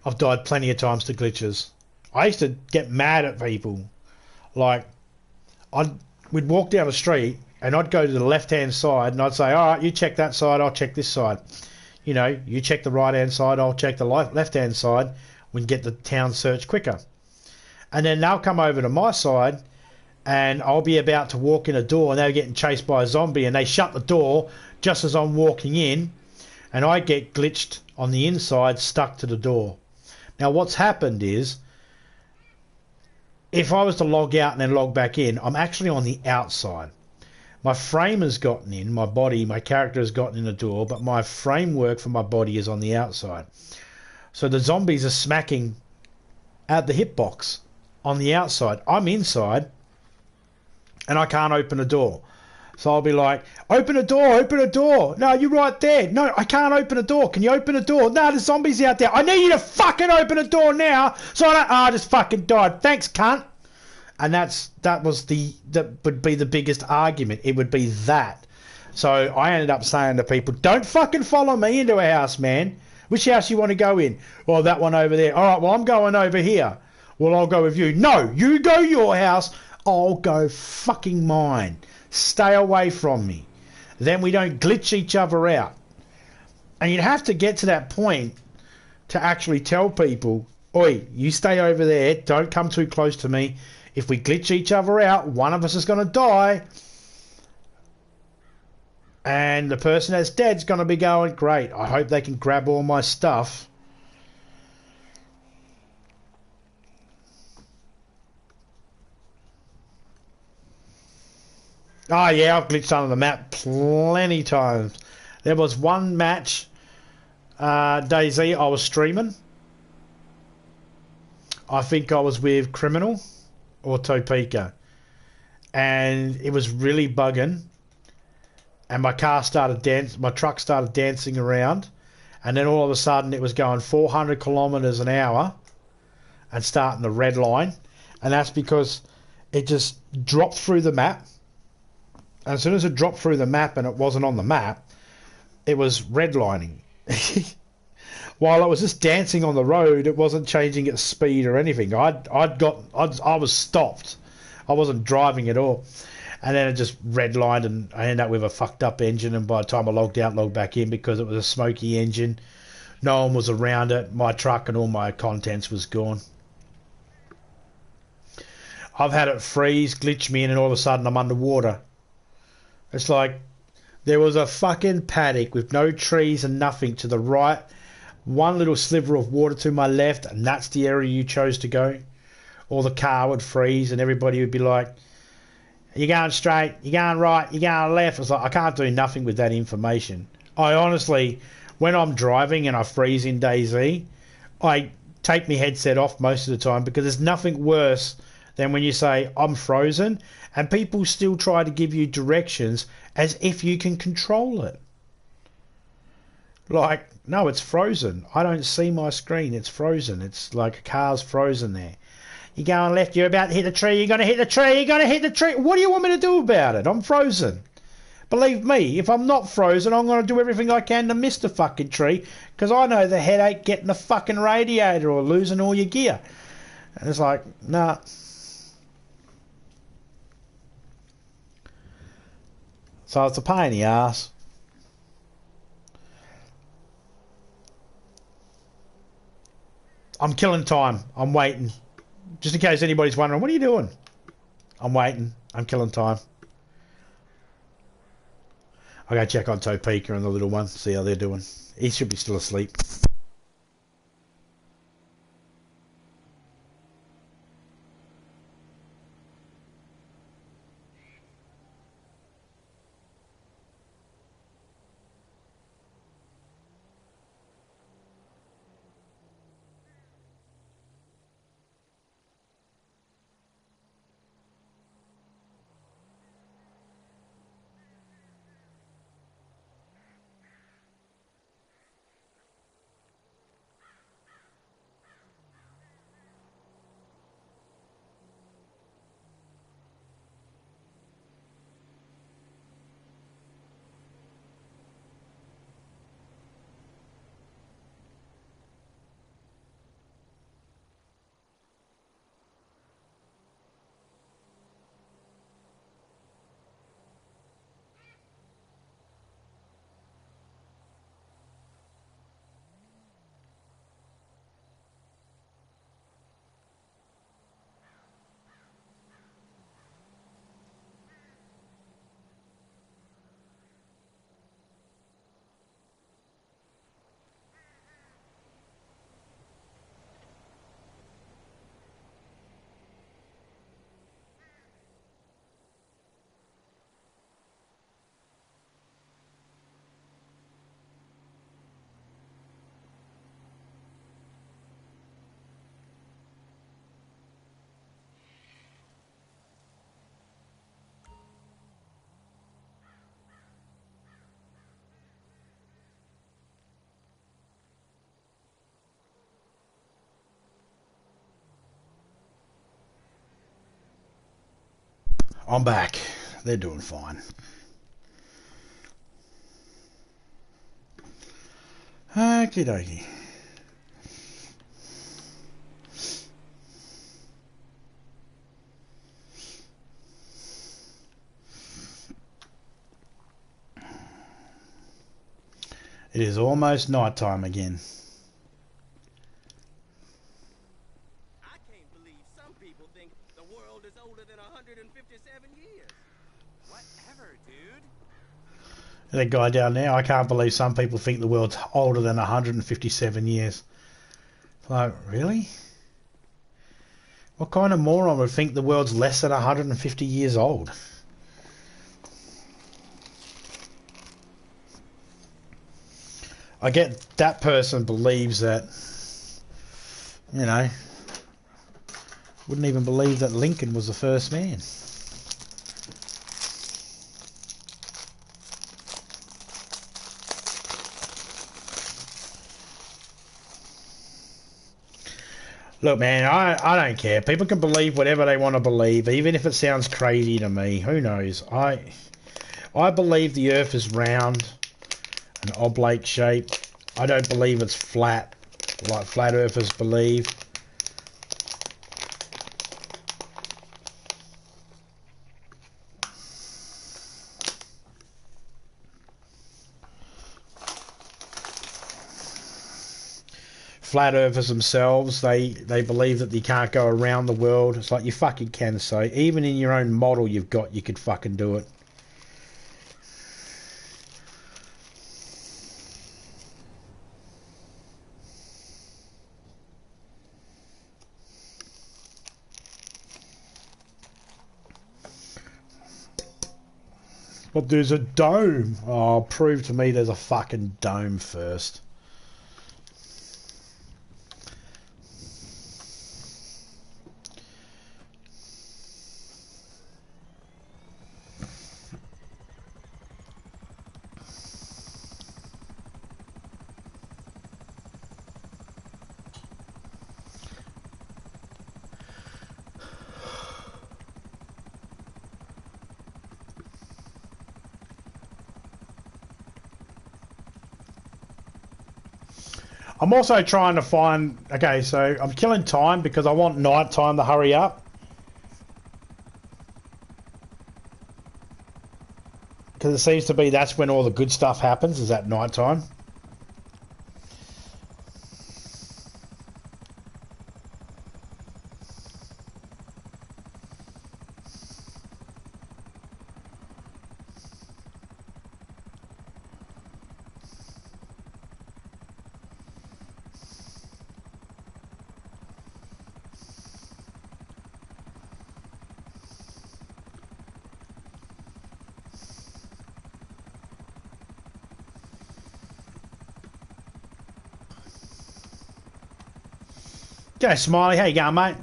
I've died plenty of times to glitches. I used to get mad at people. Like, we'd walk down the street and I'd go to the left-hand side and I'd say, all right, you check that side, I'll check this side. You know, you check the right-hand side, I'll check the left-hand side. We can get the town search quicker. And then they'll come over to my side and I'll be about to walk in a door and they're getting chased by a zombie and they shut the door just as I'm walking in and I get glitched on the inside, stuck to the door. Now, what's happened is, if I was to log out and then log back in, I'm actually on the outside. My frame has gotten in, my body, my character has gotten in the door, but my framework for my body is on the outside. So the zombies are smacking at the hitbox on the outside. I'm inside, and I can't open the door. So I'll be like, open a door, open a door. No, you're right there. No, I can't open a door. Can you open a door? No, there's zombies out there. I need you to fucking open a door now. So I don't... I just fucking died. Thanks, cunt. And that would be the biggest argument. It would be that. So I ended up saying to people, don't fucking follow me into a house, man. Which house you want to go in? Oh, that one over there. All right, well, I'm going over here. Well, I'll go with you. No, you go your house. I'll go fucking mine. Stay away from me. Then we don't glitch each other out. And you'd have to get to that point to actually tell people, oi, you stay over there. Don't come too close to me. If we glitch each other out, one of us is going to die. And the person that's dead is going to be going, great, I hope they can grab all my stuff. Oh yeah, I've glitched under the map plenty times. There was one match, DayZ, I was streaming. I think I was with Criminal or Topeka. And it was really bugging. And my truck started dancing around. And then all of a sudden it was going 400 kilometers an hour and starting the red line. And that's because it just dropped through the map. And as soon as it dropped through the map and it wasn't on the map, it was redlining. While it was just dancing on the road, it wasn't changing its speed or anything. I was stopped. I wasn't driving at all. And then it just redlined and I ended up with a fucked up engine. And by the time I logged out, logged back in because it was a smoky engine. No one was around it. My truck and all my contents was gone. I've had it freeze, glitch me in, and all of a sudden I'm underwater. It's like there was a fucking paddock with no trees and nothing to the right. One little sliver of water to my left, and that's the area you chose to go. Or the car would freeze and everybody would be like, you're going straight, you're going right, you're going left. It's like, I can't do nothing with that information. I honestly, when I'm driving and I freeze in DayZ, I take my headset off most of the time because there's nothing worse than when you say, I'm frozen, and people still try to give you directions as if you can control it. Like, no, it's frozen. I don't see my screen. It's frozen. It's like a car's frozen there. You're going left, you're about to hit a tree, you're going to hit the tree, you're going to hit the tree. What do you want me to do about it? I'm frozen. Believe me, if I'm not frozen, I'm going to do everything I can to miss the fucking tree because I know the headache getting the fucking radiator or losing all your gear. And it's like, nah. So it's a pain in the ass. I'm killing time. I'm waiting. Just in case anybody's wondering, what are you doing? I'm waiting. I'm killing time. I'll go check on Topeka and the little one, see how they're doing. He should be still asleep. I'm back. They're doing fine. Okie dokie. It is almost night time again. I can't believe some people think the world is older than 157 years. Whatever, dude. That guy down there, I can't believe some people think the world's older than 157 years. Like, really? What kind of moron would think the world's less than 150 years old? I get that person believes that, you know, wouldn't even believe that Lincoln was the first man. Look, man, I don't care. People can believe whatever they want to believe, even if it sounds crazy to me. Who knows? I believe the Earth is round, an oblate shape. I don't believe it's flat, like flat earthers believe. Flat earthers themselves, they believe that you can't go around the world. It's like, you fucking can. So even in your own model you've got, you could fucking do it. But there's a dome. Oh, prove to me there's a fucking dome first. I'm also trying to find... Okay, so I'm killing time because I want night time to hurry up. Because it seems to be that's when all the good stuff happens, is at night time. G'day, Smiley. How you going, mate?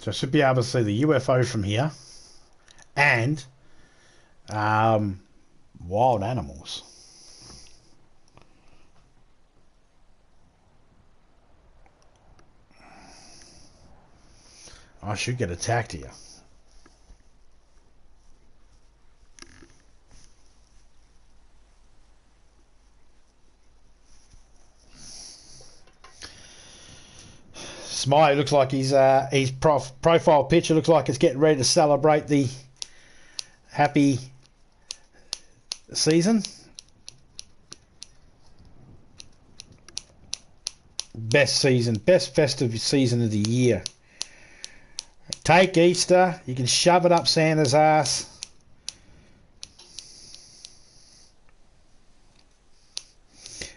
So I should be able to see the UFO from here. And wild animals. I should get attacked here. Smiley looks like his profile picture looks like it's getting ready to celebrate the happy season. Best season, best festive season of the year. Take Easter. You can shove it up Santa's ass.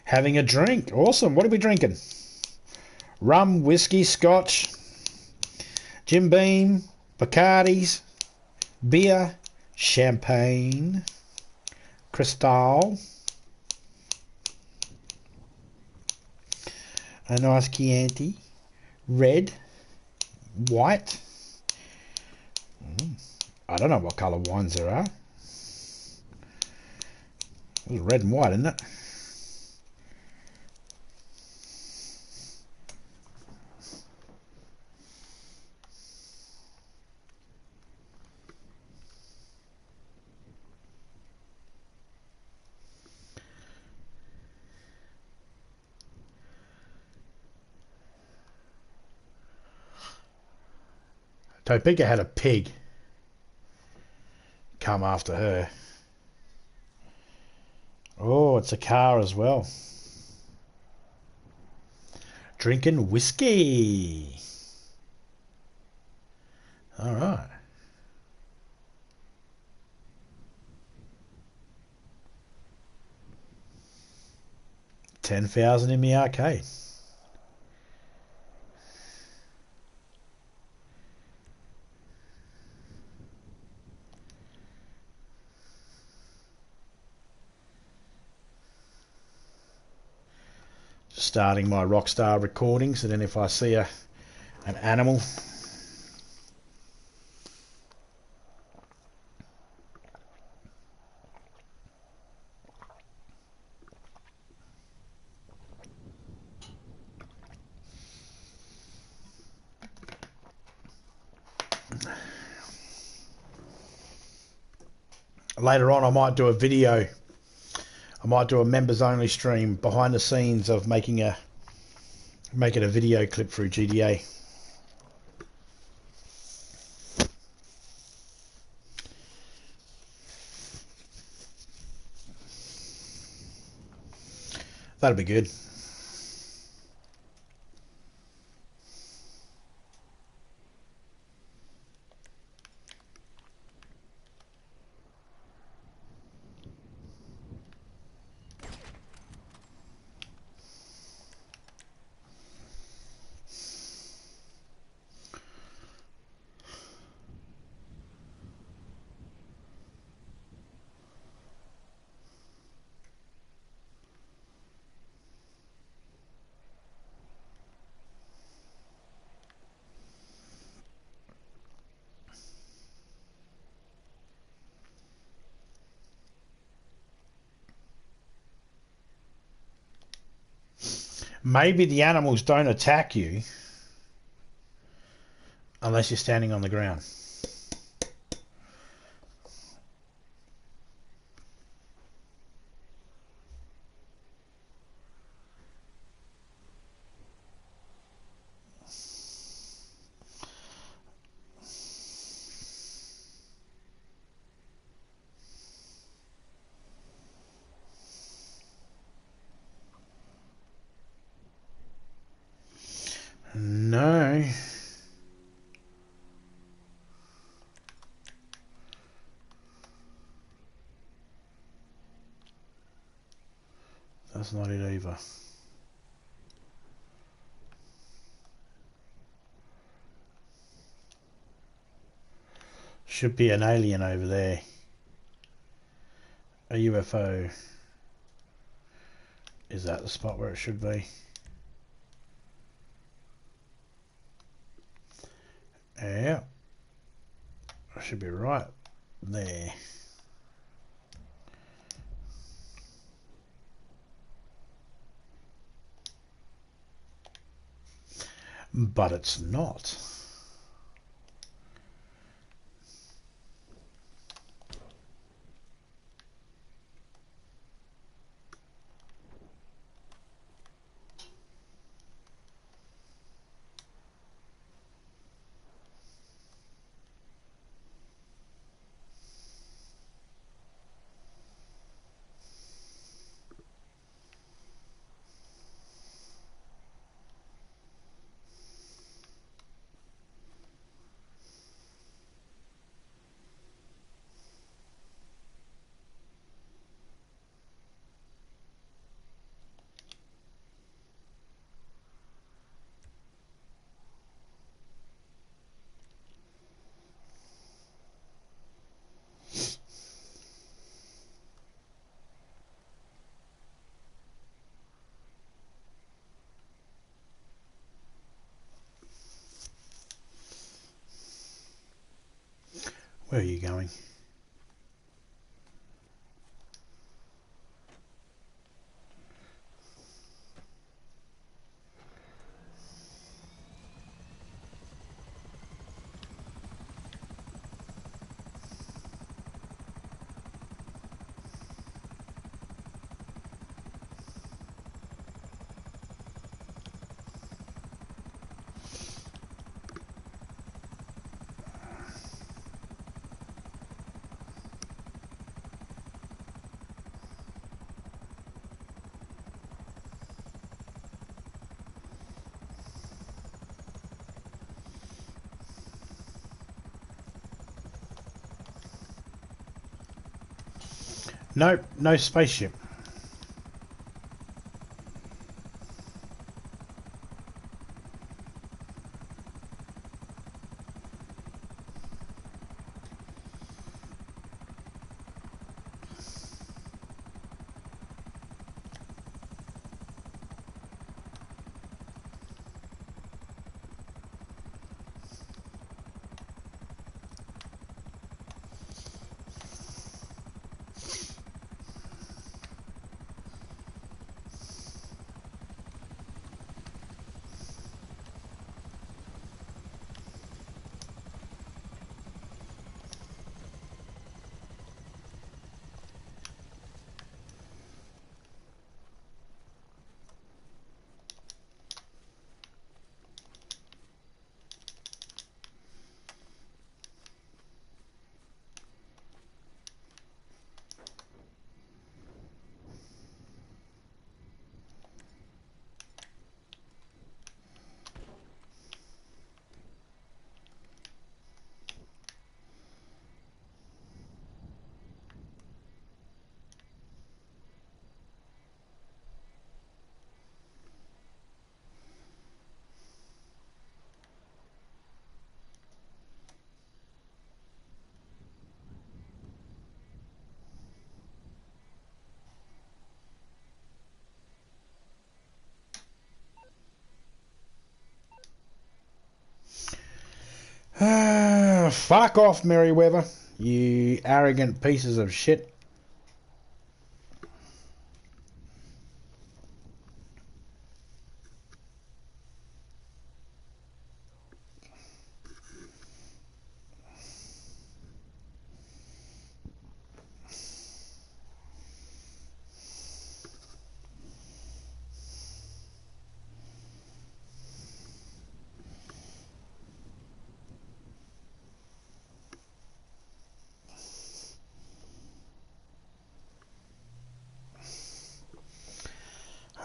Having a drink. Awesome. What are we drinking? Rum, whiskey, scotch, Jim Beam, Bacardis, beer, champagne, Cristal, a nice Chianti, red, white. I don't know what colour wines there are. It's red and white, isn't it? Topeka had a pig come after her. Oh, it's a car as well. Drinking whiskey. All right. 10,000 in the arcade. Starting my Rockstar recordings, and then if I see an animal, later on I might do a video. I might do a members only stream behind the scenes of making a video clip through GTA. That'd be good. Maybe the animals don't attack you unless you're standing on the ground. No. That's not it either. Should be an alien over there. A UFO. Is that the spot where it should be? Yeah. I should be right there. But it's not. Where are you going? Nope, no spaceship. Fuck off, Merryweather, you arrogant pieces of shit.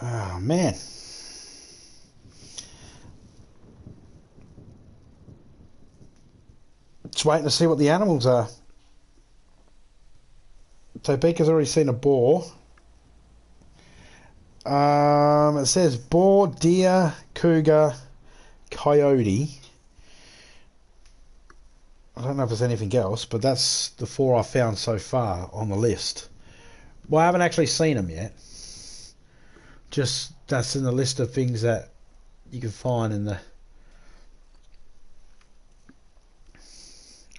Oh, man. Just waiting to see what the animals are. Topeka's already seen a boar. It says boar, deer, cougar, coyote. I don't know if there's anything else, but that's the 4 I've found so far on the list. Well, I haven't actually seen them yet. Just that's in the list of things that you can find in the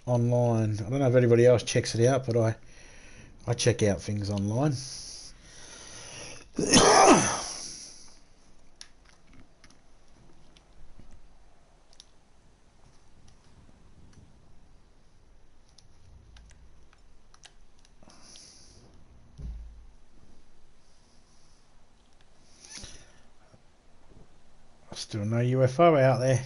online. I don't know if anybody else checks it out, but I check out things online. Still no UFO out there.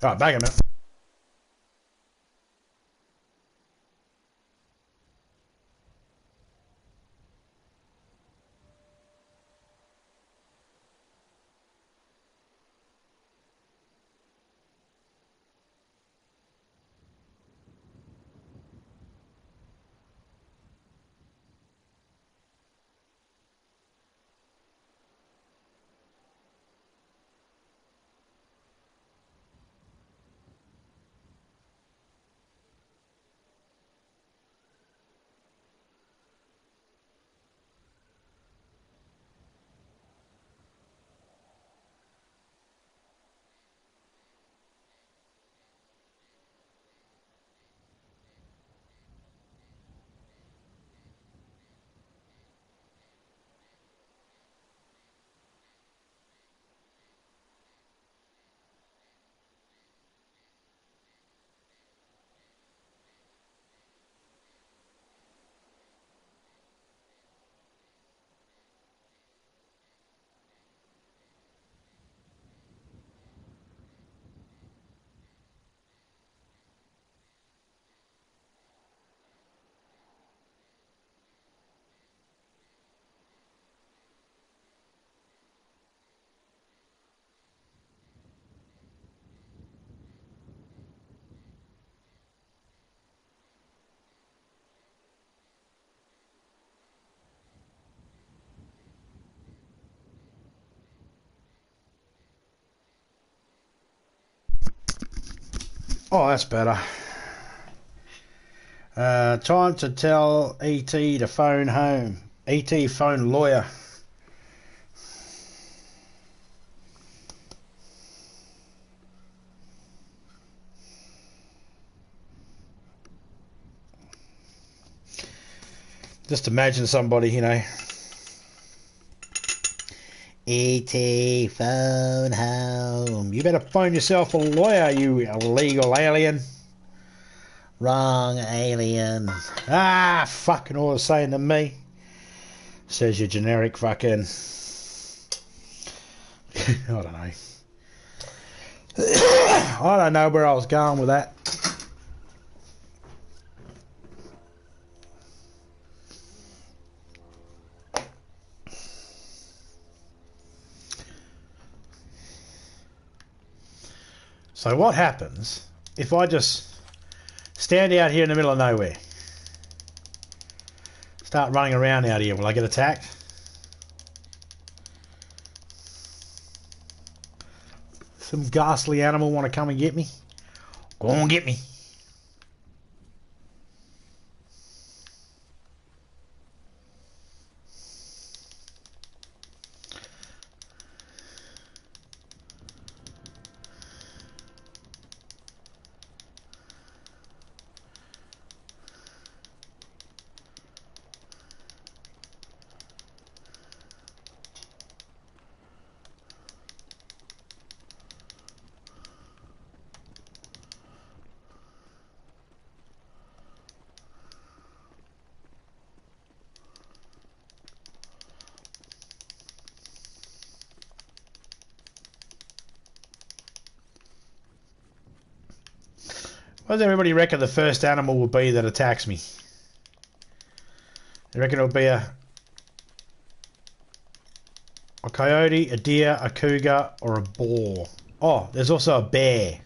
Alright, back a minute. Oh, that's better. Time to tell ET to phone home. ET phone lawyer. Just imagine somebody, you know. ET phone home. You better phone yourself a lawyer, you illegal alien. Wrong alien. Ah, fucking all the same to me. Says your generic fucking... I don't know. I don't know where I was going with that. So what happens if I just stand out here in the middle of nowhere? Start running around out here. Will I get attacked? Some ghastly animal want to come and get me? Go on, get me. What does everybody reckon the first animal will be that attacks me? You reckon it'll be a coyote, a deer, a cougar, or a boar? Oh, there's also a bear.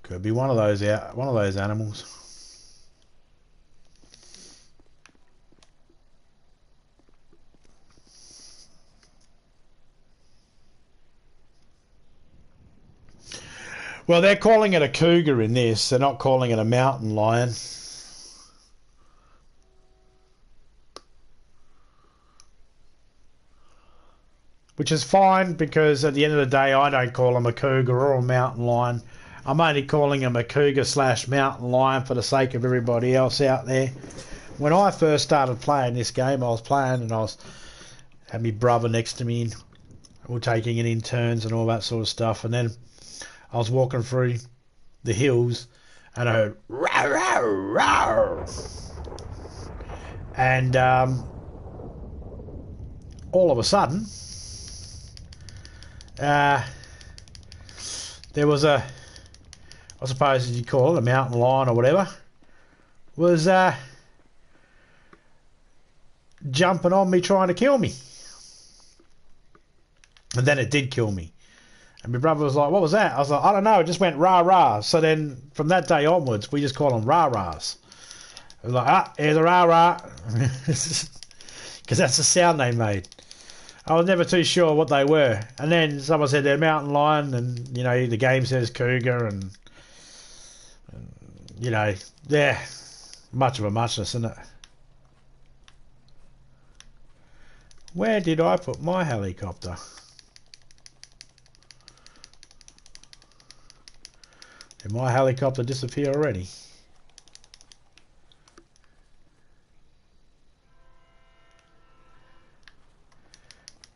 Could be one of those animals. Well, they're calling it a cougar in this. They're not calling it a mountain lion. Which is fine, because at the end of the day, I don't call them a cougar or a mountain lion. I'm only calling them a cougar / mountain lion for the sake of everybody else out there. When I first started playing this game, I was playing and had my brother next to me, and we were taking it in turns and all that sort of stuff. And then I was walking through the hills and I heard rawr, rawr, rawr. And all of a sudden there was a, I suppose you'd call it a mountain lion or whatever, was jumping on me trying to kill me. And then it did kill me. And my brother was like, what was that? I was like, I don't know, it just went rah rah. So then from that day onwards, we just call them rah rahs. It was like, here's a rah rah. Because that's the sound they made. I was never too sure what they were. And then someone said they're mountain lion, and, you know, the game says cougar, and you know, they're much of a muchness, isn't it? Where did I put my helicopter? Did my helicopter disappear already?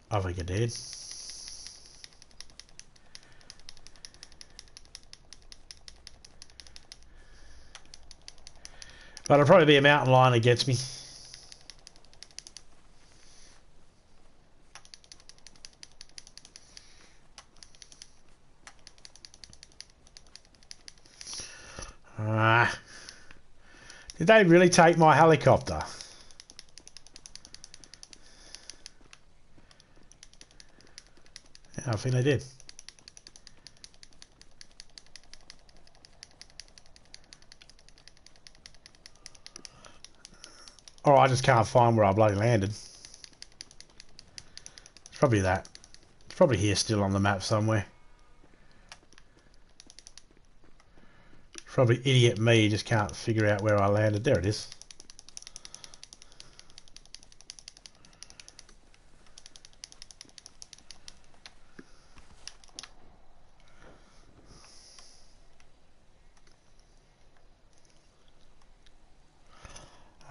I think it did. But it'll probably be a mountain lion that gets me. Did they really take my helicopter? Yeah, I think they did. Or I just can't find where I bloody landed. It's probably that. It's probably here still on the map somewhere. Probably idiot me, just can't figure out where I landed. There it is.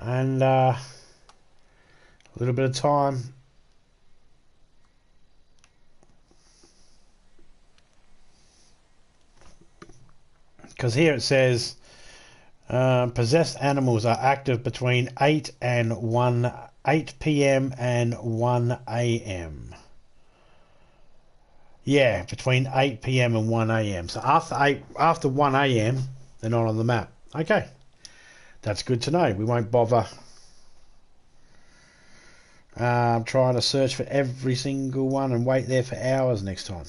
And a little bit of time. Because here it says possessed animals are active between 8 p.m. and 1 a.m. Yeah, between 8 p.m. and 1 a.m. So after 1 a.m. they're not on the map. Okay. That's good to know. We won't bother trying to search for every single one and wait there for hours next time.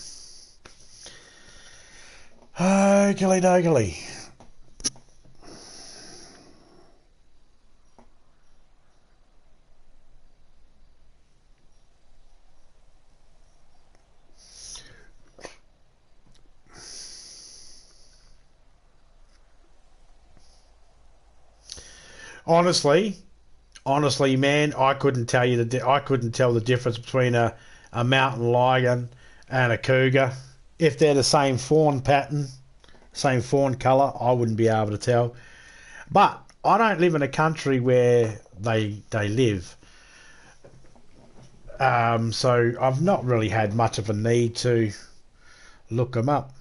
Oogly doogly. Honestly, man, I couldn't tell you I couldn't tell the difference between a mountain lion and a cougar. If they're the same fawn pattern, same fawn colour, I wouldn't be able to tell. But I don't live in a country where they live, so I've not really had much of a need to look them up.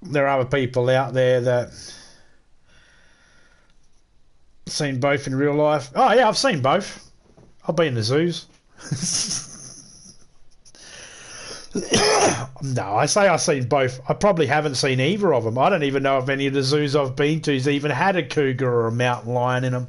There are other people out there that seen both in real life. Oh yeah, I've seen both. I've been in the zoos. No, I say I've seen both. I probably haven't seen either of them. I don't even know if any of the zoos I've been to has even had a cougar or a mountain lion in them.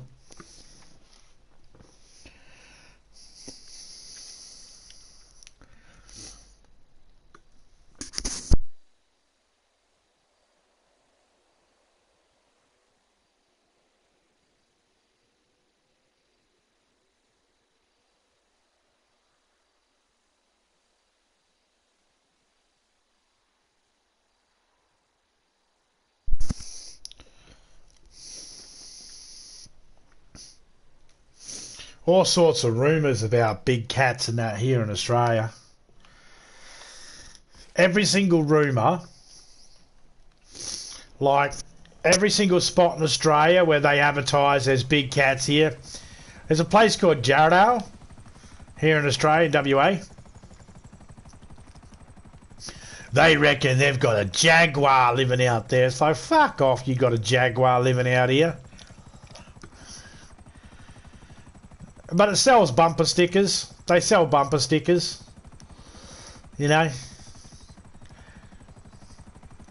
All sorts of rumours about big cats and that here in Australia. Every single rumour, like every single spot in Australia where they advertise there's big cats here. There's a place called Jarrahdale here in Australia, in WA. They reckon they've got a jaguar living out there. So fuck off, you got a jaguar living out here. But it sells bumper stickers. They sell bumper stickers. You know.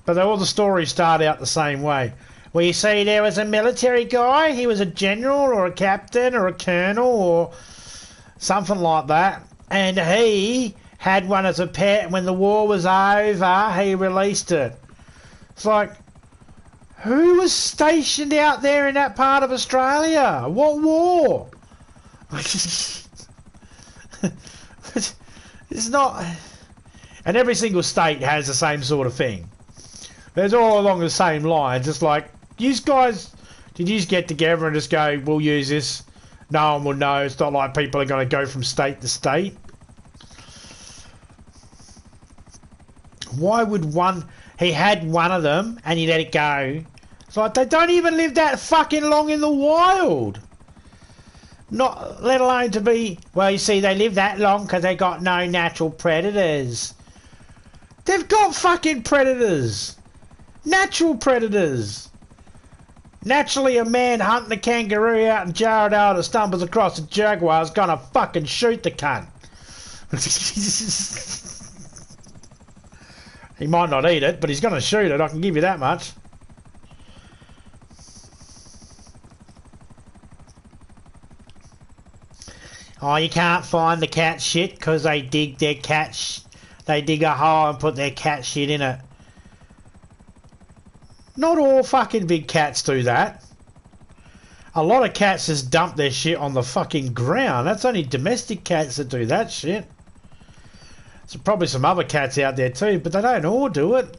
But all the stories start out the same way. Well, you see, there was a military guy. He was a general or a captain or a colonel or something like that. And he had one as a pet. When the war was over, he released it. It's like, who was stationed out there in that part of Australia? What war? It's not. And every single state has the same sort of thing. There's all along the same lines. It's like, you guys, did you just get together and just go, we'll use this? No one will know. It's not like people are going to go from state to state. Why would one... He had one of them and he let it go. It's like, they don't even live that fucking long in the wild. Not, let alone to be... Well, you see, they live that long because they got no natural predators. They've got fucking predators. Natural predators. Naturally, a man hunting a kangaroo out in Jarrahdale that stumbles across a jaguar is gonna fucking shoot the cunt. He might not eat it, but he's gonna shoot it, I can give you that much. Oh, you can't find the cat shit because they dig their they dig a hole and put their cat shit in it. Not all fucking big cats do that. A lot of cats just dump their shit on the fucking ground. That's only domestic cats that do that shit. There's probably some other cats out there too, but they don't all do it.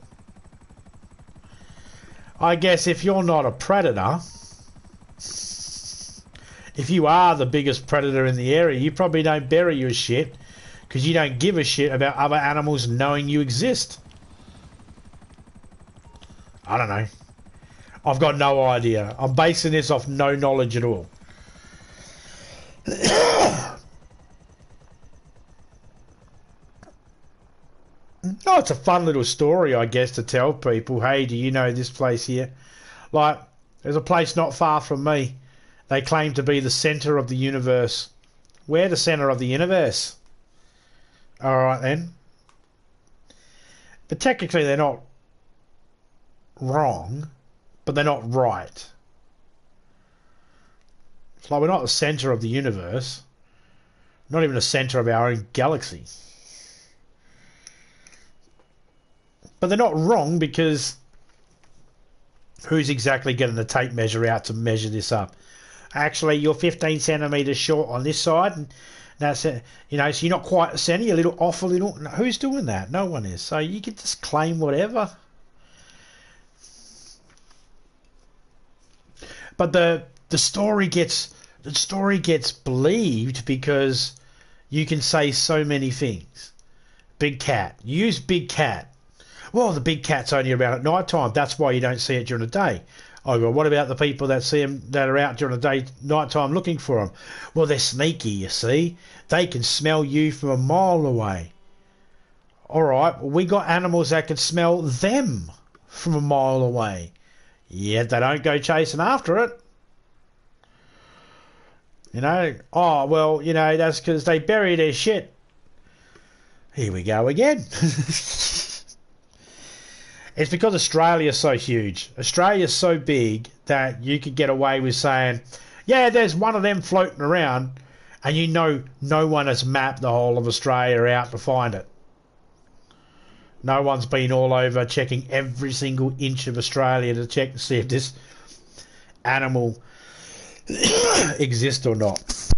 I guess if you're not a predator, if you are the biggest predator in the area, you probably don't bury your shit because you don't give a shit about other animals knowing you exist. I don't know. I've got no idea. I'm basing this off no knowledge at all. Oh, it's a fun little story, I guess, to tell people. Hey, do you know this place here? Like, there's a place not far from me. They claim to be the centre of the universe. We're the centre of the universe. Alright then. But technically they're not wrong, but they're not right. It's like we're not the centre of the universe. Not even the centre of our own galaxy. But they're not wrong because who's exactly getting the tape measure out to measure this up? Actually, you're 15 centimetres short on this side, and that's it. You know, so you're not quite a centre, you're a little off a little. No, who's doing that? No one is. So you can just claim whatever. But the story gets believed because you can say so many things. Big cat. Use big cat. Well, the big cat's only around at night time. That's why you don't see it during the day. Oh, well, what about the people that see them that are out during the day, night time looking for them? Well, they're sneaky, you see. They can smell you from a mile away. All right, well, we got animals that can smell them from a mile away. Yet they don't go chasing after it. You know, oh, well, you know, that's because they bury their shit. Here we go again. It's because Australia's so huge. Australia's so big that you could get away with saying, yeah, there's one of them floating around, and you know no one has mapped the whole of Australia out to find it. No one's been all over checking every single inch of Australia to check to see if this animal exists or not.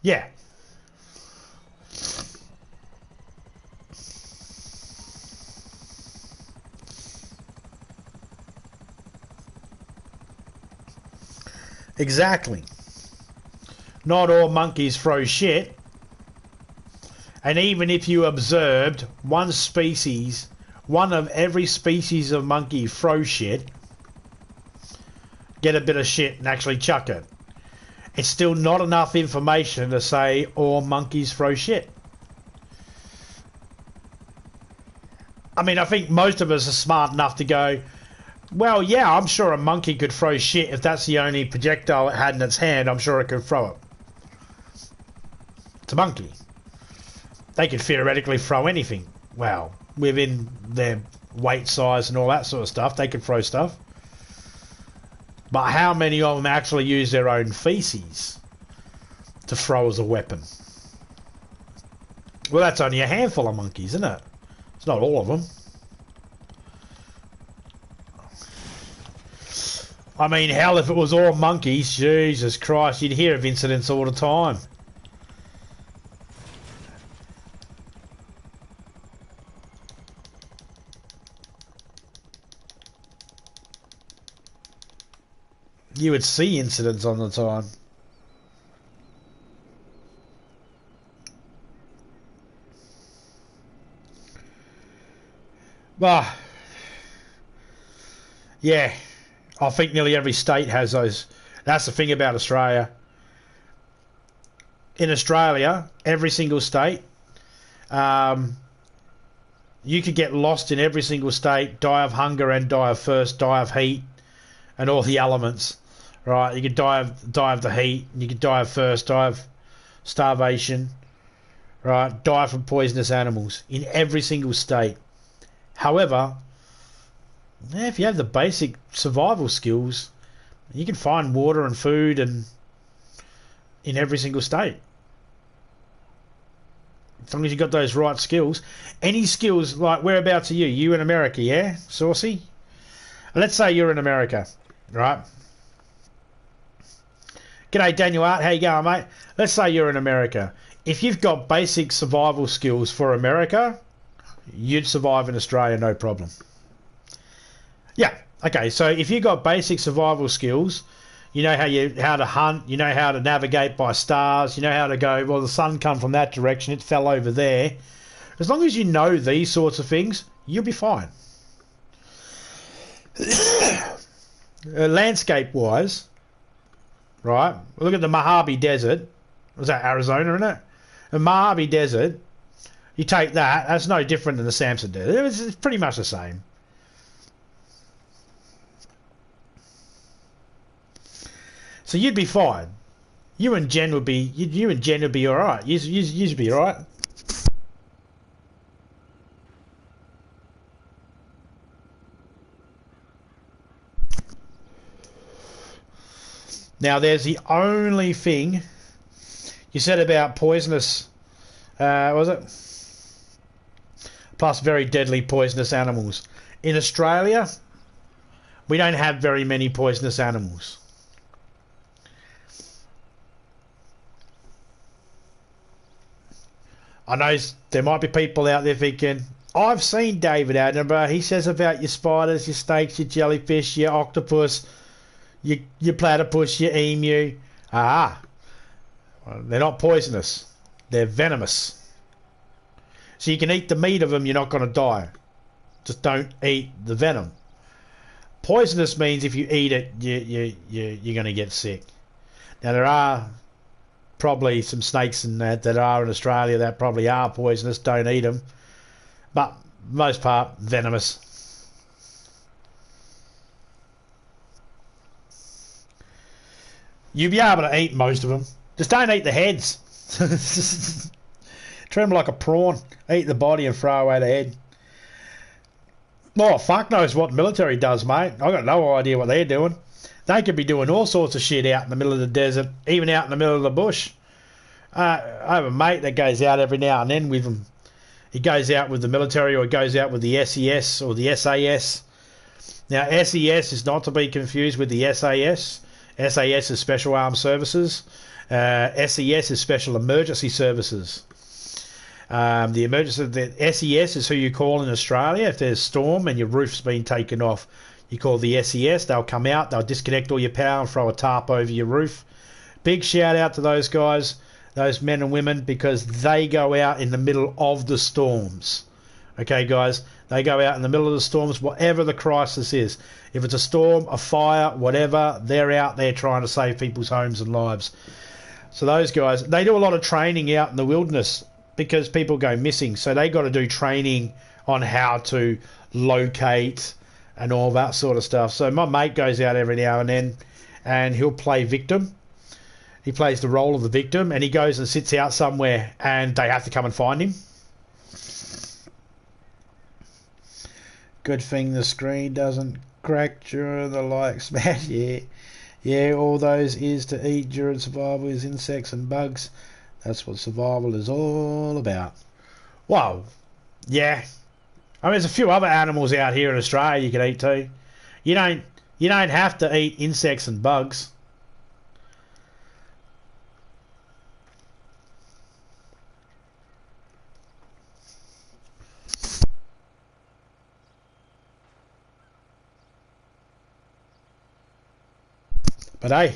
Yeah. Exactly. Not all monkeys throw shit. And even if you observed one species, one of every species of monkey throw shit, get a bit of shit and actually chuck it, it's still not enough information to say all monkeys throw shit. I mean, I think most of us are smart enough to go, well, yeah, I'm sure a monkey could throw shit. If that's the only projectile it had in its hand, I'm sure it could throw it. It's a monkey. They could theoretically throw anything. Well, within their weight size and all that sort of stuff, they could throw stuff. But how many of them actually use their own feces to throw as a weapon? Well, that's only a handful of monkeys, isn't it? It's not all of them. I mean, hell, if it was all monkeys, Jesus Christ, you'd hear of incidents all the time. You would see incidents on the time. But yeah, I think nearly every state has those. That's the thing about Australia. In Australia, every single state, you could get lost in every single state, die of hunger and die of thirst, die of heat, and all the elements. Right, you could die of the heat, you could die of thirst, die of starvation, right, die from poisonous animals in every single state. However, Yeah, if you have the basic survival skills, you can find water and food and in every single state. As long as you got those right skills. Any skills, like whereabouts are you? You in America, yeah? Saucy? Let's say you're in America, right? G'day, Daniel Art. How you going, mate? Let's say you're in America. If you've got basic survival skills for America, you'd survive in Australia, no problem. Yeah, okay, so if you've got basic survival skills, you know how to hunt, you know how to navigate by stars, you know how to go, well, the sun come from that direction, it fell over there. As long as you know these sorts of things, you'll be fine. Landscape-wise, right, look at the Mojave Desert. Was that Arizona, isn't it? The Mojave Desert, you take that, that's no different than the Samson Desert. It's pretty much the same. So you'd be fine. You and Jen would be all right. You'd be all right. Now, there's the only thing you said about poisonous. Was it? Plus, very deadly poisonous animals. In Australia, we don't have very many poisonous animals. I know there might be people out there thinking, I've seen David Attenborough. He says about your spiders, your snakes, your jellyfish, your octopus, your platypus, your emu. Well, they're not poisonous. They're venomous. So you can eat the meat of them, you're not going to die. Just don't eat the venom. Poisonous means if you eat it, you're going to get sick. Now, there are probably some snakes and that are in Australia that probably are poisonous. Don't eat them, but most part venomous. You'll be able to eat most of them. Just don't eat the heads. Treat them like a prawn. Eat the body and throw away the head. Oh, fuck knows what the military does, mate. I've got no idea what they're doing. They could be doing all sorts of shit out in the middle of the desert, even out in the middle of the bush. I have a mate that goes out every now and then with them. He goes out with the military, or he goes out with the SES or the SAS. Now, SES is not to be confused with the SAS. SAS is Special Armed Services. SES is Special Emergency Services. The SES is who you call in Australia if there's a storm and your roof's been taken off. You call the SES, they'll come out, they'll disconnect all your power and throw a tarp over your roof. Big shout out to those guys, those men and women, because they go out in the middle of the storms. Okay, guys, they go out in the middle of the storms, whatever the crisis is. If it's a storm, a fire, whatever, they're out there trying to save people's homes and lives. So those guys, they do a lot of training out in the wilderness because people go missing. So they got to do training on how to locate and all that sort of stuff. So my mate goes out every now and then and he'll play victim. He plays the role of the victim and he goes and sits out somewhere and they have to come and find him. Good thing the screen doesn't crack during the like smash. Yeah, all those is to eat during survival is insects and bugs. That's what survival is all about. Wow. Yeah. I mean, there's a few other animals out here in Australia you can eat too. You don't have to eat insects and bugs. But hey,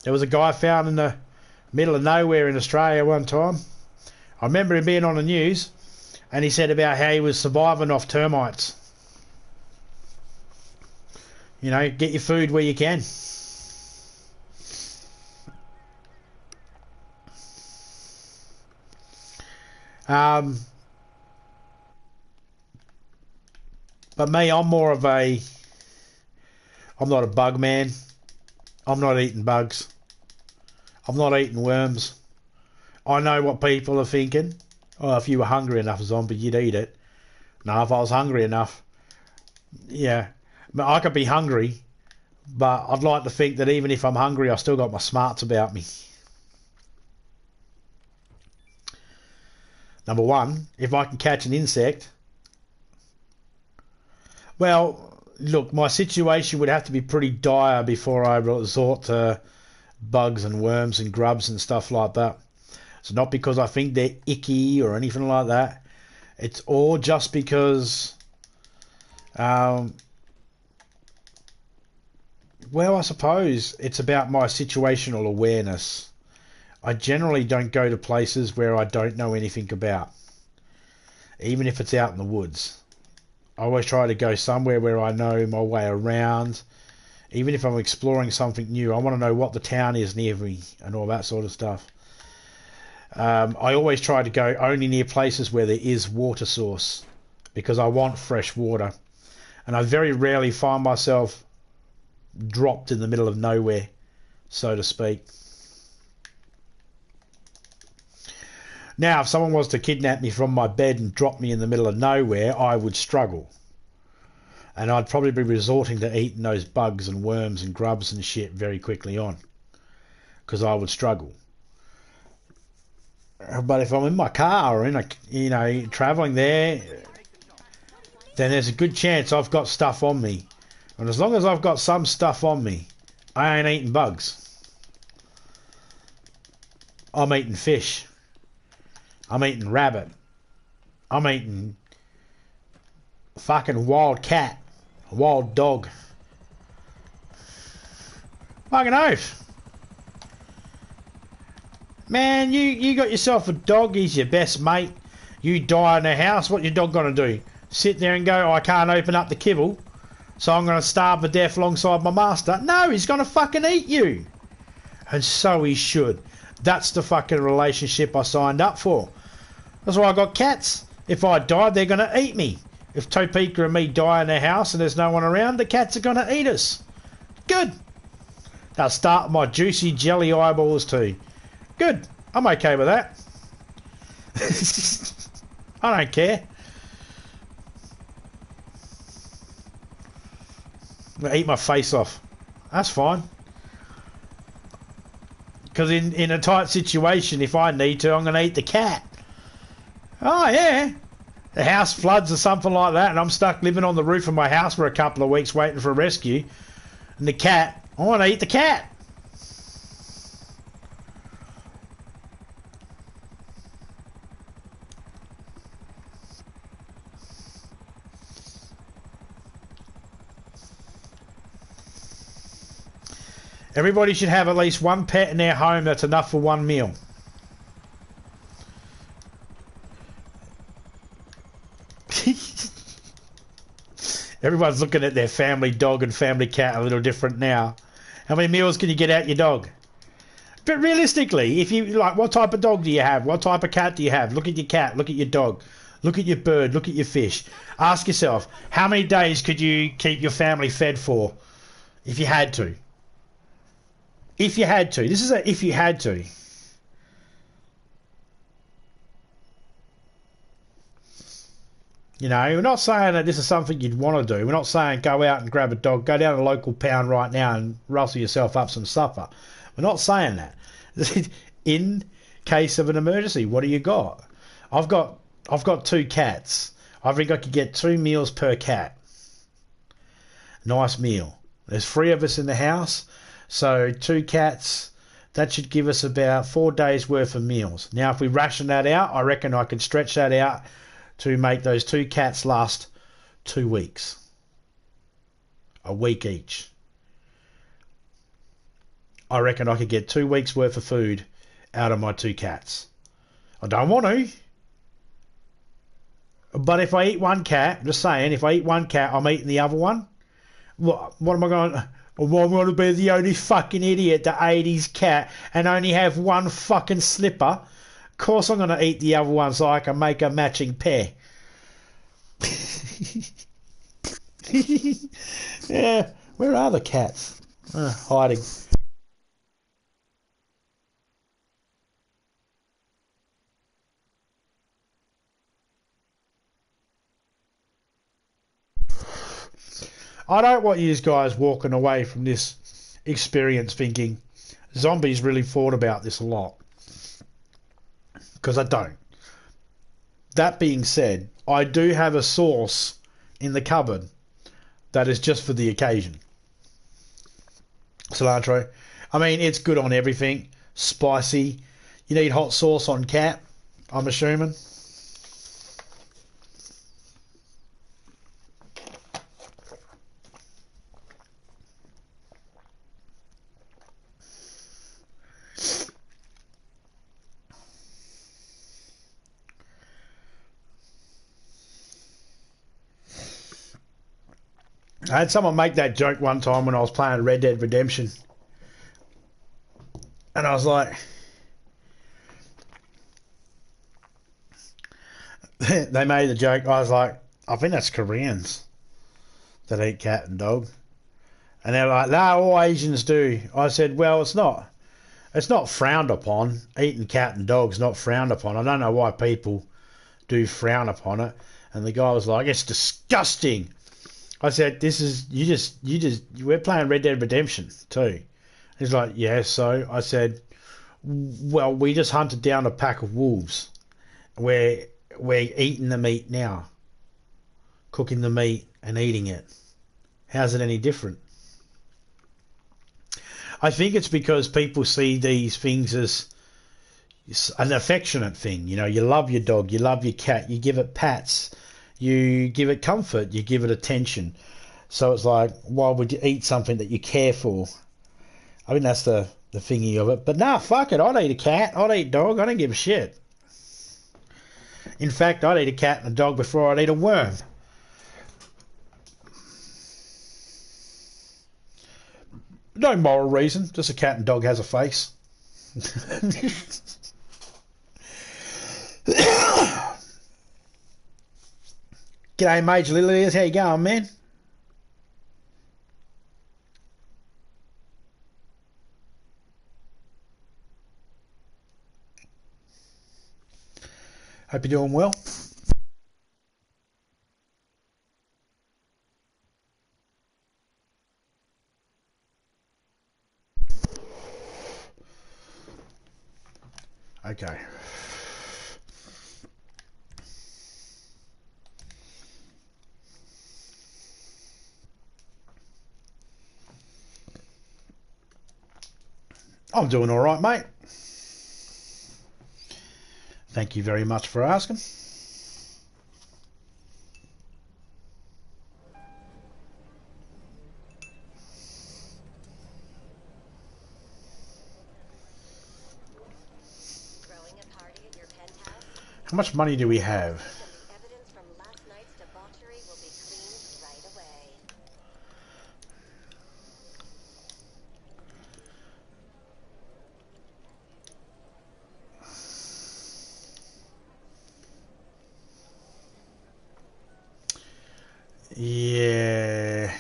there was a guy found in the middle of nowhere in Australia one time. I remember him being on the news and he said about how he was surviving off termites. You know, get your food where you can. But me, I'm not a bug man. I'm not eating bugs. I'm not eating worms. I know what people are thinking. Oh, if you were hungry enough, zombie, you'd eat it. No, if I was hungry enough, Yeah, but I could be hungry, but I'd like to think that even if I'm hungry, I still got my smarts about me. Number one, if I can catch an insect, well, look, my situation would have to be pretty dire before I resort to bugs and worms and grubs and stuff like that. It's not because I think they're icky or anything like that. It's all just because, well, I suppose it's about my situational awareness. I generally don't go to places where I don't know anything about, even if it's out in the woods. I always try to go somewhere where I know my way around. Even if I'm exploring something new, I want to know what the town is near me and all that sort of stuff. I always try to go only near places where there is water source because I want fresh water. And I very rarely find myself dropped in the middle of nowhere, so to speak. Now, if someone was to kidnap me from my bed and drop me in the middle of nowhere, I would struggle. And I'd probably be resorting to eating those bugs and worms and grubs and shit very quickly on, because I would struggle. But if I'm in my car or in a, traveling there, then there's a good chance I've got stuff on me. And as long as I've got some stuff on me, I ain't eating bugs. I'm eating fish. I'm eating rabbit. I'm eating fucking wild cat. Wild dog. Fucking oath. Man, you got yourself a dog. He's your best mate. You die in the house. What your dog gonna do? Sit there and go, oh, I can't open up the kibble, so I'm gonna starve to death alongside my master? No, he's gonna fucking eat you. And so he should. That's the fucking relationship I signed up for. That's why I got cats. If I die, they're gonna eat me. If Topeka and me die in their house and there's no one around, the cats are gonna eat us. Good. They'll start my juicy jelly eyeballs too. Good. I'm okay with that. I don't care. I'm gonna eat my face off. That's fine. Because in a tight situation, if I need to, I'm gonna eat the cat. Oh yeah. The house floods or something like that, and I'm stuck living on the roof of my house for a couple of weeks waiting for a rescue. And the cat, I want to eat the cat. Everybody should have at least one pet in their home that's enough for one meal. Everyone's looking at their family dog and family cat a little different now. How many meals can you get out your dog? But realistically, if you like, what type of dog do you have? What type of cat do you have? Look at your cat, look at your dog, look at your bird, look at your fish. Ask yourself, how many days could you keep your family fed for if you had to? If you had to. This is a if you had to. You know, we're not saying that this is something you'd want to do. We're not saying go out and grab a dog, go down to a local pound right now and rustle yourself up some supper. We're not saying that. In case of an emergency, what do you got? I've got 2 cats. I think I could get 2 meals per cat. Nice meal. There's 3 of us in the house, so 2 cats. That should give us about 4 days worth of meals. Now, if we ration that out, I reckon I could stretch that out to make those 2 cats last 2 weeks. A week each. I reckon I could get 2 weeks worth of food out of my 2 cats. I don't want to. But if I eat one cat, I'm just saying, if I eat one cat, I'm eating the other one. What am I going to... I'm going to be the only fucking idiot that ate his cat and only have one fucking slipper. Of course I'm going to eat the other one so I can make a matching pair. Yeah, where are the cats? Hiding. I don't want you guys walking away from this experience thinking zombies really thought about this a lot, because I don't. That being said, I do have a sauce in the cupboard that is just for the occasion. Cilantro. I mean, it's good on everything. Spicy. You need hot sauce on cat, I'm assuming. I had someone make that joke one time when I was playing Red Dead Redemption. And I was like... they made the joke. I was like, I think that's Koreans that eat cat and dog. And they're like, no, all Asians do. I said, well, it's not. It's not frowned upon. Eating cat and dog's not frowned upon. I don't know why people do frown upon it. And the guy was like, it's disgusting. I said, we're playing Red Dead Redemption too. He's like, yeah, so? I said, well, we just hunted down a pack of wolves. We're eating the meat now. Cooking the meat and eating it. How's it any different? I think it's because people see these things as an affectionate thing. You know, you love your dog, you love your cat, you give it pats. You give it comfort, you give it attention. So it's like, why would you eat something that you care for? I mean, that's the thingy of it. But nah, fuck it. I'd eat a cat. I'd eat a dog. I don't give a shit. In fact, I'd eat a cat and a dog before I'd eat a worm. No moral reason. Just a cat and dog has a face. G'day, Major Lilias. How you going, man? Hope you're doing well. Okay. I'm doing all right, mate. Thank you very much for asking. How much money do we have? Evidence from last night's debauchery will be cleaned right away. Yeah.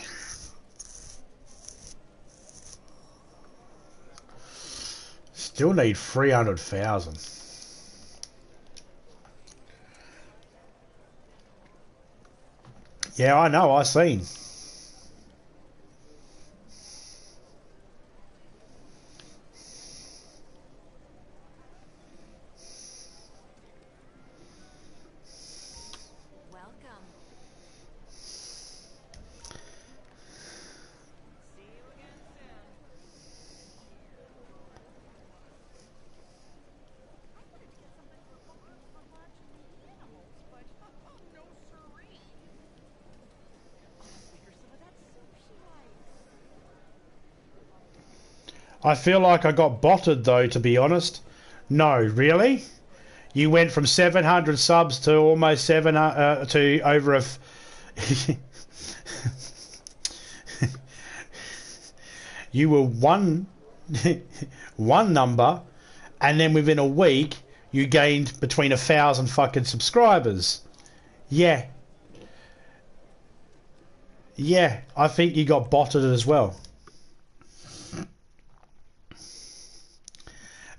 Still need 300,000. Yeah, I know, I seen. Welcome. See you again soon. I wanted to get something for farms for watching the animals, but no siree. Figure some of that soup she likes. I feel like I got botted though, to be honest. No, really? You went from 700 subs to almost to over a... You were one number, and then within a week you gained between 1,000 fucking subscribers. Yeah. Yeah, I think you got botted as well.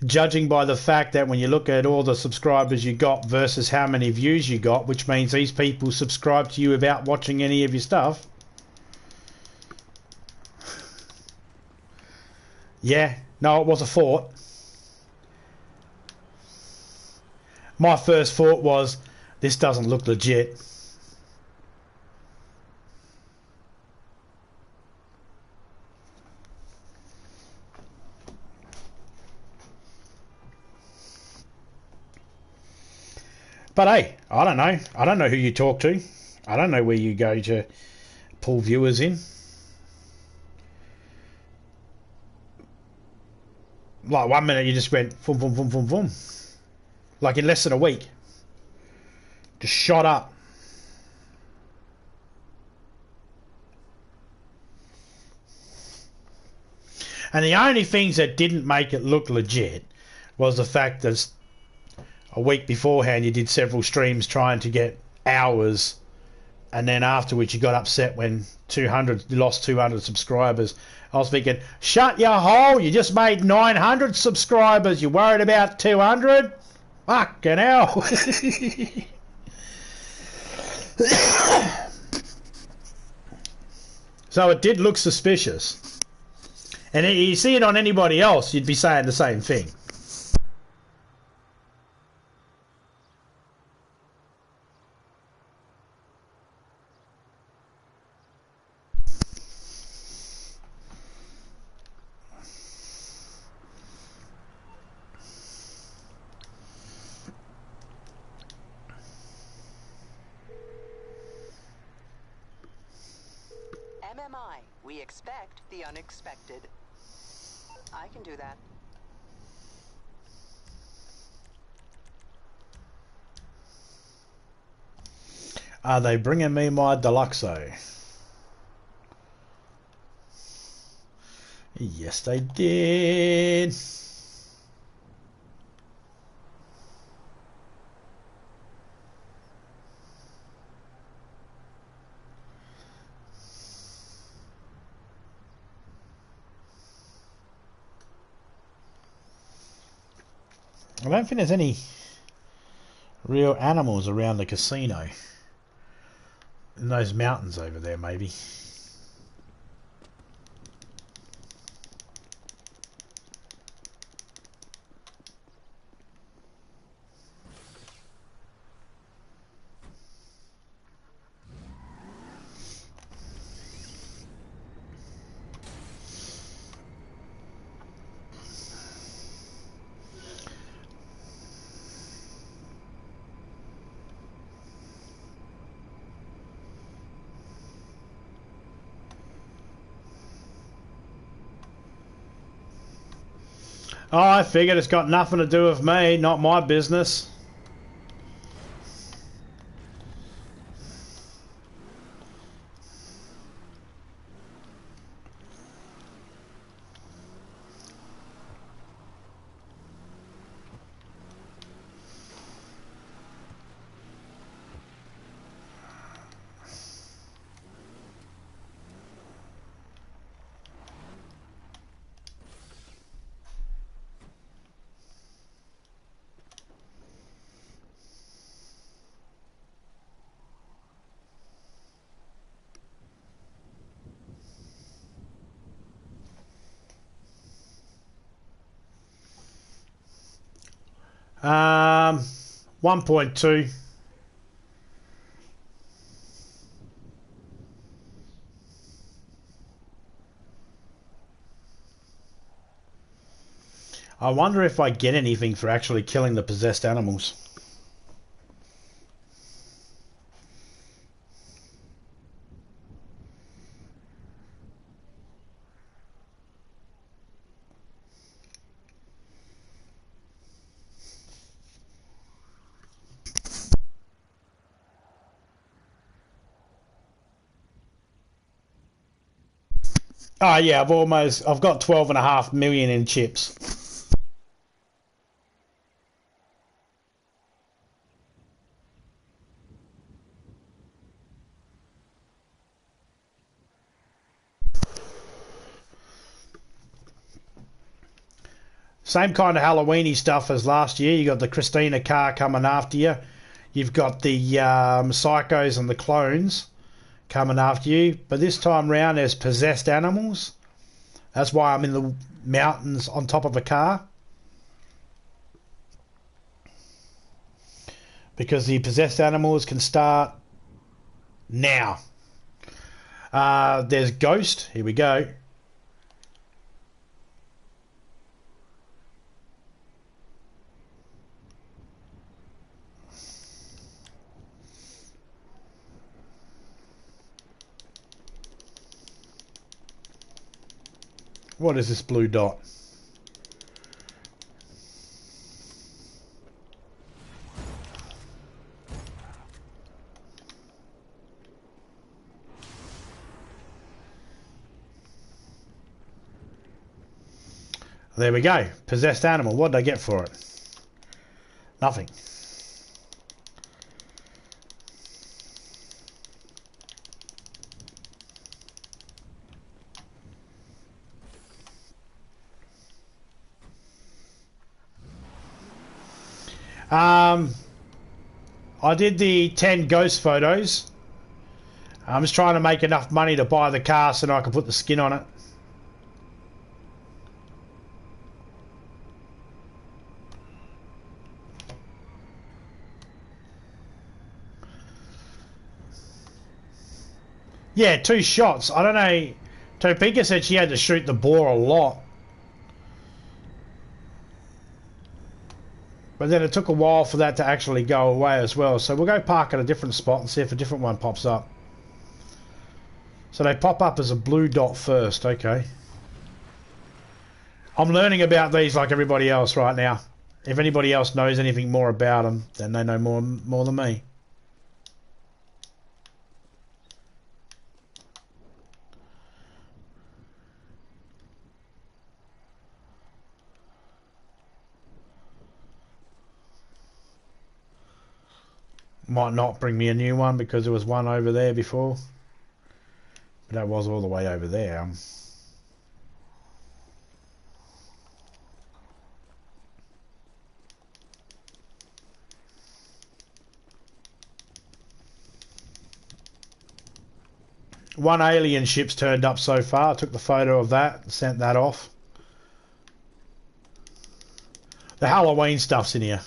Judging by the fact that when you look at all the subscribers you got versus how many views you got, which means these people subscribe to you without watching any of your stuff. Yeah, no, it was a thought. My first thought was, this doesn't look legit. But hey, I don't know. I don't know who you talk to. I don't know where you go to pull viewers in. Like 1 minute you just went boom, boom, boom, boom, boom. Like in less than a week. Just shot up. And the only things that didn't make it look legit was the fact that a week beforehand you did several streams trying to get hours, and then afterwards you got upset when you lost 200 subscribers. I was thinking, shut your hole, you just made 900 subscribers, you're worried about 200? Fucking hell. So it did look suspicious. And you see it on anybody else, you'd be saying the same thing. MMI, we expect the unexpected. I can do that. Are they bringing me my Deluxo? Yes, they did. I don't think there's any real animals around the casino. In those mountains over there, maybe. Oh, I figured it's got nothing to do with me, not my business. Um, 1.2. I wonder if I get anything for actually killing the possessed animals. Oh yeah, I've got 12.5 million in chips. Same kind of Halloweeny stuff as last year. You got the Christina car coming after you. You've got the psychos and the clones coming after you. But this time round, there's possessed animals. That's why I'm in the mountains on top of a car. Because the possessed animals can start now. There's Ghost. Here we go. What is this blue dot? There we go. Possessed animal. What did I get for it? Nothing. I did the 10 ghost photos. I'm just trying to make enough money to buy the car so that I can put the skin on it. Yeah, 2 shots. I don't know. Topeka said she had to shoot the boar a lot. But then it took a while for that to actually go away as well. So we'll go park at a different spot and see if a different one pops up. So they pop up as a blue dot first. Okay. I'm learning about these like everybody else right now. If anybody else knows anything more about them, then they know more than me. Might not bring me a new one because there was one over there before. But that was all the way over there. One alien ship's turned up so far. I took the photo of that and sent that off. The Halloween stuff's in here.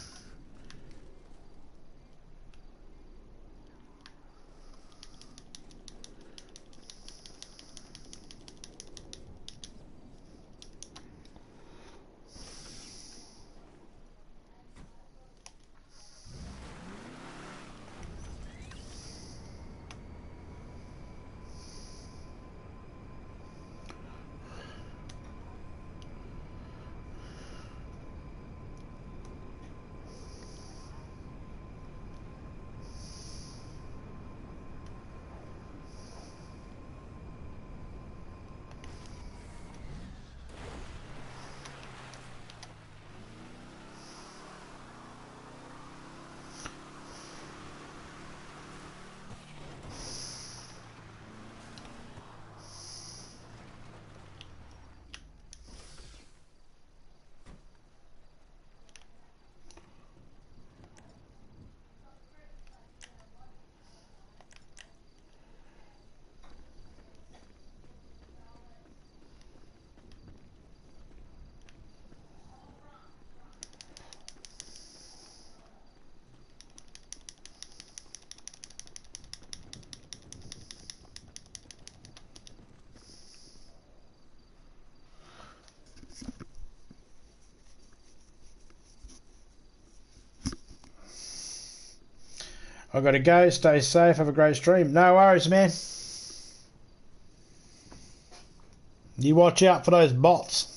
I've got to go. Stay safe. Have a great stream. No worries, man. You watch out for those bots.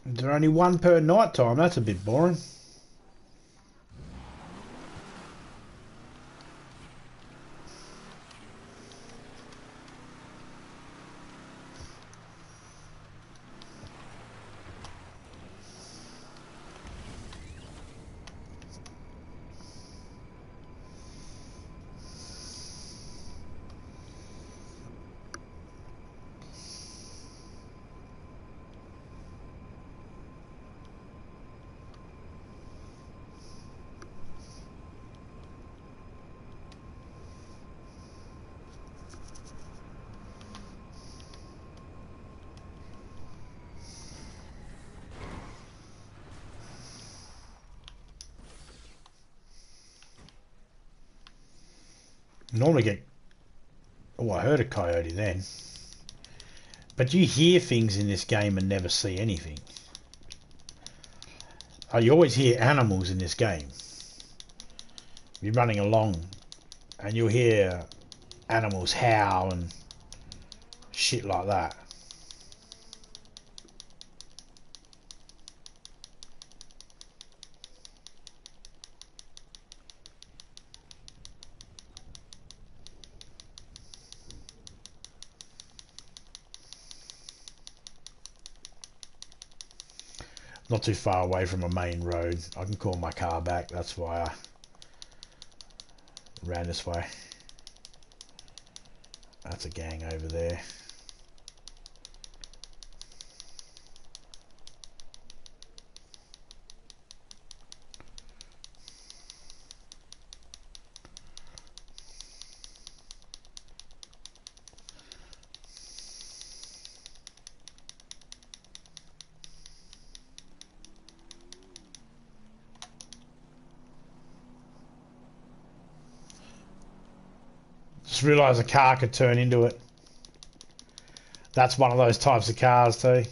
Is there only one per night time? That's a bit boring. Normally get... Oh, I heard a coyote then. But you hear things in this game and never see anything. Oh, you always hear animals in this game. You're running along and you'll hear animals howl and shit like that. Not too far away from a main road. I can call my car back. That's why I ran this way. That's a gang over there. Just realised a car could turn into it. That's one of those types of cars too.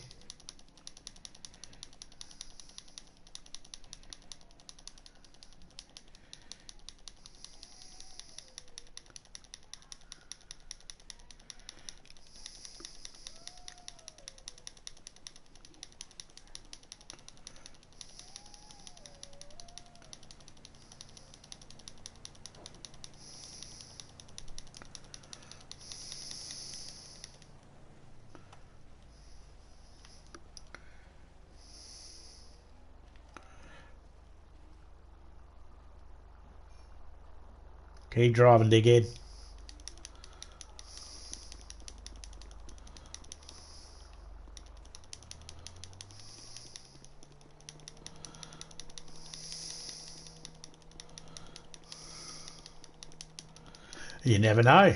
Keep driving, dickhead. You never know.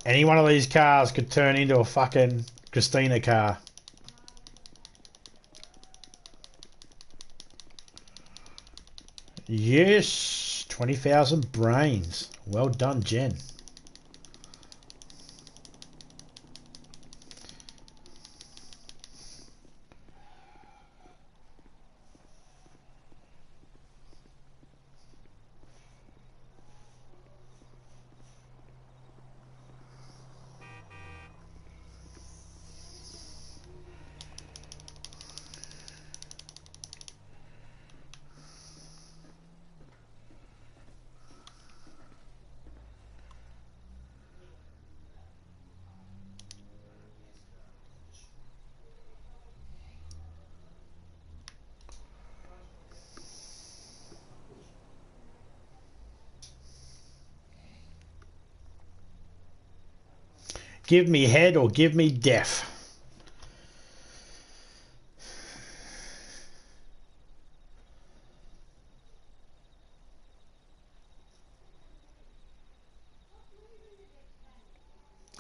Any one of these cars could turn into a fucking Christina car. Yes, 20,000 brains. Well done, Jen. Give me head or give me death.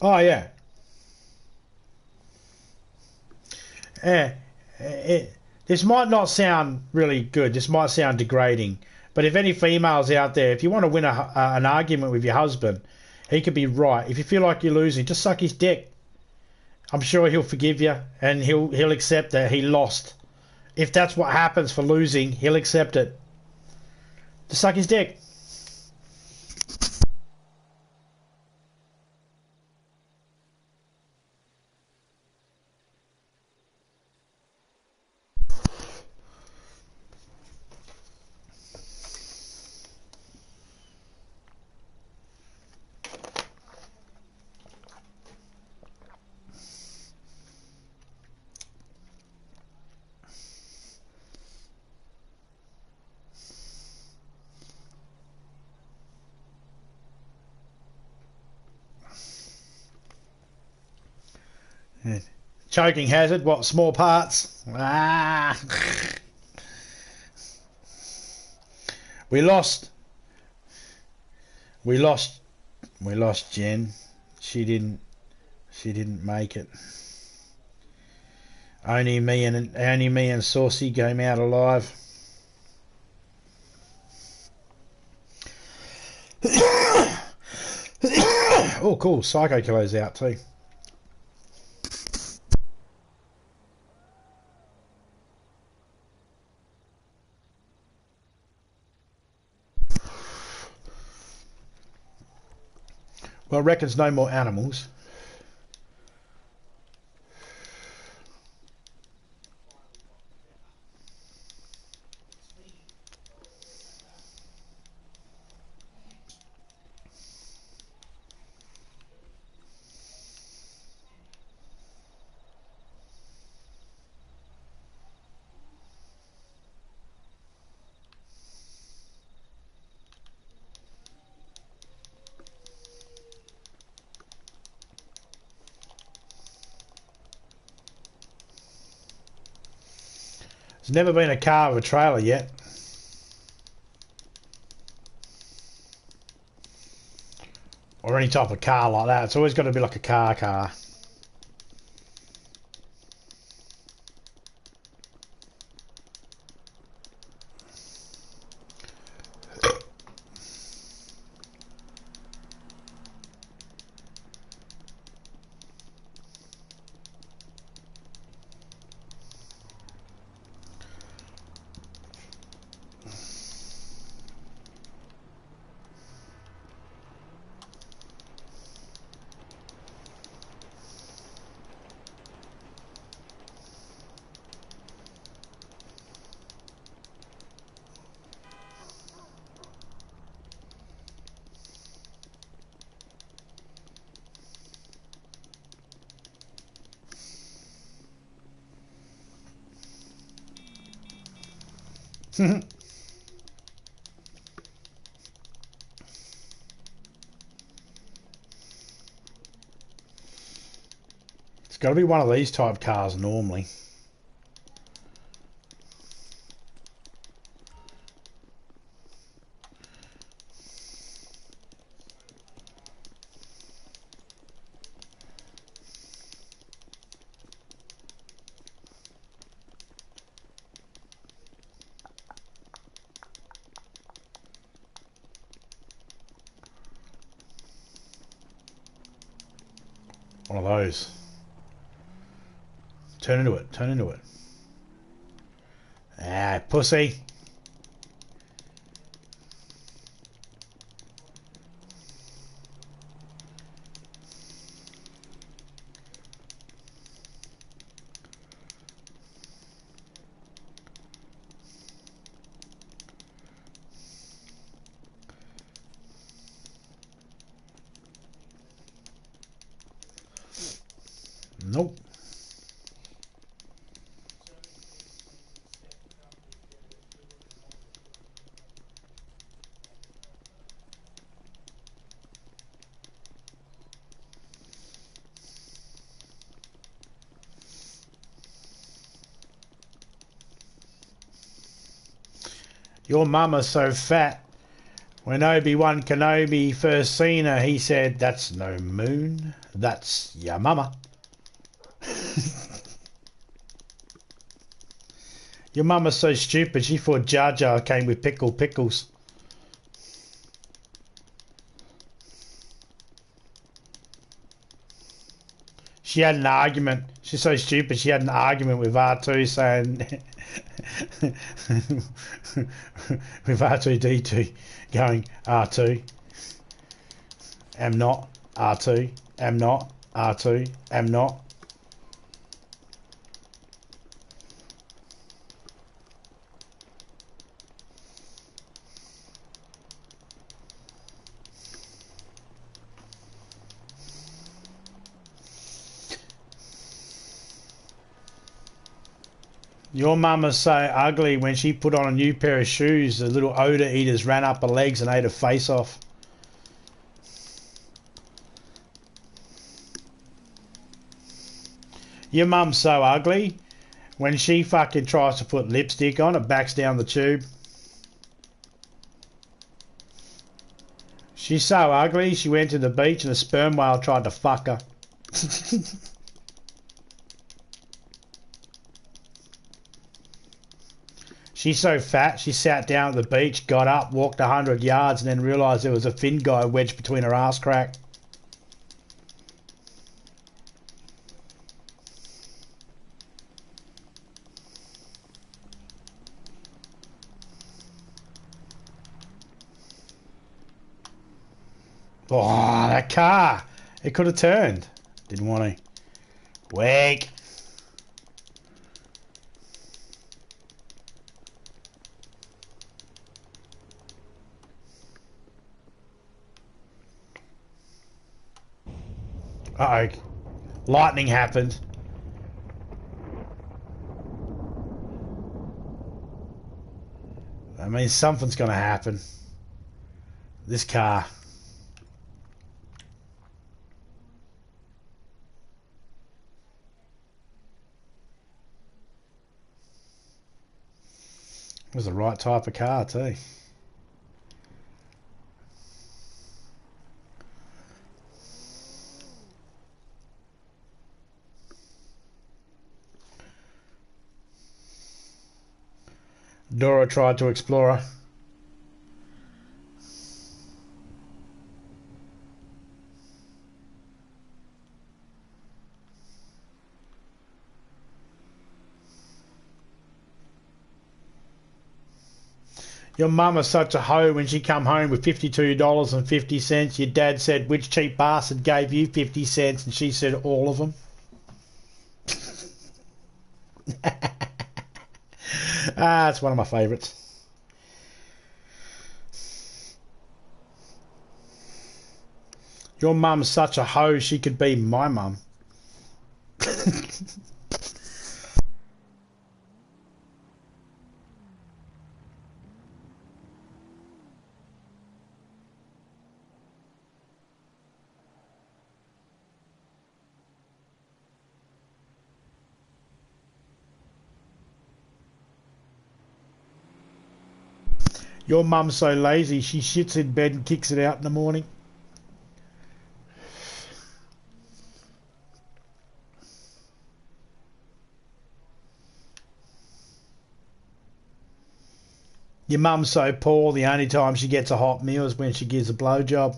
Oh, yeah. This might not sound really good. This might sound degrading. But if any females out there, if you want to win an argument with your husband, he could be right. If you feel like you're losing, just suck his dick. I'm sure he'll forgive you and he'll accept that he lost. If that's what happens for losing, he'll accept it. Just suck his dick. Choking hazard, what, small parts? Ah. We lost Jen. She didn't make it. Only me and Saucy came out alive. Oh, cool. Psycho Killer's out too. Well, reckons no more animals. There's never been a car with a trailer yet. Or any type of car like that. It's always got to be like a car. It's got to be one of these type cars normally. One of those. Turn into it. Turn into it. Ah, pussy. Nope. Your mama's so fat. When Obi-Wan Kenobi first seen her, he said, "That's no moon, that's your mama." Your mama's so stupid, she thought Jar Jar came with pickles. She had an argument. She's so stupid, she had an argument with R2 saying... with R2-D2 going, R2, am not, R2, am not, R2, am not. Your mama's so ugly, when she put on a new pair of shoes, the little odor eaters ran up her legs and ate her face off. Your mum's so ugly, when she fucking tries to put lipstick on, it backs down the tube. She's so ugly, she went to the beach and a sperm whale tried to fuck her. She's so fat, she sat down at the beach, got up, walked 100 yards, and then realised there was a Finn guy wedged between her ass crack. Oh, that car! It could have turned. Didn't want to. Wake! Uh-oh. Lightning happened. I mean, something's going to happen. This car. It was the right type of car, too. Dora tried to explore her. Your mum was such a hoe when she come home with $52.50. Your dad said, which cheap bastard gave you 50 cents? And she said, all of them. It's one of my favourites. Your mum's such a hoe, she could be my mum. Your mum's so lazy, she shits in bed and kicks it out in the morning. Your mum's so poor, the only time she gets a hot meal is when she gives a blowjob.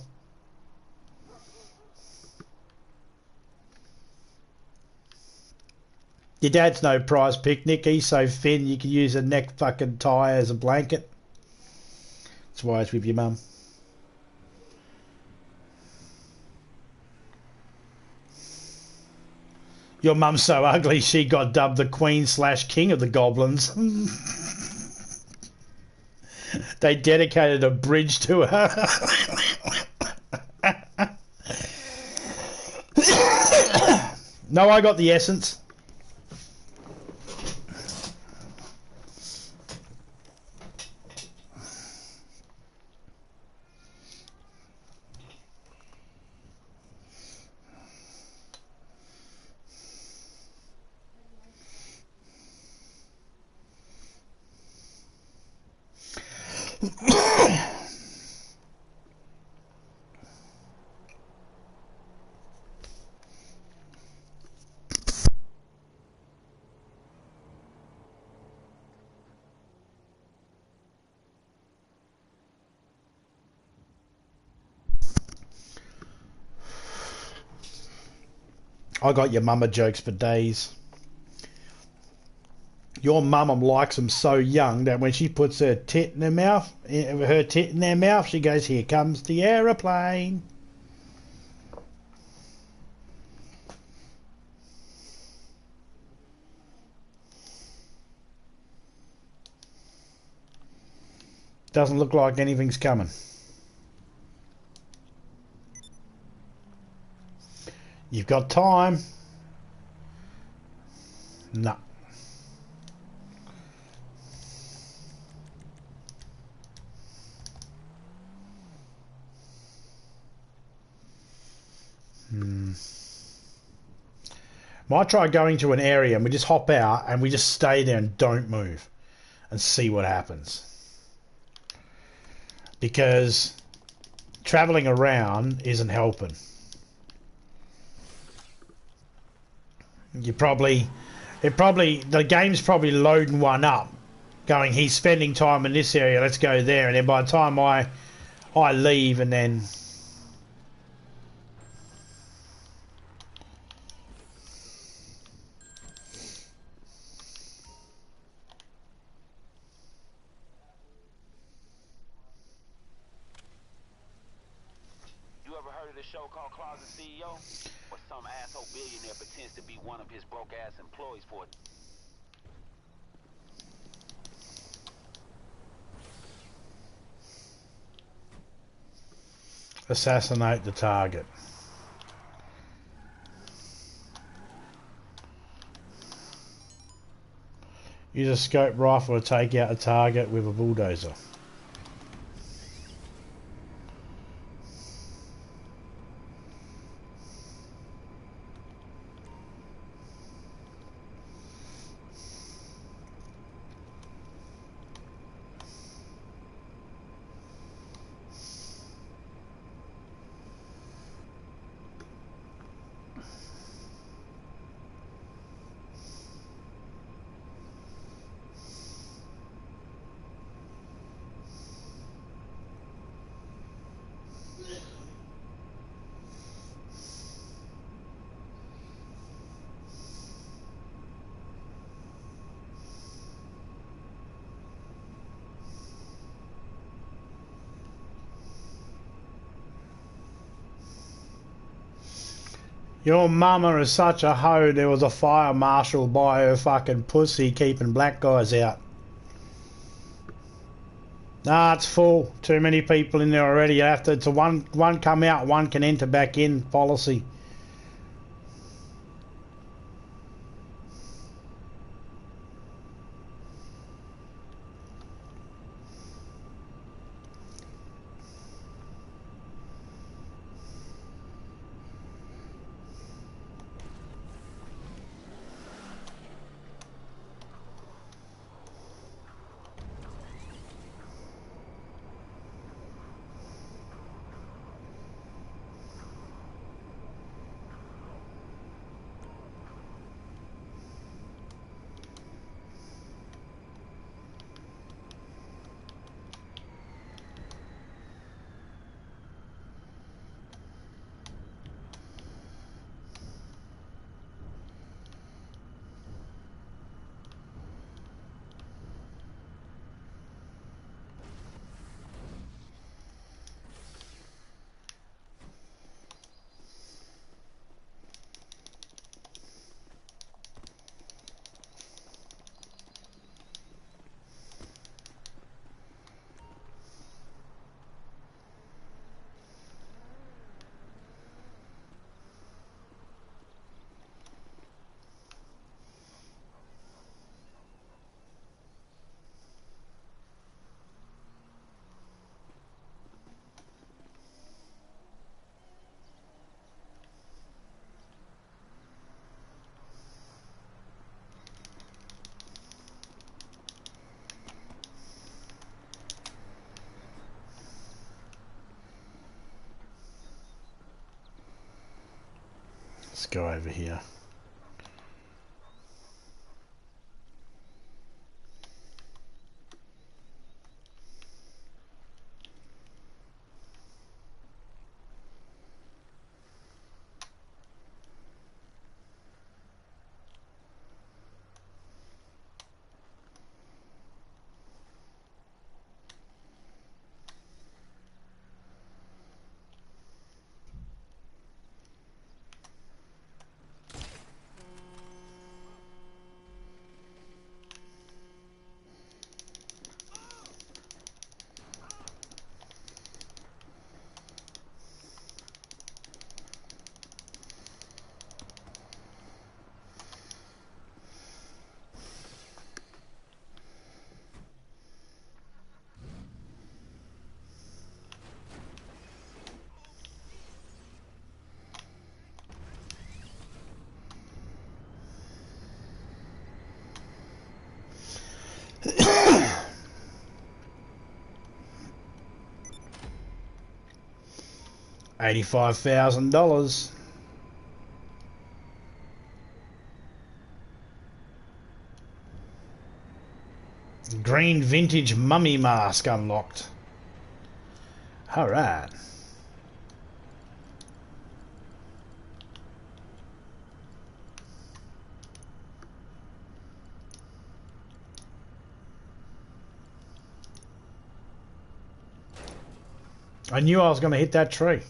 Your dad's no prize picnic. He's so thin you can use a neck fucking tie as a blanket. That's why it's with your mum. Your mum's so ugly she got dubbed the Queen/King of the Goblins. They dedicated a bridge to her. No, I got the essence. I got your mama jokes for days. Your mum likes them so young that when she puts her tit in their mouth, she goes, here comes the aeroplane. Doesn't look like anything's coming. You've got time. No. Might try going to an area and we just hop out and we just stay there and don't move and see what happens. Because travelling around isn't helping. The game's probably loading one up, going, he's spending time in this area, let's go there, and then by the time I leave and then... You ever show called Closet CEO? Or some asshole billionaire pretends to be one of his broke-ass employees for it? Assassinate the target. Use a scope rifle to take out a target with a bulldozer. Your mama is such a hoe, there was a fire marshal by her fucking pussy keeping black guys out. Nah, it's full. Too many people in there already. You have to, it's a one come out, one can enter back in policy. Let's go over here. $85,000. Green vintage mummy mask unlocked. All right. I knew I was going to hit that tree.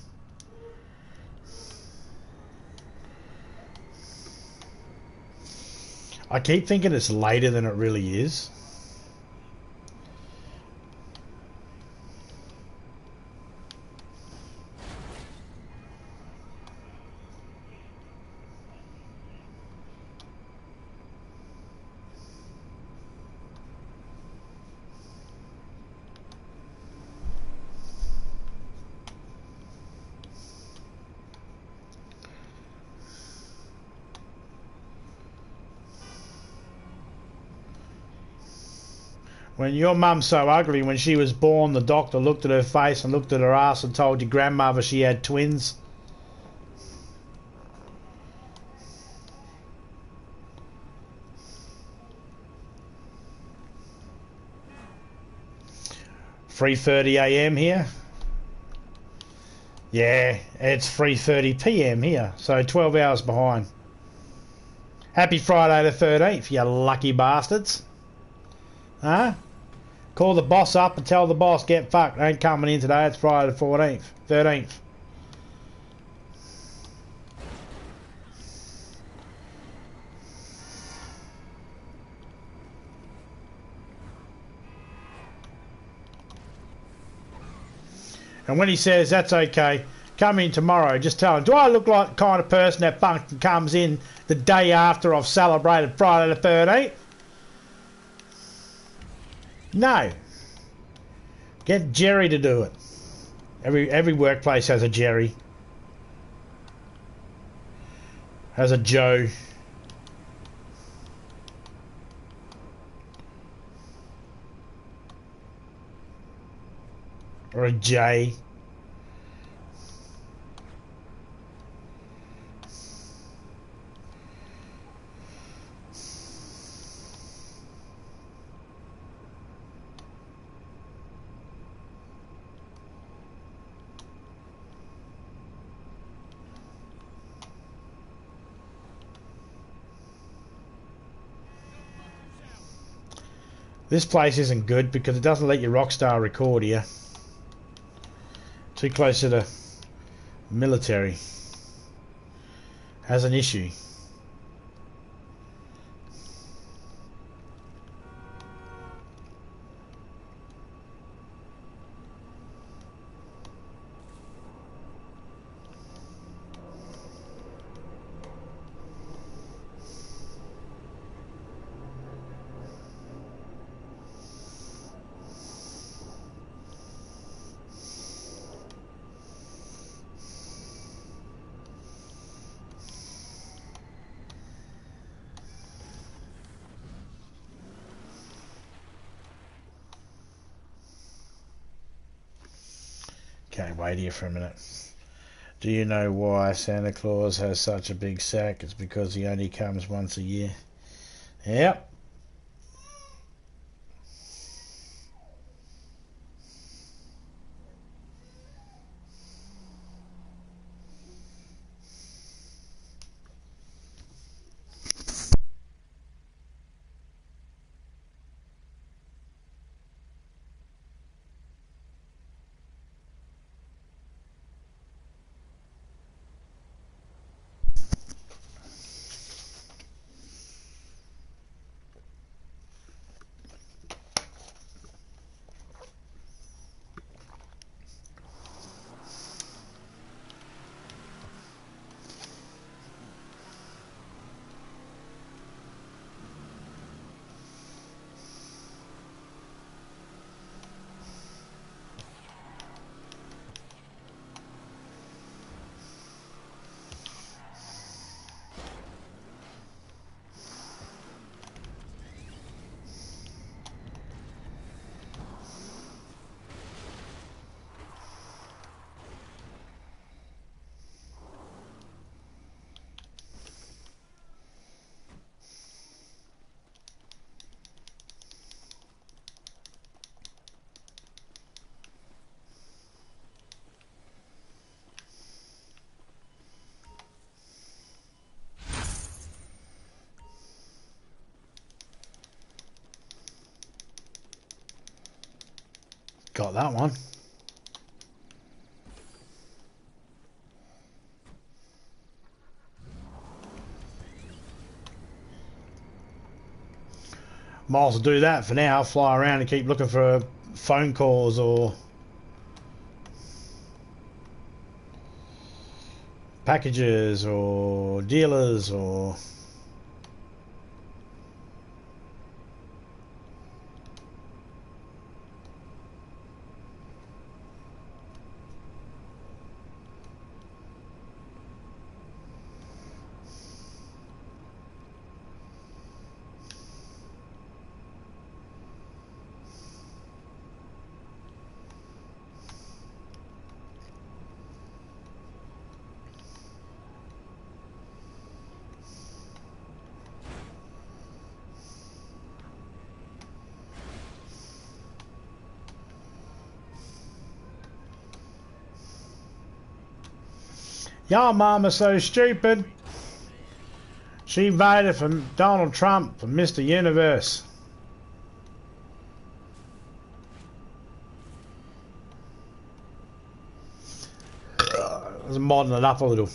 I keep thinking it's later than it really is. When your mum's so ugly, when she was born, the doctor looked at her face and looked at her ass and told your grandmother she had twins. "3:30 a.m. here." Yeah, it's 3:30 p.m. here, so 12 hours behind. Happy Friday the 13th, you lucky bastards. Huh? Call the boss up and tell the boss, get fucked, ain't coming in today, it's Friday the 14th, 13th. And when he says, that's okay, come in tomorrow, just tell him, do I look like the kind of person that fucking comes in the day after I've celebrated Friday the 13th? No. Get Jerry to do it. Every workplace has a Jerry. Has a Joe. Or a Jay. This place isn't good because it doesn't let your Rockstar record here. Too close to the military. Has an issue. Okay, wait here for a minute. Do you know why Santa Claus has such a big sack? It's because he only comes once a year. Yep. Got that one. Might as well do that for now. Fly around and keep looking for phone calls or packages or dealers or... Your mama's so stupid. She voted for Donald Trump for Mr. Universe. I was modding it up a little.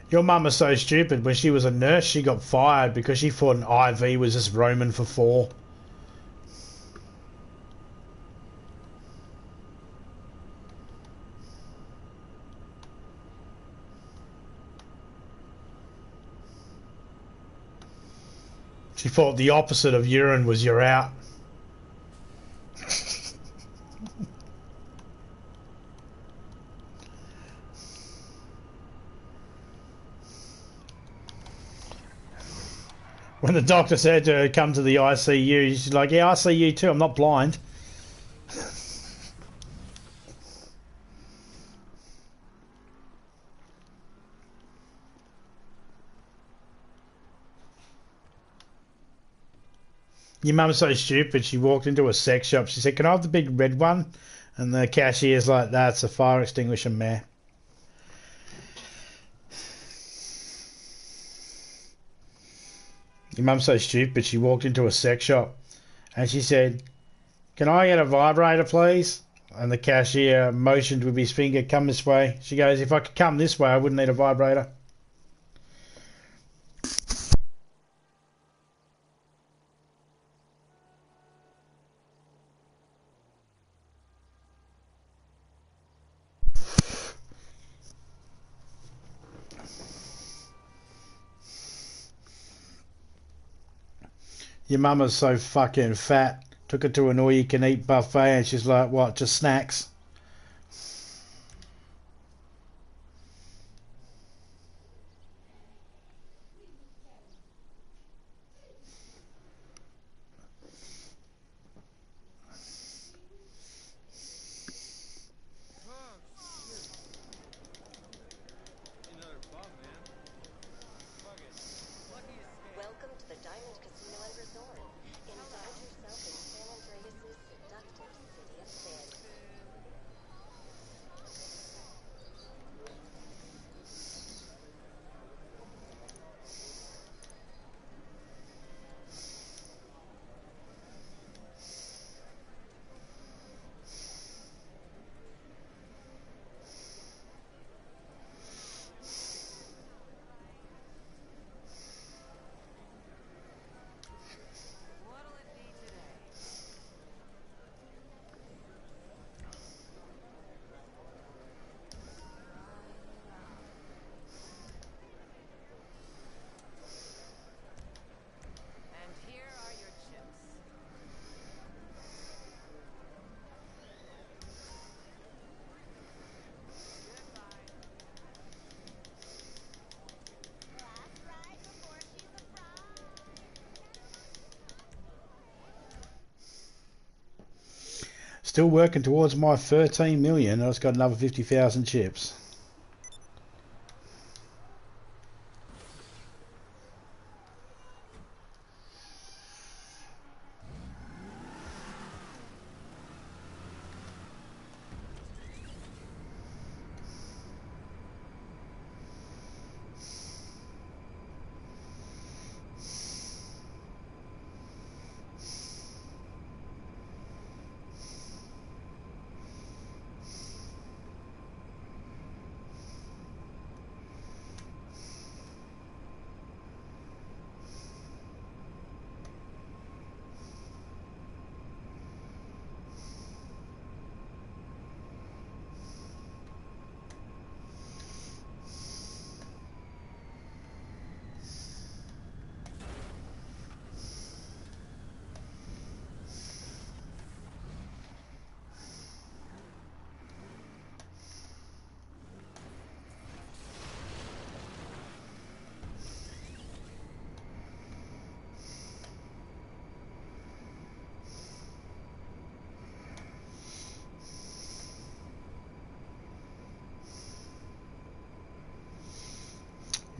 Your mum was so stupid. When she was a nurse, she got fired because she thought an IV was just Roman for 4. She thought the opposite of urine was you're out. When the doctor said to her, come to the ICU, she's like, yeah, I see you too, I'm not blind. Your mum's so stupid, she walked into a sex shop, she said, can I have the big red one? And the cashier's like, that's a fire extinguisher, meh. Your mum's so stupid, she walked into a sex shop and she said, can I get a vibrator, please? And the cashier motioned with his finger, come this way. She goes, if I could come this way, I wouldn't need a vibrator. Your mama's so fucking fat. Took her to an all-you-can-eat buffet and she's like, what, just snacks? Welcome to the Diamond Casino and Resort. Indulge yourself in San Andreas' seductive city of sin. What'll it be today? And here are your chips. Still working towards my 13 million. I just got another 50,000 chips.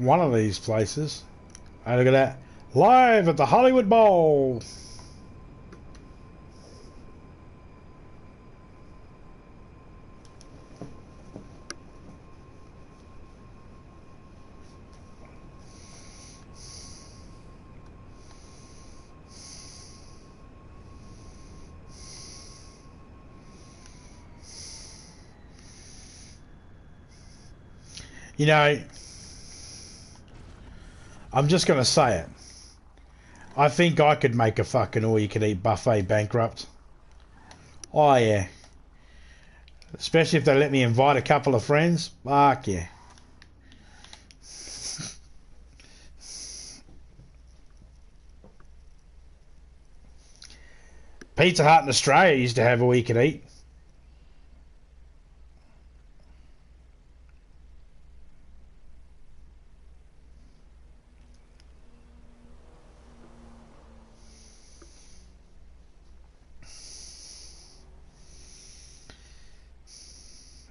one of these places. Oh, look at that. Live at the Hollywood Bowl. You know, I'm just going to say it. I think I could make a fucking all-you-can-eat buffet bankrupt. Oh, yeah. Especially if they let me invite a couple of friends. Fuck, yeah. Pizza Hut in Australia used to have all-you-can-eat.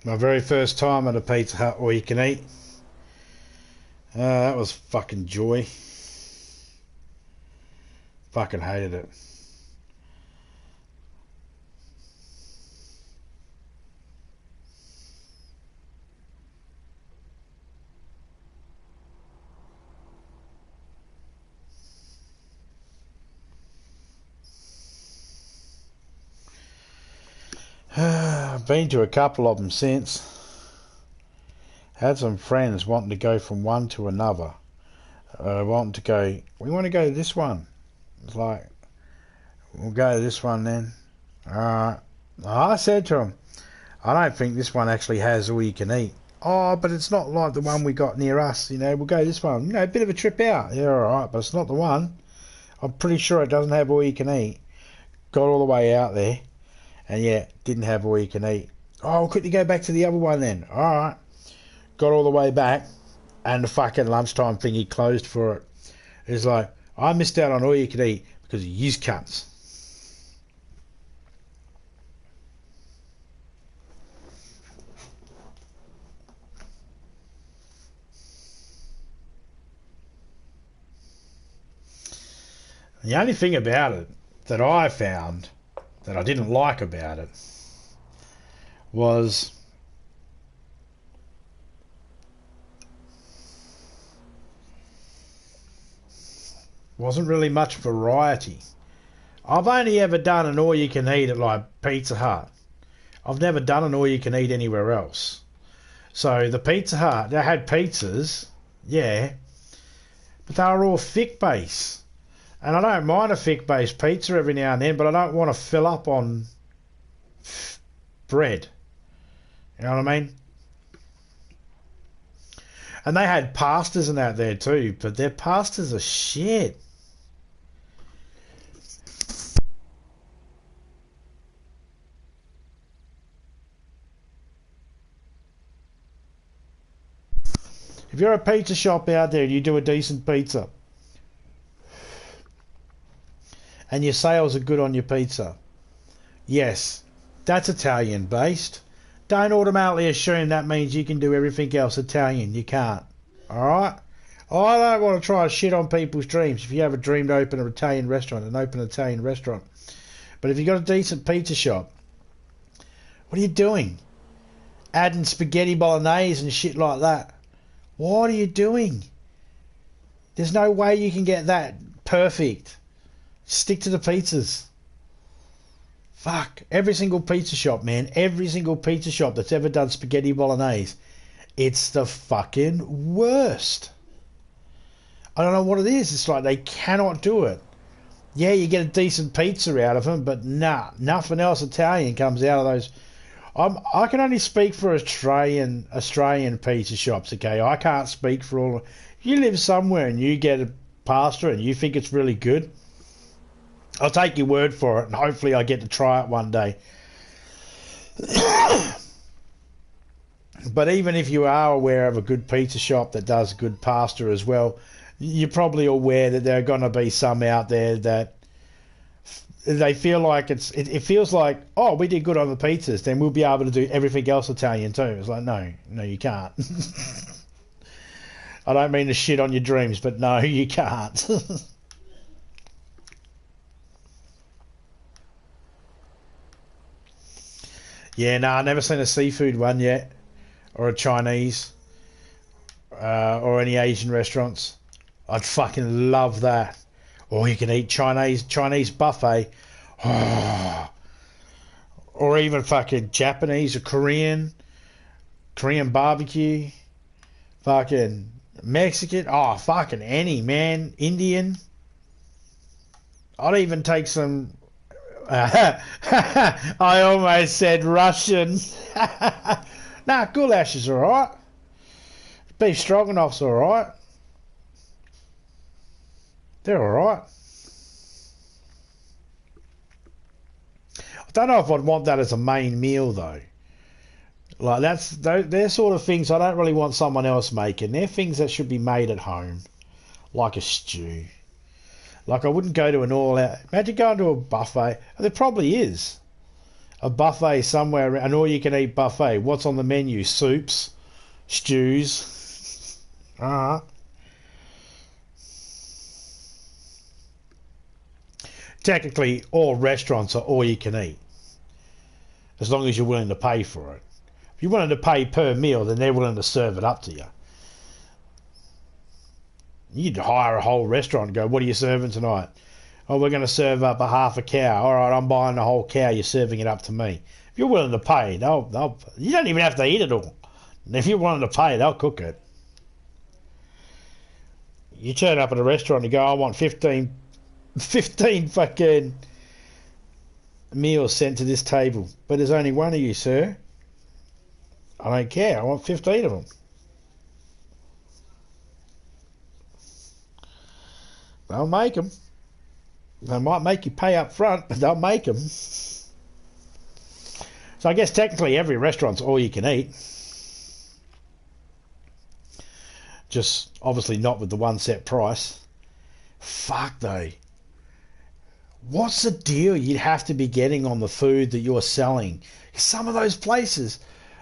My very first time at a Pizza Hut all you can eat. That was fucking joy. Fucking hated it. I've been to a couple of them since. Had some friends wanting to go from one to another. We want to go to this one. It's like, we'll go to this one then. Alright. I said to them, I don't think this one actually has all you can eat. Oh, but it's not like the one we got near us. You know, we'll go to this one. You know, a bit of a trip out. Yeah, alright, but it's not the one. I'm pretty sure it doesn't have all you can eat. Got all the way out there. And yeah, didn't have all you can eat. Oh, could you go back to the other one then? Alright. Got all the way back. And the fucking lunchtime thingy closed for it. It's like, I missed out on all you can eat because of yous cunts. The only thing about it that I found that I didn't like about it was wasn't really much variety. I've only ever done an all you can eat at like Pizza Hut. I've never done an all you can eat anywhere else. So the Pizza Hut, they had pizzas, yeah, but they were all thick base. And I don't mind a thick base pizza every now and then, but I don't want to fill up on bread. You know what I mean? And they had pastas and that there too, but their pastas are shit. If you're a pizza shop out there and you do a decent pizza, and your sales are good on your pizza, yes, that's Italian based. Don't automatically assume that means you can do everything else Italian. You can't. Alright? I don't want to try to shit on people's dreams. If you have a dream to open an Italian restaurant, but if you've got a decent pizza shop, what are you doing? Adding spaghetti bolognese and shit like that. What are you doing? There's no way you can get that perfect. Stick to the pizzas. Fuck. Every single pizza shop, man. Every single pizza shop that's ever done spaghetti bolognese. It's the fucking worst. I don't know what it is. It's like they cannot do it. Yeah, you get a decent pizza out of them, but nah, nothing else Italian comes out of those. I can only speak for Australian pizza shops, okay? I can't speak for all. You live somewhere and you get a pasta and you think it's really good, I'll take your word for it, and hopefully I get to try it one day. But even if you are aware of a good pizza shop that does good pasta as well, you're probably aware that there are going to be some out there that they feel like it feels like, oh, we did good on the pizzas, then we'll be able to do everything else Italian too. It's like, no, you can't. I don't mean to shit on your dreams, but no, you can't. Yeah, no, I've never seen a seafood one yet, or a Chinese, or any Asian restaurants. I'd fucking love that. Or you can eat Chinese buffet, or even fucking Japanese or Korean barbecue, fucking Mexican. Oh, fucking any, man. Indian. I'd even take some. I almost said Russian. Nah, goulash is alright. Beef stroganoff's alright. They're alright. I don't know if I'd want that as a main meal though. Like they're sort of things I don't really want someone else making. They're things that should be made at home, like a stew. Like I wouldn't go to an all-out. Imagine going to a buffet. There probably is a buffet somewhere, an all-you-can-eat buffet. What's on the menu? Soups, stews. Technically, all restaurants are all-you-can-eat, as long as you're willing to pay for it. If you're willing to pay per meal, then they're willing to serve it up to you. You'd hire a whole restaurant and go, what are you serving tonight? Oh, we're going to serve up a half a cow. All right, I'm buying the whole cow. You're serving it up to me. If you're willing to pay, you don't even have to eat it all. And if you're willing to pay, they'll cook it. You turn up at a restaurant and go, I want 15 fucking meals sent to this table. But there's only one of you, sir. I don't care. I want 15 of them. They'll make them. They might make you pay up front, but they'll make them. So I guess technically every restaurant's all you can eat. Just obviously not with the one set price. Fuck though. What's the deal you'd have to be getting on the food that you're selling? Some of those places,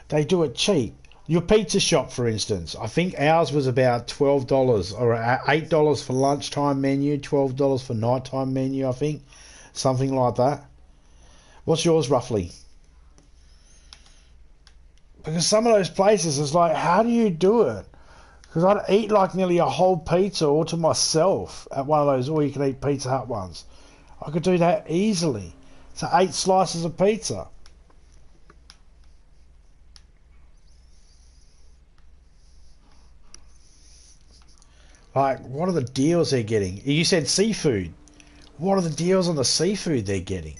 they do it cheap. Your pizza shop, for instance, I think ours was about $12 or $8 for lunchtime menu, $12 for nighttime menu, I think. Something like that. What's yours roughly? Because some of those places, it's like, how do you do it? Because I'd eat like nearly a whole pizza all to myself at one of those all-you-can-eat Pizza Hut ones. I could do that easily. So 8 slices of pizza. Like, what are the deals they're getting? You said seafood. What are the deals on the seafood they're getting?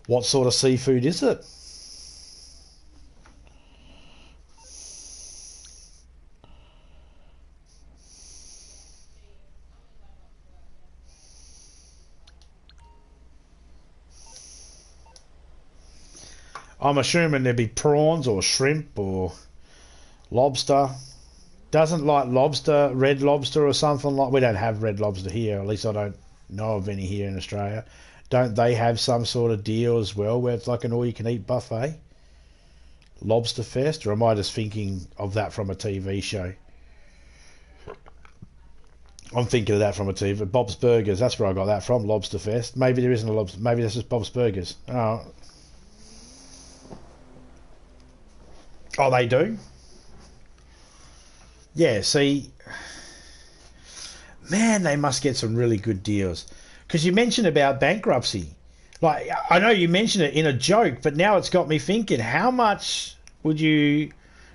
What sort of seafood is it? I'm assuming there'd be prawns or shrimp or lobster. Doesn't like lobster, red lobster or something like... We don't have red lobster here. At least I don't know of any here in Australia. Don't they have some sort of deal as well where it's like an all-you-can-eat buffet? Lobster Fest? Or am I just thinking of that from a TV show? I'm thinking of that from a TV... Bob's Burgers. That's where I got that from, Lobster Fest. Maybe there isn't a lobster... Maybe that's just Bob's Burgers. Oh, they do? Yeah, see, man, they must get some really good deals. Because you mentioned about bankruptcy. Like, I know you mentioned it in a joke, but now it's got me thinking, how much would your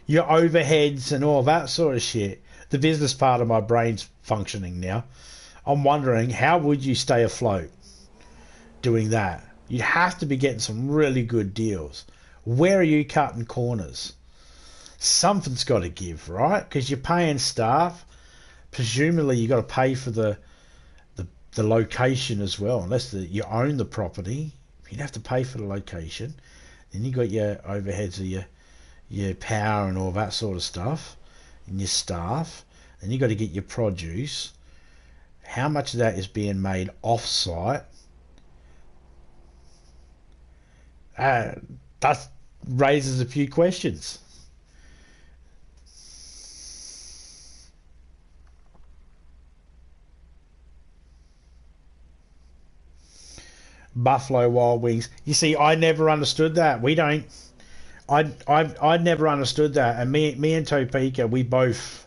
overheads and all that sort of shit, the business part of my brain's functioning now. I'm wondering, how would you stay afloat doing that? You'd have to be getting some really good deals. Where are you cutting corners? Something's got to give, right? Because you're paying staff. Presumably you've got to pay for the location as well, unless you own the property. You'd have to pay for the location. Then you got your overheads of your power and all that sort of stuff, and your staff. Then you got to get your produce. How much of that is being made off-site? That raises a few questions. Buffalo Wild Wings. You see, I never understood that. We don't. I never understood that. And me and Topeka, we both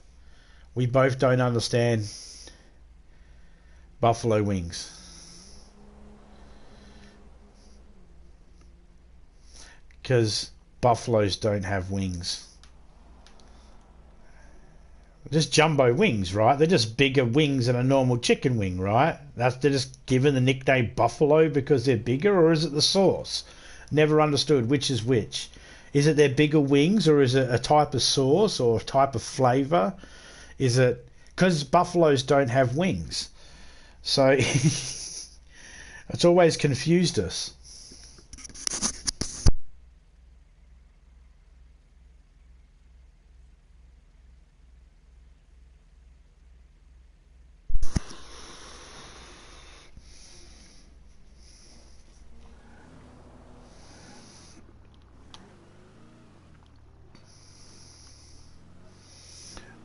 don't understand buffalo wings. Because buffaloes don't have wings. Just jumbo wings, right? They're just bigger wings than a normal chicken wing, right? They're just given the nickname buffalo because they're bigger, or is it the sauce? Never understood which is which. Is it their bigger wings, or is it a type of sauce or a type of flavour? Is it because buffaloes don't have wings? So it's always confused us.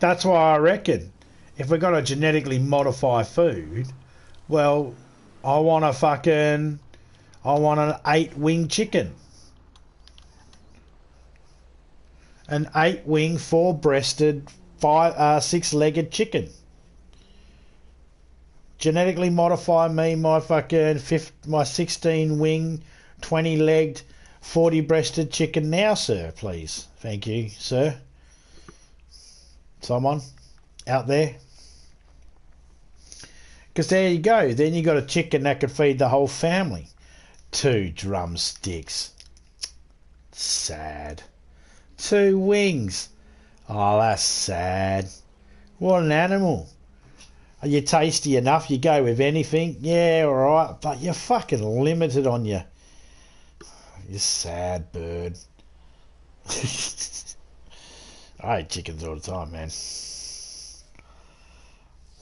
That's why I reckon if we're going to genetically modify food, well, I want an 8-wing chicken. An 8-wing, 4-breasted, 6-legged chicken. Genetically modify me my 16-wing, 20-legged, 40-breasted chicken now, sir, please. Thank you, sir. Someone out there. Because there you go. Then you got a chicken that could feed the whole family. 2 drumsticks. Sad. 2 wings. Oh, that's sad. What an animal. Are you tasty enough? You go with anything? Yeah, alright. But you're fucking limited on you. You sad bird. I eat chickens all the time, man.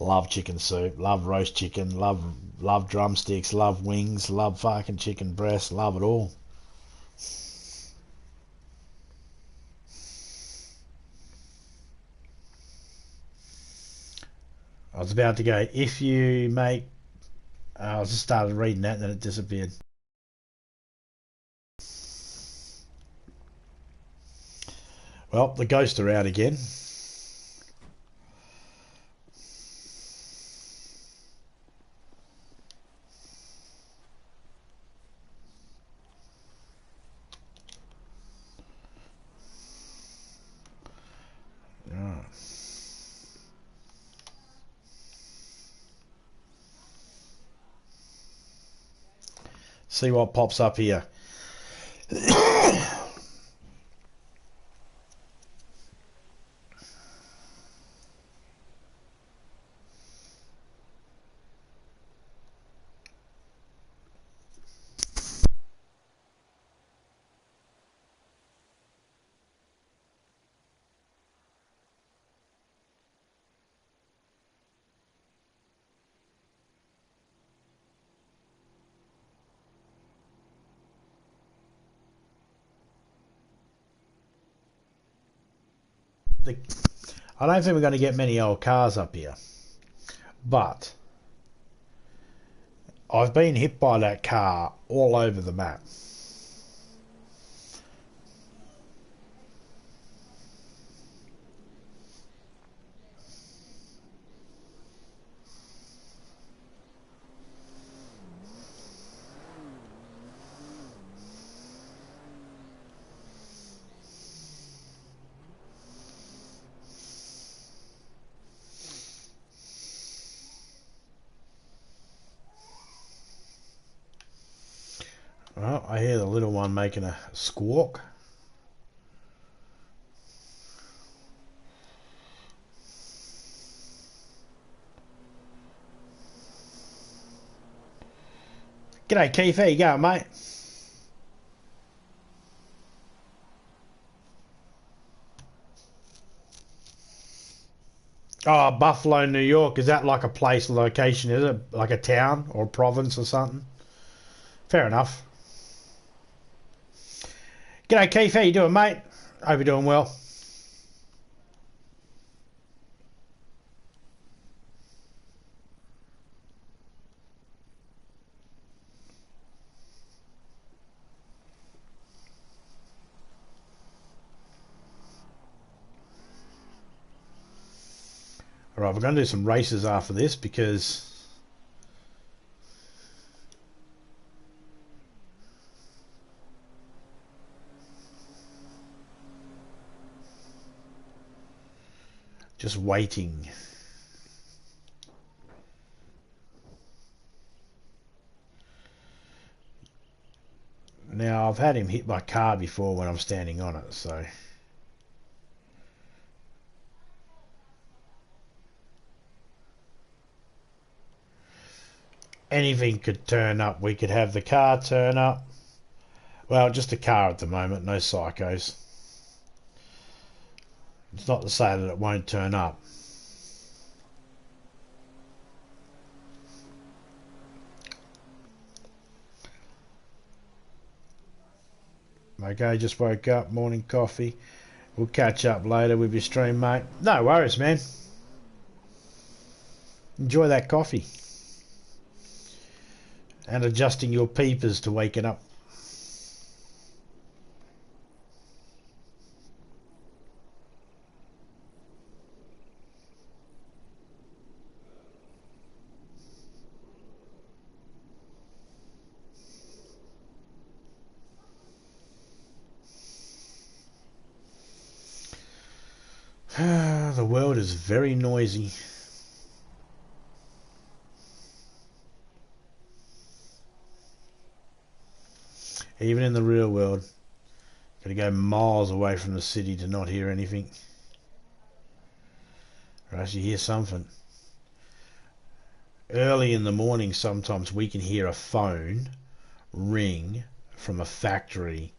Love chicken soup, love roast chicken, love drumsticks, love wings, love fucking chicken breast, love it all. I was about to go, if you make... I just started reading that and then it disappeared. Well, the ghosts are out again. See what pops up here. I don't think we're going to get many old cars up here, but I've been hit by that car all over the map. Well, I hear the little one making a squawk. G'day Keith, how you going, mate? Oh, Buffalo, New York. Is that like a place, location? Is it like a town or a province or something? Fair enough. G'day Keith, how you doing, mate? Hope you're doing well. Right, we're going to do some races after this because just waiting. Now, I've had him hit by a car before when I'm standing on it, so... anything could turn up. We could have the car turn up. Well, just a car at the moment, no psychos. It's not to say that it won't turn up. Okay, just woke up, morning coffee. We'll catch up later with your stream, mate. No worries, man. Enjoy that coffee. And adjusting your peepers to waking up. The world is very noisy. Even in the real world. Got to go miles away from the city to not hear anything. Or else you hear something. Early in the morning sometimes we can hear a phone ring from a factory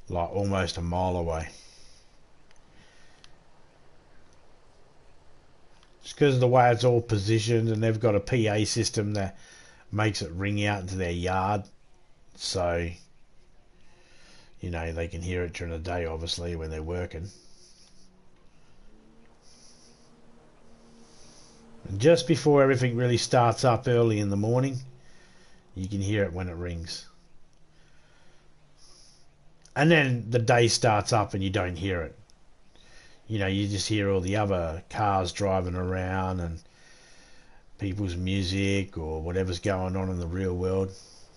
like almost a mile away. Just because of the way it's all positioned, and they've got a PA system that makes it ring out into their yard. So, you know, they can hear it during the day, obviously, when they're working. And just before everything really starts up early in the morning, you can hear it when it rings. And then the day starts up and you don't hear it. You know, you just hear all the other cars driving around and people's music or whatever's going on in the real world.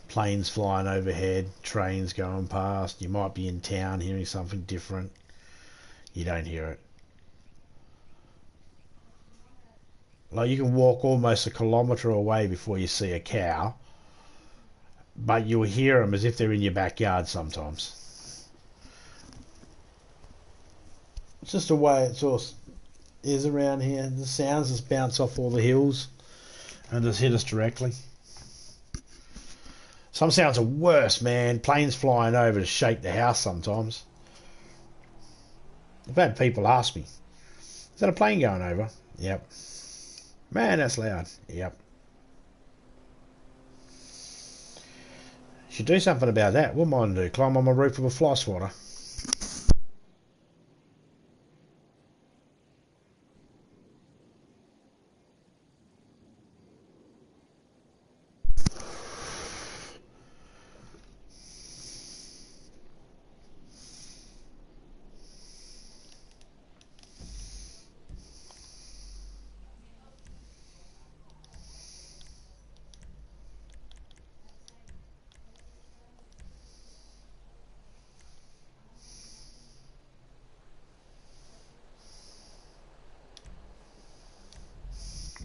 Planes flying overhead, trains going past. You might be in town hearing something different. You don't hear it. Like, you can walk almost a kilometre away before you see a cow, but you'll hear them as if they're in your backyard sometimes. It's just the way it sort of is around here. The sounds just bounce off all the hills and just hit us directly. Some sounds are worse, man. Planes flying over to shake the house sometimes. I've had people ask me, is that a plane going over? Yep. Man, that's loud. Yep. Should do something about that. What am I going to do? Climb on my roof with a fly swatter?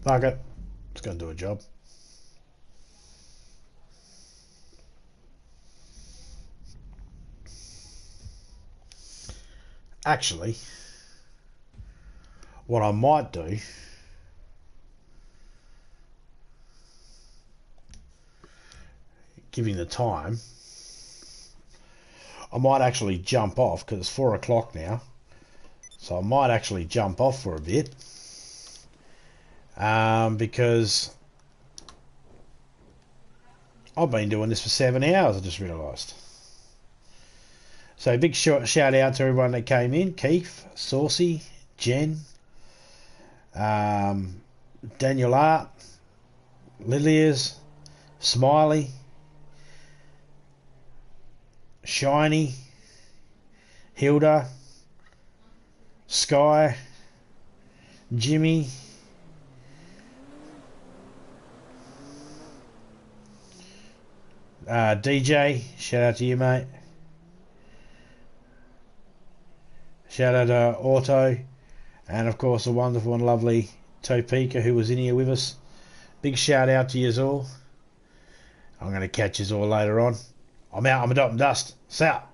Fuck it. It's going to do a job. Actually, what I might do, given the time, I might actually jump off, because it's 4 o'clock now, so I might actually jump off for a bit, because I've been doing this for 7 hours, I just realised. So big shout out to everyone that came in. Keith, Saucy, Jen, Daniel Art, Lilias, Smiley, Shiny, Hilda, Sky, Jimmy, DJ, shout out to you, mate. Shout out to Auto, and of course the wonderful and lovely Topeka who was in here with us. Big shout out to you all. I'm going to catch you all later on. I'm out. I'm a dot and dust. Out.